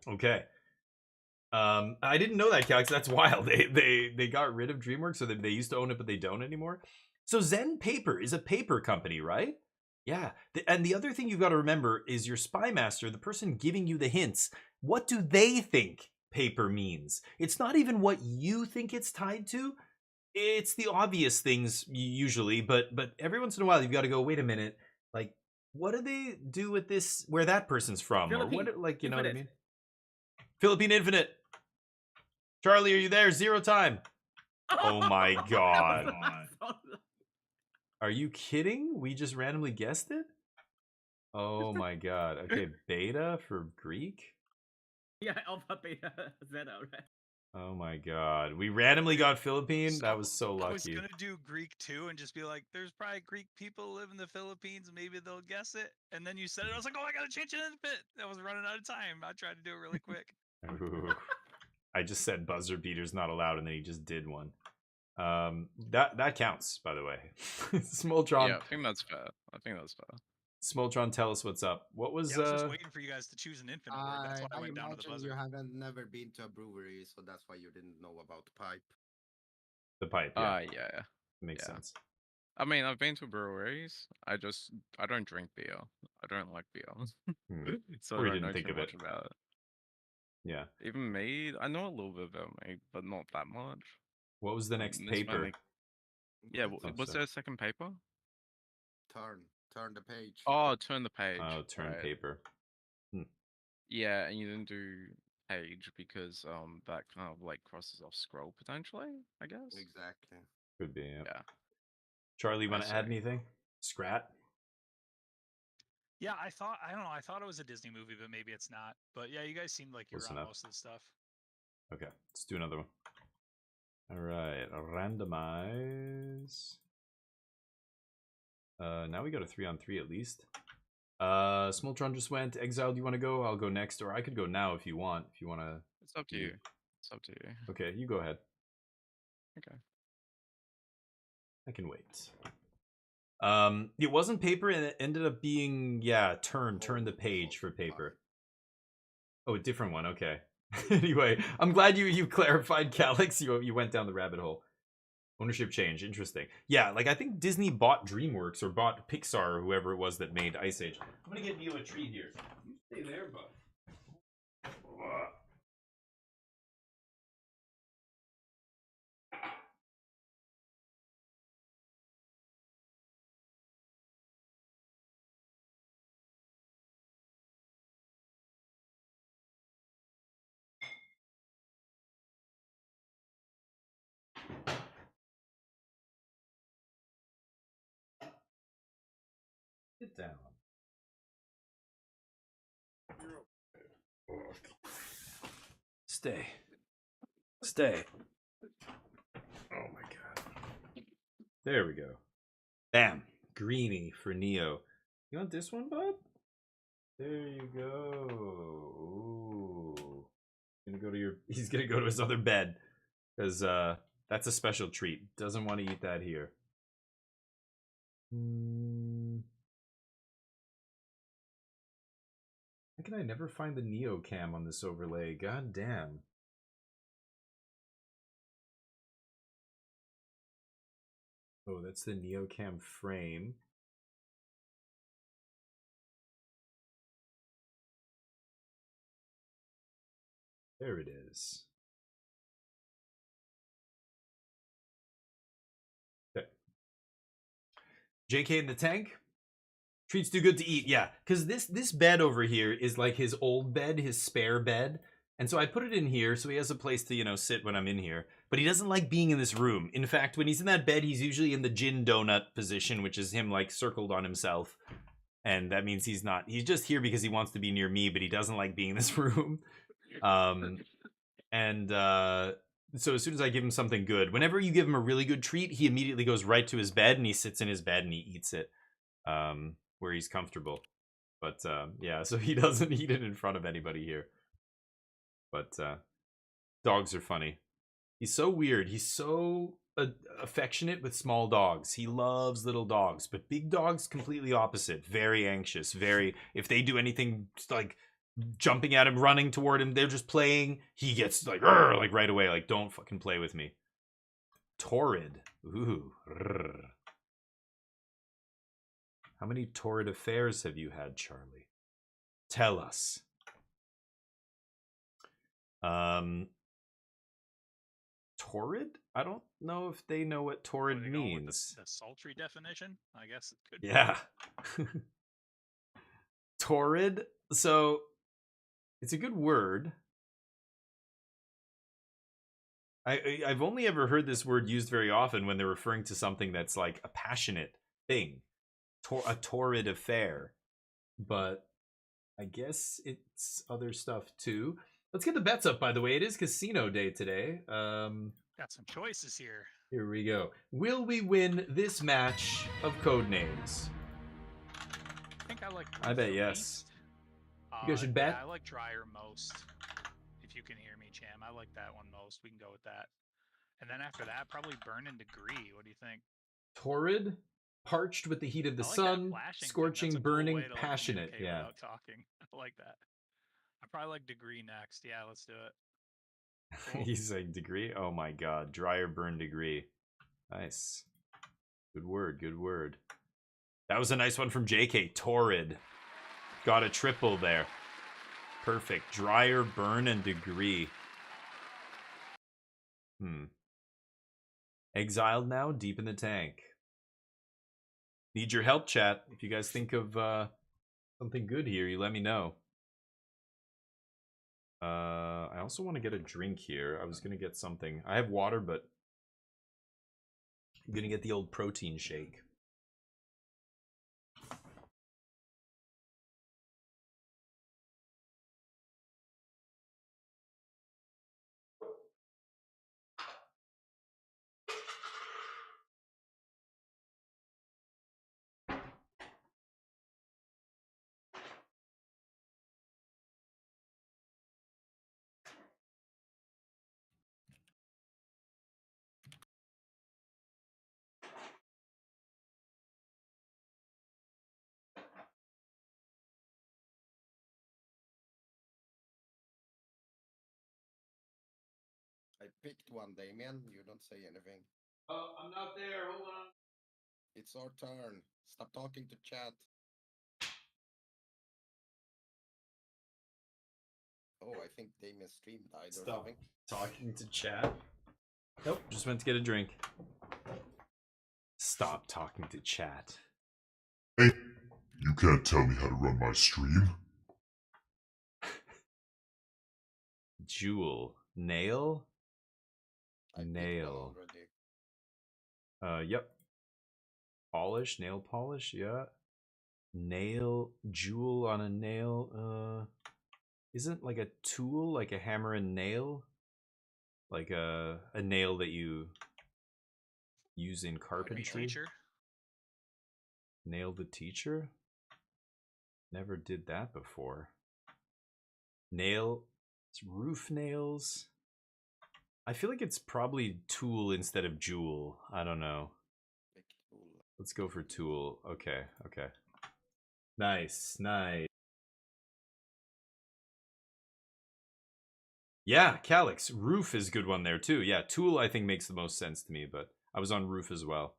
Speaker 4: Okay. I didn't know that, Calix. That's wild. They got rid of DreamWorks, so they used to own it, but they don't anymore. So Zen Paper is a paper company, right? Yeah. And the other thing you've got to remember is your spy master, the person giving you the hints. What do they think paper means? It's not even what you think it's tied to. It's the obvious things usually, but every once in a while you've got to go, wait a minute, like what do they do with this? Where that person's from, or what? Like you know what I mean? Philippine Infinite. Charlie, are you there? 0 time. Oh my god. Are you kidding? We just randomly guessed it? Oh my god. Okay, beta for Greek?
Speaker 7: Yeah, alpha, beta, zeta, right?
Speaker 4: Oh my god. We randomly got Philippine? That was so lucky.
Speaker 8: I was gonna do Greek too and just be like, there's probably Greek people who live in the Philippines, maybe they'll guess it. And then you said it, I was like, oh, I gotta change it in a bit. I was running out of time. I tried to do it really quick.
Speaker 4: Ooh. I just said buzzer beaters not allowed, and then he just did one. That counts, by the way. Smoltron.
Speaker 6: Yeah, I think that's fair.
Speaker 4: Smoltron, tell us what's up. What was
Speaker 8: I was just waiting for you guys to choose an infinite word. That's why I went down to the
Speaker 9: imagine
Speaker 8: buzzer.
Speaker 9: you haven't never been to a brewery, so that's why you didn't know about the pipe.
Speaker 4: The pipe, yeah.
Speaker 6: Yeah.
Speaker 4: Makes sense.
Speaker 6: I mean, I've been to breweries. I don't drink beer. I don't like beer. So
Speaker 4: Or
Speaker 6: I
Speaker 4: you
Speaker 6: don't know
Speaker 4: didn't think
Speaker 6: too
Speaker 4: of
Speaker 6: much
Speaker 4: it.
Speaker 6: about it.
Speaker 4: Yeah.
Speaker 6: Even me, I know a little bit about me, but not that much.
Speaker 4: What was the next paper?
Speaker 6: Yeah, was there a second paper?
Speaker 9: Turn the page.
Speaker 6: Oh, turn the page.
Speaker 4: Oh, turn paper.
Speaker 6: Yeah, and you didn't do page because that kind of like crosses off scroll potentially, I guess.
Speaker 9: Exactly.
Speaker 4: Could be,
Speaker 6: Yeah.
Speaker 4: Charlie, you want to add anything? Scrat?
Speaker 8: Yeah, I thought it was a Disney movie, but maybe it's not. But yeah, you guys seemed like you were on most of the stuff.
Speaker 4: Okay, let's do another one. All right, randomize. Now we got a 3-on-3 at least. Smoltron just went. Exile, do you want to go? I'll go next, or I could go now if you want. If you want to.
Speaker 6: It's up to you. It's up to you.
Speaker 4: Okay, you go ahead.
Speaker 6: Okay.
Speaker 4: I can wait. It wasn't paper, and it ended up being turn the page for paper. Oh, a different one. Okay. Anyway, I'm glad you clarified, Calix. You went down the rabbit hole. Ownership change. Interesting. Yeah, like I think Disney bought DreamWorks or bought Pixar or whoever it was that made Ice Age. I'm gonna get Neo a treat here. You stay there, bud. Sit down. Stay. Stay. Oh my god. There we go. Bam. Greeny for Neo. You want this one, bud? There you go. Ooh. He's gonna go to his other bed. Because that's a special treat. Doesn't want to eat that here. How can I never find the Neo cam on this overlay? God damn. Oh, that's the Neo cam frame. There it is. Okay. JK in the tank. Treats too good to eat, yeah. Because this bed over here is like his old bed, his spare bed. And so I put it in here so he has a place to, you know, sit when I'm in here. But he doesn't like being in this room. In fact, when he's in that bed, he's usually in the gin donut position, which is him like circled on himself. And that means he's just here because he wants to be near me, but he doesn't like being in this room. So as soon as I give him something good, whenever you give him a really good treat, he immediately goes right to his bed and he sits in his bed and he eats it. Where he's comfortable. But yeah, so he doesn't eat it in front of anybody here. But dogs are funny. He's so weird. He's so affectionate with small dogs. He loves little dogs, but big dogs completely opposite. Very anxious. Very, if they do anything like jumping at him, running toward him, they're just playing. He gets like right away. Like, don't fucking play with me. Torrid. Ooh. Rrr. How many torrid affairs have you had, Charlie? Tell us. Torrid? I don't know if they know what torrid means.
Speaker 8: The sultry definition? I guess it could
Speaker 4: Yeah. Torrid. So it's a good word. I've only ever heard this word used very often when they're referring to something that's like a passionate thing. A torrid affair. But I guess it's other stuff too. Let's get the bets up, by the way. It is casino day today.
Speaker 8: Got some choices here.
Speaker 4: Here we go. Will we win this match of Codenames?
Speaker 8: I think I like.
Speaker 4: I bet yes. You guys should bet.
Speaker 8: Yeah, I like drier most. If you can hear me, Cham, I like that one most. We can go with that. And then after that, probably burn and degree. What do you think?
Speaker 4: Torrid, parched with the heat of the sun, scorching, burning, passionate. Yeah.
Speaker 8: Without talking. I like that. I probably like degree next. Yeah, let's do it. Cool.
Speaker 4: He's like degree. Oh my god, dryer burn degree. Nice. Good word. Good word. That was a nice one from JK. Torrid. Got a triple there. Perfect. Dryer, burn, and degree. Exiled now, deep in the tank. Need your help, chat. If you guys think of something good here, you let me know. I also want to get a drink here. I was going to get something. I have water, but I'm going to get the old protein shake.
Speaker 9: I picked one, Damien. You don't say anything.
Speaker 4: Oh, I'm not there. Hold on.
Speaker 9: It's our turn. Stop talking to chat. Oh, I think Damien's stream died or
Speaker 4: Stop
Speaker 9: something.
Speaker 4: talking to chat. Nope, just went to get a drink. Stop talking to chat.
Speaker 5: Hey, you can't tell me how to run my stream.
Speaker 4: Jewel. Nail?
Speaker 9: I picked one
Speaker 4: Nail.
Speaker 9: already.
Speaker 4: Yep. Polish, nail polish, yeah. Nail, jewel on a nail, isn't like a tool, like a hammer and nail? Like a nail that you use in carpentry?
Speaker 8: Teacher.
Speaker 4: Nail the teacher? Never did that before. Nail, it's roof nails. I feel like it's probably tool instead of jewel. I don't know. Let's go for tool. Okay, okay. Nice, nice. Yeah, Calyx. Roof is a good one there too. Yeah, tool I think makes the most sense to me, but I was on roof as well.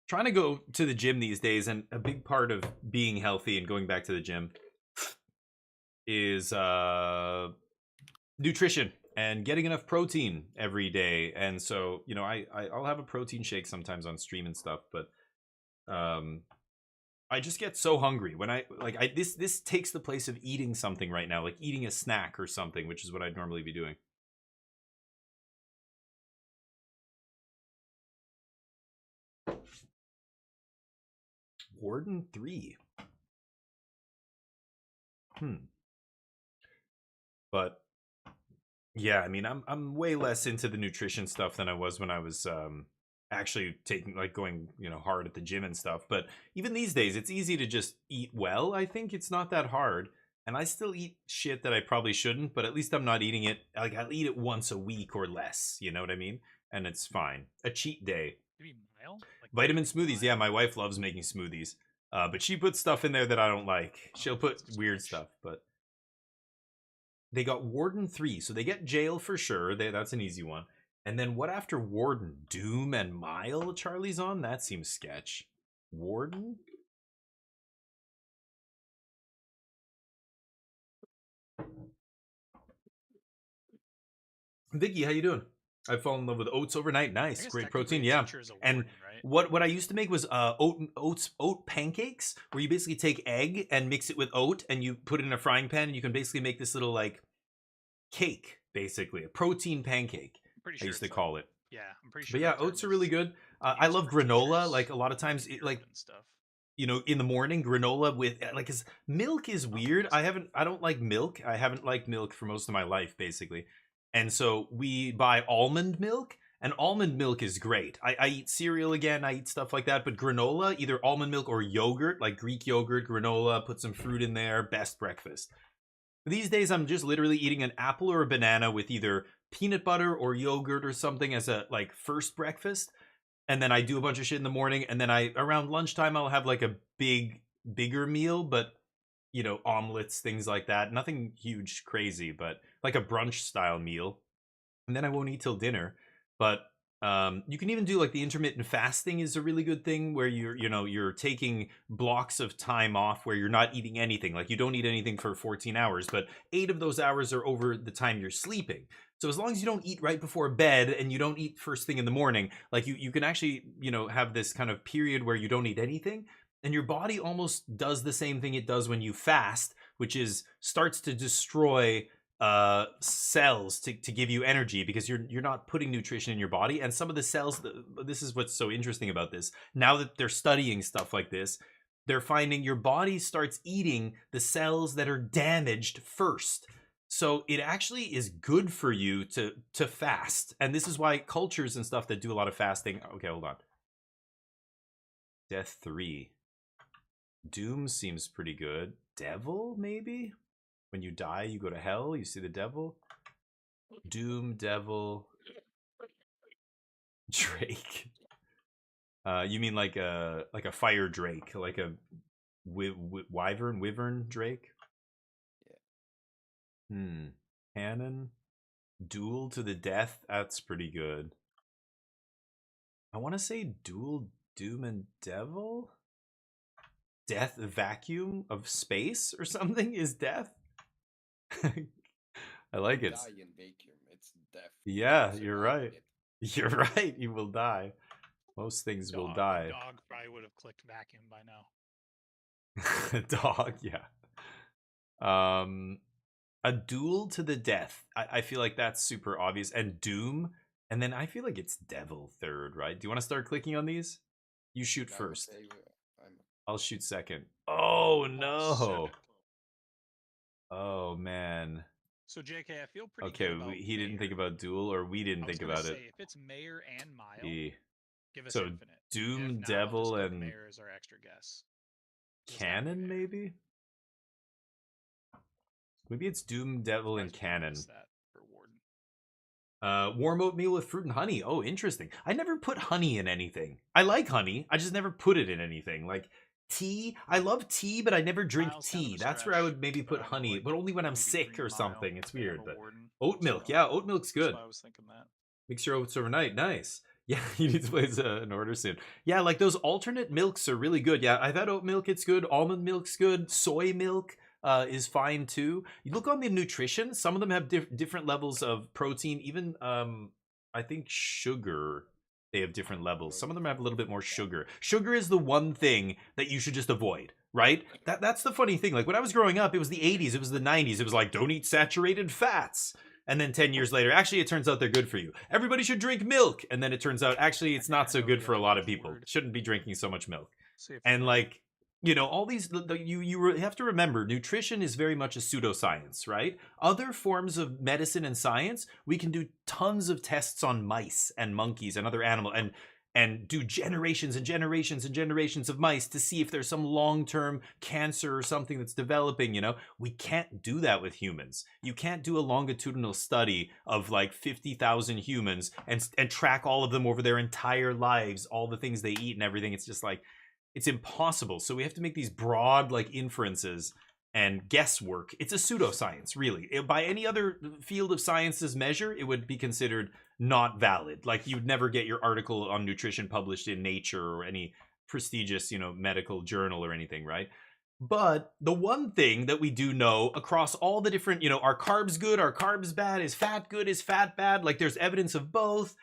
Speaker 4: Trying to go to the gym these days, and a big part of being healthy and going back to the gym is nutrition and getting enough protein every day. And so, you know, I'll have a protein shake sometimes on stream and stuff, but I just get so hungry when this takes the place of eating something right now, like eating a snack or something, which is what I'd normally be doing. Warden 3. But yeah, I mean, I'm way less into the nutrition stuff than I was when I was actually going, you know, hard at the gym and stuff. But even these days, it's easy to just eat well. I think it's not that hard. And I still eat shit that I probably shouldn't, but at least I'm not eating it. Like, I'll eat it once a week or less. You know what I mean? And it's fine. A cheat day.
Speaker 8: You mean Mile? Like
Speaker 4: Vitamin smoothies. Yeah, my wife loves making smoothies. But she puts stuff in there that I don't like. She'll put weird stuff, but they got Warden 3, so they get jail for sure. That's an easy one. And then what after Warden? Doom and Mile Charlie's on? That seems sketch. Warden? Vicky, how you doing? I fell in love with oats overnight. Nice, great protein. Yeah, and what I used to make was oat pancakes, where you basically take egg and mix it with oat, and you put it in a frying pan, and you can basically make this little like cake, basically a protein pancake. I used to call it.
Speaker 8: Yeah, I'm pretty sure.
Speaker 4: But yeah, oats are really good. I love granola. Like a lot of times, you know, in the morning, granola with like, cause milk is weird. I don't like milk. I haven't liked milk for most of my life, basically. And so we buy almond milk, and almond milk is great. I eat cereal again. I eat stuff like that. But granola, either almond milk or yogurt, like Greek yogurt, granola, put some fruit in there. Best breakfast. These days, I'm just literally eating an apple or a banana with either peanut butter or yogurt or something as a like first breakfast. And then I do a bunch of shit in the morning. And then around lunchtime, I'll have like a bigger meal, but you know, omelets, things like that. Nothing huge, crazy, but like a brunch style meal. And then I won't eat till dinner. But you can even do like the intermittent fasting is a really good thing where you're taking blocks of time off where you're not eating anything. Like you don't eat anything for 14 hours, but 8 of those hours are over the time you're sleeping. So as long as you don't eat right before bed and you don't eat first thing in the morning, like you can actually, you know, have this kind of period where you don't eat anything. And your body almost does the same thing it does when you fast, which is starts to destroy cells to give you energy because you're not putting nutrition in your body. And some of the cells, this is what's so interesting about this. Now that they're studying stuff like this, they're finding your body starts eating the cells that are damaged first. So it actually is good for you to fast. And this is why cultures and stuff that do a lot of fasting. Okay, hold on. Death 3. Doom seems pretty good. Devil, maybe? When you die, you go to hell. You see the devil. Doom, devil, Drake. You mean like a fire drake, like a wyvern drake?
Speaker 9: Yeah.
Speaker 4: Cannon. Duel to the death. That's pretty good. I want to say Duel, Doom, and Devil? Death vacuum of space or something is death? I like it.
Speaker 9: Die in vacuum. It's death.
Speaker 4: Yeah,
Speaker 9: You
Speaker 4: you're
Speaker 9: survive
Speaker 4: right.
Speaker 9: it.
Speaker 4: You're right. You will die. Most things will die.
Speaker 10: Dog probably would have clicked vacuum by now.
Speaker 4: Dog, yeah. A duel to the death. I feel like that's super obvious. And Doom. And then I feel like it's Devil third, right? Do you want to start clicking on these? You shoot
Speaker 9: I would
Speaker 4: first.
Speaker 9: say,
Speaker 4: I'll shoot second. Oh, no.
Speaker 10: Second.
Speaker 4: Oh, man.
Speaker 10: So JK, I feel pretty
Speaker 4: Okay,
Speaker 10: good about
Speaker 4: he didn't think
Speaker 10: Mayor.
Speaker 4: about duel, or we didn't
Speaker 10: I was
Speaker 4: think
Speaker 10: gonna
Speaker 4: about
Speaker 10: say,
Speaker 4: it.
Speaker 10: if it's Mayor and Mile,
Speaker 4: E.
Speaker 10: give us
Speaker 4: So
Speaker 10: Infinite.
Speaker 4: Doom,
Speaker 10: If not,
Speaker 4: Devil,
Speaker 10: I'll just go
Speaker 4: and
Speaker 10: Mayor as our extra guess. It's gotta be
Speaker 4: Cannon,
Speaker 10: Mayor.
Speaker 4: maybe? Maybe it's Doom, Devil, and
Speaker 10: Surprised we didn't
Speaker 4: Cannon.
Speaker 10: miss that for Warden.
Speaker 4: Warm oatmeal with fruit and honey. Oh, interesting. I never put honey in anything. I like honey. I just never put it in anything. Like tea. I love tea, but I never drink
Speaker 10: Mile's kind of
Speaker 4: tea.
Speaker 10: a
Speaker 4: That's where I
Speaker 10: stretch,
Speaker 4: would maybe
Speaker 10: but
Speaker 4: put
Speaker 10: I know,
Speaker 4: honey,
Speaker 10: like,
Speaker 4: but only when I'm
Speaker 10: maybe
Speaker 4: sick
Speaker 10: Green
Speaker 4: or
Speaker 10: Mile,
Speaker 4: something. It's
Speaker 10: they have
Speaker 4: weird.
Speaker 10: a
Speaker 4: But
Speaker 10: Warden,
Speaker 4: oat milk.
Speaker 10: so
Speaker 4: Yeah, oat milk's
Speaker 10: that's
Speaker 4: good.
Speaker 10: why I was thinking that.
Speaker 4: Mix your oats overnight. Nice. Yeah, you need to place an order soon. Yeah, like those alternate milks are really good. Yeah, I've had oat milk. It's good. Almond milk's good. Soy milk is fine too. You look on the nutrition. Some of them have different levels of protein. Even I think sugar. They have different levels. Some of them have a little bit more sugar. Sugar is the one thing that you should just avoid, right? That's the funny thing. Like when I was growing up, it was the 80s, it was the 90s. It was like, don't eat saturated fats. And then 10 years later, actually, it turns out they're good for you. Everybody should drink milk. And then it turns out, actually, it's not so good for a lot of people. Shouldn't be drinking so much milk. And like, you know, all these, you have to remember, nutrition is very much a pseudoscience, right? Other forms of medicine and science, we can do tons of tests on mice and monkeys and other animals and do generations and generations and generations of mice to see if there's some long-term cancer or something that's developing, you know? We can't do that with humans. You can't do a longitudinal study of like 50,000 humans and track all of them over their entire lives, all the things they eat and everything. It's just like, it's impossible. So we have to make these broad like inferences and guesswork. It's a pseudoscience, really. By any other field of science's measure, it would be considered not valid. Like you'd never get your article on nutrition published in Nature or any prestigious, you know, medical journal or anything, right? But the one thing that we do know across all the different, you know, are carbs good, are carbs bad, is fat good, is fat bad? Like there's evidence of both.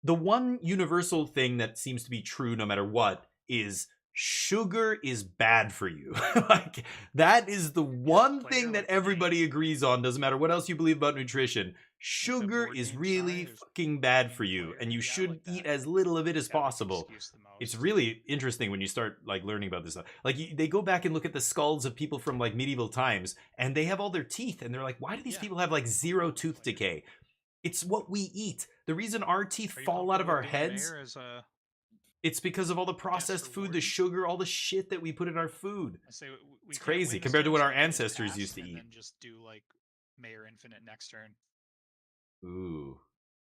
Speaker 4: The one universal thing that seems to be true no matter what is sugar is bad for you. Like that is the one thing that everybody agrees on, doesn't matter what else you believe about nutrition. Sugar is really fucking bad for you, and you should eat as little of it as possible. It's really interesting when you start like learning about this stuff. Like they go back and look at the skulls of people from like medieval times, and they have all their teeth, and they're like, why do these people have like zero tooth decay? It's what we eat. The reason our teeth fall out of our heads, it's because of all the processed food, the sugar, all the shit that we put in our food. It's crazy compared to what our ancestors used to eat.
Speaker 10: And then just do like Mayor Infinite next turn.
Speaker 4: Ooh.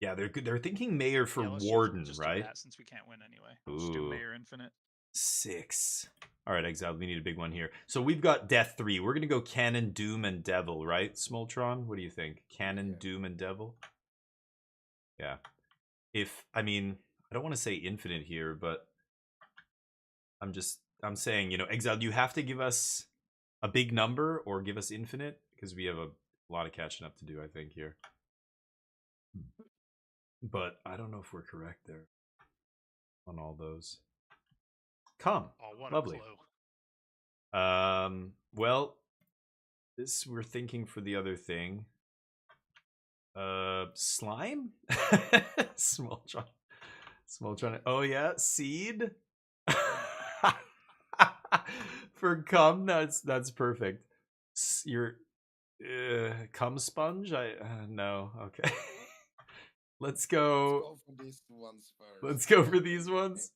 Speaker 4: Yeah, they're thinking Mayor for
Speaker 10: let's
Speaker 4: Warden,
Speaker 10: just
Speaker 4: right?
Speaker 10: Do that since we can't win anyway. Let's do Mayor Infinite.
Speaker 4: 6. All right, Exiled, we need a big one here. So we've got Death 3. We're going to go Cannon, Doom, and Devil, right? Smoltron, what do you think? Cannon, Doom, and Devil? Yeah. I mean, I don't want to say infinite here, but I'm saying, you know, Exiled, you have to give us a big number or give us infinite because we have a lot of catching up to do, I think, here. But I don't know if we're correct there on all those. Come.
Speaker 10: Oh, what
Speaker 4: lovely.
Speaker 10: A clue.
Speaker 4: Well, this we're thinking for the other thing. Slime? Smoltron. Oh yeah, seed. For cum, that's perfect. Your cum sponge? No. Okay. Let's go
Speaker 9: for these ones first.
Speaker 4: Let's go for these ones.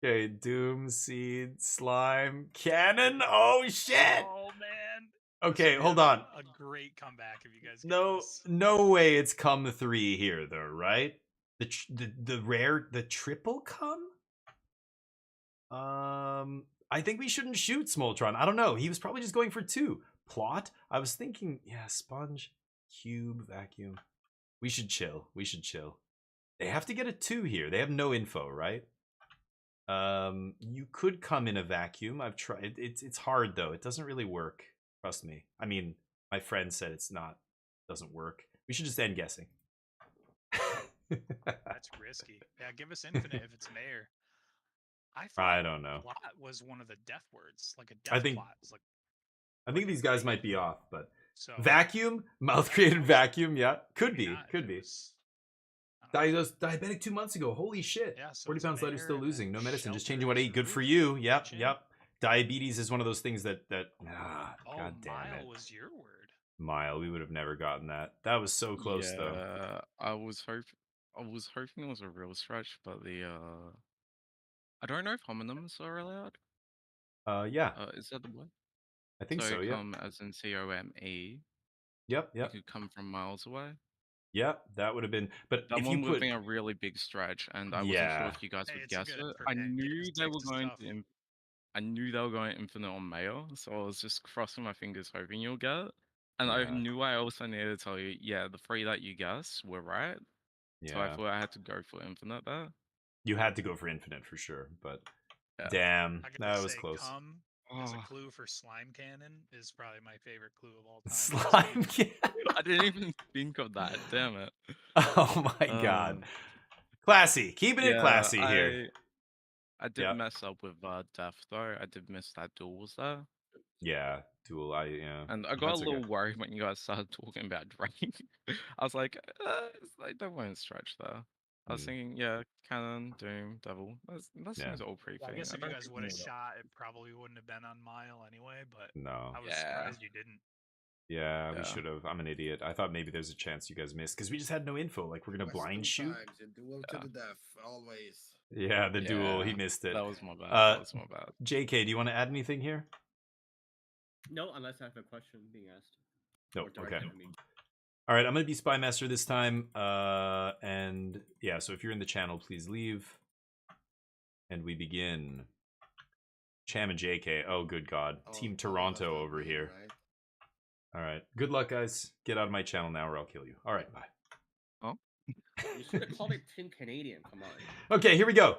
Speaker 4: Okay, Doom, Seed, Slime, Cannon. Oh shit!
Speaker 10: Oh man.
Speaker 4: Okay, hold on.
Speaker 10: A great comeback if you guys.
Speaker 4: No way. It's cum 3 here, though, right? The rare, the triple cum. I think we shouldn't shoot Smoltron. I don't know. He was probably just going for 2. Plot. I was thinking, yeah, Sponge, Cube, vacuum. We should chill. We should chill. They have to get a 2 here. They have no info, right? You could come in a vacuum. I've tried. It's hard though. It doesn't really work. Trust me. I mean, my friend said it's not. Doesn't work. We should just end guessing.
Speaker 10: That's risky. Yeah, give us infinite if it's mayor. I
Speaker 4: I don't know.
Speaker 10: Plot was one of the death words, like a
Speaker 4: I
Speaker 10: death
Speaker 4: think-
Speaker 10: plot. It's like
Speaker 4: I think these guys might be off, but
Speaker 10: so.
Speaker 4: vacuum, mouth created vacuum. Yeah, could be,
Speaker 10: not if
Speaker 4: could
Speaker 10: it
Speaker 4: be.
Speaker 10: was- I don't know.
Speaker 4: Diabetic 2 months ago. Holy shit.
Speaker 10: Yeah, so
Speaker 4: 40
Speaker 10: it's
Speaker 4: pounds lighter,
Speaker 10: mayor
Speaker 4: still
Speaker 10: and
Speaker 4: losing.
Speaker 10: then
Speaker 4: No medicine, just
Speaker 10: shelter
Speaker 4: changing what I
Speaker 10: is
Speaker 4: eat. Good for
Speaker 10: roof,
Speaker 4: you. Yep,
Speaker 10: kitchen.
Speaker 4: yep. Diabetes is one of those things that
Speaker 10: Oh,
Speaker 4: god damn
Speaker 10: mile
Speaker 4: it.
Speaker 10: was your word.
Speaker 4: Mile, we would have never gotten that. That was so close though.
Speaker 6: I was hoping it was a real stretch, but I don't know if homonyms are allowed.
Speaker 4: Yeah,
Speaker 6: Is that the word?
Speaker 4: I think so, yeah.
Speaker 6: come as in COME.
Speaker 4: Yep,
Speaker 6: You
Speaker 4: yep.
Speaker 6: could come from miles away.
Speaker 4: Yep, that would have been, but
Speaker 6: That
Speaker 4: if
Speaker 6: one
Speaker 4: you
Speaker 6: would have
Speaker 4: put,
Speaker 6: been a really big stretch, and I wasn't
Speaker 4: Yeah.
Speaker 6: sure if you guys
Speaker 10: Hey,
Speaker 6: would
Speaker 10: it's a
Speaker 6: guess
Speaker 10: good
Speaker 6: it.
Speaker 10: effort,
Speaker 6: I
Speaker 10: man.
Speaker 6: knew
Speaker 10: Games
Speaker 6: they were
Speaker 10: Texas
Speaker 6: going
Speaker 10: tough.
Speaker 6: to. I knew they were going infinite on mail, so I was just crossing my fingers, hoping you'll get it. And I
Speaker 4: Yeah.
Speaker 6: knew I also needed to tell you, yeah, the 3 that you guessed were right. So I
Speaker 4: yeah,
Speaker 6: thought I had to go for infinite there.
Speaker 4: you had to go for infinite for sure, but
Speaker 6: Yeah.
Speaker 4: damn,
Speaker 10: I could
Speaker 4: that
Speaker 10: just
Speaker 4: was
Speaker 10: say
Speaker 4: close.
Speaker 10: "come" as a
Speaker 6: Oh,
Speaker 10: clue for slime cannon is probably my favorite clue of all time.
Speaker 4: Slime can-
Speaker 6: I didn't even think of that. Damn it.
Speaker 4: Oh my god.
Speaker 6: Um,
Speaker 4: Classy. Keeping it classy here.
Speaker 6: I did
Speaker 4: Yep.
Speaker 6: mess up with death though. I did miss that duel was there.
Speaker 4: Yeah, dual. Yeah.
Speaker 6: And I got
Speaker 4: That's
Speaker 6: a
Speaker 4: okay.
Speaker 6: little worried when you guys started talking about Drake. I was like, they won't stretch there. I was
Speaker 4: Mm.
Speaker 6: thinking, yeah, Cannon, Doom, Devil. That
Speaker 4: Yeah.
Speaker 6: seems all pretty
Speaker 10: I
Speaker 6: fitting.
Speaker 10: guess if you
Speaker 6: don't
Speaker 10: guys
Speaker 6: think
Speaker 10: would have
Speaker 6: any of
Speaker 10: shot, it probably wouldn't have been on mile anyway. But
Speaker 4: No.
Speaker 10: I was
Speaker 6: Yeah.
Speaker 10: surprised you didn't.
Speaker 4: Yeah, we
Speaker 6: Yeah.
Speaker 4: should have. I'm an idiot. I thought maybe there's a chance you guys missed because we just had no info. Like we're gonna blind shoot.
Speaker 9: Times, a duel to the death, always.
Speaker 4: Yeah, the duel. He
Speaker 6: Yeah,
Speaker 4: missed it.
Speaker 6: That was my bad.
Speaker 4: Uh,
Speaker 6: That was my bad.
Speaker 4: JK, do you want to add anything here?
Speaker 7: No, unless I have a question being asked.
Speaker 4: No.
Speaker 7: Or directed
Speaker 4: Okay.
Speaker 7: at me.
Speaker 4: All right, I'm gonna be Spy Master this time. And yeah, so if you're in the channel, please leave. And we begin. Cham and JK. Oh, good God.
Speaker 9: Oh,
Speaker 4: Team
Speaker 9: oh,
Speaker 4: Toronto
Speaker 9: that's
Speaker 4: over
Speaker 9: me,
Speaker 4: here.
Speaker 9: right?
Speaker 4: All right. Good luck, guys. Get out of my channel now or I'll kill you. All right, bye.
Speaker 7: You should have called it Team Canadian. Come on.
Speaker 4: Okay, here we go.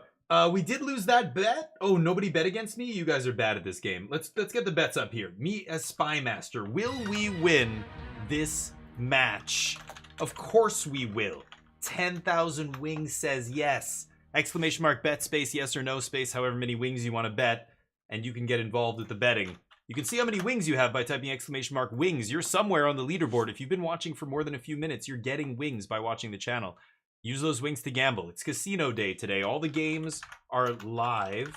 Speaker 4: We did lose that bet. Oh, nobody bet against me? You guys are bad at this game. Let's get the bets up here. Me as Spy Master. Will we win this match? Of course we will. 10,000 wings says yes. Exclamation mark bet space yes or no space however many wings you want to bet. And you can get involved with the betting. You can see how many wings you have by typing exclamation mark wings. You're somewhere on the leaderboard. If you've been watching for more than a few minutes, you're getting wings by watching the channel. Use those wings to gamble. It's casino day today. All the games are live.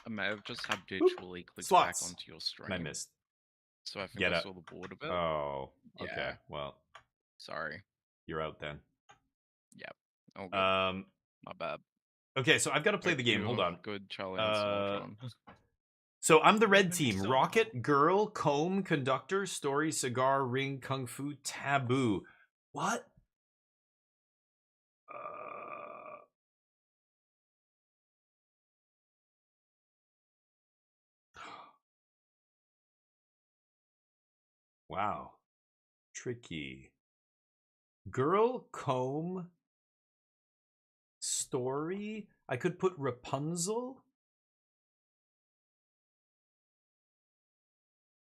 Speaker 6: I may have just habitually clicked
Speaker 4: Slots.
Speaker 6: back onto your stream.
Speaker 4: And I missed.
Speaker 6: So I think
Speaker 4: Get
Speaker 6: I
Speaker 4: up.
Speaker 6: saw the board of it.
Speaker 4: Oh, okay.
Speaker 6: Yeah.
Speaker 4: Well,
Speaker 6: Sorry.
Speaker 4: you're out then.
Speaker 6: Oh, good. My bad.
Speaker 4: Okay, so I've got to play
Speaker 6: Hope
Speaker 4: the game.
Speaker 6: you
Speaker 4: Hold
Speaker 6: are
Speaker 4: on.
Speaker 6: Good, Charlie and Soltron.
Speaker 4: So I'm the red
Speaker 10: Maybe
Speaker 4: team.
Speaker 10: so.
Speaker 4: Rocket, Girl, Comb, Conductor, Story, Cigar, Ring, Kung Fu, Taboo. What? Wow. Tricky. Girl, Comb, Story. I could put Rapunzel.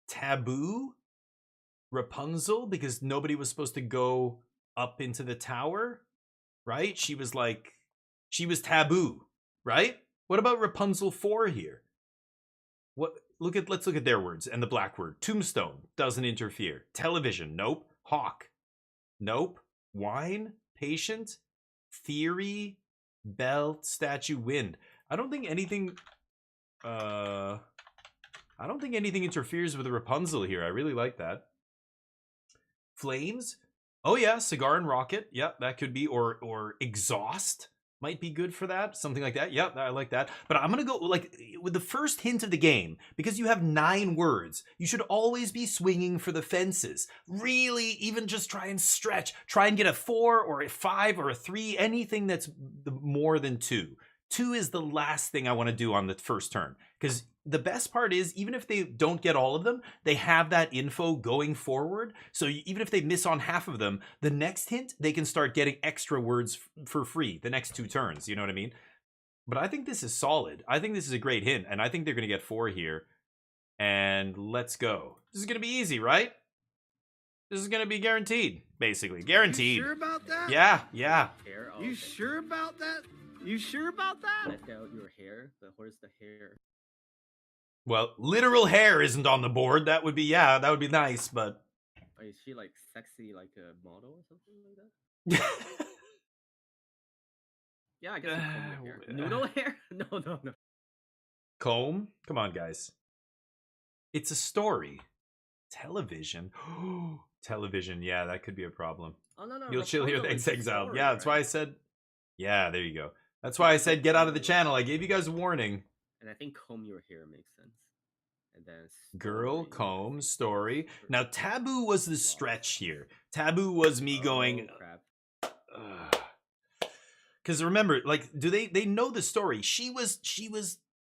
Speaker 4: Taboo. Rapunzel, because nobody was supposed to go up into the tower, right? She was taboo, right? What about Rapunzel 4 here? Let's look at their words and the black word. Tombstone doesn't interfere. Television, nope. Hawk, nope. Wine, patient, theory, belt, statue, wind. I don't think anything interferes with Rapunzel here. I really like that. Flames? Oh yeah, cigar and rocket. Yeah, that could be. Or exhaust might be good for that. Something like that. Yeah, I like that. But I'm gonna go like with the first hint of the game, because you have 9 words. You should always be swinging for the fences. Really, even just try and stretch. Try and get a 4 or a 5 or a 3. Anything that's more than 2. 2 is the last thing I want to do on the first turn, because the best part is, even if they don't get all of them, they have that info going forward. So even if they miss on half of them, the next hint, they can start getting extra words for free the next 2 turns. You know what I mean? But I think this is solid. I think this is a great hint, and I think they're going to get 4 here. And let's go. This is going to be easy, right? This is going to be guaranteed, basically. Guaranteed.
Speaker 7: You sure about that?
Speaker 4: Yeah, yeah.
Speaker 7: Hair? Oh, you sure about that? You sure about that? Left out your hair, but where's the hair?
Speaker 4: Well, literal hair isn't on the board. That would be, yeah, that would be nice, but...
Speaker 7: Oh, is she like sexy, like a model or something like that? Yeah, I guess you comb your hair. Noodle hair? No.
Speaker 4: Comb? Come on, guys. It's a story. Television? Television, yeah, that could be a problem.
Speaker 7: Oh, no.
Speaker 4: You'll chill here with exiled.
Speaker 7: Story,
Speaker 4: Yeah, that's why I said... Yeah, there you go. That's why I said get out of the channel. I gave you guys a warning.
Speaker 7: And I think comb your hair makes sense. And then
Speaker 4: Girl, comb, story. Now, taboo was the stretch here. Taboo was me going...
Speaker 7: Crap.
Speaker 4: Because remember, like, they know the story? She was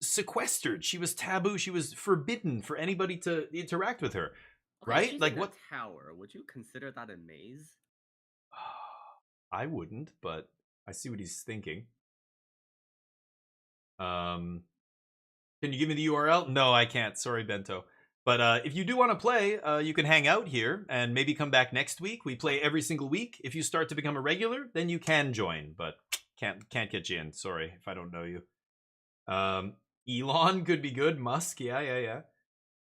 Speaker 4: sequestered. She was taboo. She was forbidden for anybody to interact with her.
Speaker 7: Okay,
Speaker 4: right?
Speaker 7: She's
Speaker 4: Like
Speaker 7: in
Speaker 4: what?
Speaker 7: A tower. Would you consider that a maze?
Speaker 4: I wouldn't, but I see what he's thinking. Can you give me the URL? No, I can't. Sorry, Bento. But if you do want to play, you can hang out here and maybe come back next week. We play every single week. If you start to become a regular, then you can join, but can't get you in. Sorry if I don't know you. Elon could be good. Musk, yeah.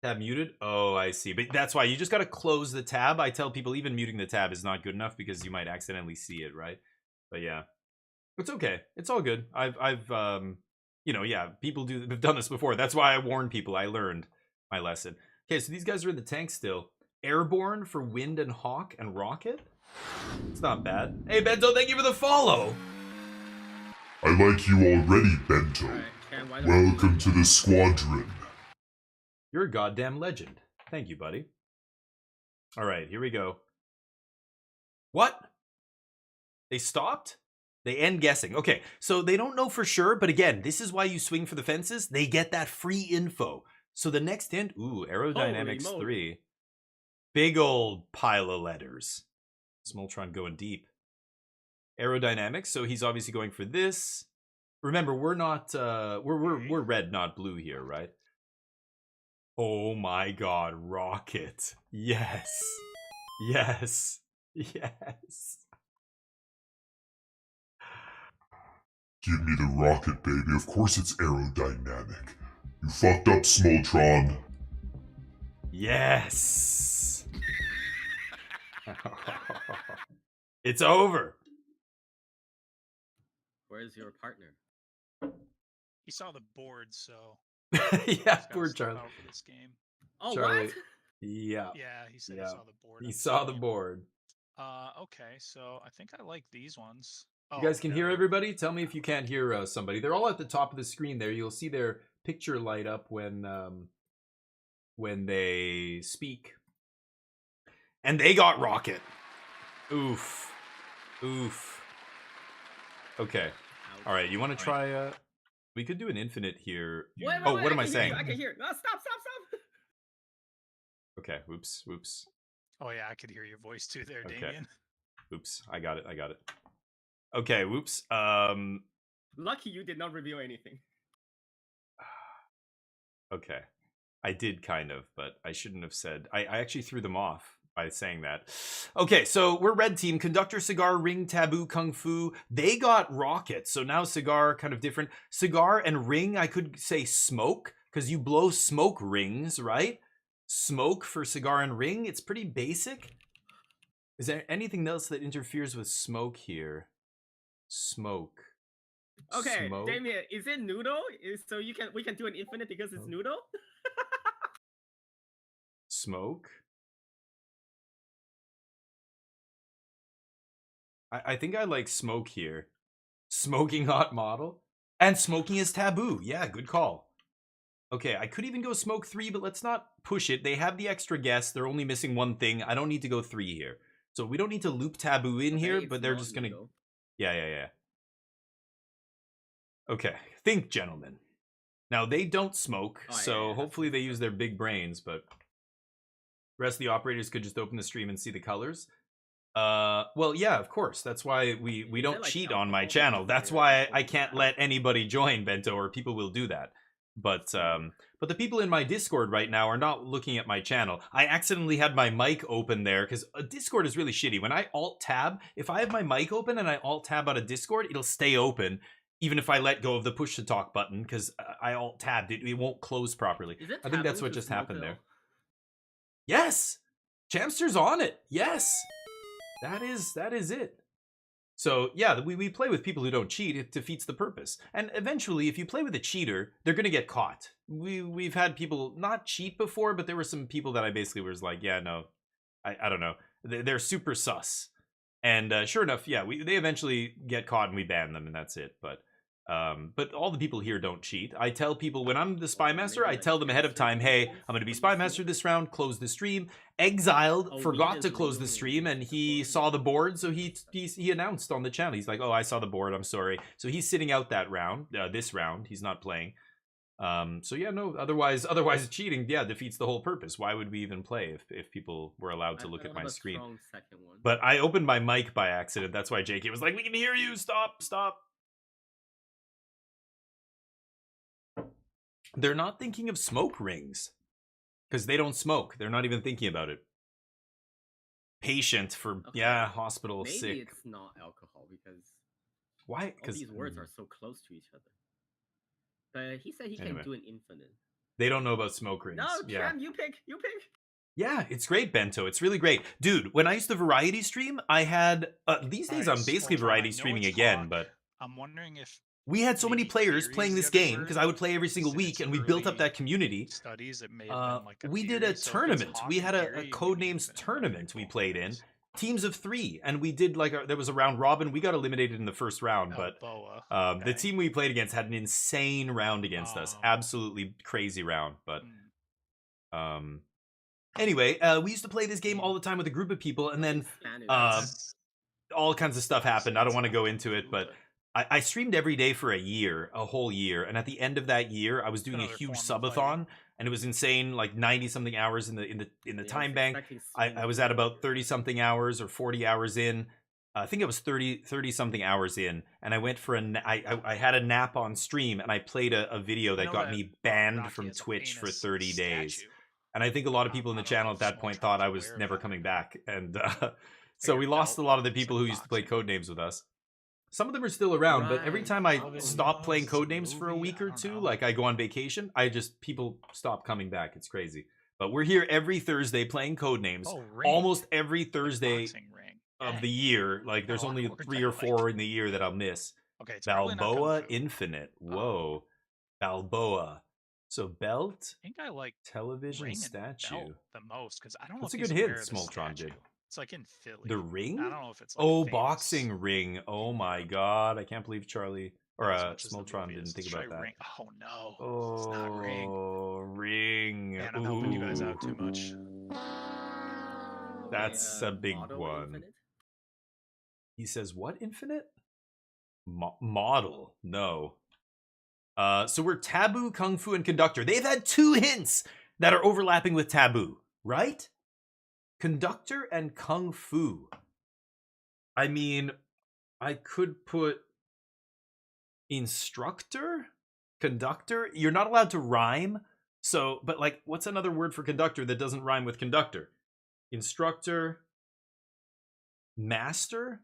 Speaker 4: Tab muted. Oh, I see. But that's why you just got to close the tab. I tell people even muting the tab is not good enough because you might accidentally see it, right? But yeah, it's okay. It's all good. I've you know, yeah, people have done this before. That's why I warn people. I learned my lesson. Okay, so these guys are in the tank still. Airborne for Wind and Hawk and Rocket. It's not bad. Hey, Bento, thank you for the follow.
Speaker 5: I like you already, Bento.
Speaker 7: Right,
Speaker 5: Welcome to the squadron.
Speaker 4: You're a goddamn legend. Thank you, buddy. All right, here we go. What? They stopped? They end guessing. Okay, so they don't know for sure, but again, this is why you swing for the fences. They get that free info. So the next hint, ooh, Aerodynamics 3. Big old pile of letters. Smoltron going deep. Aerodynamics, so he's obviously going for this. Remember, we're not we're red, not blue here, right? Oh my god, Rocket. Yes. Yes. Yes.
Speaker 5: Give me the rocket, baby. Of course it's aerodynamic. You fucked up, Smoltron.
Speaker 4: Yes. It's over.
Speaker 7: Where's your partner?
Speaker 10: He saw the board, so
Speaker 4: Yeah,
Speaker 10: he's
Speaker 4: poor
Speaker 10: gotta step
Speaker 4: Charlie.
Speaker 10: out for this game.
Speaker 7: Oh,
Speaker 4: Charlie.
Speaker 7: what?
Speaker 4: Yeah.
Speaker 10: Yeah, he said
Speaker 4: Yeah.
Speaker 10: he saw the board.
Speaker 4: He
Speaker 10: I'm
Speaker 4: saw the
Speaker 10: telling you.
Speaker 4: board.
Speaker 10: Okay, so I think I like these ones.
Speaker 4: You guys can hear
Speaker 10: no.
Speaker 4: everybody? Tell me if you can't hear somebody. They're all at the top of the screen there. You'll see their picture light up when they speak. And they got Rocket. Oof. Oof. Okay. All right, you want to try we could do an infinite here.
Speaker 7: Wait,
Speaker 4: Oh,
Speaker 7: wait,
Speaker 4: what am I
Speaker 7: can hear
Speaker 4: saying?
Speaker 7: you, I can hear. No, stop.
Speaker 4: Okay, whoops.
Speaker 10: Oh yeah, I could hear your voice too there,
Speaker 4: Okay.
Speaker 10: Damien.
Speaker 4: Oops, I got it. Okay, whoops.
Speaker 7: Lucky you did not reveal anything.
Speaker 4: Okay. I did kind of, but I shouldn't have said. I actually threw them off by saying that. Okay, so we're red team. Conductor, Cigar, Ring, Taboo, Kung Fu. They got Rocket. So now Cigar, kind of different. Cigar and Ring, I could say Smoke, because you blow smoke rings, right? Smoke for Cigar and Ring. It's pretty basic. Is there anything else that interferes with smoke here? Smoke.
Speaker 7: Okay,
Speaker 4: Smoke.
Speaker 7: Damien, is it Noodle? So we can do an infinite because it's Noodle?
Speaker 4: Smoke. I think I like Smoke here. Smoking hot model. And smoking is taboo. Yeah, good call. Okay, I could even go Smoke 3, but let's not push it. They have the extra guess. They're only missing one thing. I don't need to go 3 here. So we don't need to loop Taboo in here, but they're just gonna... Yeah. Okay, think, gentlemen. Now they don't smoke,
Speaker 7: Oh, yeah,
Speaker 4: so
Speaker 7: yeah, that's
Speaker 4: hopefully
Speaker 7: what
Speaker 4: they
Speaker 7: it
Speaker 4: use
Speaker 7: said.
Speaker 4: their big brains, but the rest of the operators could just open the stream and see the colors. Well, yeah, of course. That's why we
Speaker 7: Is
Speaker 4: don't
Speaker 7: there, like,
Speaker 4: cheat on my
Speaker 7: alcohol
Speaker 4: channel.
Speaker 7: because
Speaker 4: That's
Speaker 7: they're
Speaker 4: why I
Speaker 7: opening
Speaker 4: can't
Speaker 7: that?
Speaker 4: let anybody join, Bento, or people will do that. But the people in my Discord right now are not looking at my channel. I accidentally had my mic open there because Discord is really shitty. When I alt tab, if I have my mic open and I alt tab out of Discord, it'll stay open even if I let go of the push to talk button because I alt tabbed it. It won't close properly.
Speaker 7: Is it
Speaker 4: I think that's
Speaker 7: taboo
Speaker 4: what
Speaker 7: to
Speaker 4: just
Speaker 7: smoke
Speaker 4: happened
Speaker 7: at
Speaker 4: there.
Speaker 7: all?
Speaker 4: Yes, Chamster's on it. Yes, that is it. So yeah, we play with people who don't cheat. It defeats the purpose. And eventually, if you play with a cheater, they're gonna get caught. We've had people not cheat before, but there were some people that I basically was like, yeah, no, I don't know. They're super sus. And sure enough, yeah, they eventually get caught and we ban them, and that's it. But all the people here don't cheat. I tell people when I'm the spy master, I tell them ahead of time, hey, I'm going to be spy master this round, close the stream. Exiled
Speaker 7: Oh,
Speaker 4: forgot
Speaker 7: weed
Speaker 4: to
Speaker 7: is
Speaker 4: close the
Speaker 7: legal
Speaker 4: stream
Speaker 7: in
Speaker 4: and he
Speaker 7: California.
Speaker 4: saw the board, so he announced on the channel. He's like, oh, I saw the board, I'm sorry. So he's sitting out that round, this round, he's not playing. So yeah, no, otherwise cheating, yeah, defeats the whole purpose. Why would we even play if people were allowed to look at my screen?
Speaker 7: Strong second one.
Speaker 4: But I opened my mic by accident. That's why JK was like, we can hear you, stop. They're not thinking of smoke rings because they don't smoke. They're not even thinking about it. Patient for,
Speaker 7: Okay.
Speaker 4: yeah, hospital,
Speaker 7: Maybe
Speaker 4: sick.
Speaker 7: it's not alcohol because
Speaker 4: Why?
Speaker 7: all
Speaker 4: Because
Speaker 7: these words are so close to each other. But he said he
Speaker 4: Anyway.
Speaker 7: can do an infinite.
Speaker 4: they don't know about smoke rings.
Speaker 7: No,
Speaker 4: yeah.
Speaker 7: Tram, you pick.
Speaker 4: Yeah, it's great, Bento. It's really great. Dude, when I used to variety stream, I had... these days
Speaker 8: Alright,
Speaker 4: I'm basically
Speaker 8: Smoltron, I
Speaker 4: variety
Speaker 8: know
Speaker 4: streaming
Speaker 8: it's
Speaker 4: again,
Speaker 8: hot.
Speaker 4: but...
Speaker 8: I'm wondering if
Speaker 4: We had so many
Speaker 8: maybe
Speaker 4: players
Speaker 8: theory
Speaker 4: playing
Speaker 8: is the
Speaker 4: this
Speaker 8: other
Speaker 4: game
Speaker 8: word,
Speaker 4: because I would play every single
Speaker 8: since
Speaker 4: week and we
Speaker 8: early
Speaker 4: built up that community.
Speaker 8: studies. It may have been like a
Speaker 4: We did
Speaker 8: theory,
Speaker 4: a
Speaker 8: so if it's
Speaker 4: tournament.
Speaker 8: hot
Speaker 4: We
Speaker 8: in
Speaker 4: had a
Speaker 8: theory, maybe
Speaker 4: Codenames
Speaker 8: infinite might be
Speaker 4: tournament we
Speaker 8: cool.
Speaker 4: played in. Teams of 3, and we did like there was a round robin. We got eliminated in the first round, but
Speaker 8: Balboa.
Speaker 4: the team we played against had an insane round against us. Absolutely crazy round, but anyway, we used to play this game all the time with a group of people, and then all kinds of stuff happened. I don't want to go into it, but I streamed every day for a whole year, and at the end of that year, I was doing a huge subathon, and it was insane, like 90-something hours in the time bank. I was at about 30-something hours or 40 hours in. I think it was 30-something hours in, and I went for I had a nap on stream, and I played a video that got me banned from Twitch for 30 days. And I think a lot of people in the channel at that point thought I was never coming back, and so we lost a lot of the people who used to play Codenames with us. Some of them are still around, but every time I stop playing Codenames for a week or two, like I go on vacation, people stop coming back. It's crazy. But we're here every Thursday playing Codenames. Almost every Thursday of the year. Like there's only 3 or 4 in the year that I'll miss.
Speaker 8: Okay, it's probably not Kung
Speaker 4: Balboa
Speaker 8: Fu.
Speaker 4: Infinite. Whoa. Balboa. So belt,
Speaker 8: I think I like
Speaker 4: television,
Speaker 8: Ring and
Speaker 4: statue.
Speaker 8: Belt the most because I don't know
Speaker 4: That's a
Speaker 8: if he's
Speaker 4: good hit
Speaker 8: aware of the
Speaker 4: Smoltron
Speaker 8: statue.
Speaker 4: did.
Speaker 8: It's like in Philly.
Speaker 4: The ring?
Speaker 8: I don't know if it's like
Speaker 4: oh,
Speaker 8: famous.
Speaker 4: boxing ring. Oh my god. I can't believe Charlie or
Speaker 8: As much as the
Speaker 4: Smoltron
Speaker 8: movie
Speaker 4: didn't
Speaker 8: is.
Speaker 4: think
Speaker 8: Let's
Speaker 4: about
Speaker 8: try
Speaker 4: that.
Speaker 8: Ring. Oh no.
Speaker 4: Oh,
Speaker 8: It's not Ring.
Speaker 4: ring.
Speaker 8: Man, I'm helping you guys out too much.
Speaker 4: That's a big
Speaker 7: Model
Speaker 4: one.
Speaker 7: Infinite?
Speaker 4: He says, what infinite? Model. No. So we're Taboo, Kung Fu, and Conductor. They've had 2 hints that are overlapping with Taboo, right? Conductor and Kung Fu. I mean, I could put instructor, conductor. You're not allowed to rhyme. So, but like, what's another word for conductor that doesn't rhyme with conductor? Instructor, master.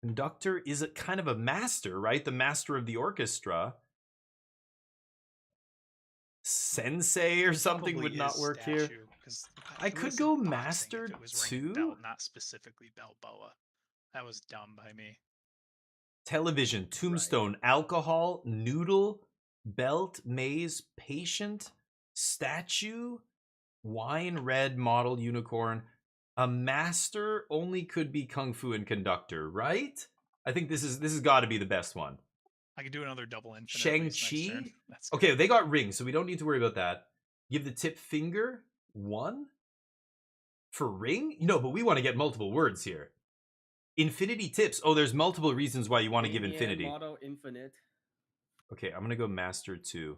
Speaker 4: Conductor is a kind of a master, right? The master of the orchestra. Sensei or something
Speaker 8: Probably
Speaker 4: would not
Speaker 8: is
Speaker 4: work here.
Speaker 8: statue, 'cause
Speaker 4: I
Speaker 8: who
Speaker 4: could
Speaker 8: is
Speaker 4: go
Speaker 8: in boxing
Speaker 4: master
Speaker 8: if it was Ring and
Speaker 4: too.
Speaker 8: Belt, not specifically Balboa. That was dumb by me.
Speaker 4: Television, tombstone, alcohol, noodle, belt, maze, patient, statue, wine, red, model, unicorn. A master only could be Kung Fu and conductor, right? I think this has got to be the best one.
Speaker 8: I could do another double infinite. at least next
Speaker 4: Shang-Chi?
Speaker 8: turn. That's good.
Speaker 4: Okay, they got rings, so we don't need to worry about that. Give the tip finger 1 for ring? No, but we want to get multiple words here. Infinity tips. Oh, there's multiple reasons why you want to give
Speaker 7: Damien,
Speaker 4: infinity.
Speaker 7: Model Infinite.
Speaker 4: Okay, I'm gonna go master 2.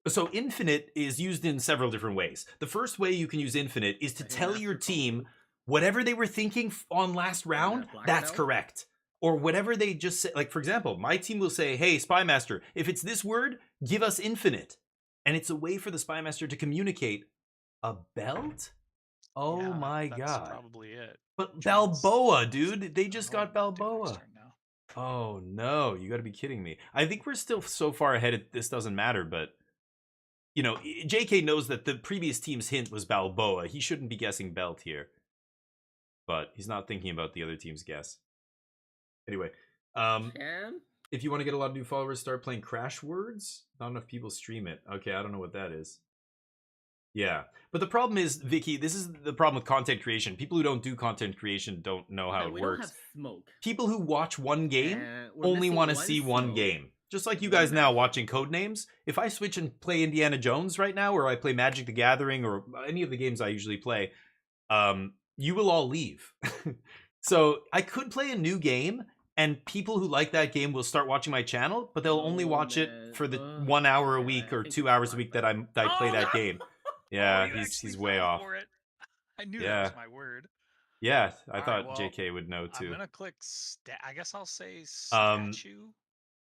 Speaker 4: So infinite is used in several different ways. The first way you can use infinite is to tell your team whatever they were thinking on last round, that's correct. Or whatever they just said. Like, for example, my team will say, hey, Spy Master, if it's this word, give us infinite. And it's a way for the Spy Master to communicate a belt? Oh
Speaker 10: Yeah,
Speaker 4: my
Speaker 10: that's
Speaker 4: god.
Speaker 10: probably it.
Speaker 4: But
Speaker 10: Trans-
Speaker 4: Balboa, dude. They just got
Speaker 10: Oh, dude, next
Speaker 4: Balboa.
Speaker 10: turn now.
Speaker 4: Oh no, you gotta be kidding me. I think we're still so far ahead, this doesn't matter, but you know, JK knows that the previous team's hint was Balboa. He shouldn't be guessing belt here. But he's not thinking about the other team's guess. Anyway, if you want to get a lot of new followers, start playing Crash Words. Not enough people stream it. Okay, I don't know what that is. Yeah, but the problem is, Vicky, this is the problem with content creation. People who don't do content creation don't know how it
Speaker 7: we
Speaker 4: works.
Speaker 7: Don't have smoke.
Speaker 4: People who watch one game only want to see one game. Just like you guys now watching Codenames. If I switch and play Indiana Jones right now, or I play Magic the Gathering, or any of the games I usually play, you will all leave. So I could play a new game, and people who like that game will start watching my channel, but they'll only watch it for the 1 hour a week or 2 hours a week that I play that game. Yeah, he's way off.
Speaker 10: I knew that was my word.
Speaker 4: Yeah, I
Speaker 10: All
Speaker 4: thought
Speaker 10: right, well,
Speaker 4: JK would know too.
Speaker 10: I'm gonna click I guess I'll say statue.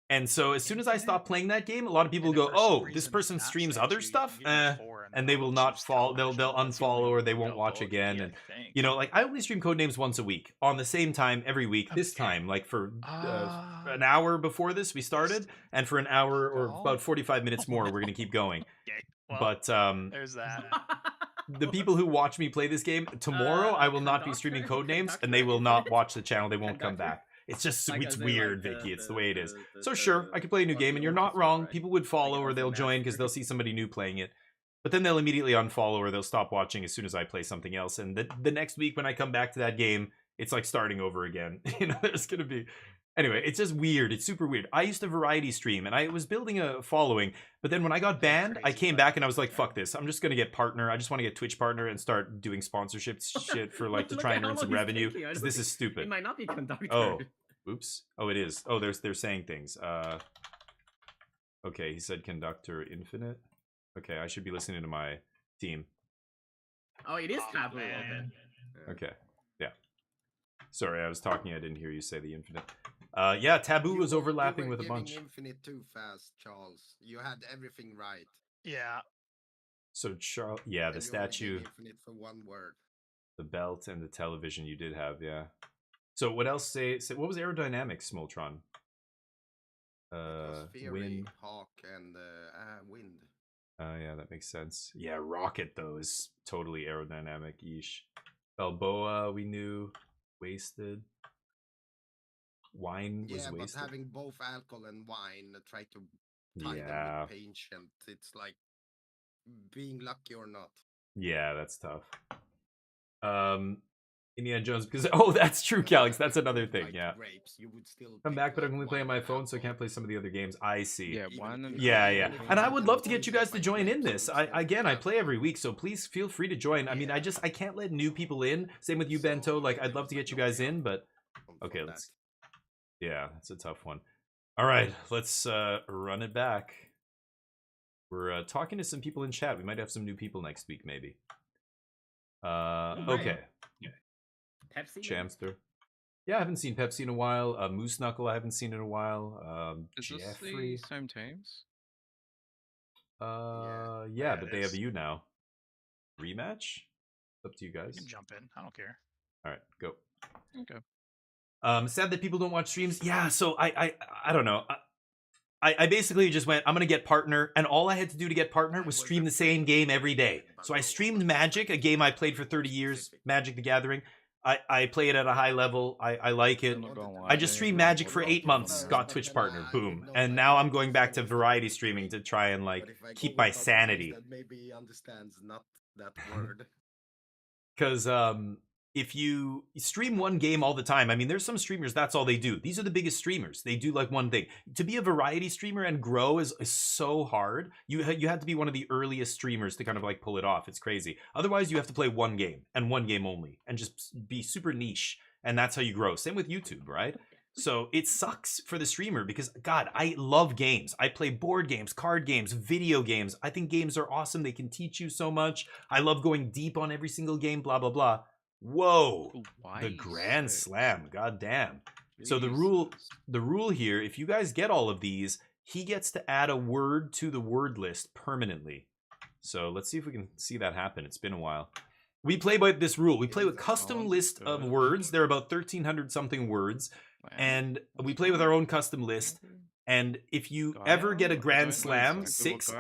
Speaker 4: And so as soon as I stop playing that game, a lot of people go, "Oh, this person streams other stuff," and they will not follow. They'll unfollow or they won't watch again. And you know, like I only stream Codenames once a week on the same time every week. This time, like for an hour before this, we started, and for an hour or about 45 minutes more, we're gonna keep going.
Speaker 10: Well,
Speaker 4: but
Speaker 10: there's that.
Speaker 4: The people who watch me play this game tomorrow, I will not be streaming Codenames, and they will not watch the channel. They won't come back. It's just, it's weird, Vicky. It's the way it is. So sure, I could play a new game, and you're not wrong. People would follow or they'll join because they'll see somebody new playing it. But then they'll immediately unfollow or they'll stop watching as soon as I play something else. And the next week when I come back to that game, it's like starting over again. You know, there's going to be... Anyway, it's just weird. It's super weird. I used to variety stream, and I was building a following. But then when I got banned, I came back and I was like, fuck this. I'm just going to get partner. I just want to get Twitch partner and start doing sponsorship shit for like to try and earn some revenue. This is stupid.
Speaker 7: It might not be conductor.
Speaker 4: Oh. Oops. Oh, it is. Oh, they're saying things. Okay, he said conductor infinite. Okay, I should be listening to my team.
Speaker 7: Oh, it is taboo.
Speaker 4: Okay. Yeah. Sorry, I was talking. I didn't hear you say the infinite. Yeah, taboo was overlapping with a bunch.
Speaker 9: Infinite too fast, Charles. You had everything right.
Speaker 10: Yeah.
Speaker 4: So Charles, yeah, the statue,
Speaker 9: infinite for one word.
Speaker 4: The belt, and the television you did have, yeah. So what else? Say what was aerodynamics, Smoltron? Wind,
Speaker 9: hawk, and wind.
Speaker 4: Oh yeah, that makes sense. Yeah, rocket though is totally aerodynamic-ish. Balboa, we knew. Wasted. Wine was wasted.
Speaker 9: But having both alcohol and wine, try to tie them with patient. It's like being lucky or not.
Speaker 4: Yeah, that's tough. Indiana Jones, because that's true, Calix. That's another thing. Yeah.
Speaker 9: Grapes, you would still
Speaker 4: come back, but I'm only playing on my phone, so I can't play some of the other games. I see.
Speaker 6: Yeah,
Speaker 4: yeah. And I would love to get you guys to join in this. I play every week, so please feel free to join. I mean, I can't let new people in. Same with you, Bento. Like, I'd love to get you guys in, but okay, let's. Yeah, that's a tough one. All right, let's run it back. We're talking to some people in chat. We might have some new people next week, maybe. Okay.
Speaker 7: Pepsi?
Speaker 4: Chamster. Yeah, I haven't seen Pepsi in a while. Moose Knuckle, I haven't seen in a while.
Speaker 6: Is
Speaker 4: Jeffrey.
Speaker 6: this the same teams?
Speaker 4: Yeah, but they have you now. Rematch? It's up to you guys.
Speaker 10: You can jump in. I don't care.
Speaker 4: All right, go.
Speaker 6: Okay.
Speaker 4: Sad that people don't watch streams. Yeah, so I don't know. I basically just went, I'm going to get partner, and all I had to do to get partner was stream the same game every day. So I streamed Magic, a game I played for 30 years, Magic the Gathering. I play it at a high level. I like it. I just streamed Magic for 8 months, got Twitch partner, boom. And now I'm going back to variety streaming to try and like keep my sanity.
Speaker 9: Maybe he understands not that word.
Speaker 4: Because if you stream one game all the time, I mean, there's some streamers, that's all they do. These are the biggest streamers. They do like one thing. To be a variety streamer and grow is so hard. You had to be one of the earliest streamers to kind of like pull it off. It's crazy. Otherwise, you have to play one game and one game only and just be super niche. And that's how you grow. Same with YouTube, right? So it sucks for the streamer because, God, I love games. I play board games, card games, video games. I think games are awesome. They can teach you so much. I love going deep on every single game, blah, blah, blah. Whoa, the Grand Slam, god damn. So the rule here, if you guys get all of these, he gets to add a word to the word list permanently. So let's see if we can see that happen. It's been a while. We play by this rule. We play with custom list of words. There are about 1,300 something words. And we play with our own custom list. And if you ever get a Grand Slam 6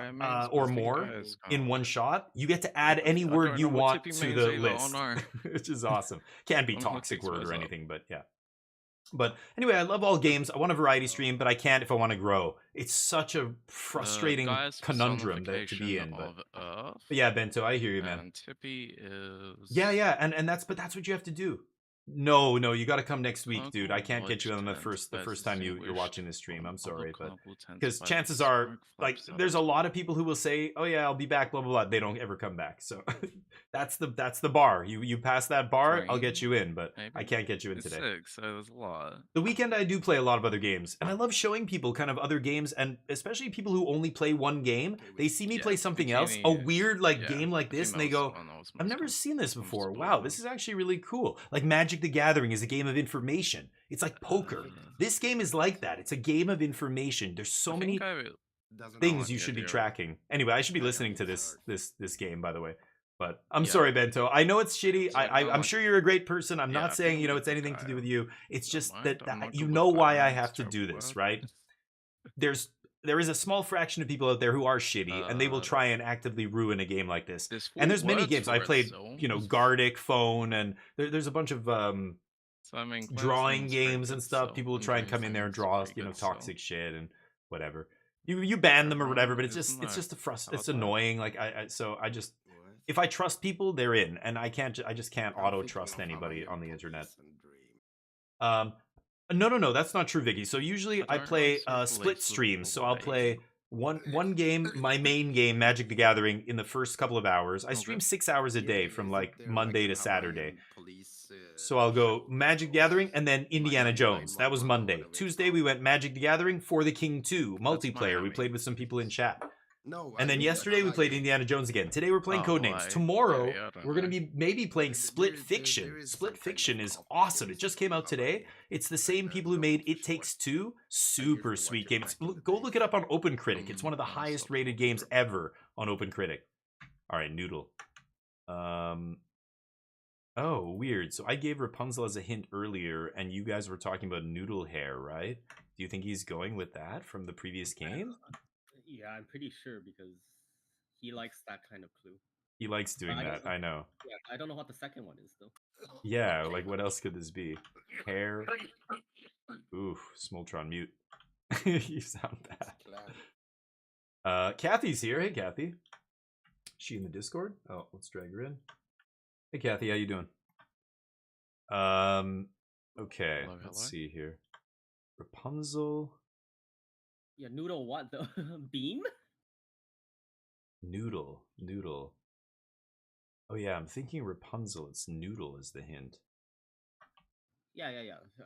Speaker 4: or more in one shot, you get to add any word you want to the list, which is awesome. Can't be toxic word or anything, but yeah. But anyway, I love all games. I want a variety stream, but I can't if I want to grow. It's such a frustrating conundrum to be in. But yeah, Bento, I hear you, man.
Speaker 6: And Tippy is...
Speaker 4: Yeah, and that's what you have to do. No, you got to come next week, dude. I can't get you on the first time you're watching this stream. I'm sorry, but because chances are, like, there's a lot of people who will say, "Oh yeah, I'll be back," blah blah blah. They don't ever come back. So that's the bar. You pass that bar, I'll get you in, but I can't get you in today.
Speaker 6: 6, so there's a lot.
Speaker 4: The weekend I do play a lot of other games, and I love showing people kind of other games, and especially people who only play one game. They see me play something else, a weird game like this, and they go, "I've never seen this before. Wow, this is actually really cool." Like Magic the Gathering is a game of information. It's like poker. This game is like that. It's a game of information. There's so many things you should be tracking. Anyway, I should be listening to this game, by the way. But I'm sorry, Bento. I know it's shitty. I'm sure you're a great person. I'm not saying it's anything to do with you. It's just that you know why I have to do this, right? There is a small fraction of people out there who are shitty, and they will try and actively ruin a game like this. And there's many games I played, Gardic Phone, and there's a bunch of drawing games and stuff. People will try and come in there and draw, toxic shit and whatever. You ban them or whatever, but it's just it's annoying. Like I just if I trust people, they're in, and I just can't auto trust anybody on the internet. No, that's not true, Vicky. So usually I play split streams. So I'll play one game, my main game, Magic the Gathering, in the first couple of hours. I stream 6 hours a day from like Monday to Saturday. So I'll go Magic the Gathering and then Indiana Jones. That was Monday. Tuesday we went Magic the Gathering for the King 2 multiplayer. We played with some people in chat. And then yesterday we played Indiana Jones again. Today we're playing Codenames. Tomorrow we're going to be maybe playing Split Fiction. Split Fiction is awesome. It just came out today. It's the same people who made It Takes Two. Super sweet game. Go look it up on OpenCritic. It's one of the highest rated games ever on OpenCritic. All right, Noodle. Oh, weird. So I gave Rapunzel as a hint earlier, and you guys were talking about noodle hair, right? Do you think he's going with that from the previous game?
Speaker 7: Yeah, I'm pretty sure because he likes that kind of clue.
Speaker 4: He likes doing that, I know.
Speaker 7: Yeah, I don't know what the second one is, though.
Speaker 4: Yeah, like what else could this be? Hair. Oof, Smoltron mute. You sound bad. Kathy's here. Hey, Kathy. She in the Discord? Oh, let's drag her in. Hey, Kathy, how you doing? Okay, let's see here. Rapunzel.
Speaker 7: Yeah, noodle what though? Beam?
Speaker 4: Noodle. Oh yeah, I'm thinking Rapunzel. It's noodle is the hint.
Speaker 7: Yeah.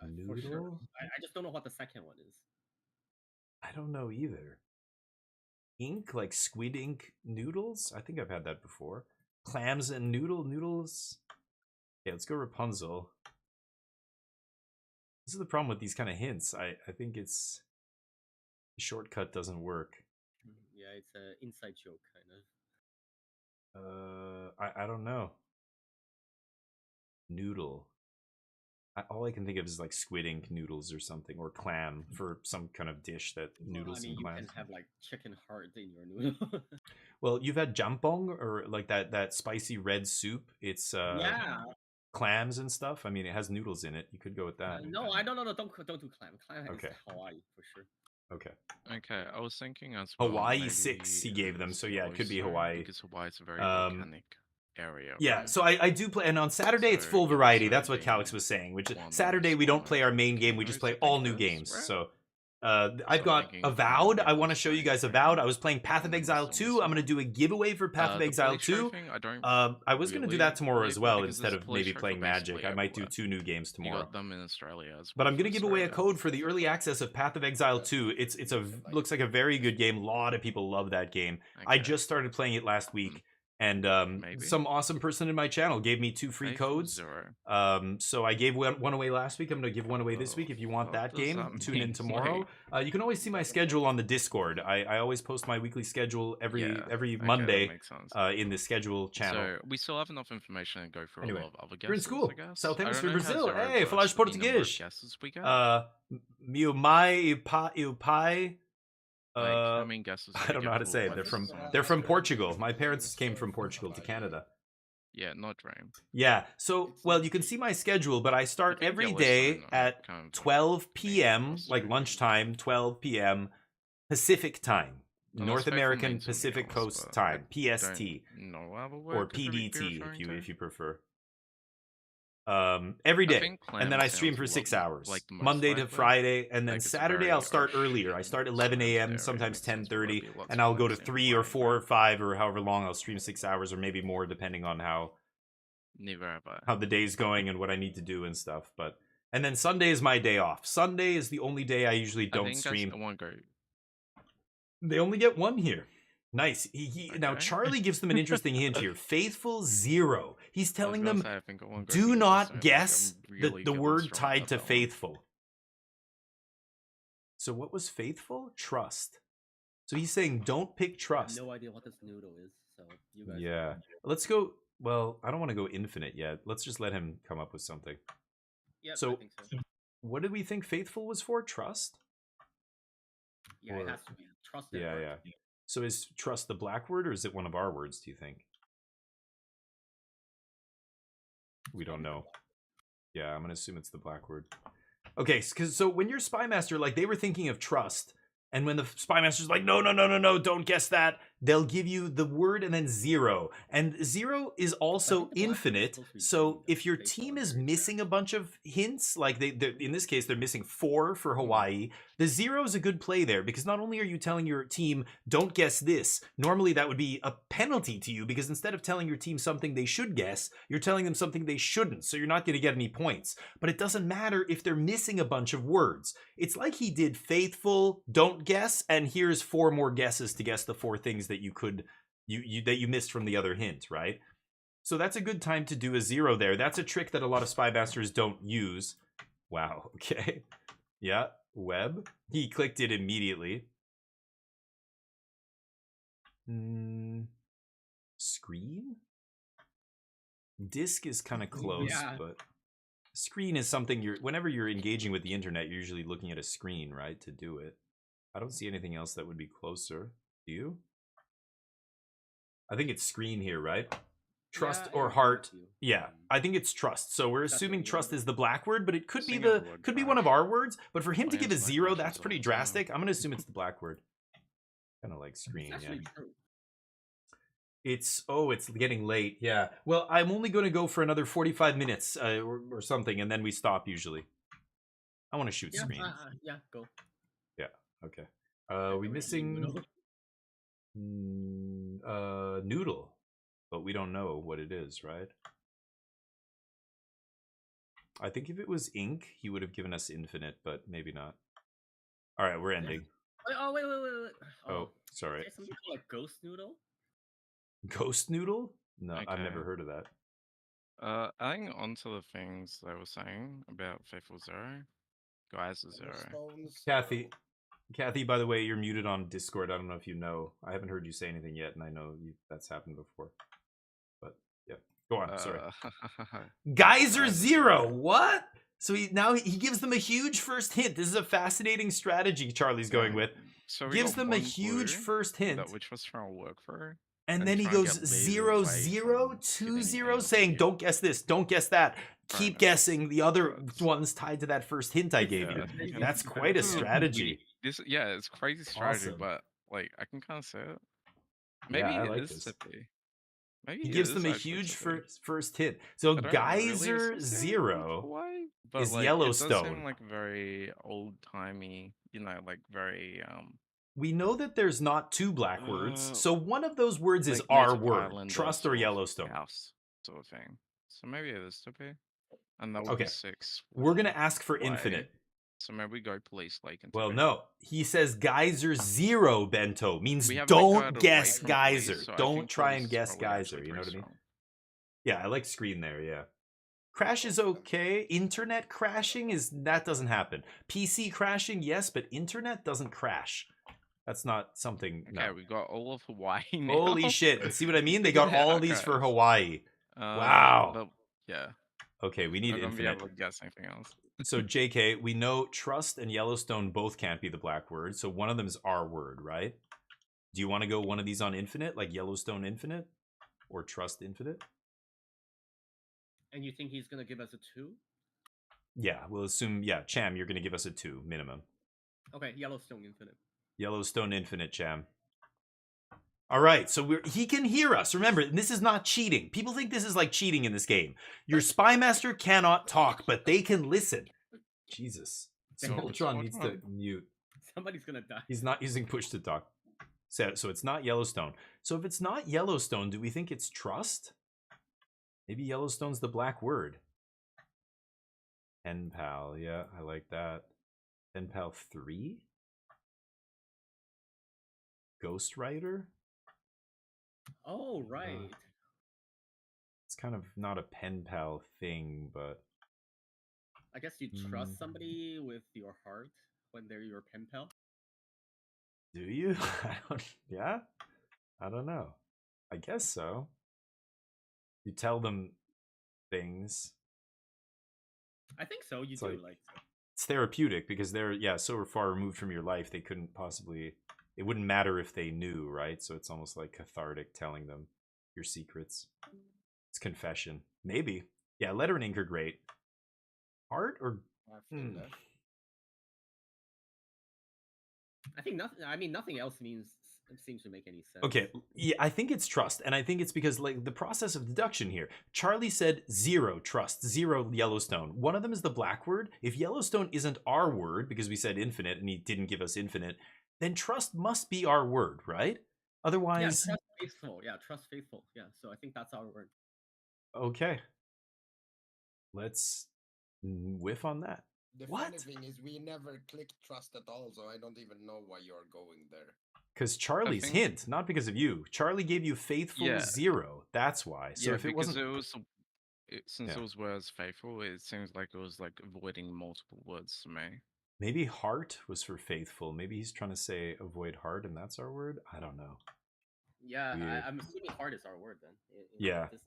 Speaker 4: Noodle?
Speaker 7: For sure. I just don't know what the second one is.
Speaker 4: I don't know either. Ink, like squid ink noodles? I think I've had that before. Clams and noodles? Okay, let's go Rapunzel. This is the problem with these kind of hints. I think it's... The shortcut doesn't work.
Speaker 7: Yeah, it's an inside joke, kind
Speaker 4: of. I don't know. Noodle. All I can think of is like squid ink noodles or something, or clam for some kind of dish that noodles and clams.
Speaker 7: You can have like chicken heart in your noodle.
Speaker 4: Well, you've had jampong or like that spicy red soup. It's clams and stuff. I mean, it has noodles in it. You could go with that.
Speaker 7: No, I don't know. Don't do clam. Clam is Hawaii for sure.
Speaker 4: Okay.
Speaker 6: I was thinking as well.
Speaker 4: Hawaii 6 he gave them, so yeah, it could be Hawaii.
Speaker 6: Because Hawaii is very volcanic. area.
Speaker 4: Yeah,
Speaker 6: right?
Speaker 4: so I do play, and on Saturday it's
Speaker 6: So
Speaker 4: full
Speaker 6: it
Speaker 4: variety.
Speaker 6: also
Speaker 4: That's what
Speaker 6: being
Speaker 4: Calix was saying. Which
Speaker 6: one of
Speaker 4: Saturday we don't play our main game. We
Speaker 6: Codenames,
Speaker 4: just play
Speaker 6: I think
Speaker 4: all new
Speaker 6: it is,
Speaker 4: games.
Speaker 6: right?
Speaker 4: So
Speaker 6: So
Speaker 4: I've
Speaker 6: I'm
Speaker 4: got
Speaker 6: thinking if
Speaker 4: Avowed. I
Speaker 6: maybe
Speaker 4: want to
Speaker 6: it's
Speaker 4: show you
Speaker 6: the
Speaker 4: guys
Speaker 6: same
Speaker 4: Avowed. I was playing Path of
Speaker 6: and then
Speaker 4: Exile
Speaker 6: this
Speaker 4: 2.
Speaker 6: one
Speaker 4: I'm
Speaker 6: as
Speaker 4: gonna do a giveaway for Path of
Speaker 6: the
Speaker 4: Exile
Speaker 6: police show
Speaker 4: 2.
Speaker 6: thing, I don't
Speaker 4: I was gonna do
Speaker 6: really
Speaker 4: that tomorrow
Speaker 6: believe
Speaker 4: as
Speaker 6: in
Speaker 4: well
Speaker 6: because
Speaker 4: instead
Speaker 6: there's a
Speaker 4: of
Speaker 6: police
Speaker 4: maybe
Speaker 6: show for
Speaker 4: playing Magic.
Speaker 6: basically
Speaker 4: I might do
Speaker 6: everywhere.
Speaker 4: 2 new games
Speaker 6: You
Speaker 4: tomorrow.
Speaker 6: got them in Australia as
Speaker 4: But
Speaker 6: well
Speaker 4: I'm
Speaker 6: for
Speaker 4: gonna give away a
Speaker 6: Australia.
Speaker 4: code for the early access of Path of Exile 2. It's a looks like a very good game. A lot of people love that game. I
Speaker 6: Okay.
Speaker 4: just started playing it last week, and
Speaker 6: Maybe.
Speaker 4: some awesome person in my channel gave me 2 free
Speaker 6: Faithful
Speaker 4: codes.
Speaker 6: Zero.
Speaker 4: So I gave one away last week. I'm gonna give one away this
Speaker 6: Oh,
Speaker 4: week. If you want
Speaker 6: what
Speaker 4: that
Speaker 6: does
Speaker 4: game,
Speaker 6: that
Speaker 4: tune in
Speaker 6: mean?
Speaker 4: tomorrow. You can always see my schedule on the Discord. I always post my weekly schedule every
Speaker 6: Yeah, okay, that
Speaker 4: Monday
Speaker 6: makes sense.
Speaker 4: in the schedule channel.
Speaker 6: So we still have enough information to go through
Speaker 4: Anyway,
Speaker 6: a lot of other guesses.
Speaker 4: you're in school,
Speaker 6: I guess.
Speaker 4: South
Speaker 6: I don't
Speaker 4: Hemisphere,
Speaker 6: know how
Speaker 4: Brazil.
Speaker 6: Zero
Speaker 4: Hey,
Speaker 6: works
Speaker 4: falas
Speaker 6: with the number of
Speaker 4: português.
Speaker 6: guesses we get.
Speaker 4: Meu mai e pai.
Speaker 6: Like, how many guesses do
Speaker 4: I
Speaker 6: we
Speaker 4: don't know
Speaker 6: get
Speaker 4: how to
Speaker 6: for
Speaker 4: say it.
Speaker 6: weapons?
Speaker 4: They're from Portugal. My parents came from Portugal to Canada.
Speaker 6: Yeah, not Dream.
Speaker 4: Yeah. So, well, you can see my schedule, but I start
Speaker 6: think
Speaker 4: every
Speaker 6: Yellowstone,
Speaker 4: day at
Speaker 6: kind of
Speaker 4: 12 p.m.,
Speaker 6: across the
Speaker 4: like
Speaker 6: street.
Speaker 4: lunchtime, 12 p.m. Pacific time.
Speaker 6: Unless
Speaker 4: North
Speaker 6: Faithful
Speaker 4: American
Speaker 6: means something
Speaker 4: Pacific
Speaker 6: else,
Speaker 4: Coast
Speaker 6: but
Speaker 4: time,
Speaker 6: I
Speaker 4: PST,
Speaker 6: don't know what other
Speaker 4: or
Speaker 6: word could we be
Speaker 4: PDT
Speaker 6: referring
Speaker 4: if you
Speaker 6: to.
Speaker 4: prefer. Every
Speaker 6: I
Speaker 4: day,
Speaker 6: think
Speaker 4: and then
Speaker 6: clam
Speaker 4: I stream
Speaker 6: sounds
Speaker 4: for
Speaker 6: a
Speaker 4: 6
Speaker 6: lot
Speaker 4: hours,
Speaker 6: like the most
Speaker 4: Monday to
Speaker 6: likely.
Speaker 4: Friday, and then
Speaker 6: Like, it's
Speaker 4: Saturday
Speaker 6: very
Speaker 4: I'll start
Speaker 6: harsh
Speaker 4: earlier. I start
Speaker 6: and
Speaker 4: 11 a.m.,
Speaker 6: stereo
Speaker 4: sometimes
Speaker 6: makes sense, but there'll
Speaker 4: 10:30,
Speaker 6: be lots
Speaker 4: and
Speaker 6: of
Speaker 4: I'll go to
Speaker 6: voice
Speaker 4: 3 or
Speaker 6: playing,
Speaker 4: 4 or 5 or however long I'll stream 6 hours or maybe more depending on how
Speaker 6: Never have I.
Speaker 4: the day's going and what I need to do and stuff. But and then Sunday is my day off. Sunday is the only day I usually
Speaker 6: I
Speaker 4: don't
Speaker 6: think
Speaker 4: stream.
Speaker 6: I won't go.
Speaker 4: They only get one here. Nice. Now
Speaker 6: Okay.
Speaker 4: Charlie gives them an interesting hint here. Faithful Zero. He's telling them,
Speaker 6: Say, I think I won't go
Speaker 4: do
Speaker 6: for
Speaker 4: not
Speaker 6: Yellowstone, like,
Speaker 4: guess
Speaker 6: I'm really
Speaker 4: the
Speaker 6: good and
Speaker 4: word
Speaker 6: strong
Speaker 4: tied
Speaker 6: at
Speaker 4: to
Speaker 6: that one.
Speaker 4: faithful. So what was faithful? Trust. So he's saying don't pick
Speaker 7: I have
Speaker 4: trust.
Speaker 7: no idea what this noodle is, so you guys.
Speaker 4: Yeah. Let's go. Well, I don't want to go infinite yet. Let's just let him come up with something.
Speaker 7: Yeah,
Speaker 4: So-
Speaker 7: I think so.
Speaker 4: What did we think faithful was for? Trust?
Speaker 7: Yeah,
Speaker 4: or-
Speaker 7: it has to be. Trust it.
Speaker 4: Yeah,
Speaker 7: works.
Speaker 4: yeah. So is trust the black word or is it one of our words, do you think? We don't know. Yeah, I'm going to assume it's the black word. Okay, so when you're Spy Master, like they were thinking of trust. And when the Spy Master's like, no, don't guess that, they'll give you the word and then 0. And 0 is also
Speaker 7: the black word is
Speaker 4: infinite.
Speaker 7: supposed to be
Speaker 4: So
Speaker 7: green,
Speaker 4: if your
Speaker 7: based
Speaker 4: team
Speaker 7: on
Speaker 4: is
Speaker 7: their
Speaker 4: missing a bunch of hints, like they're in this case, they're missing 4 for Hawaii, the 0 is a good play there because not only are you telling your team, don't guess this, normally that would be a penalty to you because instead of telling your team something they should guess, you're telling them something they shouldn't. So you're not going to get any points. But it doesn't matter if they're missing a bunch of words. It's like he did faithful, don't guess, and here's 4 more guesses to guess the 4 things that you could that you missed from the other hint, right? So that's a good time to do a 0 there. That's a trick that a lot of Spy Masters don't use. Wow, okay. Yeah, web. He clicked it immediately. Screen? Disk is kind of close,
Speaker 7: Yeah.
Speaker 4: but screen is something whenever you're engaging with the internet, you're usually looking at a screen, right, to do it. I don't see anything else that would be closer. Do you? I think it's screen here, right? Trust
Speaker 7: Yeah, I
Speaker 4: or
Speaker 7: agree
Speaker 4: heart.
Speaker 7: with you.
Speaker 4: Yeah, I think it's trust. So we're
Speaker 7: That's
Speaker 4: assuming
Speaker 7: what we
Speaker 4: trust
Speaker 7: are.
Speaker 4: is the black word, but it could be
Speaker 6: Sing out the word
Speaker 4: could be one of
Speaker 6: crash.
Speaker 4: our words. But for him to
Speaker 6: My
Speaker 4: give a
Speaker 6: answer's like
Speaker 4: 0,
Speaker 6: crashes
Speaker 4: that's
Speaker 6: all
Speaker 4: pretty
Speaker 6: the time.
Speaker 4: drastic. I'm gonna assume it's the black word. Kind of like screen,
Speaker 7: It's
Speaker 4: yeah.
Speaker 7: actually true.
Speaker 4: It's getting late. Yeah. Well, I'm only going to go for another 45 minutes or something, and then we stop usually. I want to shoot
Speaker 7: Yeah,
Speaker 4: screen.
Speaker 7: yeah, go.
Speaker 4: Yeah. Okay. We
Speaker 7: Already
Speaker 4: missing
Speaker 7: noodle.
Speaker 4: noodle, but we don't know what it is, right? I think if it was ink, he would have given us infinite, but maybe not. All right, we're ending.
Speaker 7: Wait, wait.
Speaker 4: Oh, sorry.
Speaker 7: Is there something called a ghost noodle?
Speaker 4: Ghost noodle? No, I've
Speaker 6: Okay.
Speaker 4: never heard of that.
Speaker 6: Adding on to the things they were saying about Faithful Zero, Guys is 0.
Speaker 4: Kathy, by the way, you're muted on Discord. I don't know if you know. I haven't heard you say anything yet, and I know that's happened before. But yeah, go on. Sorry. Geyser 0. What? So he gives them a huge first hint. This is a fascinating strategy Charlie's going with.
Speaker 6: So we
Speaker 4: Gives
Speaker 6: got
Speaker 4: them a
Speaker 6: one
Speaker 4: huge
Speaker 6: clue
Speaker 4: first hint.
Speaker 6: that which was trying to work for.
Speaker 4: And
Speaker 6: and
Speaker 4: then he
Speaker 6: try and
Speaker 4: goes
Speaker 6: get leaders
Speaker 4: 0
Speaker 6: away
Speaker 4: 0
Speaker 6: from
Speaker 4: 2
Speaker 6: giving
Speaker 4: 0,
Speaker 6: any
Speaker 4: saying
Speaker 6: of
Speaker 4: don't guess this, don't guess that.
Speaker 6: Fair
Speaker 4: Keep
Speaker 6: enough.
Speaker 4: guessing the other
Speaker 6: But-
Speaker 4: ones tied to that first hint I gave you.
Speaker 6: Yeah.
Speaker 4: That's quite a
Speaker 6: This is
Speaker 4: strategy.
Speaker 6: It's crazy strategy,
Speaker 4: Awesome.
Speaker 6: but like I can kind of say it.
Speaker 4: Yeah,
Speaker 6: Maybe
Speaker 4: I
Speaker 6: it
Speaker 4: like
Speaker 6: is
Speaker 4: this.
Speaker 6: Sippy. Maybe
Speaker 4: He
Speaker 6: it
Speaker 4: gives them
Speaker 6: is
Speaker 4: a
Speaker 6: actually
Speaker 4: huge
Speaker 6: Tibet.
Speaker 4: first hit. So
Speaker 6: I don't really
Speaker 4: Geyser
Speaker 6: associate it with
Speaker 4: Zero
Speaker 6: Hawaii, but
Speaker 4: is
Speaker 6: like it does
Speaker 4: Yellowstone.
Speaker 6: seem like very old timey, you know, like very
Speaker 4: We know that there's not two black words,
Speaker 6: uh
Speaker 4: so one of those words is
Speaker 6: like
Speaker 4: our
Speaker 6: native
Speaker 4: word,
Speaker 6: islander
Speaker 4: trust or
Speaker 6: sort of
Speaker 4: Yellowstone.
Speaker 6: house sort of thing. So maybe it is Tibet. And that would
Speaker 4: Okay,
Speaker 6: be 6
Speaker 4: we're
Speaker 6: for
Speaker 4: gonna ask for
Speaker 6: Hawaii.
Speaker 4: infinite.
Speaker 6: So maybe we go Police Lake and
Speaker 4: Well,
Speaker 6: Tibet.
Speaker 4: no. He says Geyser Zero, Bento. Means
Speaker 6: We haven't
Speaker 4: don't
Speaker 6: got away
Speaker 4: guess
Speaker 6: from
Speaker 4: Geyser.
Speaker 6: police, so I
Speaker 4: Don't
Speaker 6: think
Speaker 4: try
Speaker 6: police
Speaker 4: and
Speaker 6: is
Speaker 4: guess
Speaker 6: probably
Speaker 4: Geyser.
Speaker 6: actually
Speaker 4: You know what I
Speaker 6: pretty
Speaker 4: mean?
Speaker 6: strong.
Speaker 4: Yeah, I like screen there, yeah. Crash is okay. Internet crashing that doesn't happen. PC crashing, yes, but internet doesn't crash. That's not something.
Speaker 6: Okay,
Speaker 4: No.
Speaker 6: we got all of Hawaii now.
Speaker 4: Holy shit. See what I mean? They got all these for Hawaii. Wow.
Speaker 6: But, yeah.
Speaker 4: Okay, we need
Speaker 6: We're gonna be
Speaker 4: infinite.
Speaker 6: able to guess anything else.
Speaker 4: So JK, we know trust and Yellowstone both can't be the black word, so one of them is our word, right? Do you want to go one of these on infinite, like Yellowstone infinite? Or trust infinite?
Speaker 7: And you think he's gonna give us a 2?
Speaker 4: Yeah, we'll assume, yeah, Cham, you're going to give us a 2 minimum.
Speaker 7: Okay, Yellowstone Infinite.
Speaker 4: Yellowstone infinite, Cham. All right, so he can hear us. Remember, this is not cheating. People think this is like cheating in this game. Your spy master cannot talk, but they can listen. Jesus. Smoltron needs to mute.
Speaker 7: Somebody's gonna die.
Speaker 4: He's not using push to talk. So it's not Yellowstone. So if it's not Yellowstone, do we think it's trust? Maybe Yellowstone's the black word. Pen pal, yeah, I like that. Pen pal 3? Ghostwriter?
Speaker 7: Oh, right.
Speaker 4: It's kind of not a pen pal thing, but
Speaker 7: I guess you trust somebody with your heart when they're your pen pal.
Speaker 4: do you? Yeah? I don't know. I guess so. You tell them things.
Speaker 7: I think so. You
Speaker 4: It's
Speaker 7: do
Speaker 4: like it's therapeutic because they're so far removed from your life they couldn't possibly. It wouldn't matter if they knew, right? So it's almost like cathartic telling them your secrets. It's confession, maybe. Yeah, letter and ink are great. Art or
Speaker 7: I think nothing. I mean, nothing else seems to make any sense.
Speaker 4: Okay, yeah, I think it's trust, and I think it's because like the process of deduction here. Charlie said 0 trust, 0 Yellowstone. One of them is the black word. If Yellowstone isn't our word because we said infinite and he didn't give us infinite, then trust must be our word, right? Otherwise,
Speaker 7: yeah, trust faithful. Yeah, trust faithful. Yeah, so I think that's our word.
Speaker 4: Okay, let's whiff on that.
Speaker 9: The
Speaker 4: What?
Speaker 9: funny thing is we never clicked trust at all, so I don't even know why you're going there.
Speaker 4: Because Charlie's hint, not because of you. Charlie gave you faithful 0. That's why. So if it wasn't,
Speaker 6: since it was words faithful, it seems like it was like avoiding multiple words to me.
Speaker 4: Maybe heart was for faithful. Maybe he's trying to say avoid heart, and that's our word. I don't know.
Speaker 7: Yeah, I'm assuming heart is our word then.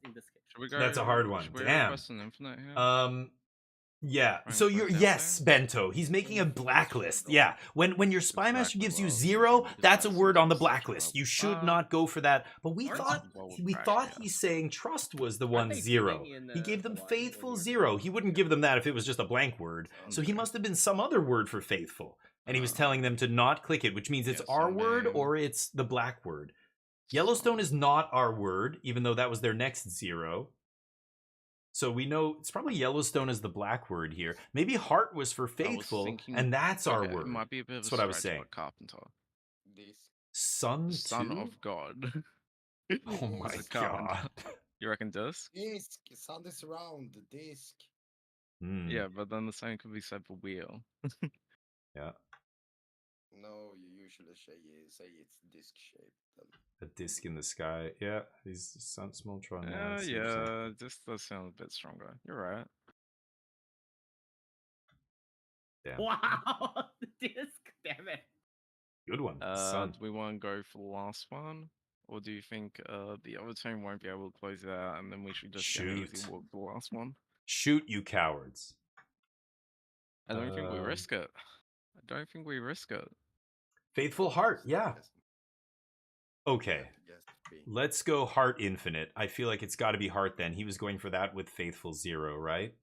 Speaker 7: In this case.
Speaker 6: Should we go,
Speaker 4: That's a hard one.
Speaker 6: Should we
Speaker 4: Damn.
Speaker 6: request an infinite here?
Speaker 4: Yeah. So you're Bento. He's making a blacklist. Yeah. When your spy master gives you 0, that's a word on the blacklist. You should not go for that. But we thought he's saying trust was the one 0. He gave them faithful 0. He wouldn't give them that if it was just a blank word. So he must have been some other word for faithful. And he was telling them to not click it, which means it's our word or it's the black word. Yellowstone is not our word, even though that was their next 0. So we know it's probably Yellowstone is the black word here. Maybe heart was for faithful, and that's our word.
Speaker 6: It might be a bit of
Speaker 4: that's what I was saying.
Speaker 6: Carpenter.
Speaker 4: Son
Speaker 6: of God.
Speaker 4: Oh my god.
Speaker 6: You reckon disc?
Speaker 9: Disc. Sun is round. Disc.
Speaker 6: Yeah, but then the same could be said for wheel.
Speaker 4: Yeah.
Speaker 9: No, you usually say it's disc shaped.
Speaker 4: A disc in the sky. Yeah, he's Smoltron.
Speaker 6: Yeah, this does sound a bit stronger. You're right.
Speaker 4: Damn.
Speaker 7: Wow, disc. Damn it.
Speaker 4: Good one.
Speaker 6: Do we want to go for the last one, or do you think the other team won't be able to close it out, and then we should just get an easy walk for the last one?
Speaker 4: Shoot, you cowards!
Speaker 6: I don't think we risk it. I don't think we risk it.
Speaker 4: Faithful heart. Yeah. Okay. Let's go heart infinite. I feel like it's got to be heart then. He was going for that with faithful 0, right?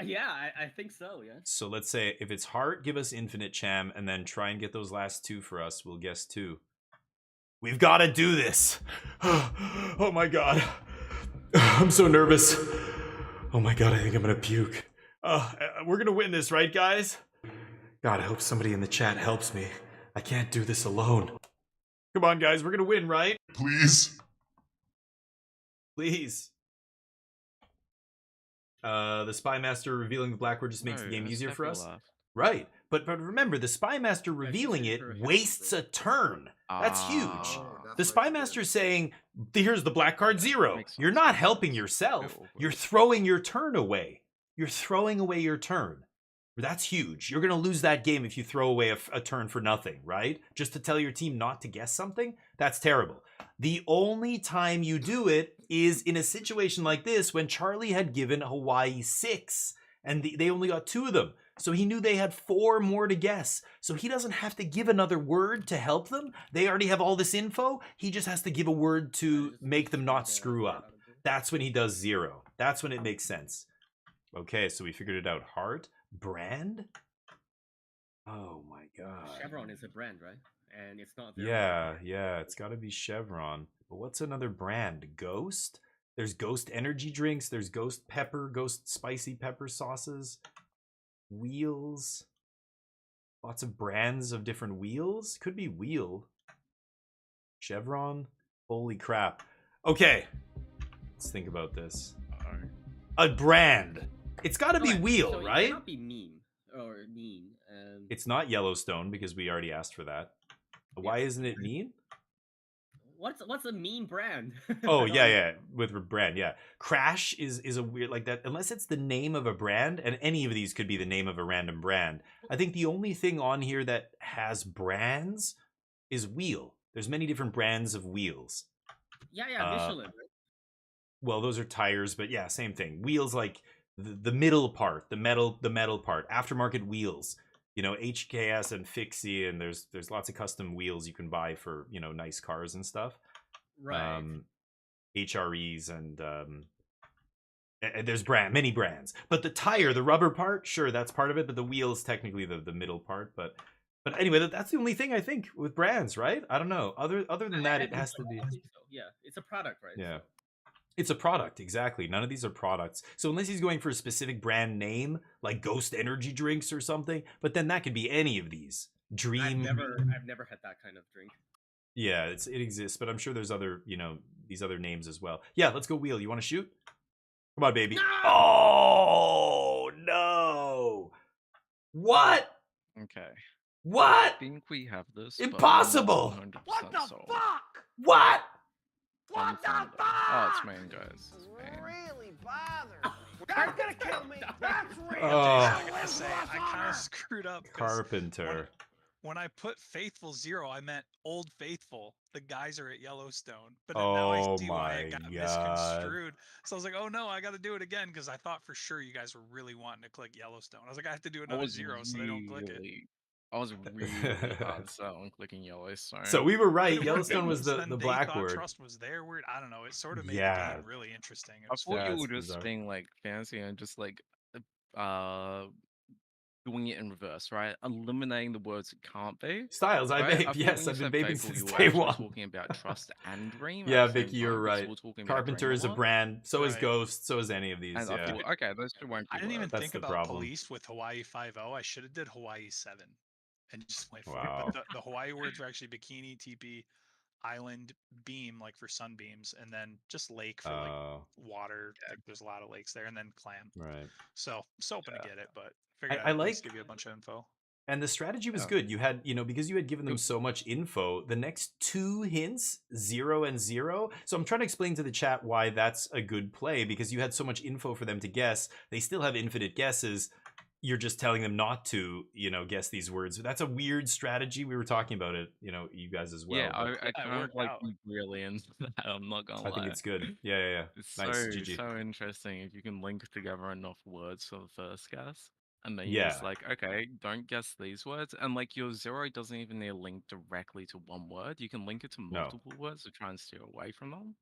Speaker 7: Yeah, I think so, yeah.
Speaker 4: So let's say if it's heart, give us infinite, Cham, and then try and get those last 2 for us. We'll guess 2. We've got to do this. Oh my god. I'm so nervous. Oh my god, I think I'm gonna puke. We're gonna win this, right, guys? God, I hope somebody in the chat helps me. I can't do this alone. Come on, guys, we're gonna win, right?
Speaker 5: Please.
Speaker 4: Please. The Spy Master revealing the black word just makes the game easier for us. Right, but remember, the Spy Master revealing it wastes a turn. That's huge. The Spy Master is saying, here's the black card 0. You're not helping yourself. You're throwing your turn away. You're throwing away your turn. That's huge. You're going to lose that game if you throw away a turn for nothing, right? Just to tell your team not to guess something? That's terrible. The only time you do it is in a situation like this when Charlie had given Hawaii 6 and they only got 2 of them. So he knew they had 4 more to guess. So he doesn't have to give another word to help them. They already have all this info. He just has to give a word to make them not screw up. That's when he does 0. That's when it makes sense. Okay, so we figured it out. Heart, brand. Oh my god.
Speaker 7: Chevron is a brand, right? And it's not.
Speaker 4: Yeah, it's got to be Chevron. But what's another brand? Ghost? There's Ghost energy drinks. There's Ghost pepper, Ghost spicy pepper sauces. Wheels. Lots of brands of different wheels. Could be wheel. Chevron. Holy crap. Okay. Let's think about this. A brand. It's got to be wheel,
Speaker 7: so
Speaker 4: right?
Speaker 7: It cannot be mean or mean.
Speaker 4: It's not Yellowstone because we already asked for that. Why isn't it mean?
Speaker 7: What's a mean brand?
Speaker 4: Oh yeah, with brand, yeah. Crash is a weird like that unless it's the name of a brand, and any of these could be the name of a random brand. I think the only thing on here that has brands is wheel. There's many different brands of wheels.
Speaker 7: Yeah, Michelin. Right?
Speaker 4: Well, those are tires, but yeah, same thing. Wheels like the middle part, the metal part, aftermarket wheels. You know, HKS and Fixie, and there's lots of custom wheels you can buy for, you know, nice cars and stuff.
Speaker 7: Right.
Speaker 4: HREs and there's many brands. But the tire, the rubber part, sure, that's part of it, but the wheel is technically the middle part. But anyway, that's the only thing I think with brands, right? I don't know. Other than that, it has to be.
Speaker 7: Yeah, it's a product, right?
Speaker 4: Yeah. It's a product, exactly. None of these are products. So unless he's going for a specific brand name, like Ghost Energy Drinks or something, but then that could be any of these. Dream.
Speaker 7: I've never had that kind of drink.
Speaker 4: Yeah, it exists, but I'm sure there's other, you know, these other names as well. Yeah, let's go wheel. You want to shoot? Come on, baby. No! Oh, no. What?
Speaker 6: Okay.
Speaker 4: What?
Speaker 6: I think we have this.
Speaker 4: Impossible.
Speaker 6: What the
Speaker 4: fuck? What?
Speaker 6: What the fuck? Oh, it's main, guys. It's main.
Speaker 1: Really bothered. That's gonna kill me. That's real.
Speaker 8: I gotta say, I kind of screwed up.
Speaker 4: Carpenter.
Speaker 8: When I put Faithful 0, I meant Old Faithful, the geyser at Yellowstone. But then now I see why it got misconstrued. So I was like, oh no, I got to do it again because I thought for sure you guys were really wanting to click Yellowstone. I was like, I have to do another 0 so they don't click it.
Speaker 6: I was really hard set on clicking Yellowstone.
Speaker 4: So we were right. Yellowstone was the black word.
Speaker 8: Trust was their word. I don't know. It sort of made the game really interesting.
Speaker 6: I thought you were just being like fancy and just like doing it in reverse, right? Eliminating the words it can't be.
Speaker 4: Styles,
Speaker 6: right?
Speaker 4: I've been vaping since day one.
Speaker 6: Talking about trust and dream.
Speaker 4: Yeah, Vicky, you're right. Carpenter is a brand. So is Ghost. So is any of these.
Speaker 6: And
Speaker 4: yeah.
Speaker 6: Okay, those two won't be.
Speaker 8: I didn't even
Speaker 4: That's
Speaker 8: think
Speaker 4: the
Speaker 8: about
Speaker 4: problem.
Speaker 8: police with Hawaii 5-0. I should have did Hawaii 7 and just went for
Speaker 4: Wow.
Speaker 8: it. But the Hawaii words were actually bikini, teepee, island, beam, like for sunbeams, and then just lake for like water. Like there's a lot of lakes there, and then clam.
Speaker 4: Right.
Speaker 8: So hoping to get it, but figured
Speaker 4: I
Speaker 8: I'd
Speaker 4: like
Speaker 8: give you a bunch of info.
Speaker 4: And the strategy was good. You had, you know, because you had given them so much info, the next 2 hints, 0 and 0. So I'm trying to explain to the chat why that's a good play, because you had so much info for them to guess. They still have infinite guesses. You're just telling them not to, you know, guess these words. That's a weird strategy. We were talking about it, you know, you guys as well.
Speaker 6: Yeah, I kind of like really into that. I'm not gonna lie.
Speaker 4: I think it's good. Yeah.
Speaker 6: It's
Speaker 4: nice,
Speaker 6: so
Speaker 4: GG.
Speaker 6: so interesting if you can link together enough words for the first guess, and then you're just like, okay, don't guess these words, and like your 0 doesn't even need to link directly to one word. You can link it to multiple words to try and steer away from them.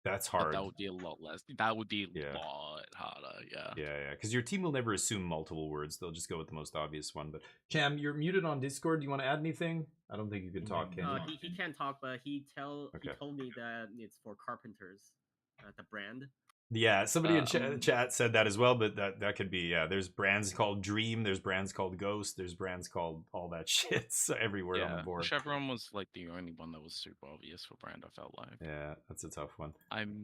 Speaker 4: That's
Speaker 6: But
Speaker 4: hard.
Speaker 6: that would be a lot less. That would be
Speaker 4: Yeah.
Speaker 6: a lot harder. Yeah.
Speaker 4: Yeah. Because your team will never assume multiple words. They'll just go with the most obvious one. But Cham, you're muted on Discord. Do you want to add anything? I don't think you can talk, can you?
Speaker 7: He can't talk, but he
Speaker 4: Okay.
Speaker 7: told me that it's for carpenters, the brand.
Speaker 4: Yeah, somebody in chat said that as well, but that could be, yeah. There's brands called Dream, there's brands called Ghost, there's brands called all that shit. So everywhere on the board.
Speaker 6: Chevron was like the only one that was super obvious for brand. I felt like.
Speaker 4: Yeah, that's a tough one.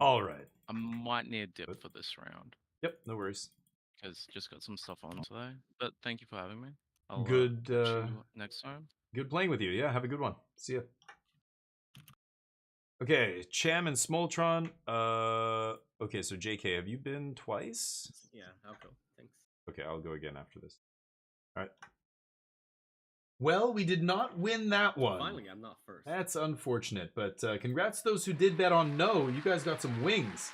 Speaker 6: All
Speaker 4: right.
Speaker 6: I might need a dip for this round.
Speaker 4: Yep, no worries.
Speaker 6: Because just got some stuff on today. But thank you for having me. I'll
Speaker 4: good.
Speaker 6: catch you next time.
Speaker 4: Good playing with you. Yeah, have a good one. See ya. Okay, Cham and Smoltron. Okay, so JK, have you been twice?
Speaker 7: Yeah, I'll go. Thanks.
Speaker 4: Okay, I'll go again after this. All right. Well, we did not win that one.
Speaker 7: Finally, I'm not first.
Speaker 4: That's unfortunate, but congrats to those who did bet on no. You guys got some wings.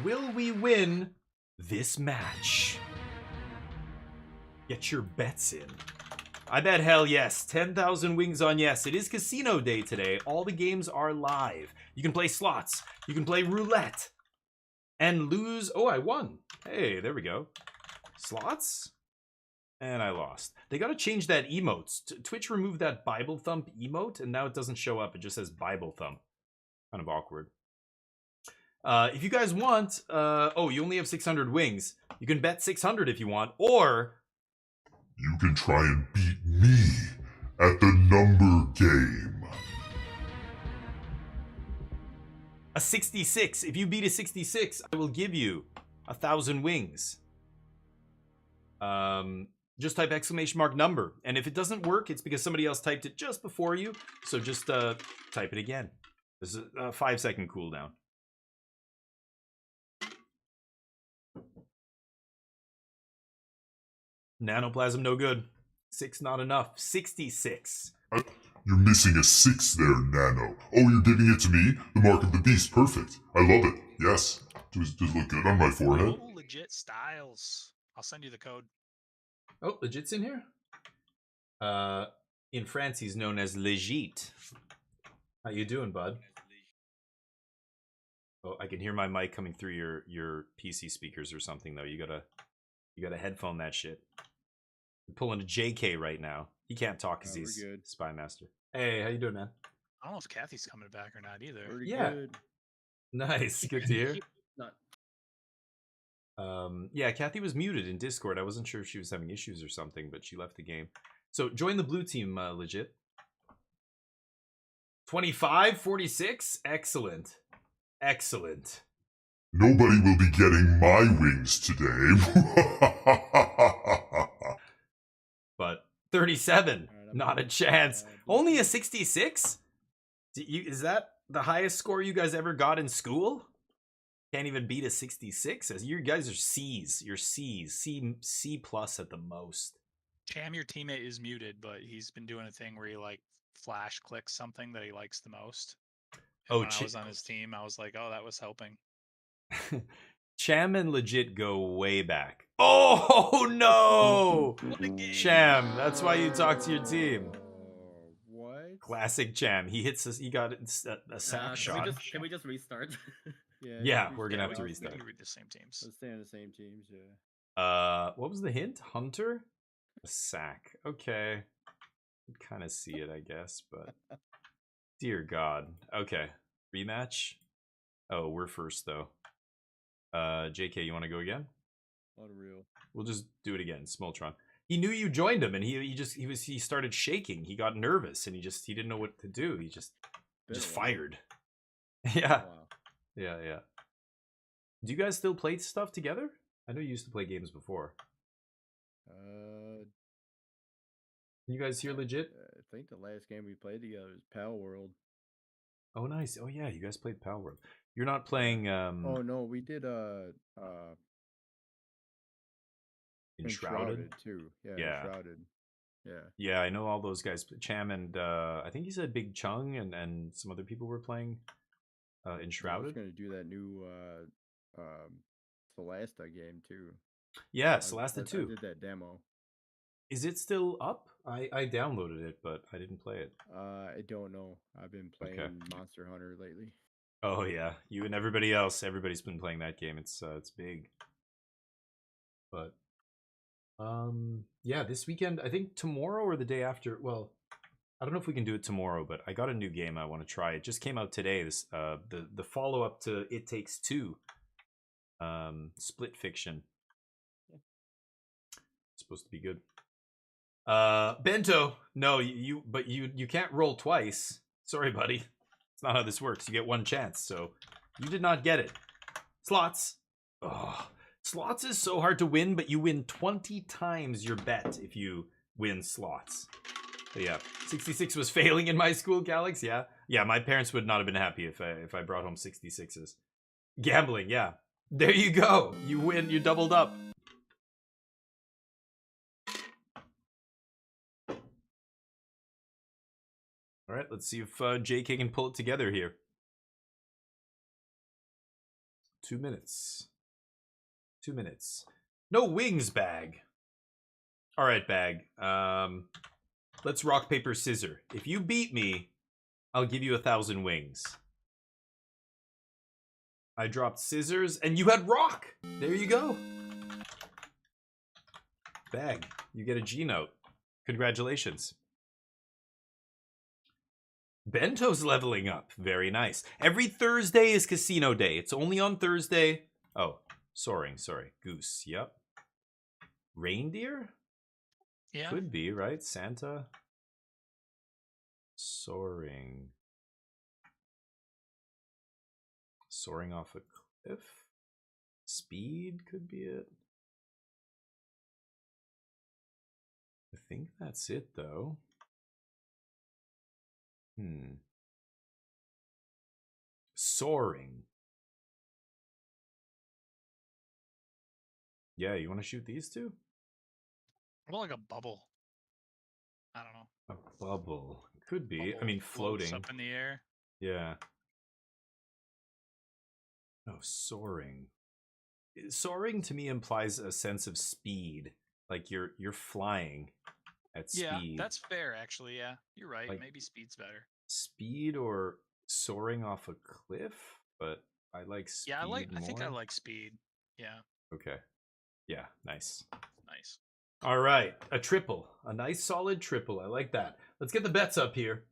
Speaker 4: Will we win this match? Get your bets in. I bet hell yes. 10,000 wings on yes. It is casino day today. All the games are live. You can play slots. You can play roulette. And lose. Oh, I won. Hey, there we go. Slots. And I lost. They got to change that emotes. Twitch removed that Bible thump emote, and now it doesn't show up. It just says Bible thump. Kind of awkward. If you guys want, oh, you only have 600 wings. You can bet 600 if you want, or
Speaker 5: you can try and beat me at the number game.
Speaker 4: A 66. If you beat a 66, I will give you 1,000 wings. Just type !number. And if it doesn't work, it's because somebody else typed it just before you. So just type it again. This is a 5-second cooldown. Nanoplasm, no good. 6, not enough. 66.
Speaker 5: You're missing a 6 there, Nano. Oh, you're giving it to me? The mark of the beast. Perfect. I love it. Yes. Does look good on my forehead?
Speaker 8: Oh, legit styles. I'll send you the code.
Speaker 4: Oh, legit's in here? In France, he's known as Legit. How you doing, bud? Oh, I can hear my mic coming through your PC speakers or something, though. You gotta headphone that shit. I'm pulling a JK right now. He can't talk because he's Spy Master. Hey, how you doing, man?
Speaker 8: I don't know if Kathy's coming back or not either.
Speaker 7: Pretty good.
Speaker 4: Nice. Good to hear. Yeah, Kathy was muted in Discord. I wasn't sure if she was having issues or something, but she left the game. So join the blue team, legit. 25, 46? Excellent. Excellent.
Speaker 5: Nobody will be getting my wings today.
Speaker 4: But 37, not a chance. Only a 66? Is that the highest score you guys ever got in school? Can't even beat a 66. You guys are C's. You're C's. C plus at the most.
Speaker 8: Cham, your teammate is muted, but he's been doing a thing where he like flash clicks something that he likes the most. And when I was on his team, I was like, oh, that was helping.
Speaker 4: Cham and Legit go way back. Oh no! Cham, that's why you talk to your team.
Speaker 11: What?
Speaker 4: Classic Cham. He hits us. He got a sack shot.
Speaker 7: Can we just restart?
Speaker 4: Yeah, we're gonna have to restart.
Speaker 8: We can read the same teams.
Speaker 11: Let's stay on the same teams. Yeah.
Speaker 4: What was the hint? Hunter? A sack. Okay. Kind of see it, I guess, but dear God. Okay. Rematch. Oh, we're first though. JK, you want to go again?
Speaker 11: Unreal.
Speaker 4: We'll just do it again. Smoltron. He knew you joined him, and he started shaking. He got nervous, and he didn't know what to do. He just fired. Yeah.
Speaker 11: Wow.
Speaker 4: Yeah. Do you guys still play stuff together? I know you used to play games before. You guys here legit?
Speaker 11: I think the last game we played together was Pal World.
Speaker 4: Oh, nice. Oh, yeah, you guys played Pal World. You're not playing.
Speaker 11: Oh no, we did Enshrouded too. Yeah. Enshrouded. Yeah.
Speaker 4: Yeah, I know all those guys. Cham and I think he said Big Chung and some other people were playing Enshrouded.
Speaker 11: I was gonna do that new Celasta game too.
Speaker 4: Yeah, Celasta 2.
Speaker 11: I did that demo.
Speaker 4: Is it still up? I downloaded it, but I didn't play it.
Speaker 11: I don't know. I've been playing Monster Hunter lately.
Speaker 4: Oh yeah, you and everybody else. Everybody's been playing that game. It's big. But yeah, this weekend, I think tomorrow or the day after. Well, I don't know if we can do it tomorrow, but I got a new game I want to try. It just came out today. This the follow up to It Takes Two. Split Fiction. It's supposed to be good. Bento, no, you can't roll twice. Sorry, buddy. It's not how this works. You get one chance, so you did not get it. Slots. Oh, slots is so hard to win, but you win 20 times your bet if you win slots. But yeah, 66 was failing in my school, Galax. Yeah, my parents would not have been happy if I brought home 66s. Gambling, yeah. There you go. You win. You doubled up. All right, let's see if JK can pull it together here. 2 minutes. 2 minutes. No wings, Bag. All right, Bag. Let's rock, paper, scissor. If you beat me, I'll give you 1,000 wings. I dropped scissors, and you had rock. There you go. Bag, you get a G note. Congratulations. Bento's leveling up. Very nice. Every Thursday is casino day. It's only on Thursday. Oh, soaring. Sorry. Goose. Yep. Reindeer?
Speaker 8: Yeah.
Speaker 4: Could be, right? Santa. Soaring. Soaring off a cliff? Speed could be it. I think that's it, though. Soaring. Yeah, you want to shoot these two?
Speaker 8: What about like a bubble? I don't know.
Speaker 4: A bubble. Could be.
Speaker 8: Bubble
Speaker 4: I mean,
Speaker 8: floats
Speaker 4: floating.
Speaker 8: up in the air.
Speaker 4: Yeah. Oh, soaring. Soaring to me implies a sense of speed. Like you're flying at speed.
Speaker 8: Yeah, that's fair actually, yeah. You're right.
Speaker 4: Like,
Speaker 8: maybe speed's better.
Speaker 4: Speed or soaring off a cliff, but I like speed.
Speaker 8: Yeah,
Speaker 4: more.
Speaker 8: I think I like speed. Yeah.
Speaker 4: Okay. Yeah, nice.
Speaker 8: Nice.
Speaker 4: All right, a triple. A nice solid triple. I like that. Let's get the bets up here.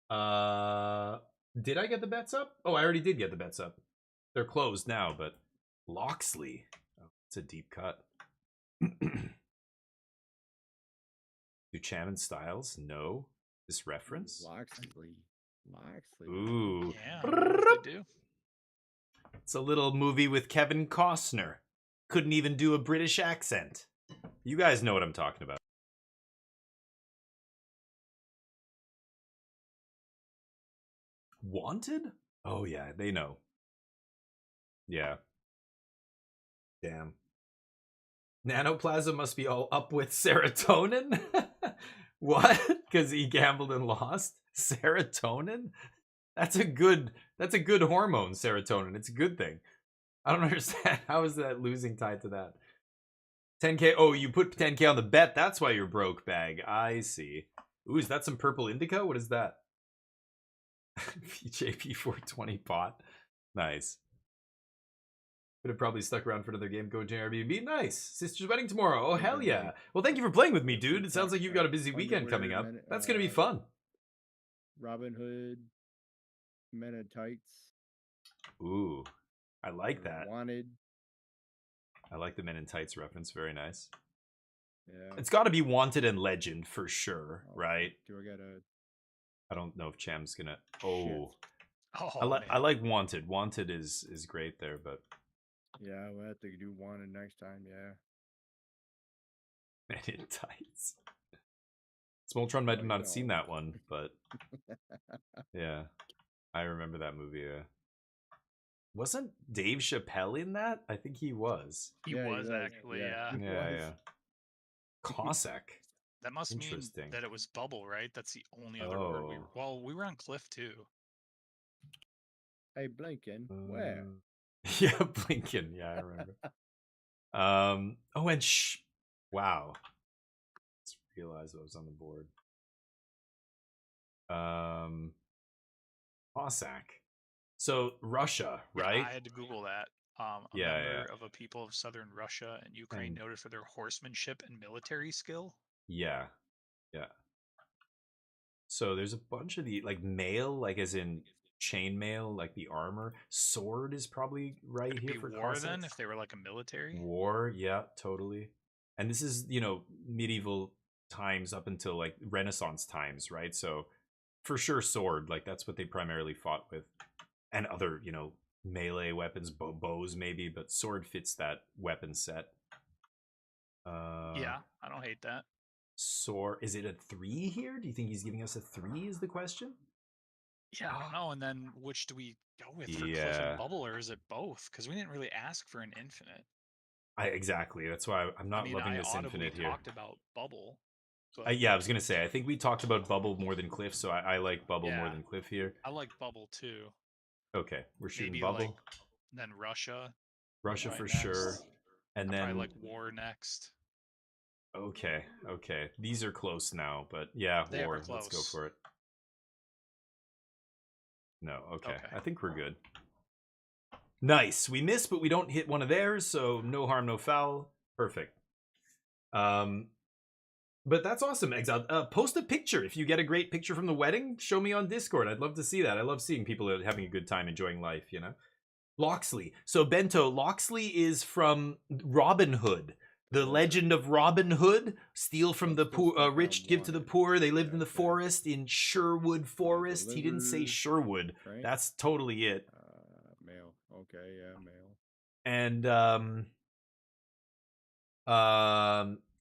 Speaker 4: Did I get the bets up? Oh, I already did get the bets up. They're closed now, but Loxley. Oh, it's a deep cut. Duchamp and Styles? No. This reference?
Speaker 11: Loxley.
Speaker 4: Ooh.
Speaker 8: Yeah, they do.
Speaker 4: It's a little movie with Kevin Costner. Couldn't even do a British accent. You guys know what I'm talking about. Wanted? Oh yeah, they know. Yeah. Damn. Nanoplasm must be all up with serotonin? What? Because he gambled and lost? Serotonin? That's a good hormone, serotonin. It's a good thing. I don't understand. How is that losing tied to that? 10K. Oh, you put 10K on the bet. That's why you're broke, Bag. I see. Ooh, is that some purple indica? What is that? VJP 420 pot. Nice. Could have probably stuck around for another game going to Airbnb. Nice. Sister's wedding tomorrow. Oh, hell yeah. Well, thank you for playing with me, dude. It sounds like you've got a busy weekend coming up. That's going to be fun.
Speaker 11: Robin Hood. Men in Tights.
Speaker 4: Ooh. I like that.
Speaker 11: Wanted.
Speaker 4: I like the Men in Tights reference. Very nice.
Speaker 11: Yeah.
Speaker 4: It's got to be Wanted and Legend for sure, right?
Speaker 11: Do I got a...
Speaker 4: I don't know if Cham's gonna... Oh.
Speaker 8: Oh,
Speaker 4: I like Wanted. Wanted is great there, but...
Speaker 11: Yeah, we'll have to do Wanted next time, yeah.
Speaker 4: Men in Tights. Smoltron might have not seen that one, but... Yeah. I remember that movie, yeah. Wasn't Dave Chappelle in that? I think he was.
Speaker 8: He was actually, yeah.
Speaker 4: Yeah. Cossack.
Speaker 8: That must mean that it was Bubble, right? That's the only other word we were on Cliff too.
Speaker 11: Hey, Blinken, where?
Speaker 4: Yeah, Blinken. Yeah, I remember. Oh, and wow. Just realized what was on the board. Cossack. So Russia, right?
Speaker 8: I had to Google that. A
Speaker 4: Yeah,
Speaker 8: member of a people of southern Russia and Ukraine
Speaker 4: And-
Speaker 8: noted for their horsemanship and military skill.
Speaker 4: Yeah. Yeah. So there's a bunch of the like mail, like as in chainmail, like the armor. Sword is probably right
Speaker 8: Could it
Speaker 4: here
Speaker 8: be
Speaker 4: for
Speaker 8: war
Speaker 4: Cossacks.
Speaker 8: then if they were like a military?
Speaker 4: War, yeah, totally. And this is, you know, medieval times up until like Renaissance times, right? So for sure sword, like that's what they primarily fought with. And other, you know, melee weapons, bows maybe, but sword fits that weapon set.
Speaker 8: Yeah, I don't hate that.
Speaker 4: Sword, is it a 3 here? Do you think he's giving us a 3 is the question?
Speaker 8: Yeah, I don't know. And then which do we go with for Cliff and Bubble, or is it both? Because we didn't really ask for an infinite.
Speaker 4: Exactly. That's why I'm not loving
Speaker 8: I
Speaker 4: this
Speaker 8: audibly
Speaker 4: infinite here.
Speaker 8: talked about Bubble. But
Speaker 4: Yeah, I was gonna say. I think we talked about Bubble more than Cliff, so I like Bubble more than Cliff here.
Speaker 8: I like Bubble too.
Speaker 4: Okay, we're shooting
Speaker 8: Maybe
Speaker 4: Bubble.
Speaker 8: like then Russia.
Speaker 4: Russia for sure, and then
Speaker 8: probably like War next.
Speaker 4: Okay, okay. These are close now, but yeah,
Speaker 8: They
Speaker 4: War.
Speaker 8: are
Speaker 4: Let's go
Speaker 8: close.
Speaker 4: for it. No, okay. I think we're good. Nice. We missed, but we don't hit one of theirs, so no harm, no foul. Perfect. But that's awesome, Exile. Post a picture. If you get a great picture from the wedding, show me on Discord. I'd love to see that. I love seeing people having a good time, enjoying life, you know? Loxley. So, Bento, Loxley is from Robin Hood. The legend of Robin Hood. Steal from the poor, rich, give to the poor. They lived in the forest in Sherwood Forest. He didn't say Sherwood. That's totally it.
Speaker 11: Male. Okay, yeah, male.
Speaker 4: And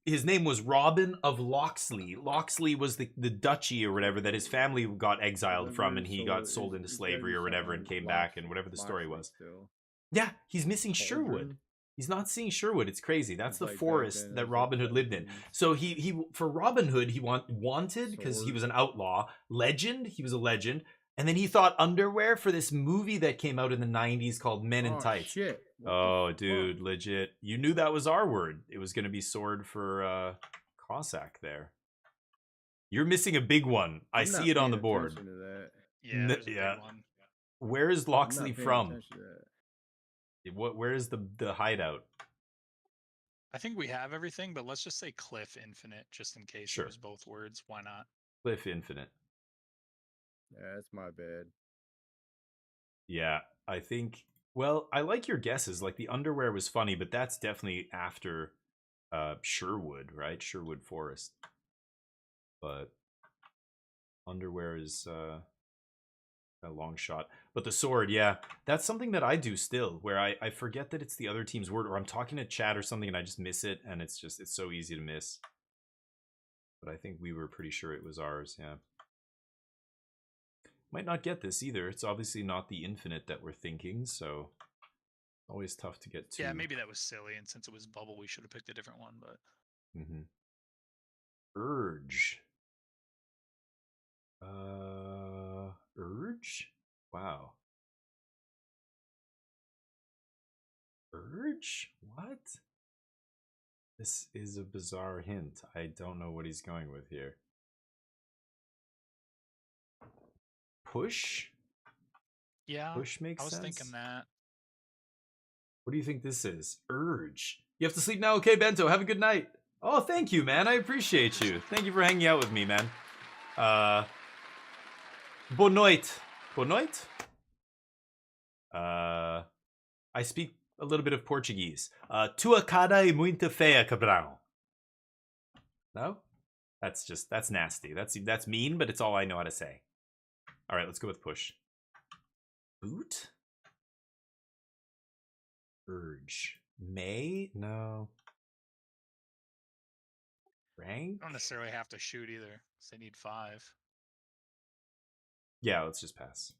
Speaker 4: his name was Robin of Loxley. Loxley was the duchy or whatever that his family got exiled from, and he got sold into slavery or whatever and came back, and whatever the story was. Yeah, he's missing Sherwood. He's not seeing Sherwood. It's crazy. That's the forest that Robin Hood lived in. So he for Robin Hood, he wanted because he was an outlaw. Legend, he was a legend. And then he thought underwear for this movie that came out in the 90s called Men in Tights.
Speaker 11: Shit.
Speaker 4: Oh, dude, legit. You knew that was our word. It was going to be sword for Cossack there. You're missing a big one. I see it on the board.
Speaker 8: Yeah, there's a big one.
Speaker 4: Where is Loxley from? Where is the hideout?
Speaker 8: I think we have everything, but let's just say Cliff Infinite, just in case it was both words. Why not?
Speaker 4: Cliff Infinite.
Speaker 11: Yeah, that's my bad.
Speaker 4: Yeah, I think... Well, I like your guesses. Like, the underwear was funny, but that's definitely after Sherwood, right? Sherwood Forest. But underwear is a long shot. But the sword, yeah, that's something that I do still, where I forget that it's the other team's word, or I'm talking to chat or something and I just miss it, and it's so easy to miss. But I think we were pretty sure it was ours, yeah. Might not get this either. It's obviously not the infinite that we're thinking, so always tough to get to.
Speaker 8: Yeah, maybe that was silly, and since it was Bubble, we should have picked a different one, but...
Speaker 4: Urge. Urge? Wow. Urge? What? This is a bizarre hint. I don't know what he's going with here. Push?
Speaker 8: Yeah,
Speaker 4: Push makes
Speaker 8: I was
Speaker 4: sense?
Speaker 8: thinking that.
Speaker 4: What do you think this is? Urge. You have to sleep now? Okay, Bento, have a good night. Oh, thank you, man. I appreciate you. Thank you for hanging out with me, man. Boa noite. Boa noite? I speak a little bit of Portuguese. Tua cara é muito feia, cabrão. No? That's nasty. That's mean, but it's all I know how to say. All right, let's go with push. Boot? Urge. May? No. Rank?
Speaker 8: I don't necessarily have to shoot either, because they need 5.
Speaker 4: Yeah, let's just pass.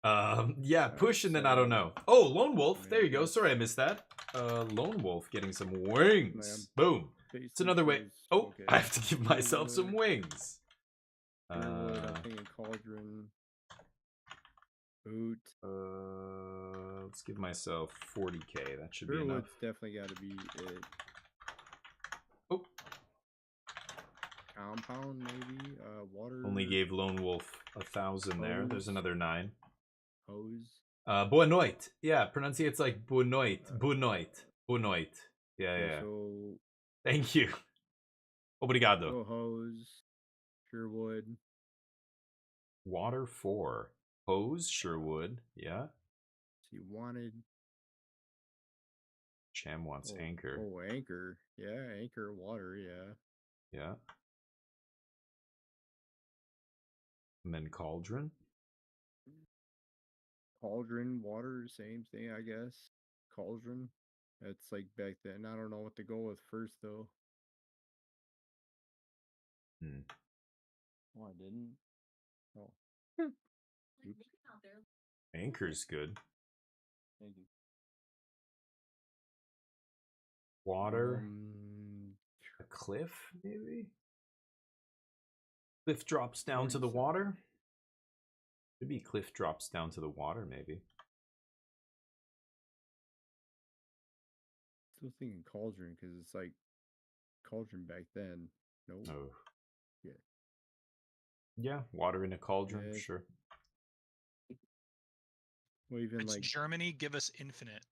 Speaker 4: Yeah, push and then I don't know. Oh, Lone Wolf. There you go. Sorry I missed that. Lone Wolf getting some wings. Boom. It's another way. Oh, I have to give myself some wings.
Speaker 11: I'm thinking Cauldron. Boot.
Speaker 4: Let's give myself 40k. That should be enough.
Speaker 11: Wood's definitely got to be it.
Speaker 4: Oh.
Speaker 11: Compound, maybe. Water.
Speaker 4: Only gave Lone Wolf 1,000 there. There's
Speaker 11: Hose.
Speaker 4: another 9.
Speaker 11: Hose.
Speaker 4: Boa noite. Yeah, pronunciate's like boa noite. Boa noite. Boa noite. Yeah,
Speaker 11: Okay,
Speaker 4: yeah.
Speaker 11: so
Speaker 4: Thank you. Obrigado.
Speaker 11: go hose. Sherwood.
Speaker 4: Water 4. Hose, Sherwood. Yeah.
Speaker 11: So you wanted.
Speaker 4: Cham wants anchor.
Speaker 11: Oh, anchor. Yeah, anchor, water, yeah.
Speaker 4: Yeah. And then cauldron.
Speaker 11: Cauldron, water, same thing, I guess. Cauldron. That's like back then. I don't know what to go with first, though. Oh, I didn't. Oh. Oops.
Speaker 4: Anchor's good.
Speaker 11: Thank you.
Speaker 4: Water. A cliff, maybe? Cliff drops down to the water? Maybe cliff drops down to the water, maybe.
Speaker 11: Still thinking cauldron, because it's like cauldron back then. Nope.
Speaker 4: Oh.
Speaker 11: Yeah.
Speaker 4: Yeah, water in a cauldron,
Speaker 11: Yeah.
Speaker 4: sure.
Speaker 11: Well, even
Speaker 8: It's
Speaker 11: like
Speaker 8: Germany, give us infinite.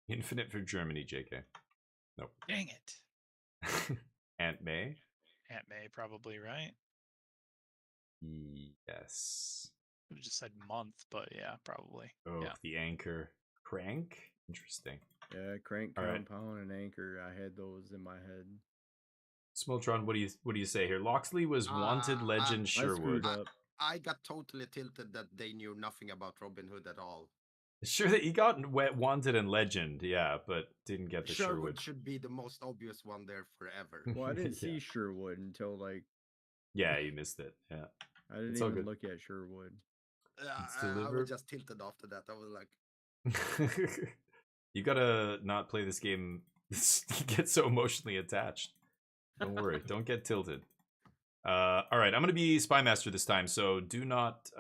Speaker 4: Infinite for Germany, JK. Nope.
Speaker 8: Dang it.
Speaker 4: Aunt May?
Speaker 8: Aunt May, probably, right?
Speaker 4: Yes.
Speaker 8: I just said month, but yeah, probably.
Speaker 4: Oh,
Speaker 8: yeah.
Speaker 4: the anchor. Crank? Interesting.
Speaker 11: yeah, crank,
Speaker 4: All right.
Speaker 11: compound, and anchor. I had those in my head.
Speaker 4: Smoltron, what do you say here? Loxley was wanted legend Sherwood.
Speaker 9: I got totally tilted that they knew nothing about Robin Hood at all.
Speaker 4: Sure that he got wanted and legend, yeah, but didn't get the Sherwood.
Speaker 9: Should be the most obvious one there forever.
Speaker 11: Well, I didn't see Sherwood until like.
Speaker 4: Yeah, you missed it. Yeah.
Speaker 11: I didn't even look at Sherwood.
Speaker 9: I was just tilted after that. I was like,
Speaker 4: you gotta not play this game. You get so emotionally attached. Don't worry, don't get tilted. All right, I'm gonna be Spy Master this time, so do not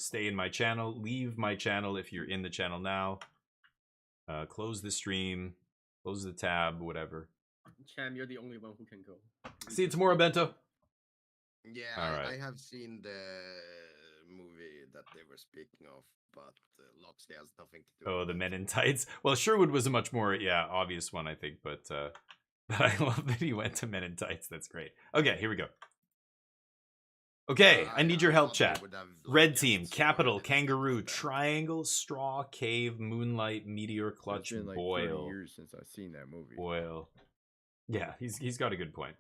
Speaker 4: stay in my channel. Leave my channel if you're in the channel now. Close the stream, close the tab, whatever.
Speaker 7: Cham, you're the only one who can go.
Speaker 4: See you tomorrow, Bento.
Speaker 9: Yeah, I have seen the movie that they were speaking of, but Loxley has nothing to do.
Speaker 4: Oh, the Men in Tights. Well, Sherwood was a much more obvious one, I think, but I love that he went to Men in Tights. That's great. Okay, here we go. Okay, I need your help, chat. Red team, Capital, Kangaroo, Triangle, Straw, Cave, Moonlight, Meteor, Clutch,
Speaker 11: It's been like
Speaker 4: Boil.
Speaker 11: 30 years since I've seen that movie.
Speaker 4: Boil. Yeah, he's got a good point.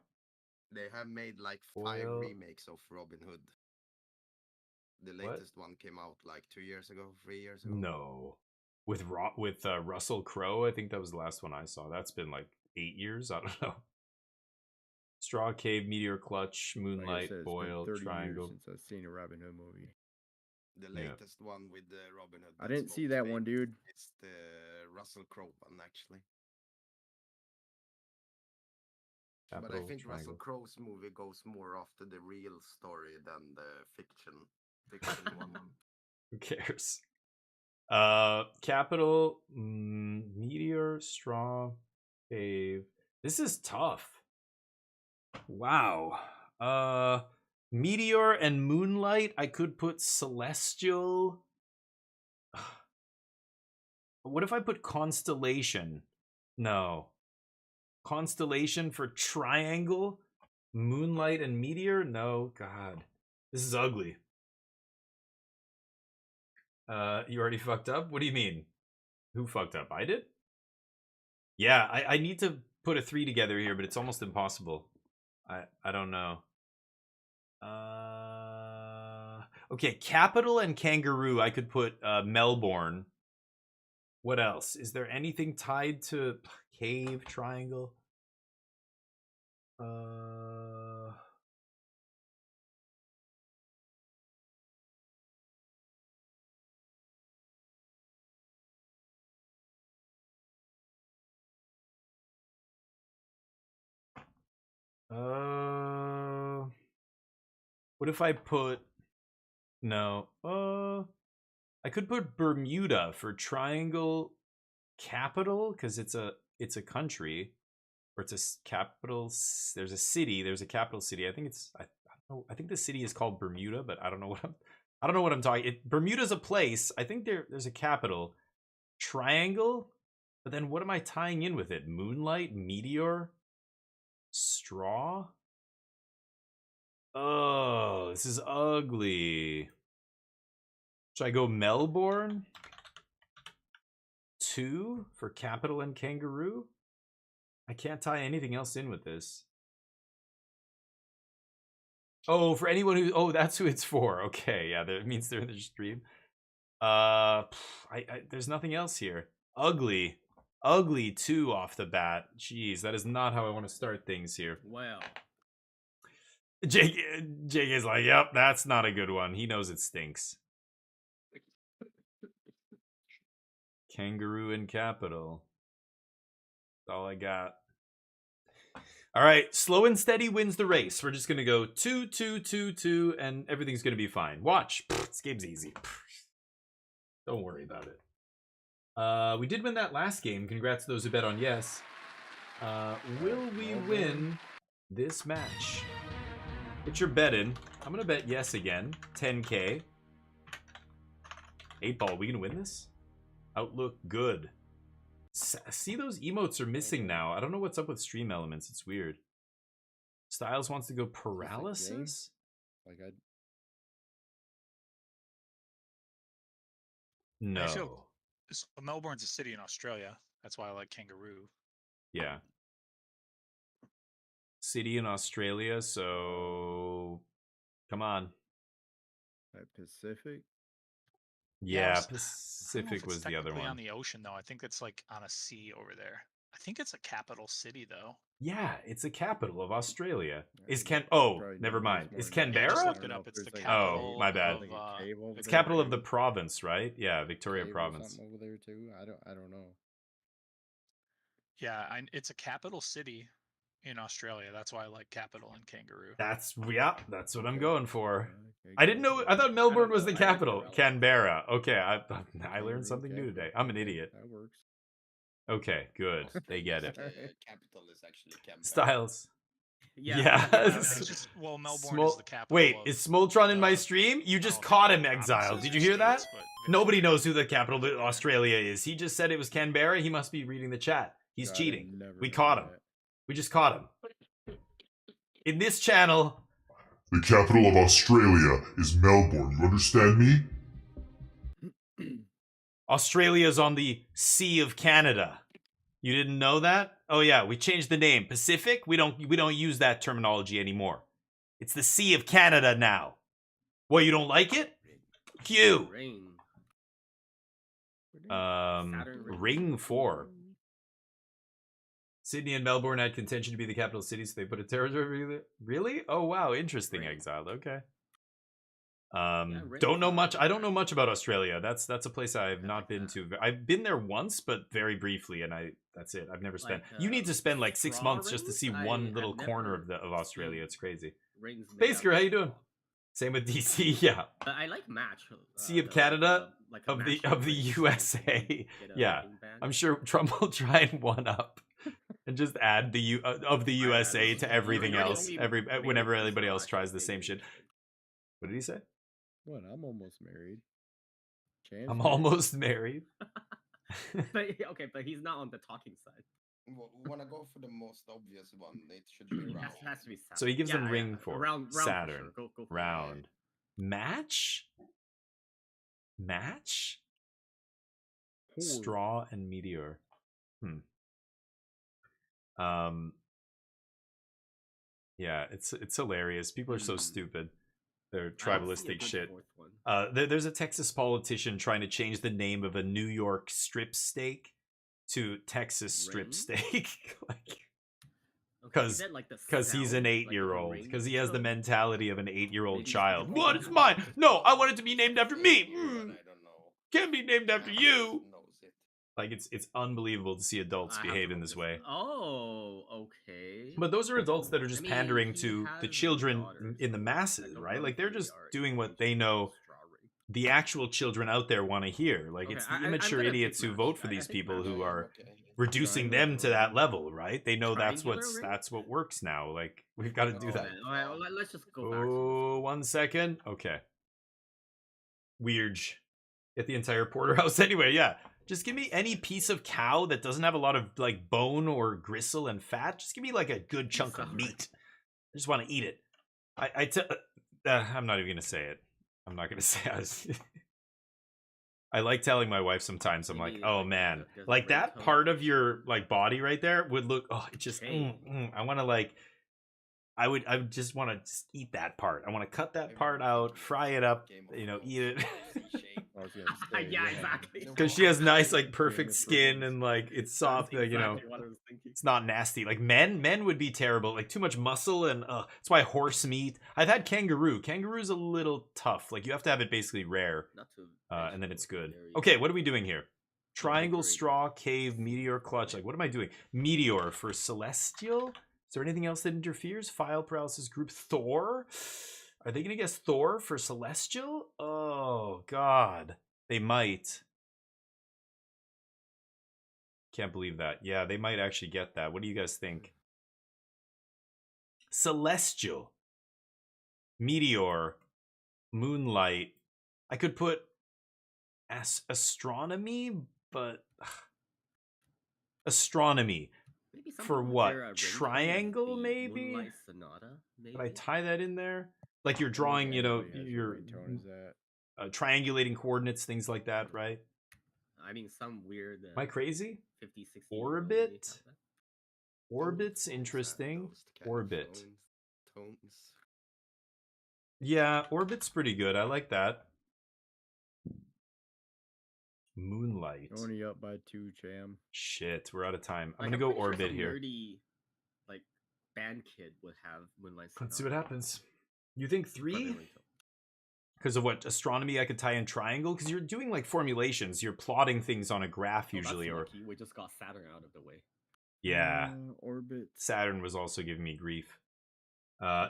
Speaker 9: They have made like 5 remakes of Robin Hood. The latest one came out like 2 years ago, 3 years ago.
Speaker 4: No, with Russell Crowe, I think that was the last one I saw. That's been like 8 years. I don't know. Straw Cave, Meteor, Clutch, Moonlight,
Speaker 11: like I said,
Speaker 4: Boil,
Speaker 11: it's been 30
Speaker 4: Triangle.
Speaker 11: years since I've seen a Robin Hood movie.
Speaker 9: The latest one with the Robin Hood.
Speaker 11: I didn't see that one, dude.
Speaker 9: It's the Russell Crowe one, actually. But I think Russell Crowe's movie goes more after the real story than the fiction one.
Speaker 4: Who cares? Capital, Meteor, Straw, Cave. This is tough. Wow. Meteor and Moonlight. I could put Celestial. What if I put Constellation? No. Constellation for Triangle? Moonlight and Meteor? No. God. This is ugly. You already fucked up? What do you mean? Who fucked up? I did? Yeah, I need to put a 3 together here, but it's almost impossible. I don't know. Okay, Capital and Kangaroo. I could put Melbourne. What else? Is there anything tied to Cave, Triangle? What if I put no? I could put Bermuda for Triangle Capital because it's a country. or it's a capital. There's a city. There's a capital city. I think it's. I don't know. I think the city is called Bermuda, but I don't know what I'm. I don't know what I'm talking. Bermuda's a place. I think there's a capital. Triangle, but then what am I tying in with it? Moonlight, meteor, straw. Oh, this is ugly. Should I go Melbourne? 2 for capital and kangaroo? I can't tie anything else in with this. Oh, for anyone who... Oh, that's who it's for. Okay, yeah, that means they're in the stream. There's nothing else here. Ugly 2 off the bat. Jeez, that is not how I want to start things here.
Speaker 7: Well,
Speaker 4: Jake is like, yep, that's not a good one. He knows it stinks. Kangaroo and capital. That's all I got. All right, slow and steady wins the race. We're just gonna go 2, 2, 2, 2, and everything's gonna be fine. Watch. This game's easy. Don't worry about it. We did win that last game. Congrats to those who bet on yes. Will we win this match? Get your bet in. I'm gonna bet yes again. 10K. 8-ball. We gonna win this? Outlook good. See, those emotes are missing now. I don't know what's up with stream elements. It's weird. Styles wants to go paralysis.
Speaker 11: Like
Speaker 4: No.
Speaker 8: Actually, so Melbourne's a city in Australia. That's why I like kangaroo.
Speaker 4: Yeah. City in Australia, so come on.
Speaker 11: Pacific.
Speaker 4: Yeah,
Speaker 8: I don't know
Speaker 4: Pacific
Speaker 8: if it's
Speaker 4: was the other
Speaker 8: technically
Speaker 4: one.
Speaker 8: on the ocean though. I think it's like on a sea over there. I think it's a capital city though.
Speaker 4: Yeah, it's the capital of Australia. Is
Speaker 11: Yeah,
Speaker 4: Can? Oh,
Speaker 11: probably
Speaker 4: never
Speaker 11: knows
Speaker 4: mind.
Speaker 11: more
Speaker 4: Is
Speaker 11: than-
Speaker 8: Yeah, I just
Speaker 4: Canberra?
Speaker 8: looked it up. It's the
Speaker 11: There's like-
Speaker 8: capital.
Speaker 4: Oh, my bad.
Speaker 8: Of,
Speaker 11: Like a cave over
Speaker 4: It's
Speaker 11: there,
Speaker 4: capital of
Speaker 11: maybe?
Speaker 4: the province, right? Yeah, Victoria
Speaker 11: Cave or
Speaker 4: Province.
Speaker 11: something over there too. I don't know.
Speaker 8: yeah, it's a capital city in Australia. That's why I like capital and kangaroo.
Speaker 4: That's that's what I'm going for.
Speaker 11: Okay,
Speaker 4: I didn't know. I thought Melbourne was the
Speaker 7: know. I like
Speaker 4: capital.
Speaker 7: Morella.
Speaker 4: Canberra. Okay, I
Speaker 11: Kangaroo,
Speaker 4: learned something new
Speaker 11: Canberra.
Speaker 4: today. I'm an
Speaker 11: Okay,
Speaker 4: idiot.
Speaker 11: That works.
Speaker 4: Okay, good. They get it.
Speaker 9: Capital is actually Canberra.
Speaker 4: Styles.
Speaker 7: yeah.
Speaker 4: Yes.
Speaker 8: It's just Melbourne
Speaker 4: Smol-
Speaker 8: is the capital.
Speaker 4: Wait,
Speaker 8: of,
Speaker 4: is Smoltron in my stream? You
Speaker 8: I
Speaker 4: just
Speaker 8: don't know
Speaker 4: caught
Speaker 8: if
Speaker 4: him,
Speaker 8: they're
Speaker 4: Exile.
Speaker 8: provinces
Speaker 4: Did
Speaker 8: or
Speaker 4: you hear that?
Speaker 8: states, but
Speaker 4: Nobody
Speaker 8: Victoria-
Speaker 4: knows who the capital of Australia is. He just said it was Canberra. He must be reading the chat. He's
Speaker 11: God, I
Speaker 4: cheating.
Speaker 11: never
Speaker 4: We
Speaker 11: knew
Speaker 4: caught him.
Speaker 11: that.
Speaker 4: We just caught him. In this channel,
Speaker 5: The capital of Australia is Melbourne. You understand me?
Speaker 4: Australia's on the Sea of Canada. You didn't know that? Oh yeah, we changed the name. Pacific? We don't use that terminology anymore. It's the Sea of Canada now. What, you don't like it? Q.
Speaker 7: Rain. Saturn
Speaker 4: Ring 4. Sydney and Melbourne had contention to be the capital cities, so they put a territory. Really? Oh wow, interesting.
Speaker 7: Ring.
Speaker 4: Exiled. Okay.
Speaker 7: Ring
Speaker 4: Don't know
Speaker 7: 5.
Speaker 4: much. I don't know much about Australia. That's a place I've not been to. I've been there once, but very briefly, and that's it. I've never spent.
Speaker 7: Like,
Speaker 4: You need to spend like 6
Speaker 7: straw
Speaker 4: months just to
Speaker 7: rings?
Speaker 4: see
Speaker 7: I
Speaker 4: one
Speaker 7: have
Speaker 4: little corner
Speaker 7: never
Speaker 4: of Australia.
Speaker 7: seen
Speaker 4: It's crazy.
Speaker 7: Rings made
Speaker 4: Basker,
Speaker 7: out
Speaker 4: how you doing? Same with DC. Yeah.
Speaker 7: I like match.
Speaker 4: Sea of Canada,
Speaker 7: like a
Speaker 4: of
Speaker 7: match
Speaker 4: the
Speaker 7: rings,
Speaker 4: USA.
Speaker 7: so you can get a
Speaker 4: Yeah.
Speaker 7: ring band.
Speaker 4: I'm sure Trump will try and one up and just add the of the USA to everything
Speaker 7: You're the
Speaker 4: else.
Speaker 7: only
Speaker 4: Whenever
Speaker 7: married
Speaker 4: anybody
Speaker 7: person
Speaker 4: else
Speaker 7: I
Speaker 4: tries
Speaker 7: can
Speaker 4: the same
Speaker 7: think
Speaker 4: shit.
Speaker 7: of.
Speaker 4: What did he say?
Speaker 11: What? I'm almost married. Chance
Speaker 4: I'm
Speaker 11: married?
Speaker 4: almost married.
Speaker 7: But okay, but he's not on the talking side.
Speaker 9: Wanna go for the most obvious one? It should be
Speaker 7: It
Speaker 9: round.
Speaker 7: has to be Saturn.
Speaker 4: So he gives them ring for
Speaker 7: round
Speaker 4: Saturn.
Speaker 7: For sure. Go for it.
Speaker 4: Round. Match? Match?
Speaker 11: Horde.
Speaker 4: Straw and meteor. Yeah, it's hilarious. People are so stupid. They're
Speaker 7: I don't see a
Speaker 4: tribalistic
Speaker 7: good
Speaker 4: shit.
Speaker 7: fourth one.
Speaker 4: There's a Texas politician trying to change the name of a New York strip steak to Texas strip
Speaker 7: Ring?
Speaker 4: steak. Like,
Speaker 7: Okay,
Speaker 4: 'cause-
Speaker 7: is it like the
Speaker 4: because he's an
Speaker 7: sound, like the
Speaker 4: 8-year-old.
Speaker 7: ring
Speaker 4: Because he has the
Speaker 7: sound?
Speaker 4: mentality of an 8-year-old
Speaker 7: Maybe
Speaker 4: child.
Speaker 7: it's-
Speaker 4: What? It's mine. No, I want it to be named after me.
Speaker 9: But I don't know.
Speaker 4: Can't be named after you.
Speaker 9: Knows it.
Speaker 4: Like it's unbelievable to see adults
Speaker 7: I have to
Speaker 4: behave in
Speaker 7: look
Speaker 4: this
Speaker 7: this
Speaker 4: way.
Speaker 7: up. Oh, okay.
Speaker 4: But those are adults that are just
Speaker 7: I mean,
Speaker 4: pandering
Speaker 7: he
Speaker 4: to
Speaker 7: has
Speaker 4: the
Speaker 7: a
Speaker 4: children
Speaker 7: daughter,
Speaker 4: in the
Speaker 7: so I
Speaker 4: masses,
Speaker 7: don't
Speaker 4: right?
Speaker 7: know
Speaker 4: Like
Speaker 7: if
Speaker 4: they're
Speaker 7: they
Speaker 4: just
Speaker 7: are
Speaker 4: doing what
Speaker 7: into
Speaker 4: they know
Speaker 7: straw ring.
Speaker 4: the actual children out there want to hear. Like
Speaker 7: Okay,
Speaker 4: it's the
Speaker 7: I'm
Speaker 4: immature
Speaker 7: gonna pick
Speaker 4: idiots who
Speaker 7: match.
Speaker 4: vote for
Speaker 7: I
Speaker 4: these
Speaker 7: think
Speaker 4: people
Speaker 7: match.
Speaker 4: who are
Speaker 9: Okay.
Speaker 4: reducing them to that level, right? They know that's
Speaker 7: Triangular,
Speaker 4: that's what works now. Like we've got to do that.
Speaker 7: Man. All right, well, let's just go back.
Speaker 4: Oh, 1 second. Okay. Weird. Get the entire porterhouse anyway. Yeah. Just give me any piece of cow that doesn't have a lot of like bone or gristle and fat. Just give me like a good chunk of meat. I just want to eat it. I'm not even gonna say it. I'm not gonna say it. I like telling my wife sometimes. I'm like, oh man, like that part of your like body right there would look. Oh, it just. I want to like. I would just want to just eat that part. I want to cut that part out, fry it up, you know, eat it.
Speaker 7: Yeah, exactly.
Speaker 4: Because she has nice, like, perfect skin and like it's soft, you know. It's not nasty. Like men would be terrible. Like too much muscle and that's why horse meat. I've had kangaroo. Kangaroo's a little tough. Like you have to have it basically rare, and then it's good. Okay, what are we doing here? Triangle, straw, cave, meteor, clutch. Like what am I doing? Meteor for celestial. Is there anything else that interferes? File paralysis group Thor. Are they gonna guess Thor for celestial? Oh god, they might. Can't believe that. Yeah, they might actually get that. What do you guys think? Celestial. Meteor. Moonlight. I could put astronomy, but astronomy. For what? Triangle, maybe? Could I tie that in there? Like you're drawing, you know, you're triangulating coordinates, things like that, right?
Speaker 7: I mean, some weird.
Speaker 4: Am I crazy?
Speaker 7: 50, 60.
Speaker 4: Orbit. Orbit's interesting. Orbit. Yeah, orbit's pretty good. I like that. Moonlight.
Speaker 11: Only up by 2, Cham.
Speaker 4: Shit, we're out of time. I'm gonna go orbit here.
Speaker 7: Nerdy, like band kid would have Moonlight.
Speaker 4: Let's see what happens. You think 3? Because of what? Astronomy I could tie in triangle? Because you're doing like formulations. You're plotting things on a graph usually. Or
Speaker 7: we just got Saturn out of the way.
Speaker 4: Yeah.
Speaker 11: Orbit.
Speaker 4: Saturn was also giving me grief.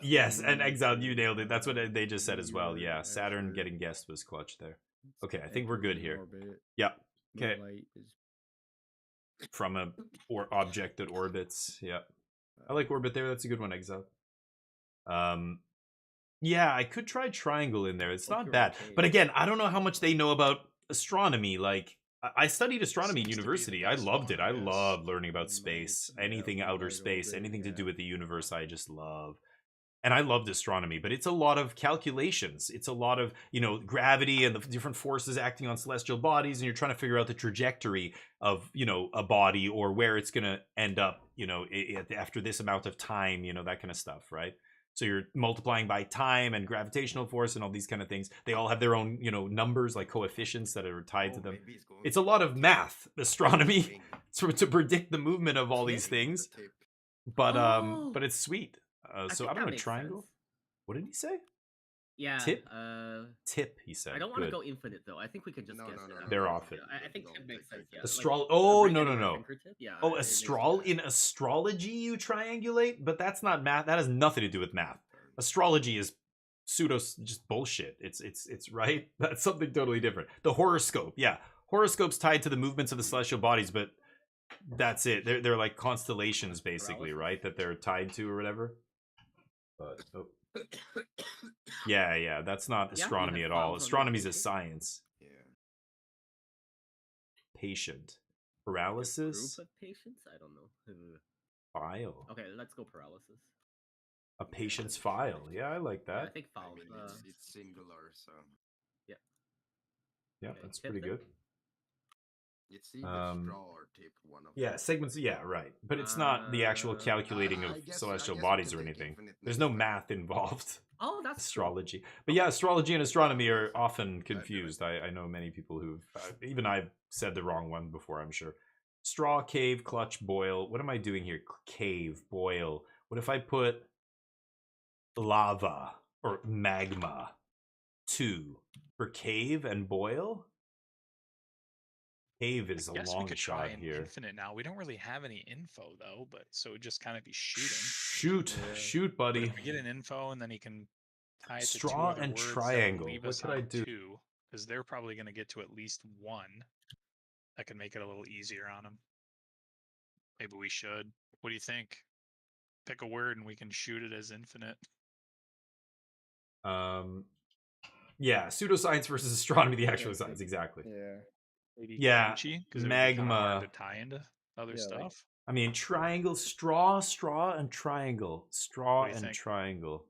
Speaker 4: Yes, and Exile, you nailed it. That's what they just said as well. Yeah, Saturn getting guessed was clutch there. Okay, I think we're good here. Yeah. Okay. From a object that orbits. Yeah. I like orbit there. That's a good one, Exile. Yeah, I could try triangle in there. It's not bad. But again, I don't know how much they know about astronomy. Like, I studied astronomy in university. I loved it. I love learning about space. Anything outer space, anything to do with the universe, I just love. And I loved astronomy, but it's a lot of calculations. It's a lot of, you know, gravity and the different forces acting on celestial bodies, and you're trying to figure out the trajectory of, you know, a body or where it's going to end up, you know, after this amount of time, you know, that kind of stuff, right? So you're multiplying by time and gravitational force and all these kind of things. They all have their own, you know, numbers like coefficients that are tied to them. It's a lot of math, astronomy, to predict the movement of all these things. But it's sweet. So I don't know, triangle. Sense. What did he say?
Speaker 7: Yeah.
Speaker 4: Tip? Tip, he said.
Speaker 7: I don't want to go infinite though. I think we could just guess it.
Speaker 4: They're off it.
Speaker 7: I think tip makes sense. Yeah.
Speaker 4: Oh, no. Yeah, oh, in astrology you triangulate? But that's not math. That has nothing to do with math. Astrology is just bullshit. It's right? That's something totally different. The horoscope. Yeah. Horoscope's tied to the movements of the celestial bodies, but that's it. They're like constellations basically, right? That they're tied to or whatever. But yeah, that's not astronomy at all. Astronomy is a science. Yeah. Patient. Paralysis.
Speaker 7: Group of patients? I don't know.
Speaker 4: File.
Speaker 7: Okay, let's go paralysis.
Speaker 4: A patient's file. Yeah, I like that.
Speaker 7: Yeah, I think file.
Speaker 9: It's singular, so.
Speaker 7: Yeah.
Speaker 4: Yeah, that's pretty good.
Speaker 9: It's either straw or tip, one of
Speaker 4: them. Segments. Yeah, right. But it's not the actual calculating of celestial bodies or anything. There's no math involved.
Speaker 7: Oh, that's
Speaker 4: astrology. Cool. But yeah, astrology and astronomy are often confused. I know many people who've even I've said the wrong one before. I'm sure. Straw, cave, clutch, boil. What am I doing here? Cave, boil. What if I put lava or magma 2 for cave and boil? Cave is a long shot here.
Speaker 8: Infinite now. We don't really have any info though, but so it'd just kind of be shooting.
Speaker 4: Shoot, buddy.
Speaker 8: If we get an info and then he can tie it
Speaker 4: straw
Speaker 8: to
Speaker 4: and triangle. What could I do?
Speaker 8: Because they're probably going to get to at least one. That could make it a little easier on him. Maybe we should. What do you think? Pick a word and we can shoot it as infinite.
Speaker 4: Yeah, pseudoscience versus astronomy, the actual science, exactly.
Speaker 11: Yeah.
Speaker 8: Maybe
Speaker 4: Yeah,
Speaker 8: kimchi, because it would be kind of hard
Speaker 4: magma.
Speaker 8: to tie into other
Speaker 11: Yeah, like-
Speaker 8: stuff.
Speaker 4: I mean, triangle, straw, and triangle. Straw
Speaker 8: What do you
Speaker 4: and
Speaker 8: think?
Speaker 4: triangle.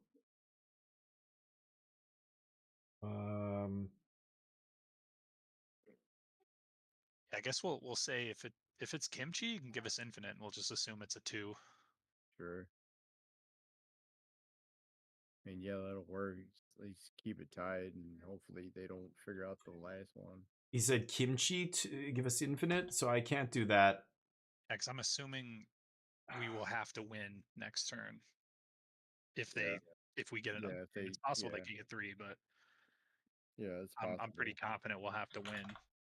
Speaker 8: I guess we'll say if it's kimchi, you can give us infinite, and we'll just assume it's a 2.
Speaker 11: Sure. And yeah, that'll work. At least keep it tied, and hopefully they don't figure out the last one.
Speaker 4: He said kimchi to give us infinite, so I can't do that.
Speaker 8: Because I'm assuming we will have to win next turn. If we get enough, it's possible they can get 3, but
Speaker 11: yeah, it's possible.
Speaker 8: I'm pretty confident we'll have to win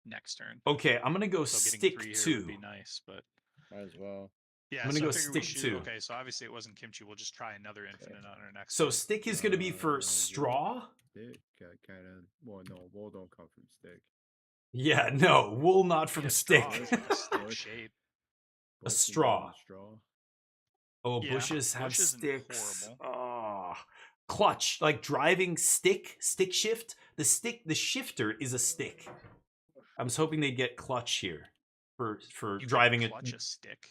Speaker 8: next turn.
Speaker 4: Okay, I'm gonna go
Speaker 8: so
Speaker 4: stick
Speaker 8: 3
Speaker 4: 2.
Speaker 8: Here would be nice, but
Speaker 11: might as well.
Speaker 8: Yeah,
Speaker 4: I'm gonna
Speaker 8: so
Speaker 4: go
Speaker 8: I figure
Speaker 4: stick
Speaker 8: we should,
Speaker 4: 2.
Speaker 8: Okay, so obviously it wasn't kimchi. We'll just try another infinite on our next.
Speaker 4: So
Speaker 8: turn.
Speaker 4: stick is gonna be for straw.
Speaker 11: Stick, kind of. Well, no, wool don't come from stick.
Speaker 4: Yeah, no, wool not from stick.
Speaker 8: Stick shape.
Speaker 4: A straw. Oh,
Speaker 8: Yeah,
Speaker 4: bushes have
Speaker 8: bush isn't
Speaker 4: sticks.
Speaker 8: horrible.
Speaker 4: Oh, clutch, like driving stick shift. The shifter is a stick. I was hoping they'd get clutch here for
Speaker 8: You
Speaker 4: driving
Speaker 8: clutch a stick.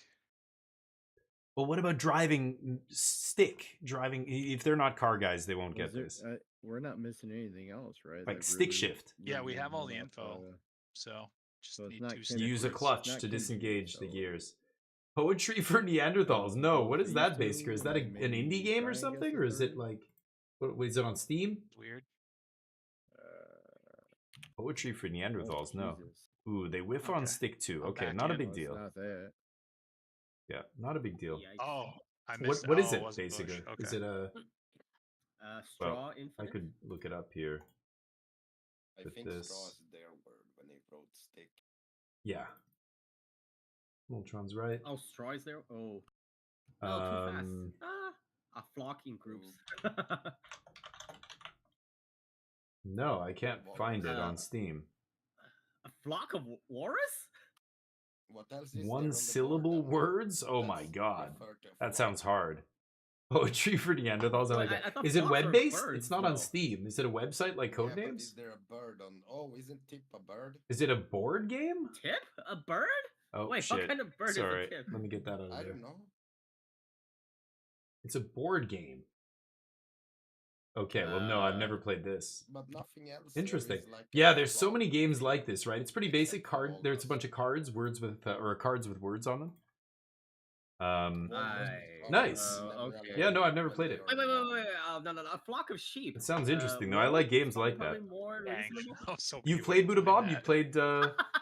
Speaker 4: Well, what about driving stick? Driving, if they're not car guys, they won't get this.
Speaker 11: We're not missing anything else, right?
Speaker 4: Like stick shift.
Speaker 8: Yeah, we have all the info. So just need 2 sticks.
Speaker 4: Use a clutch to disengage the gears. Poetry for Neanderthals. No, what is that, Basker? Is that an indie game or something, or is it like? What is it on Steam?
Speaker 8: Weird.
Speaker 4: Poetry for Neanderthals. No. Ooh, they whiff on stick 2. Okay, not a big deal.
Speaker 11: Not that.
Speaker 4: Yeah, not a big deal.
Speaker 8: Oh, I missed
Speaker 4: What is
Speaker 8: it
Speaker 4: it
Speaker 8: wasn't
Speaker 4: basically?
Speaker 8: bush. Okay.
Speaker 4: Is it a?
Speaker 7: Straw
Speaker 4: Well,
Speaker 7: infinite?
Speaker 4: I could look it up here.
Speaker 9: I
Speaker 4: with
Speaker 9: think
Speaker 4: this.
Speaker 9: straw is their word when they wrote stick.
Speaker 4: Yeah. Voltron's right.
Speaker 7: Oh, straw is there? Oh. Oh, too fast. A flock in groups.
Speaker 4: No, I can't find it on Steam.
Speaker 7: A flock of walrus?
Speaker 9: What else is
Speaker 4: One syllable words? Oh my god. That sounds hard. Poetry for Neanderthals. I like that. Is it web based? It's not on Steam. Is it a website like Codenames?
Speaker 9: Is there a bird on? Oh, isn't Tip a bird?
Speaker 4: Is it a board game?
Speaker 7: Tip? A bird?
Speaker 4: Oh,
Speaker 7: wait,
Speaker 4: shit.
Speaker 7: what kind of bird
Speaker 4: Sorry.
Speaker 7: is a tip?
Speaker 4: Let me get that out of there.
Speaker 9: I don't know.
Speaker 4: It's a board game. Okay, well, no, I've never played this.
Speaker 9: But nothing else.
Speaker 4: Interesting.
Speaker 9: Like
Speaker 4: Yeah, there's so many games like this, right? It's pretty basic. There's a bunch of cards, words with or cards with words on them. Nice.
Speaker 7: Okay.
Speaker 4: Yeah, no, I've never played it.
Speaker 7: Wait. No. A flock of sheep.
Speaker 4: It sounds interesting, though. I like games like that.
Speaker 7: More reasonable?
Speaker 4: You played Buddha Bob? You played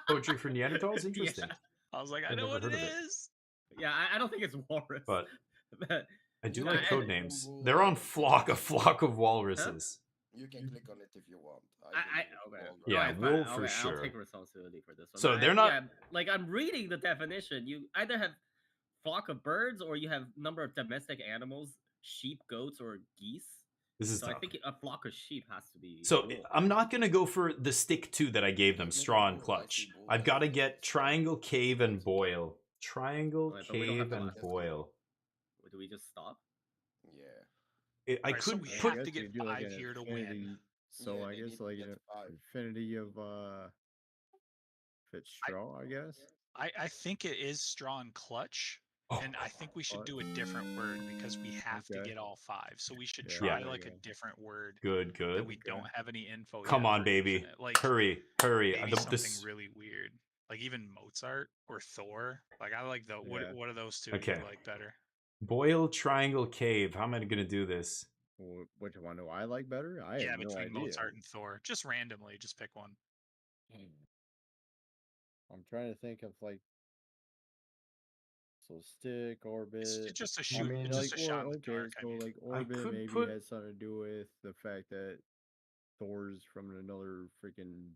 Speaker 4: Poetry for Neanderthals? Interesting.
Speaker 7: Yeah.
Speaker 8: I was like, I
Speaker 4: I've
Speaker 8: know
Speaker 4: never
Speaker 8: what it
Speaker 4: heard of it.
Speaker 8: is.
Speaker 7: Yeah, I don't think it's walrus.
Speaker 4: But
Speaker 7: But
Speaker 4: I do
Speaker 7: Yeah,
Speaker 4: like
Speaker 7: I-
Speaker 4: Codenames. They're on a flock of walruses.
Speaker 9: You can click on it if you want.
Speaker 7: Okay.
Speaker 4: Yeah,
Speaker 7: Alright, fine.
Speaker 4: wool for
Speaker 7: Okay,
Speaker 4: sure.
Speaker 7: I'll take responsibility for this one.
Speaker 4: So they're not-
Speaker 7: yeah, like I'm reading the definition. You either have flock of birds or you have number of domestic animals, sheep, goats, or geese.
Speaker 4: This is
Speaker 7: so
Speaker 4: tough.
Speaker 7: I think a flock of sheep has to be.
Speaker 4: So
Speaker 7: wool.
Speaker 4: I'm not going to go for the stick 2 that I gave them, straw and clutch. I've got to get triangle, cave, and boil. Triangle,
Speaker 7: Wait, but we don't have
Speaker 4: cave,
Speaker 7: to
Speaker 4: and
Speaker 7: ask.
Speaker 4: boil.
Speaker 7: Do we just stop?
Speaker 9: Yeah.
Speaker 4: I
Speaker 8: Alright, so
Speaker 4: could
Speaker 8: we
Speaker 4: put...
Speaker 8: have to get 5 here to win.
Speaker 11: So
Speaker 9: Yeah,
Speaker 11: I
Speaker 9: they
Speaker 11: guess
Speaker 9: need to
Speaker 11: like
Speaker 9: get
Speaker 11: an
Speaker 9: 5.
Speaker 11: infinity of if it's straw, I guess.
Speaker 8: I think it is straw and clutch.
Speaker 4: Oh.
Speaker 8: And I think we should do a different word because we have to
Speaker 11: Okay.
Speaker 8: get all 5. So we should
Speaker 11: Yeah,
Speaker 8: try
Speaker 11: there
Speaker 8: like
Speaker 11: you
Speaker 8: a
Speaker 11: go.
Speaker 8: different word
Speaker 4: Good.
Speaker 8: that we don't have any info.
Speaker 4: Come
Speaker 8: yet
Speaker 4: on,
Speaker 8: for
Speaker 4: baby.
Speaker 8: infinite. Like
Speaker 4: Hurry.
Speaker 8: maybe something
Speaker 4: This...
Speaker 8: really weird, like even Mozart or Thor. Like I like the
Speaker 11: Yeah.
Speaker 8: what are those two
Speaker 4: Okay.
Speaker 8: you like better?
Speaker 4: Boil, triangle, cave. How am I going to do this?
Speaker 11: Which one do I like better? I
Speaker 8: Yeah,
Speaker 11: have no
Speaker 8: between
Speaker 11: idea.
Speaker 8: Mozart and Thor, just randomly, just pick one.
Speaker 11: I'm trying to think of like so stick, orbit.
Speaker 8: It's just a
Speaker 11: I
Speaker 8: shoot,
Speaker 11: mean,
Speaker 8: it's
Speaker 11: like,
Speaker 8: just a shot in the
Speaker 11: okay,
Speaker 8: dark. I
Speaker 11: so
Speaker 8: mean.
Speaker 11: like
Speaker 4: I
Speaker 11: orbit
Speaker 4: could
Speaker 11: maybe
Speaker 4: put-
Speaker 11: has something to do with the fact that Thor's from another freaking.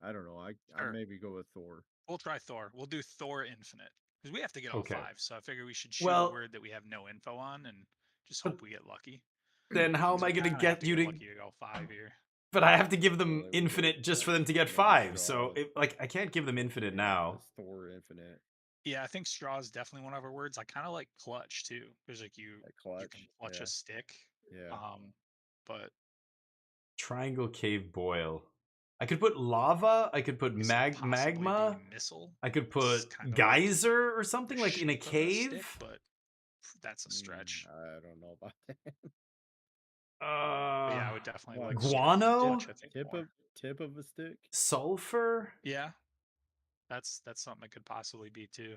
Speaker 11: I don't know. I
Speaker 8: Sure.
Speaker 11: maybe go with Thor.
Speaker 8: We'll try Thor. We'll do Thor Infinite because we have to get all
Speaker 4: Okay.
Speaker 8: 5. So I figure we should shoot
Speaker 4: Well-
Speaker 8: a word that we have no info on and just hope we get lucky.
Speaker 4: Then how am I
Speaker 8: We
Speaker 4: going to
Speaker 8: kinda
Speaker 4: get
Speaker 8: have
Speaker 4: you to...
Speaker 8: lucky to go 5 here?
Speaker 4: But I have to give them
Speaker 11: Well, there we go.
Speaker 4: infinite just for them to get
Speaker 11: Yeah,
Speaker 4: 5.
Speaker 11: straw.
Speaker 4: So, I can't give them infinite now.
Speaker 11: It's Thor infinite.
Speaker 8: Yeah, I think straw is definitely one of our words. I kind of like clutch too. There's like you can clutch
Speaker 11: yeah.
Speaker 8: a stick.
Speaker 11: Yeah.
Speaker 8: But
Speaker 4: Triangle cave boil. I could put lava. I could put
Speaker 8: is it possibly
Speaker 4: magma.
Speaker 8: be missile?
Speaker 4: I could
Speaker 8: This
Speaker 4: put
Speaker 8: is kind of like
Speaker 4: geyser or something
Speaker 8: the
Speaker 4: like in a
Speaker 8: shape of a stick,
Speaker 4: cave.
Speaker 8: but that's a stretch.
Speaker 11: I don't know about that.
Speaker 8: But yeah, I would definitely like
Speaker 4: guano.
Speaker 8: clutch, I think, more.
Speaker 11: Tip of a stick.
Speaker 4: Sulfur.
Speaker 8: Yeah, that's something it could possibly be too.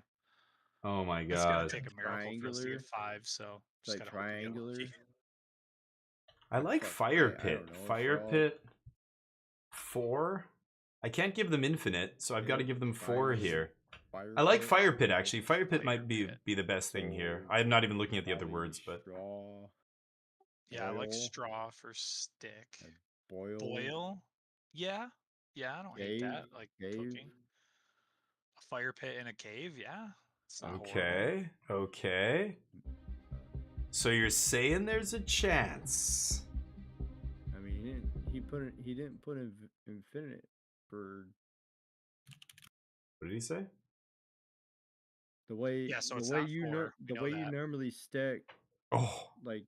Speaker 4: Oh my
Speaker 8: It's gonna
Speaker 4: god.
Speaker 8: take a miracle for us to get 5, so just
Speaker 11: Like
Speaker 8: gotta hope we get
Speaker 11: triangular.
Speaker 8: lucky.
Speaker 4: I like
Speaker 11: Fuck,
Speaker 4: fire
Speaker 11: I
Speaker 4: pit.
Speaker 11: don't know,
Speaker 4: Fire
Speaker 11: straw.
Speaker 4: pit. 4. I can't give them infinite, so I've got to give them 4 here. I like fire pit actually. Fire pit might be the best thing here. I'm not even looking at the other words, but
Speaker 11: straw.
Speaker 8: Yeah, I like
Speaker 11: Boil.
Speaker 8: straw for stick.
Speaker 11: Boil.
Speaker 8: Boil. Yeah. Yeah, I don't hate that. Like cooking. A fire pit in a cave, yeah. It's not horrible.
Speaker 4: okay. Okay. So you're saying there's a chance.
Speaker 11: I mean, he didn't put infinite for
Speaker 4: What did he say?
Speaker 11: the way
Speaker 8: Yeah, so
Speaker 11: the
Speaker 8: it's
Speaker 11: way
Speaker 8: not
Speaker 11: you
Speaker 8: 4.
Speaker 11: the way you normally stack like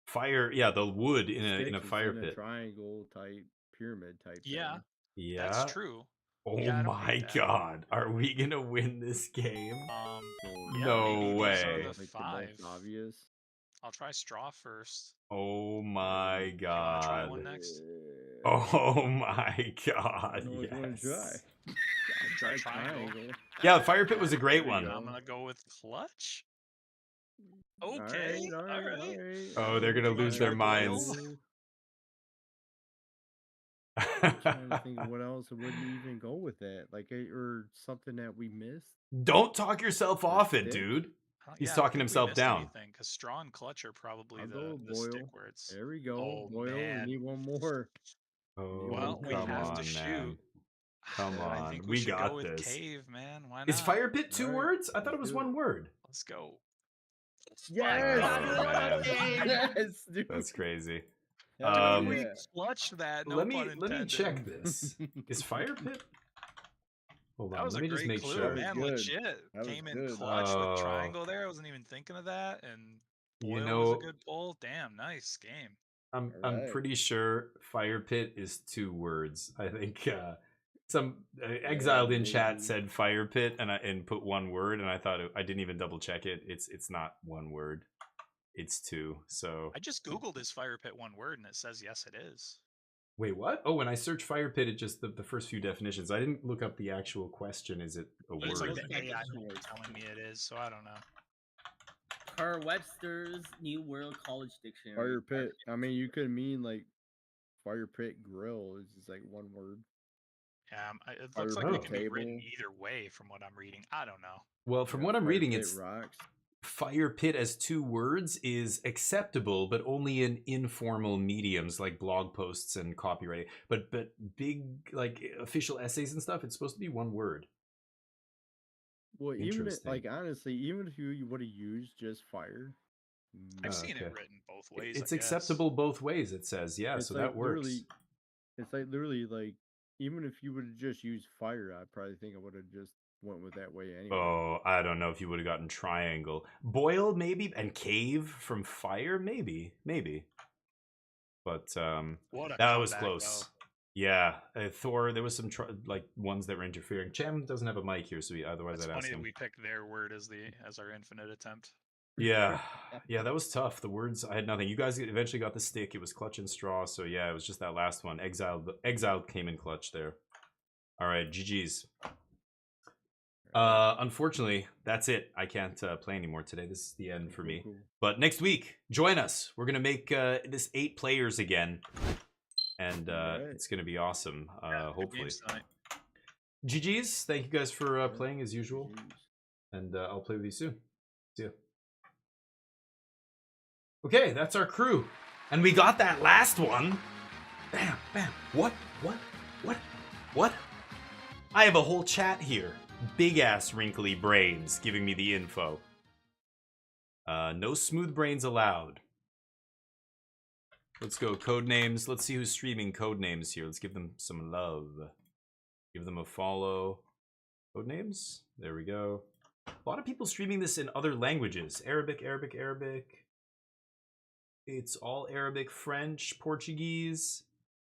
Speaker 4: fire, yeah, the wood in a
Speaker 11: sticks
Speaker 4: fire
Speaker 11: in a
Speaker 4: pit.
Speaker 11: triangle type pyramid type
Speaker 8: Yeah.
Speaker 11: thing.
Speaker 4: Yeah.
Speaker 8: That's true.
Speaker 4: Oh
Speaker 8: Yeah, I don't
Speaker 4: my
Speaker 8: hate that.
Speaker 4: god. Are we gonna win this game?
Speaker 8: Yeah,
Speaker 4: no
Speaker 8: maybe
Speaker 4: way.
Speaker 8: these are the
Speaker 11: Like
Speaker 8: 5.
Speaker 11: the most obvious.
Speaker 8: I'll try straw first.
Speaker 4: Oh my
Speaker 8: You wanna try
Speaker 4: god.
Speaker 8: one next?
Speaker 4: Oh my god.
Speaker 11: I know what you want to try.
Speaker 8: Try triangle.
Speaker 4: Yeah, fire pit was a great
Speaker 8: I'm
Speaker 4: one.
Speaker 8: gonna go with clutch. Okay.
Speaker 11: All right.
Speaker 4: Oh, they're gonna lose their minds.
Speaker 11: I'm trying to think of what else wouldn't even go with that, like or something that we missed.
Speaker 4: Don't talk yourself off it, dude. He's talking himself down.
Speaker 8: Because straw and clutch are probably
Speaker 11: I'll
Speaker 8: the stick words.
Speaker 11: There we go.
Speaker 8: Oh,
Speaker 11: Boil.
Speaker 8: man.
Speaker 11: We need one more.
Speaker 4: Oh,
Speaker 8: Well, we
Speaker 4: come
Speaker 8: have
Speaker 4: on,
Speaker 8: to shoot.
Speaker 4: man. Come
Speaker 8: I
Speaker 4: on,
Speaker 8: think
Speaker 4: we
Speaker 8: should
Speaker 4: got
Speaker 8: go with
Speaker 4: this.
Speaker 8: cave, man. Why not?
Speaker 4: Is fire pit 2
Speaker 11: All right,
Speaker 4: words? I thought it was
Speaker 11: let's do
Speaker 4: 1 word.
Speaker 8: Let's go.
Speaker 11: Yes!
Speaker 4: Oh, man.
Speaker 11: Yes, dude.
Speaker 4: That's crazy.
Speaker 8: We clutched that. No
Speaker 4: let
Speaker 8: pun
Speaker 4: me
Speaker 8: intended.
Speaker 4: check this. Is fire pit? Hold on,
Speaker 8: That was
Speaker 4: let
Speaker 8: a
Speaker 4: me just
Speaker 8: great
Speaker 4: make
Speaker 8: clue,
Speaker 4: sure.
Speaker 8: man. Legit. Came in clutch with triangle there. I wasn't even thinking of that. And boil
Speaker 4: You
Speaker 8: was
Speaker 4: know,
Speaker 8: a good pull. Damn, nice game.
Speaker 4: I'm pretty sure fire pit is 2 words. I think some exiled in chat said fire pit and put 1 word, and I thought I didn't even double check it. It's not 1 word. It's 2. So
Speaker 8: I just googled is fire pit 1 word, and it says yes, it is.
Speaker 4: wait, what? Oh, when I search fire pit, it just the first few definitions. I didn't look up the actual question. Is it a
Speaker 8: It's
Speaker 4: word?
Speaker 8: like the AI telling me it is, so I don't know.
Speaker 7: Per Webster's New World College Dictionary.
Speaker 11: Fire pit. I mean, you could mean like fire pit grill is just like 1 word.
Speaker 8: Yeah, it looks like it can be written either way from what I'm reading. I don't know.
Speaker 4: Well, from what I'm reading,
Speaker 11: pit
Speaker 4: it's
Speaker 11: rocks.
Speaker 4: fire pit as 2 words is acceptable, but only in informal mediums like blog posts and copywriting. But big like official essays and stuff, it's supposed to be 1 word.
Speaker 11: Well, even like honestly, even if you would have used just fire,
Speaker 8: I've seen it written both ways.
Speaker 4: It's acceptable both ways. It says, yeah,
Speaker 11: it's
Speaker 4: so
Speaker 11: like
Speaker 4: that works.
Speaker 11: It's like literally like even if you would have just used fire, I probably think I would have just went with that way anyway.
Speaker 4: Oh, I don't know if you would have gotten triangle, boil maybe, and cave from fire maybe. But that was close.
Speaker 8: Though.
Speaker 4: Yeah, Thor. There was some like ones that were interfering. Chem doesn't have a mic here, so otherwise
Speaker 8: It's
Speaker 4: I'd ask
Speaker 8: funny
Speaker 4: him.
Speaker 8: that we picked their word as our infinite attempt.
Speaker 4: Yeah, that was tough. The words, I had nothing. You guys eventually got the stick. It was clutch and straw. So yeah, it was just that last one. Exiled came in clutch there. All right, GG's. Unfortunately, that's it. I can't play anymore today. This is the end for me. But next week, join us. We're gonna make this 8 players again, and it's gonna be awesome. Hopefully. GG's. Thank you guys for playing as usual, and I'll play with you soon. See ya. Okay, that's our crew, and we got that last one. Bam, bam. What? I have a whole chat here. Big ass wrinkly brains giving me the info. No smooth brains allowed. Let's go, Codenames. Let's see who's streaming Codenames here. Let's give them some love. Give them a follow. Codenames. There we go. A lot of people streaming this in other languages. Arabic, Arabic, Arabic. It's all Arabic, French, Portuguese,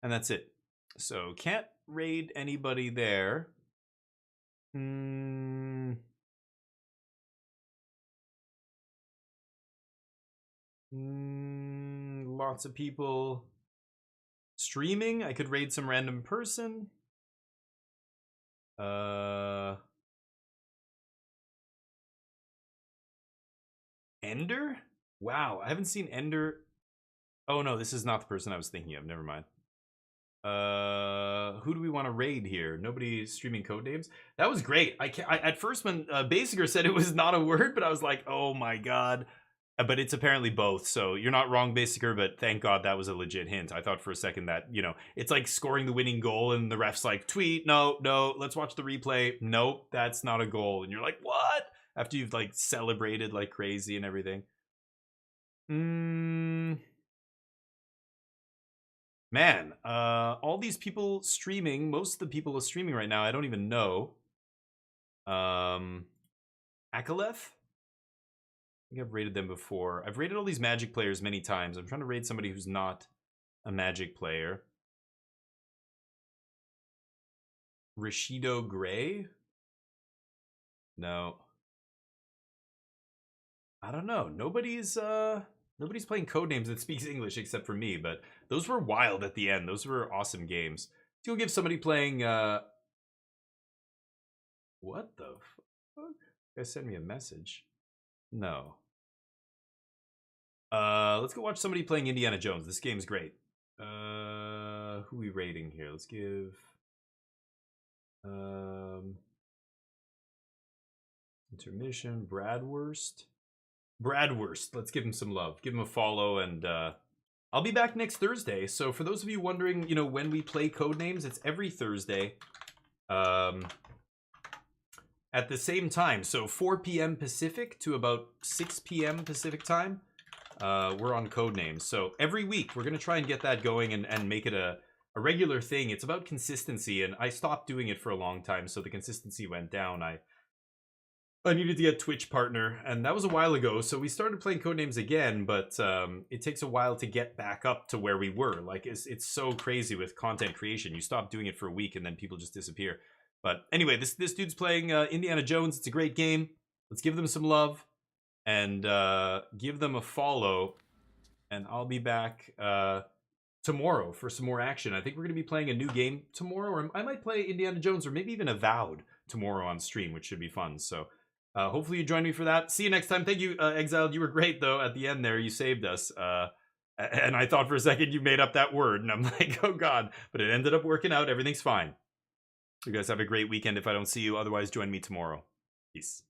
Speaker 4: and that's it. So can't raid anybody there. Lots of people streaming. I could raid some random person. Ender? Wow, I haven't seen Ender. Oh no, this is not the person I was thinking of. Never mind. Who do we want to raid here? Nobody streaming Codenames. That was great. I at first when Basicer said it was not a word, but I was like, oh my god. But it's apparently both, so you're not wrong, Basicer, but thank God that was a legit hint. I thought for a second that, you know, it's like scoring the winning goal and the ref's like, tweet, no, let's watch the replay. Nope, that's not a goal. And you're like, what? After you've like celebrated like crazy and everything. Man, all these people streaming, most of the people are streaming right now, I don't even know. Akaleth? I think I've rated them before. I've rated all these Magic players many times. I'm trying to raid somebody who's not a Magic player. Rashido Gray? No. I don't know. Nobody's playing Codenames that speaks English except for me, but those were wild at the end. Those were awesome games. You'll give somebody playing what the fuck? You guys send me a message. No. Let's go watch somebody playing Indiana Jones. This game's great. Who are we rating here? Let's give intermission, Bradwurst. Let's give him some love. Give him a follow, and I'll be back next Thursday. So for those of you wondering, you know, when we play Codenames, it's every Thursday. At the same time, so 4 p.m. Pacific to about 6 p.m. Pacific time, we're on Codenames. So every week, we're going to try and get that going and make it a regular thing. It's about consistency, and I stopped doing it for a long time, so the consistency went down. I needed to get Twitch partner, and that was a while ago, so we started playing Codenames again, but it takes a while to get back up to where we were. Like, it's so crazy with content creation. You stop doing it for a week, and then people just disappear. But anyway, this dude's playing Indiana Jones. It's a great game. Let's give them some love and give them a follow. And I'll be back tomorrow for some more action. I think we're going to be playing a new game tomorrow. Or I might play Indiana Jones or maybe even Avowed tomorrow on stream, which should be fun. So hopefully you join me for that. See you next time. Thank you, Exiled. You were great, though, at the end there. You saved us. And I thought for a second you made up that word. And I'm like, oh, God. But it ended up working out. Everything's fine. You guys have a great weekend if I don't see you. Otherwise, join me tomorrow. Peace.